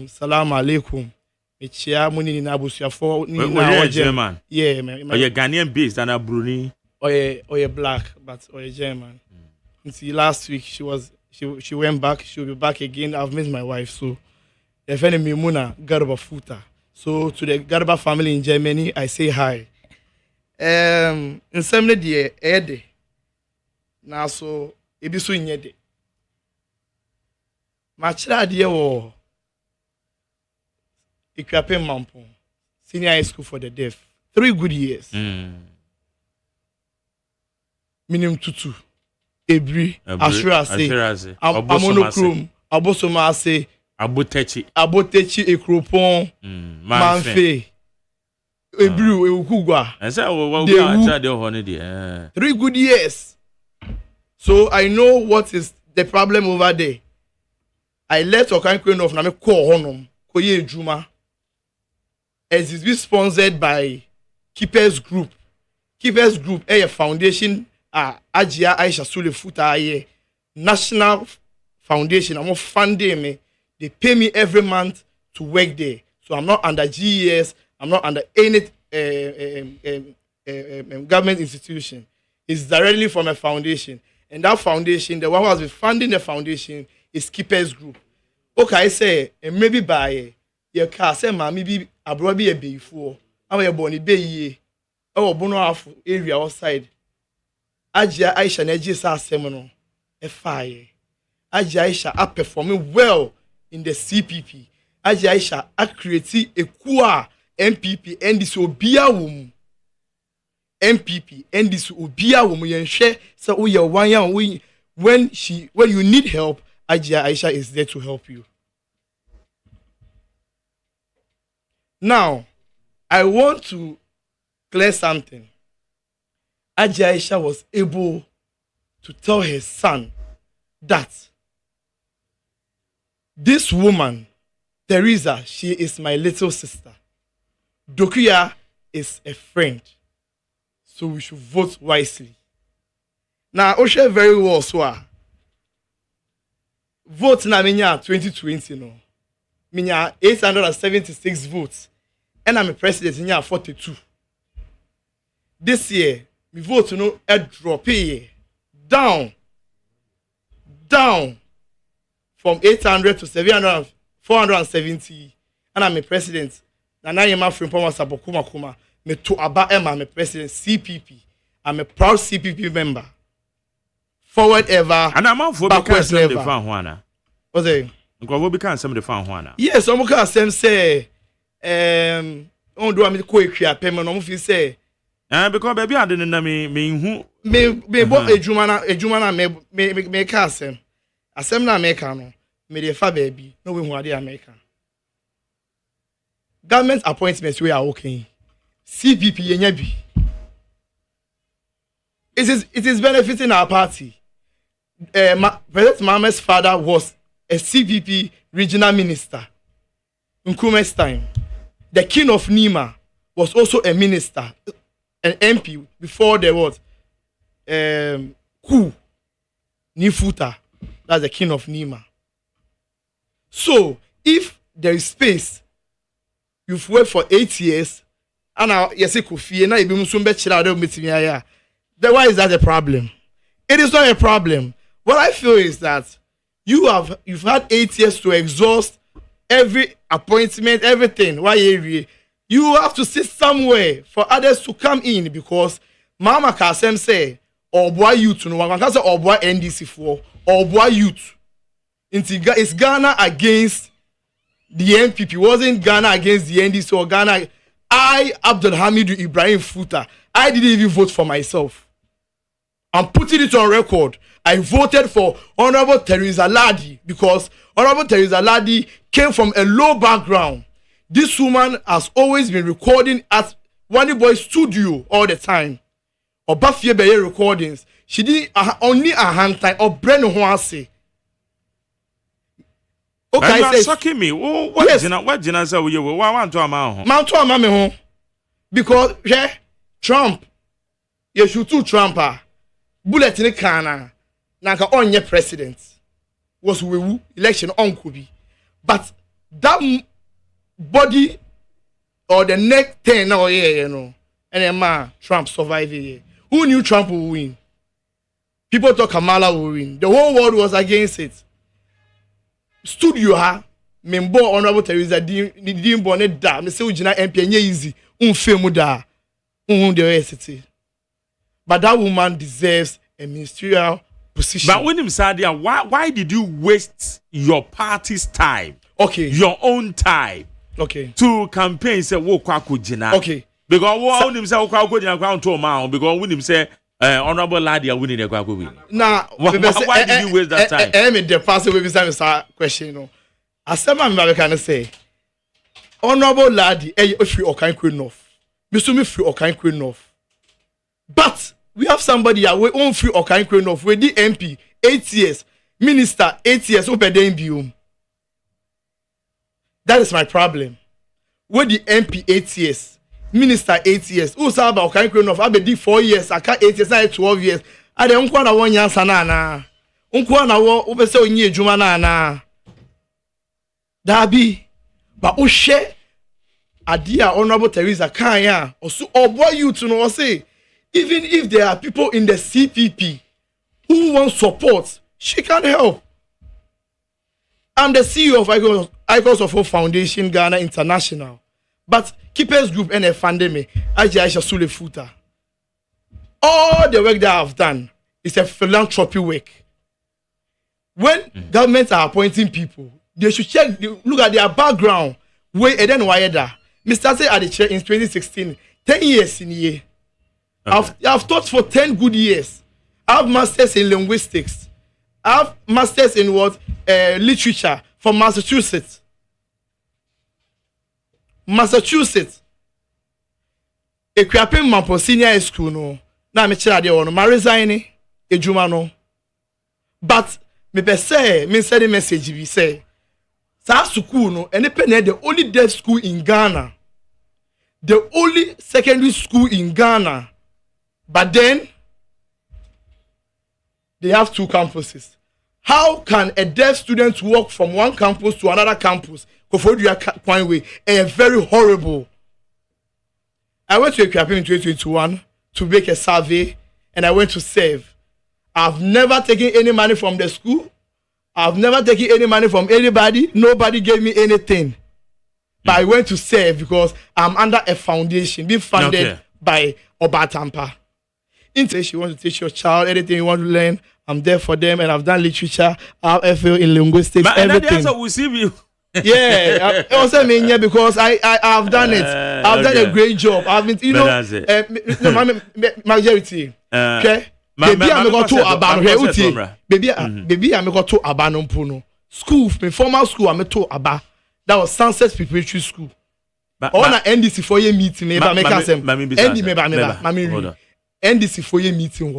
Salam alaikum. Mechia muni na abusuafo ni na German. Yeah, Oye Ghanaian based and Bruni. Oye black, but oye German. Until last week she went back. She'll be back again. I've missed my wife, so if any Mimuna Garba Futa. So to the Garba family in Germany, I say hi. In some day, Ede. Now so ebisu nyede. Machira die wo Ikwape Mampo Senior High School for the Deaf. 3 good years. Minim tutu. Ebri, Ashurase, Amonokrum, Abosomase, Abotechi, Ekropon, Manfe, Ebru, Eukugwa. And so, what we are doing 3 good years. So I know what is the problem over there. I let Okankweno of Name call Honum, Koye Juma, as is be sponsored by Keepers Group. Keepers Group, a foundation. Ajia Aisha Sule Futa National Foundation. I'm funding me. They pay me every month to work there. So I'm not under GES. I'm not under any government institution. It's directly from a foundation. And that foundation, the one who has been funding the foundation is Keepers Group. Okay, I say, and maybe by your car, say, maybe I brought be a before. I'm a bonny bay. Oh, bono area outside. Ajia Aisha Neji sa semono e fire. Ajia Aisha are performing well in the CPP. Ajia Aisha are creating a core MPP and this will be a woman. MPP and this will be a woman. You share so we are one young when you need help, Ajia Aisha is there to help you. Now, I want to clear something. Ajia Aisha was able to tell her son that this woman, Teresa, she is my little sister. Dokuya is a friend. So we should vote wisely. Now, Osha very well, so vote na minya 2020 no. Minya 876 votes. And I'm a president in 42. This year, we vote no a drop here. Down from 800 to 700, 470. And I'm a president. And I am a friend from Sabokuma. Me to Aba Emma, I'm a president CPP. I'm a proud CPP member. Forward ever. And I'm out for backwards the never. fan Juana. What's it? Go become some of the fan Juana. Yes, some of them say, on do I mean quick payment? No, if say, because baby, I didn't know me who me bought a Jumana me casem. A seminar maker no, me the fa baby, no we want the American. Government appointments we are okay. CPP yenyebi. It is benefiting our party. President Mama's father was a CPP regional minister in Nkrumah's time. The king of Nima was also a minister, an MP before there was Ku Nifuta. That's the king of Nima. So if there is space, you've worked for 8 years, and now yes, then why is that a problem? It is not a problem. What I feel is that you've had 8 years to exhaust every appointment, everything. Why You have to sit somewhere for others to come in because Mama Kasem say, or boy youth, no one can say, or boy NDC for, or boy youth. It's Ghana against the NPP. It wasn't Ghana against the NDC or Ghana. I, Abdul Hamidu Ibrahim Futa, I didn't even vote for myself. I'm putting it on record. I voted for Honorable Teresa Ladi because Honorable Teresa Ladi came from a low background. This woman has always been recording at Wani Boy Studio all the time. Or Bafie Beye recordings. She did only a hand time or Brenno Hoase. Okay, you are shocking me. What Jina say we want to amount? Mount to amount me home. Because Trump, you shoot two Trumper. Bullet in the canna. Nanka onye president. Was we election on Kubi. But that body or the next 10 now, you know, and then man, Trump surviving. Who knew Trump would win? People thought Kamala would win. The whole world was against it. Studio ha, member Honorable Teresa didn't bonnet da. Me say ujina MP nye easy. Unfemu da. The rest. But that woman deserves a ministerial position. But when him said, why did you waste your party's time? Okay. Your own time. Okay. To campaign say wo kwa kujina. Okay. Because what him say wo kwa kujina kwa to ma because when him say Honorable Ladi are winning the kwa win. Now why did you waste that time? Me the person we be say question no. Asema me can say Honorable Ladi if you okan queen enough. Me so me free okan queen enough. But we have somebody that we own free okan queen enough. We the MP 8 years, minister 8 years open the biom. That is my problem. With the MP 8 years, minister 8 years, who say about okay enough? I be 4 years, I can't 8 years, I 12 years. I don't want 1 year sana. Unko na wo ube se onye ejuma na. Dabi, but o share adia Honorable Teresa Kanya or so or boy you to know say even if there are people in the CPP who want support, she can help. I'm the CEO of Icons of Hope Foundation Ghana International. But Keepers Group and funded me. Aisha Sule Futa. All the work that I've done is a philanthropy work. When governments are appointing people, they should check, look at their background. Where and then why that? Mr. Say at the chair in 2016, 10 years in a year. Okay. I've taught for 10 good years. I have masters in linguistics. I have masters in what? Literature from Massachusetts. Equiapem Mampo Senior School no. Na me chira de wono. Ma resign ejuma no. But me be say, me send a message bi say. Sa school no, ene pe na the only deaf school in Ghana. The only secondary school in Ghana. But then they have 2 campuses. How can a deaf student walk from one campus to another campus? Very horrible. I went to Equiapem in 2021 to make a survey and I went to serve. I've never taken any money from the school. I've never taken any money from anybody. Nobody gave me anything. But I went to serve because I'm under a foundation being funded by Obatampa. If you want to teach your child anything you want to learn, I'm there for them, and I've done literature, FL in linguistics, everything. That's we see you. Yeah, I also mean yeah because I've done it. I've done a great job. I've been, you know, majority. Okay, baby, I'm going to Abano here. Baby, I'm going to Abano Puno school. My formal school, I'm to Aba. That was Sunset Preparatory School. On a NDC for your meeting, maybe I make us NDC NDC for your meeting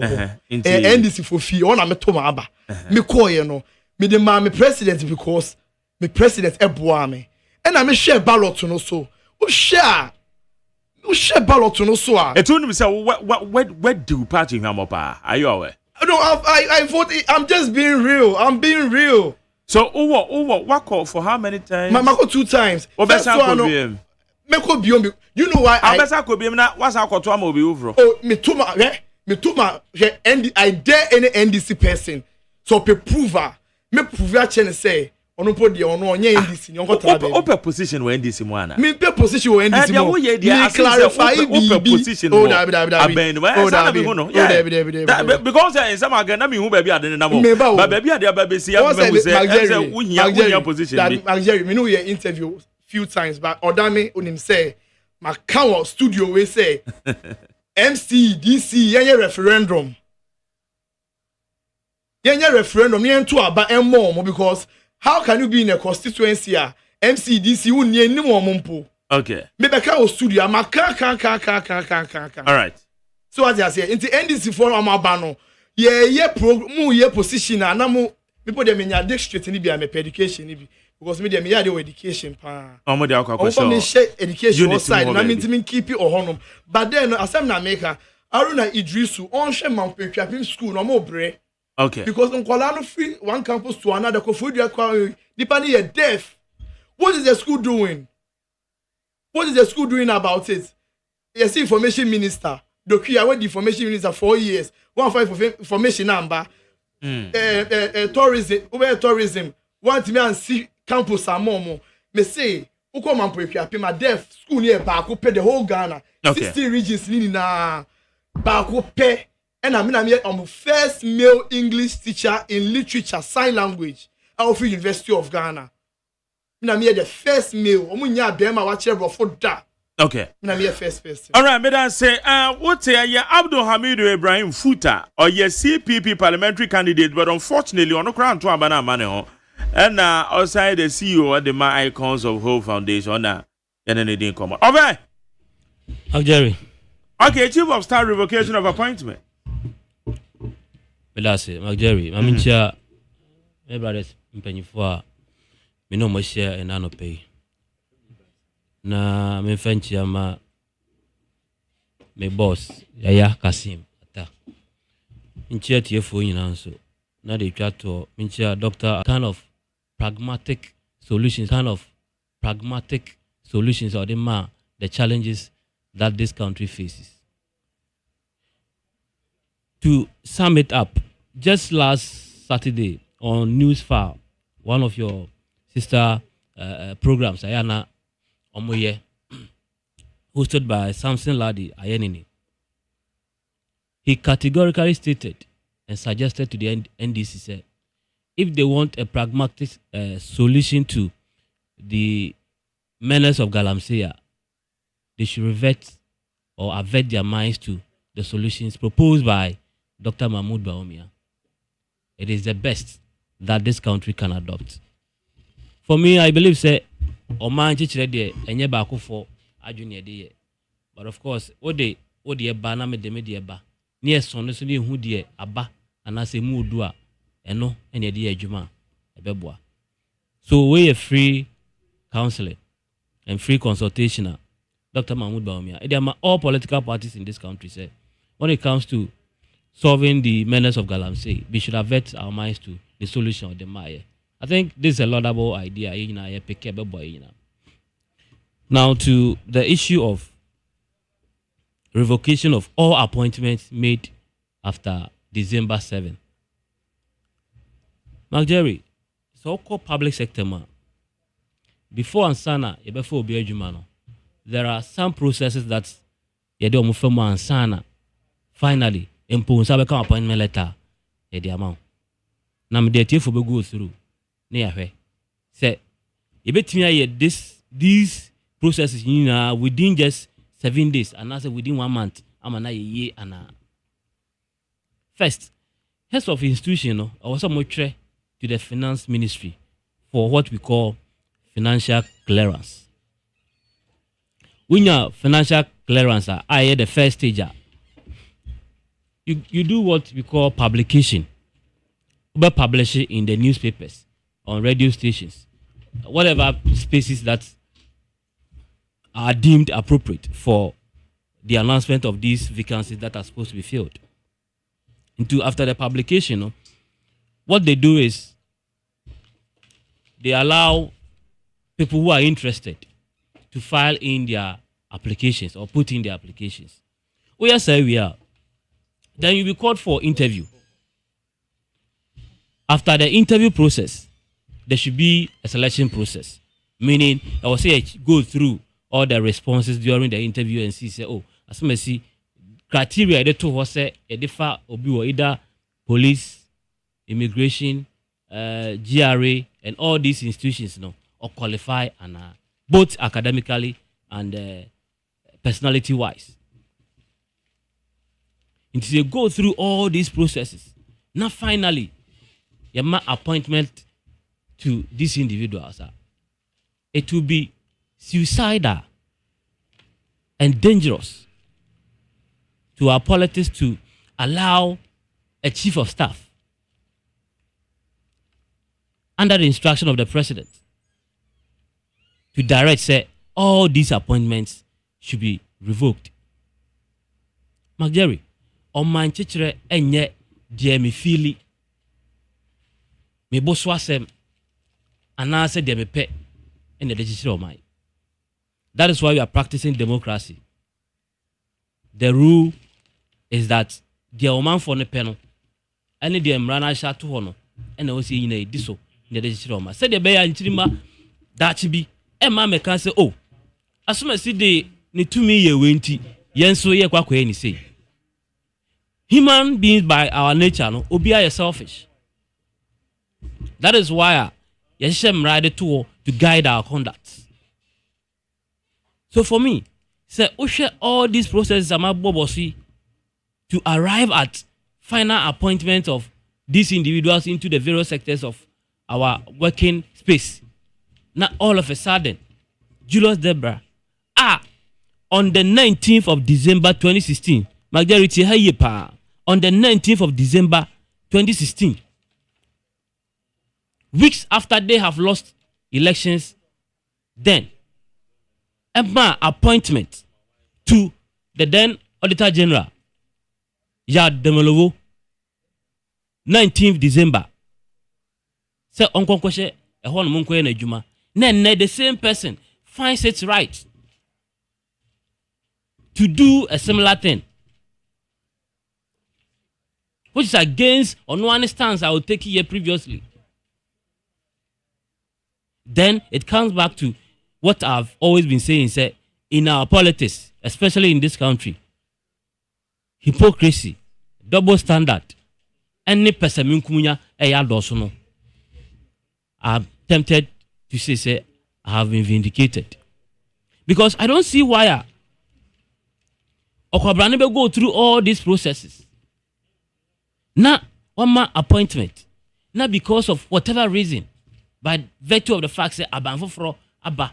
NDC for fee on a to my aba me call you know me the my president because me president eboa me and I me share ballot no so who share ballot no so e told me say where do party him up are you aware? No, I vote. I'm just being real. I'm being real. So what call for how many times? My call 2 times. First one you know why I better could be na what's our to am obi over. Oh, me too ma I dare any NDC person. So pe prover, me prove a chen say ono po de ono onye NDC ni onko tra be open position we NDC mo ana me pe position we NDC mo me clarify open position oh da aben no na me hu no because in some again na me hu ba bi ade na mo ba bi ade ba be si ya me say wo hia position bi Jerry me know your interview few times but Odame onim say my count studio we say MC DC yenye referendum yen to aba emmo because how can you be in a constituency MCDC won ye ni mo mpo okay me be ka studio am ka all right so as I say into NDC for am aba no ye position na mo me put them in your district ni bi am education ni bi because me dem ya dey education pa omo dey akwa so me share education side na me ntimi keep it honum but then asem na maker Aruna Idrisu on hwe mampetwapim school no mo bre okay because nkwala no free one campus to another ko fodu kwa nipa ni deaf. What is the school doing about it? Yes, information minister Dokia went the information minister 4 years 1 information number tourism want me and see campus amomo me say uko mampetwapim a deaf school near ba ko pay the whole Ghana 16 regions ni na ba ko pay. And I'm first male English teacher in literature sign language at Free University of Ghana. I'm the first male. Okay. I'm the first person. All right, me say what ya Abdul Hamid Ibrahim Futa or your CPP parliamentary candidate, but unfortunately on the ground to abana money and outside the CEO of the My Icons of Hope Foundation and then they didn't come. All right. Jerry. Okay, Chief of Staff revocation of appointment. Belase, Jerry, Mamincha, my brothers, Mpenifua, me no more share and I no pay. Na me fenchi ama me boss, Yaya Kasim, ata. Mincha TFO in so. Na de chato, Mincha doctor, kind of pragmatic solutions or the challenges that this country faces. To sum it up, just last Saturday on Newsfile, one of your sister programs, Ayana Omoye, hosted by Samson Ladi Ayenini, he categorically stated and suggested to the NDC, said, if they want a pragmatic solution to the menace of Galamsey, they should avert their minds to the solutions proposed by Dr. Mahmoud Bawumia. It is the best that this country can adopt. For me, I believe say Oman chichire enye ba akufo adwene de. But of course, ode ba na me de ba. Ni eson so ni hu de aba anase mu odu a eno ene de adwuma ebeboa. So we a free counseling and free consultation. Dr. Mahmoud Bawumia. All political parties in this country say when it comes to solving the menace of Galamsey, we should avert our minds to the solution of the Maya. I think this is a laudable idea. Now to the issue of revocation of all appointments made after December 7. Mark Jerry, so-called public sector man. Before Ansana, before Obiajumano, there are some processes that Yedo Mufema Ansana finally impose a appointment letter. Yedi amount. Nam de tie for be go through. Ne ahwe. Say, these processes within just 7 days and also within 1 month. Amana ye ana. First, heads of institution I was somewhat to the finance ministry for what we call financial clearance. When your financial clearance I the first stage. You do what we call publication. But publish it in the newspapers, on radio stations, whatever spaces that are deemed appropriate for the announcement of these vacancies that are supposed to be filled. After the publication, what they do is they allow people who are interested to file in their applications or put in their applications. We say we are. Then you'll be called for interview. After the interview process, there should be a selection process. Meaning, I will say go through all the responses during the interview and see, say, oh, as I see, criteria they to was say a differ or either police, immigration, GRA, and all these institutions, or qualify and both academically and personality-wise. And they go through all these processes. Now, finally, your appointment to these individuals, it will be suicidal and dangerous to our politics to allow a chief of staff under the instruction of the president to direct, say, all these appointments should be revoked. McJerry, on my chichere enye die me fili me boso asem anase die me pe ene de chichere o my. That is why we are practicing democracy. The rule is that the oman for ne peno any the mrana sha to hono ene o si yina edi so ne de chichere o my. Say the be ya nchirima dachi bi e ma me kan say oh asoma si de ne tumi ye wenti yenso ye kwakwa ni say. Human beings by our nature, no, obia is selfish. That is why Yeshem ride to guide our conduct. So for me, say ushe all these processes are bobosi to arrive at final appointment of these individuals into the various sectors of our working space. Now all of a sudden, Julius Debra, on the 19th of December 2016, majority hayepa. On the 19th of December 2016, weeks after they have lost elections, then Emma appointment to the then Auditor General, Yad Demelovo, 19th December. Say Uncle Koshe, a one monk in a Juma. Then the same person finds it right to do a similar thing, which is against on one stance I will take here previously. Then it comes back to what I've always been saying, say, in our politics, especially in this country, hypocrisy, double standard, any person I'm tempted to say I have been vindicated. Because I don't see why Okwabrane go through all these processes. Now, one more appointment. Not because of whatever reason, by virtue of the fact that Abanfo fro Abba,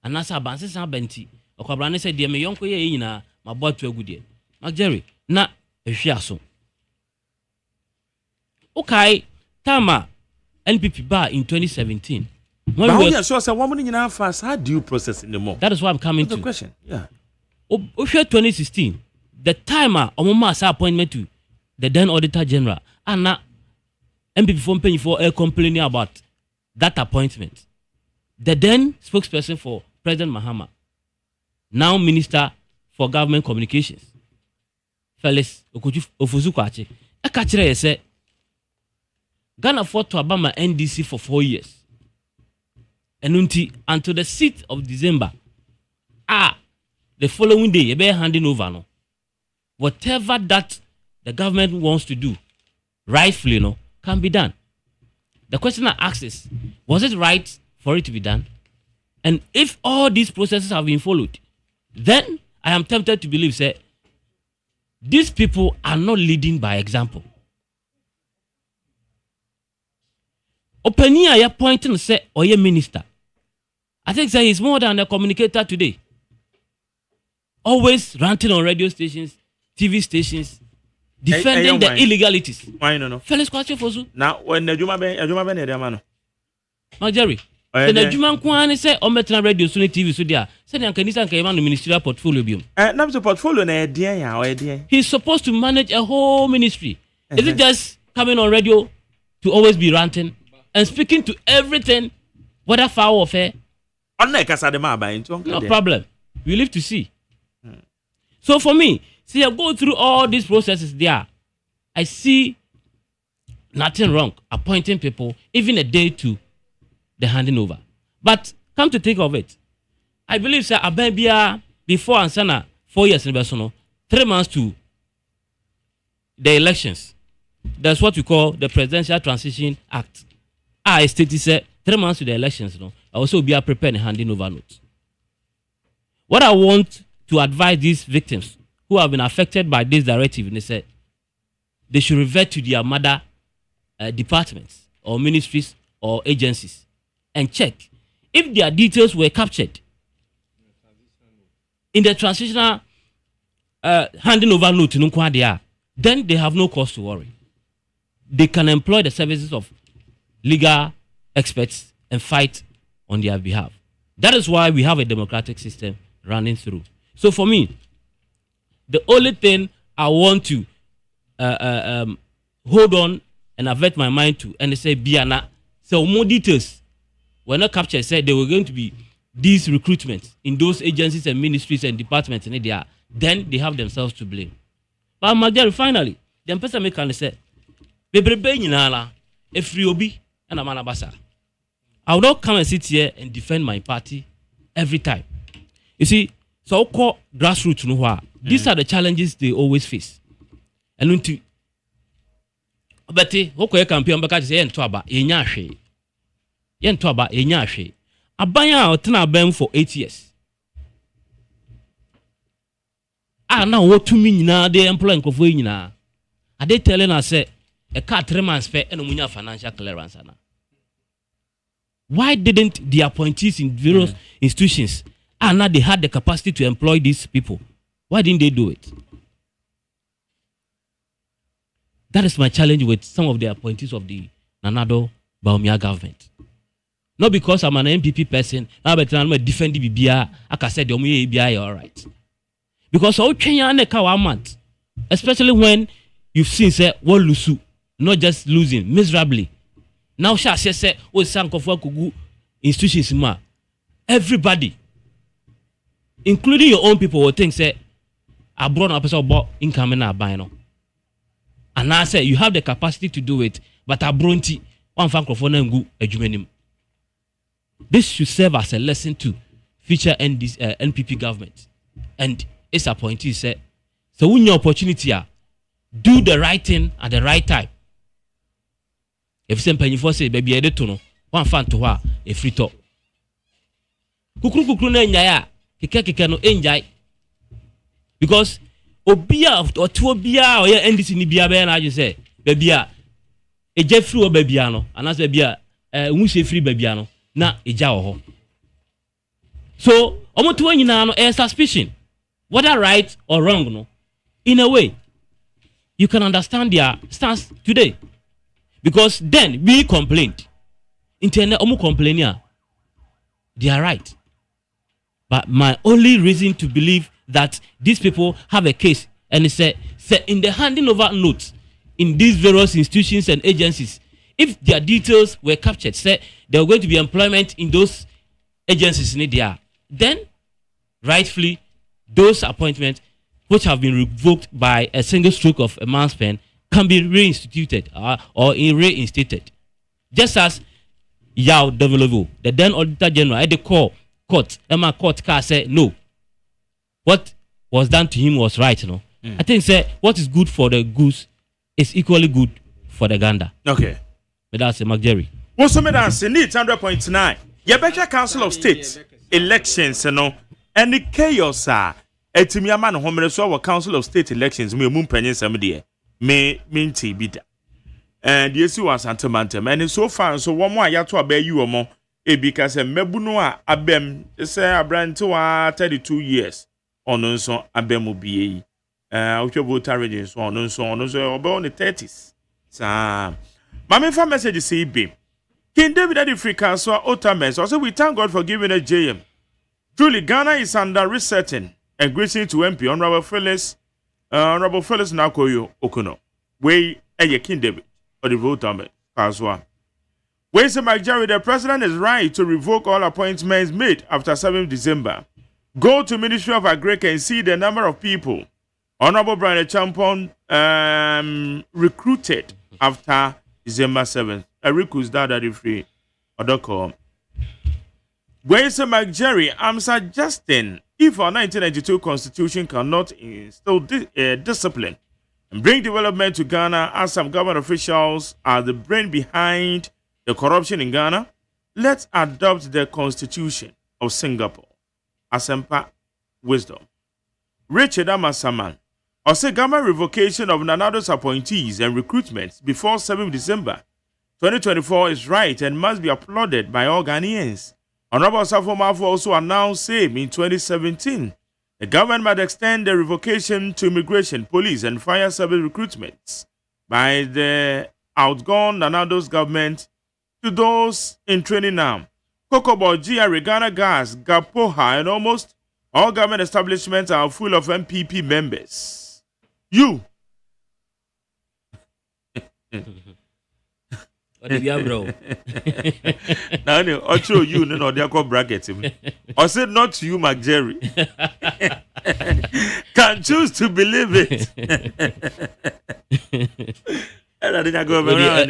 and as Abanse Benti, Okwabrane said, dear me yonko ye ina, my boy to a good year. McJerry, na a shiaso. Okay, Tama, NPP bar in 2017. How do you process in the more? That is what I'm coming That's to. The question, yeah. 2016, the timer, Omoma appointment to the then Auditor General, and now MPP from paying for complaining about that appointment. The then spokesperson for President Mahama, now Minister for Government Communications, Felix Ofuzukwachi, Akachire said, Ghana fought to Obama NDC for 4 years. And until the 6th of December, the following day, you better handing over no. Whatever that the government wants to do, rightfully, can be done. The question I ask is, was it right for it to be done? And if all these processes have been followed, then I am tempted to believe, say, these people are not leading by example. Openia, you're pointing to say, or your minister. I think say he's more than a communicator today. Always ranting on radio stations, TV stations, defending the illegalities. Why no? Felix Kwachi Fosu. Now when the Juma Ben Ediamano. Jerry. The Juma Kwan say on Metna radio Sunni TV so there. Say the Kanisa came on the ministerial portfolio biom. Not the portfolio na idea. He's supposed to manage a whole ministry. Is it just coming on radio to always be ranting and speaking to everything, whether foul or fair? No problem. We live to see. So for me, see, I go through all these processes there. I see nothing wrong appointing people even a day to the handing over. But come to think of it, I believe sir Abembia before Ansana 4 years in Besono, 3 months to the elections. That's what we call the Presidential Transition Act. I stated said 3 months to the elections. No, I also be prepared and handing over notes. What I want to advise these victims who have been affected by this directive, and they said they should revert to their mother departments or ministries or agencies and check if their details were captured in the transitional handing over note in Nkwadia, then they have no cause to worry. They can employ the services of legal experts and fight on their behalf. That is why we have a democratic system running through. So for me, the only thing I want to hold on and avert my mind to, and they say, Biana, so more details were not captured, said they were going to be these recruitments in those agencies and ministries and departments, and then they have themselves to blame. But Magdalene, finally, the person make can say, Bebrebe nyinala, efri obi, and amanabasa. I will not come and sit here and defend my party every time. You see, so called grassroots no. These are the challenges they always face. And until Betty, okay, campaign because say ento aba enya hwe. Ento aba enya hwe. Abanya otena bem for 8 years. Now what to me nyina dey employ nkofo nyina. Are they telling us say a car 3 months fair and munya financial clearance ana? Why didn't the appointees in various institutions now they had the capacity to employ these people? Why didn't they do it? That is my challenge with some of the appointees of the Nanado Baumia government. Not because I'm an MPP person, I'm defending BBA, I can say the BBI all right. Because all Kenya month, especially when you've seen say what lusu, not just losing miserably. Now shall say oh sank of kugu institutions ma. Everybody, including your own people, will think say I brought up about income and buying. And I say you have the capacity to do it, but I brought one francophone and go ejumenim. This should serve as a lesson to future NPP government and its appointees. Say so when your opportunity do the right thing at the right time. If some penny for say baby I don't know one fan to her a free talk. Kukru na nyaya kike no enjai because obia or two obia or NDC ni bia be na you say baby a eje free o baby no anas baby a unse free baby no na eja wo ho. So omoto nyina no a suspicion whether right or wrong no in a way you can understand their stance today because then we complained internet omo complaining they are right. But my only reason to believe that these people have a case and it's say in the handing over notes in these various institutions and agencies, if their details were captured, say there were going to be employment in those agencies in India, then rightfully those appointments which have been revoked by a single stroke of a man's pen can be reinstituted or reinstated. Just as Yao Develovo, the then Auditor General, at the court, Emma Court car said no. What was done to him was right, no? I think say what is good for the goose is equally good for the gander. Okay. But that's a McJerry. What's the medals in it 100.9? Yabeka Council of State elections, you know, and the chaos are Etimiaman Homereso Council of State elections, me moon penny some dear, me minty bida. And yes, you are Santa Mantem, and so far, so one more yato abe you or more. Because a mebunoa abem say a brand to 32 years on so abem obi which voter register on so about the 30s. Sa mama fa message say be King David at the free council Otames also we thank God for giving a JM. Truly Ghana is under resetting and greeting to MP Honorable Phyllis Nakoyo Okuno. We King David or the voter council. Where's the majority? The president is right to revoke all appointments made after 7th December. Go to Ministry of Agriculture and see the number of people Honorable Brian Champon recruited after December 7th. A recruit that free. Where's McJerry? I'm suggesting if our 1992 constitution cannot instill discipline and bring development to Ghana, as some government officials are the brain behind the corruption in Ghana, let's adopt the constitution of Singapore. Asempa wisdom. Richard Amasaman. Or say government revocation of Nanado's appointees and recruitments before 7 December 2024 is right and must be applauded by all Ghanaians. Honorable Safomafu also announced same in 2017. The government might extend the revocation to immigration, police, and fire service recruitments by the outgone Nanado's government to those in training now. Kokobo, GRA, Ghana Gas, Gapoha, and almost all government establishments are full of MPP members. You. What did you have, bro? Now, Ocho, you know, they are bracket. I said not you, McJerry. Can choose to believe it.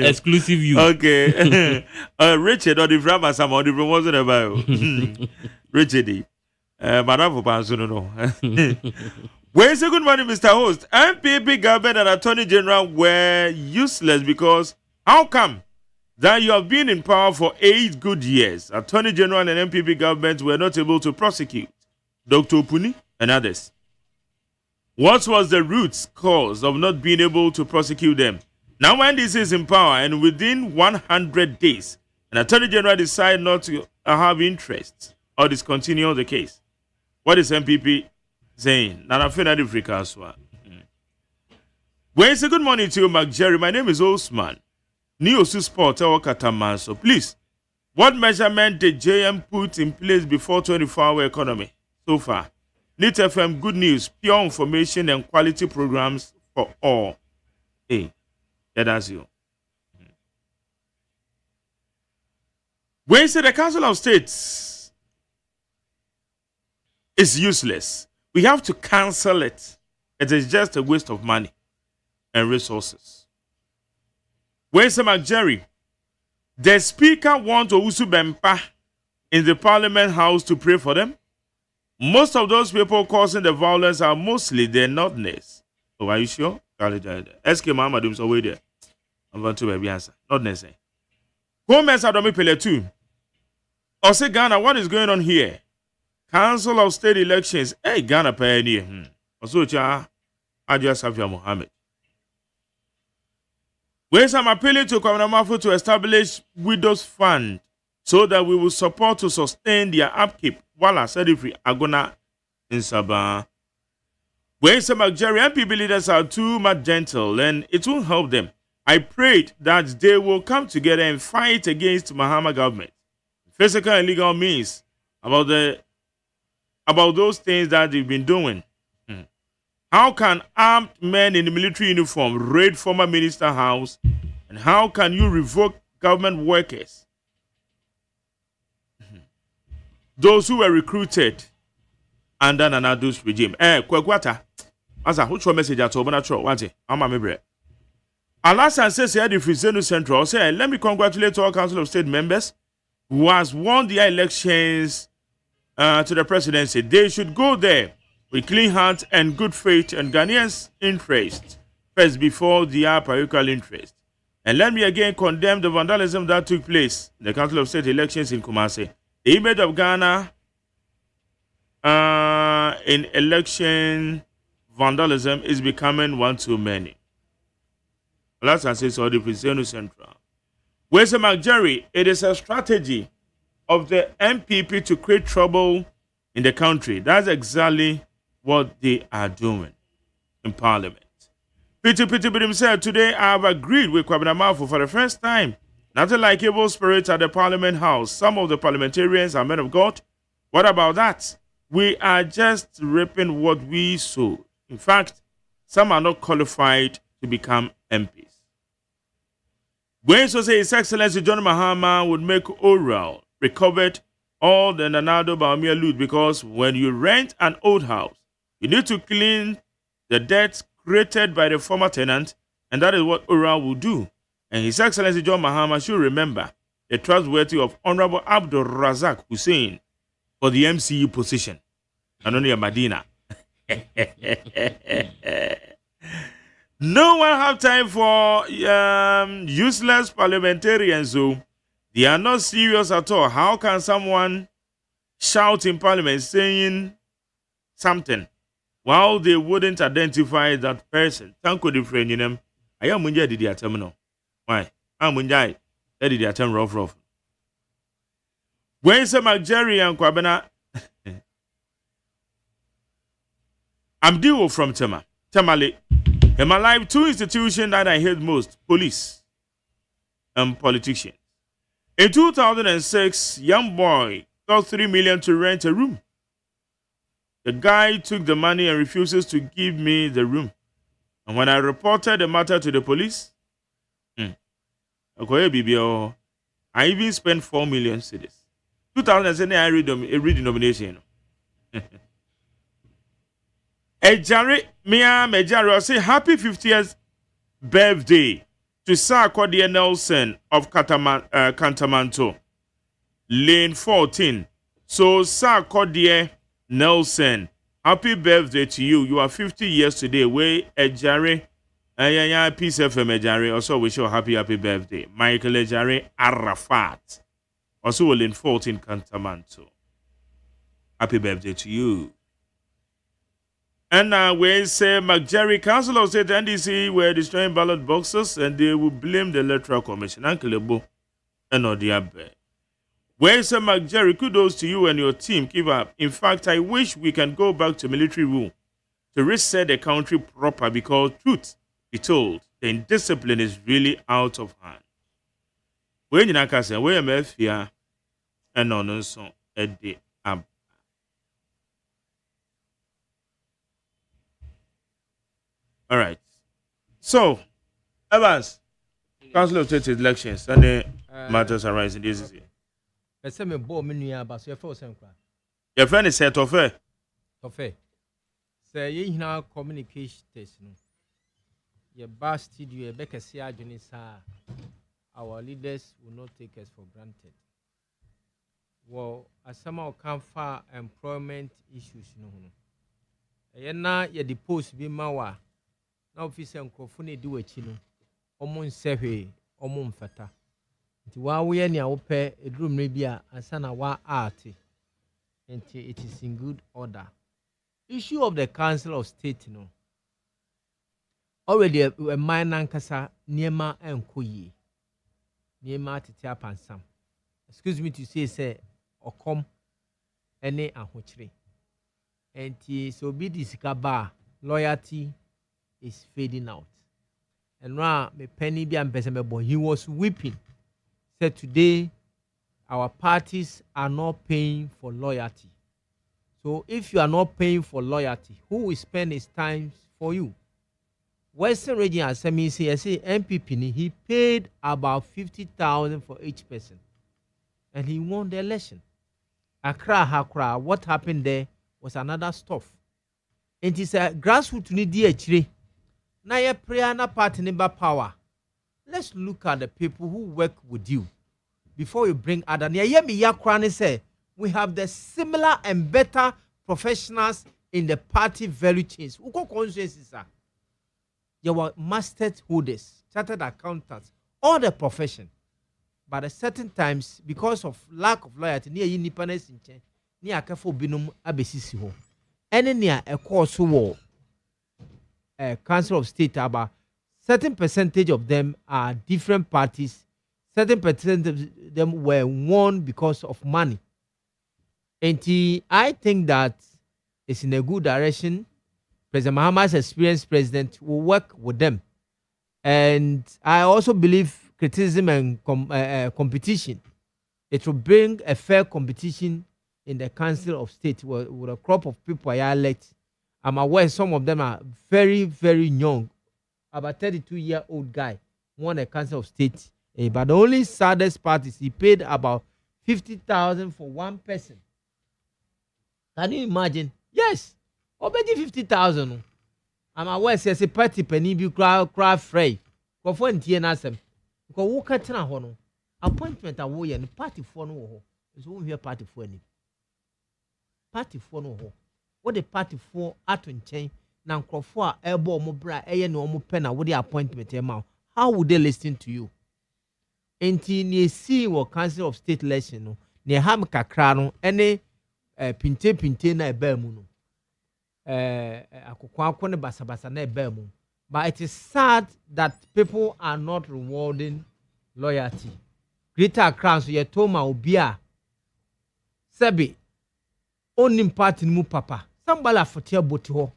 Exclusive you. Okay. Richard, or the Brahma, some of the wasn't about Richard. Madam for Pansuno. No. Where's a good morning, Mr. Host? MPP government and Attorney General were useless because how come that you have been in power for 8 good years? Attorney General and MPP government were not able to prosecute Dr. Opuni and others. What was the root cause of not being able to prosecute them? Now, when this is in power and within 100 days, an Attorney General decide not to have interest or discontinue the case, what is MPP saying? Well, it's a good morning to you, McJerry. My name is Osman. Neosu Sport, so please, what measurement did JM put in place before 24-hour economy so far? NIT FM, good news, pure information and quality programs for all. Hey, yeah, that's you. When you say the Council of States is useless, we have to cancel it. It is just a waste of money and resources. Where's McJerry? The speaker wants Owusu Bempa in the Parliament House to pray for them. Most of those people causing the violence are mostly the Northerners. Oh, are you sure? SK Mahamadum's away there. I'm going to baby answer. Not necessary. Gomez Adomi Pele 2. Or say Ghana, what is going on here? Council of State elections. Hey, Ghana pioneer. Also, Adia Safia Mohammed. Whereas I'm appealing to Kwame Nkrumah to establish Widows Fund so that we will support to sustain their upkeep while I said if we are gonna in Sabah. Whereas some McJerry MPP leaders are too much gentle and it won't help them. I prayed that they will come together and fight against Mahama government. Physical and legal means about those things that they've been doing. How can armed men in the military uniform raid former minister house? And how can you revoke government workers? Those who were recruited under Nanado's regime. Kwakwata. Asa, which one message at Obana? Wante, I'm a member. Alasan says here the Frizeno Central say, let me congratulate all Council of State members who has won their elections to the presidency. They should go there with clean hands and good faith and Ghanaians' interest first before their parochial interest. And let me again condemn the vandalism that took place in the Council of State elections in Kumasi. The image of Ghana in election vandalism is becoming one too many. Last I say so, the Frizeno Central. Where's McJerry? It is a strategy of the MPP to create trouble in the country. That's exactly what they are doing in Parliament. Peter himself, today I have agreed with Kwame Nkrumah for the first time. Nothing like evil spirits at the Parliament House. Some of the parliamentarians are men of God. What about that? We are just reaping what we sow. In fact, some are not qualified to become MPs. When so say His Excellency John Mahama would make oral recovered all the Nanado Baumia loot, because when you rent an old house, you need to clean the debts created by the former tenant, and that is what oral will do. And His Excellency John Mahama should remember, the trustworthy of Honorable Abdul Razak Hussein for the MCU position. Anonia Madina. No one have time for useless parliamentarians. So they are not serious at all. How can someone shout in parliament saying something while they wouldn't identify that person? Thank you, friend. You know, I am Munja did the terminal. Why? I'm Munja. That did the term rough. When say McJerry and Kwabena, I'm Dio from Tamale. In my life, two institutions that I hate most: police and politicians. In 2006, young boy got 3 million to rent a room. The guy took the money and refuses to give me the room. And when I reported the matter to the police, I even spent 4 million cedis. 2007, I read the nomination. Ejare, Mia Mejare, say happy 50th birthday to Sir Cordia Nelson of Cantamanto, lane 14. So, Sir Cordia Nelson, happy birthday to you. You are 50 years today. We Ejare, peace FM Ejare. Also, wish you a happy birthday. Michael Ejare Arafat, also lane 14 Cantamanto. Happy birthday to you. And we say McJerry, Council of State NDC were destroying ballot boxes and they will blame the Electoral Commission. Uncle Ebo and Odiabe. We say McJerry, kudos to you and your team. Keep up. In fact, I wish we can go back to military rule to reset the country proper, because truth be told, the indiscipline is really out of hand. When you can say, we are here and on so at the ab. All right. So, Evans, Council of State elections and the matters arising this year. I say me bo me nua ba so your Your friend is set of fair. Say you hina communicators no. Your bar studio e be kese adwene sa. Our leaders will not take us for granted. Well, as somehow come far employment issues no. Na ye the post be mawa. Na office nkofo do achi no omo nsehwe omo mfata nti wa wo ye ne a wo pe edurumre bi a asana wa art nti it is in good order. Issue of the Council of State no already a minor nkasa niema enkoyi niema tete apansam, excuse me to say okom ene ahochire nti so bi disikaba loyalty is fading out. And now, me penny be ambassador, he was weeping. Said today, our parties are not paying for loyalty. So if you are not paying for loyalty, who will spend his time for you? Western Region Assembly say MPP, he paid about 50,000 for each person. And he won the election. Accra, what happened there was another stuff. And it's a grassroots need na ye prayer na party number power. Let's look at the people who work with you before you bring other. Say we have the similar and better professionals in the party value chains. Uko consciences are your master holders, chartered accountants, all the profession. But at certain times, because of lack of loyalty, near independence in chain, near careful binum abesisi ho. Any near a course war. Council of State about certain percentage of them are different parties. Certain percentage of them were won because of money. And I think that it's in a good direction. President Mahama's experienced president will work with them. And I also believe criticism and competition. It will bring a fair competition in the Council of State with a crop of people I elect. I'm aware some of them are very, very young. About 32-year-old guy won a Council of State. But the only saddest part is he paid about 50,000 for one person. Can you imagine? Yes. Already 50,000. I'm aware says a party penny be crowd fray. Go for NTN asem. Go walk at na hono. appointment a wo ye no party for no ho so wo hwe party for ani party for no ho what the party for ato nchen na nkrofo a ebo omo bra eye ne omo pe na wo the appointment e ma how would they listen to you enti ne si wo council of state election no ne ham kakra no ene pinte na eba mu no akokwa ne basabasa na eba mu. But it is sad that people are not rewarding loyalty. Greater Crown, so you told my Obia Sebi only party mu papa. Somebody for tia botiho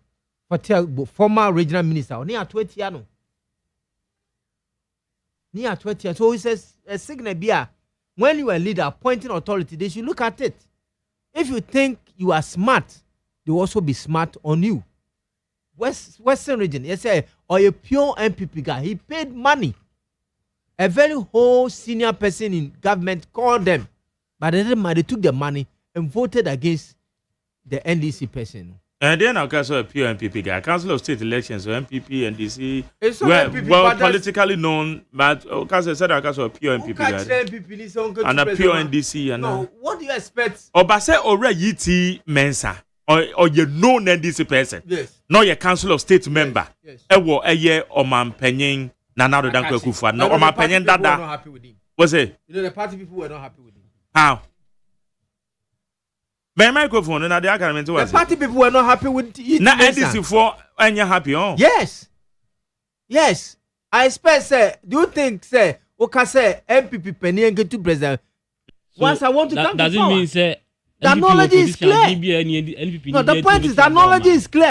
for tia former regional minister. Near 20 years. Near 20 years. So he says a signal bia when you are a leader appointing authority, they should look at it. If you think you are smart, they will also be smart on you. Western region, you say, or a pure MPP guy, he paid money. A very whole senior person in government called them, but they took the money and voted against the NDC person. And then I also a pure MPP guy. Council of State Elections, so MPP and DC, MPP, well politically known, but Council said I also a pure MPP guy. And a pure NDC. No, what do you expect? Or but say already YT Mensa. Or you know NDC person. Yes. No, your Council of State member. Yes. Ewo eye Oman Penyin Nanado Danko Kufa. No, Oman Penyin Dada. Not happy with him. What's it? You know the party people were not happy with him. How? My microphone and the argument was. The party people were not happy with it. Now NDC for and you're happy, oh? Yes. Yes. I expect, say, do you think, say, okay, say, MPP Penny and get to president? Once I want to come to power. Does it mean, say, the knowledge is clear. No, the point is that knowledge is clear.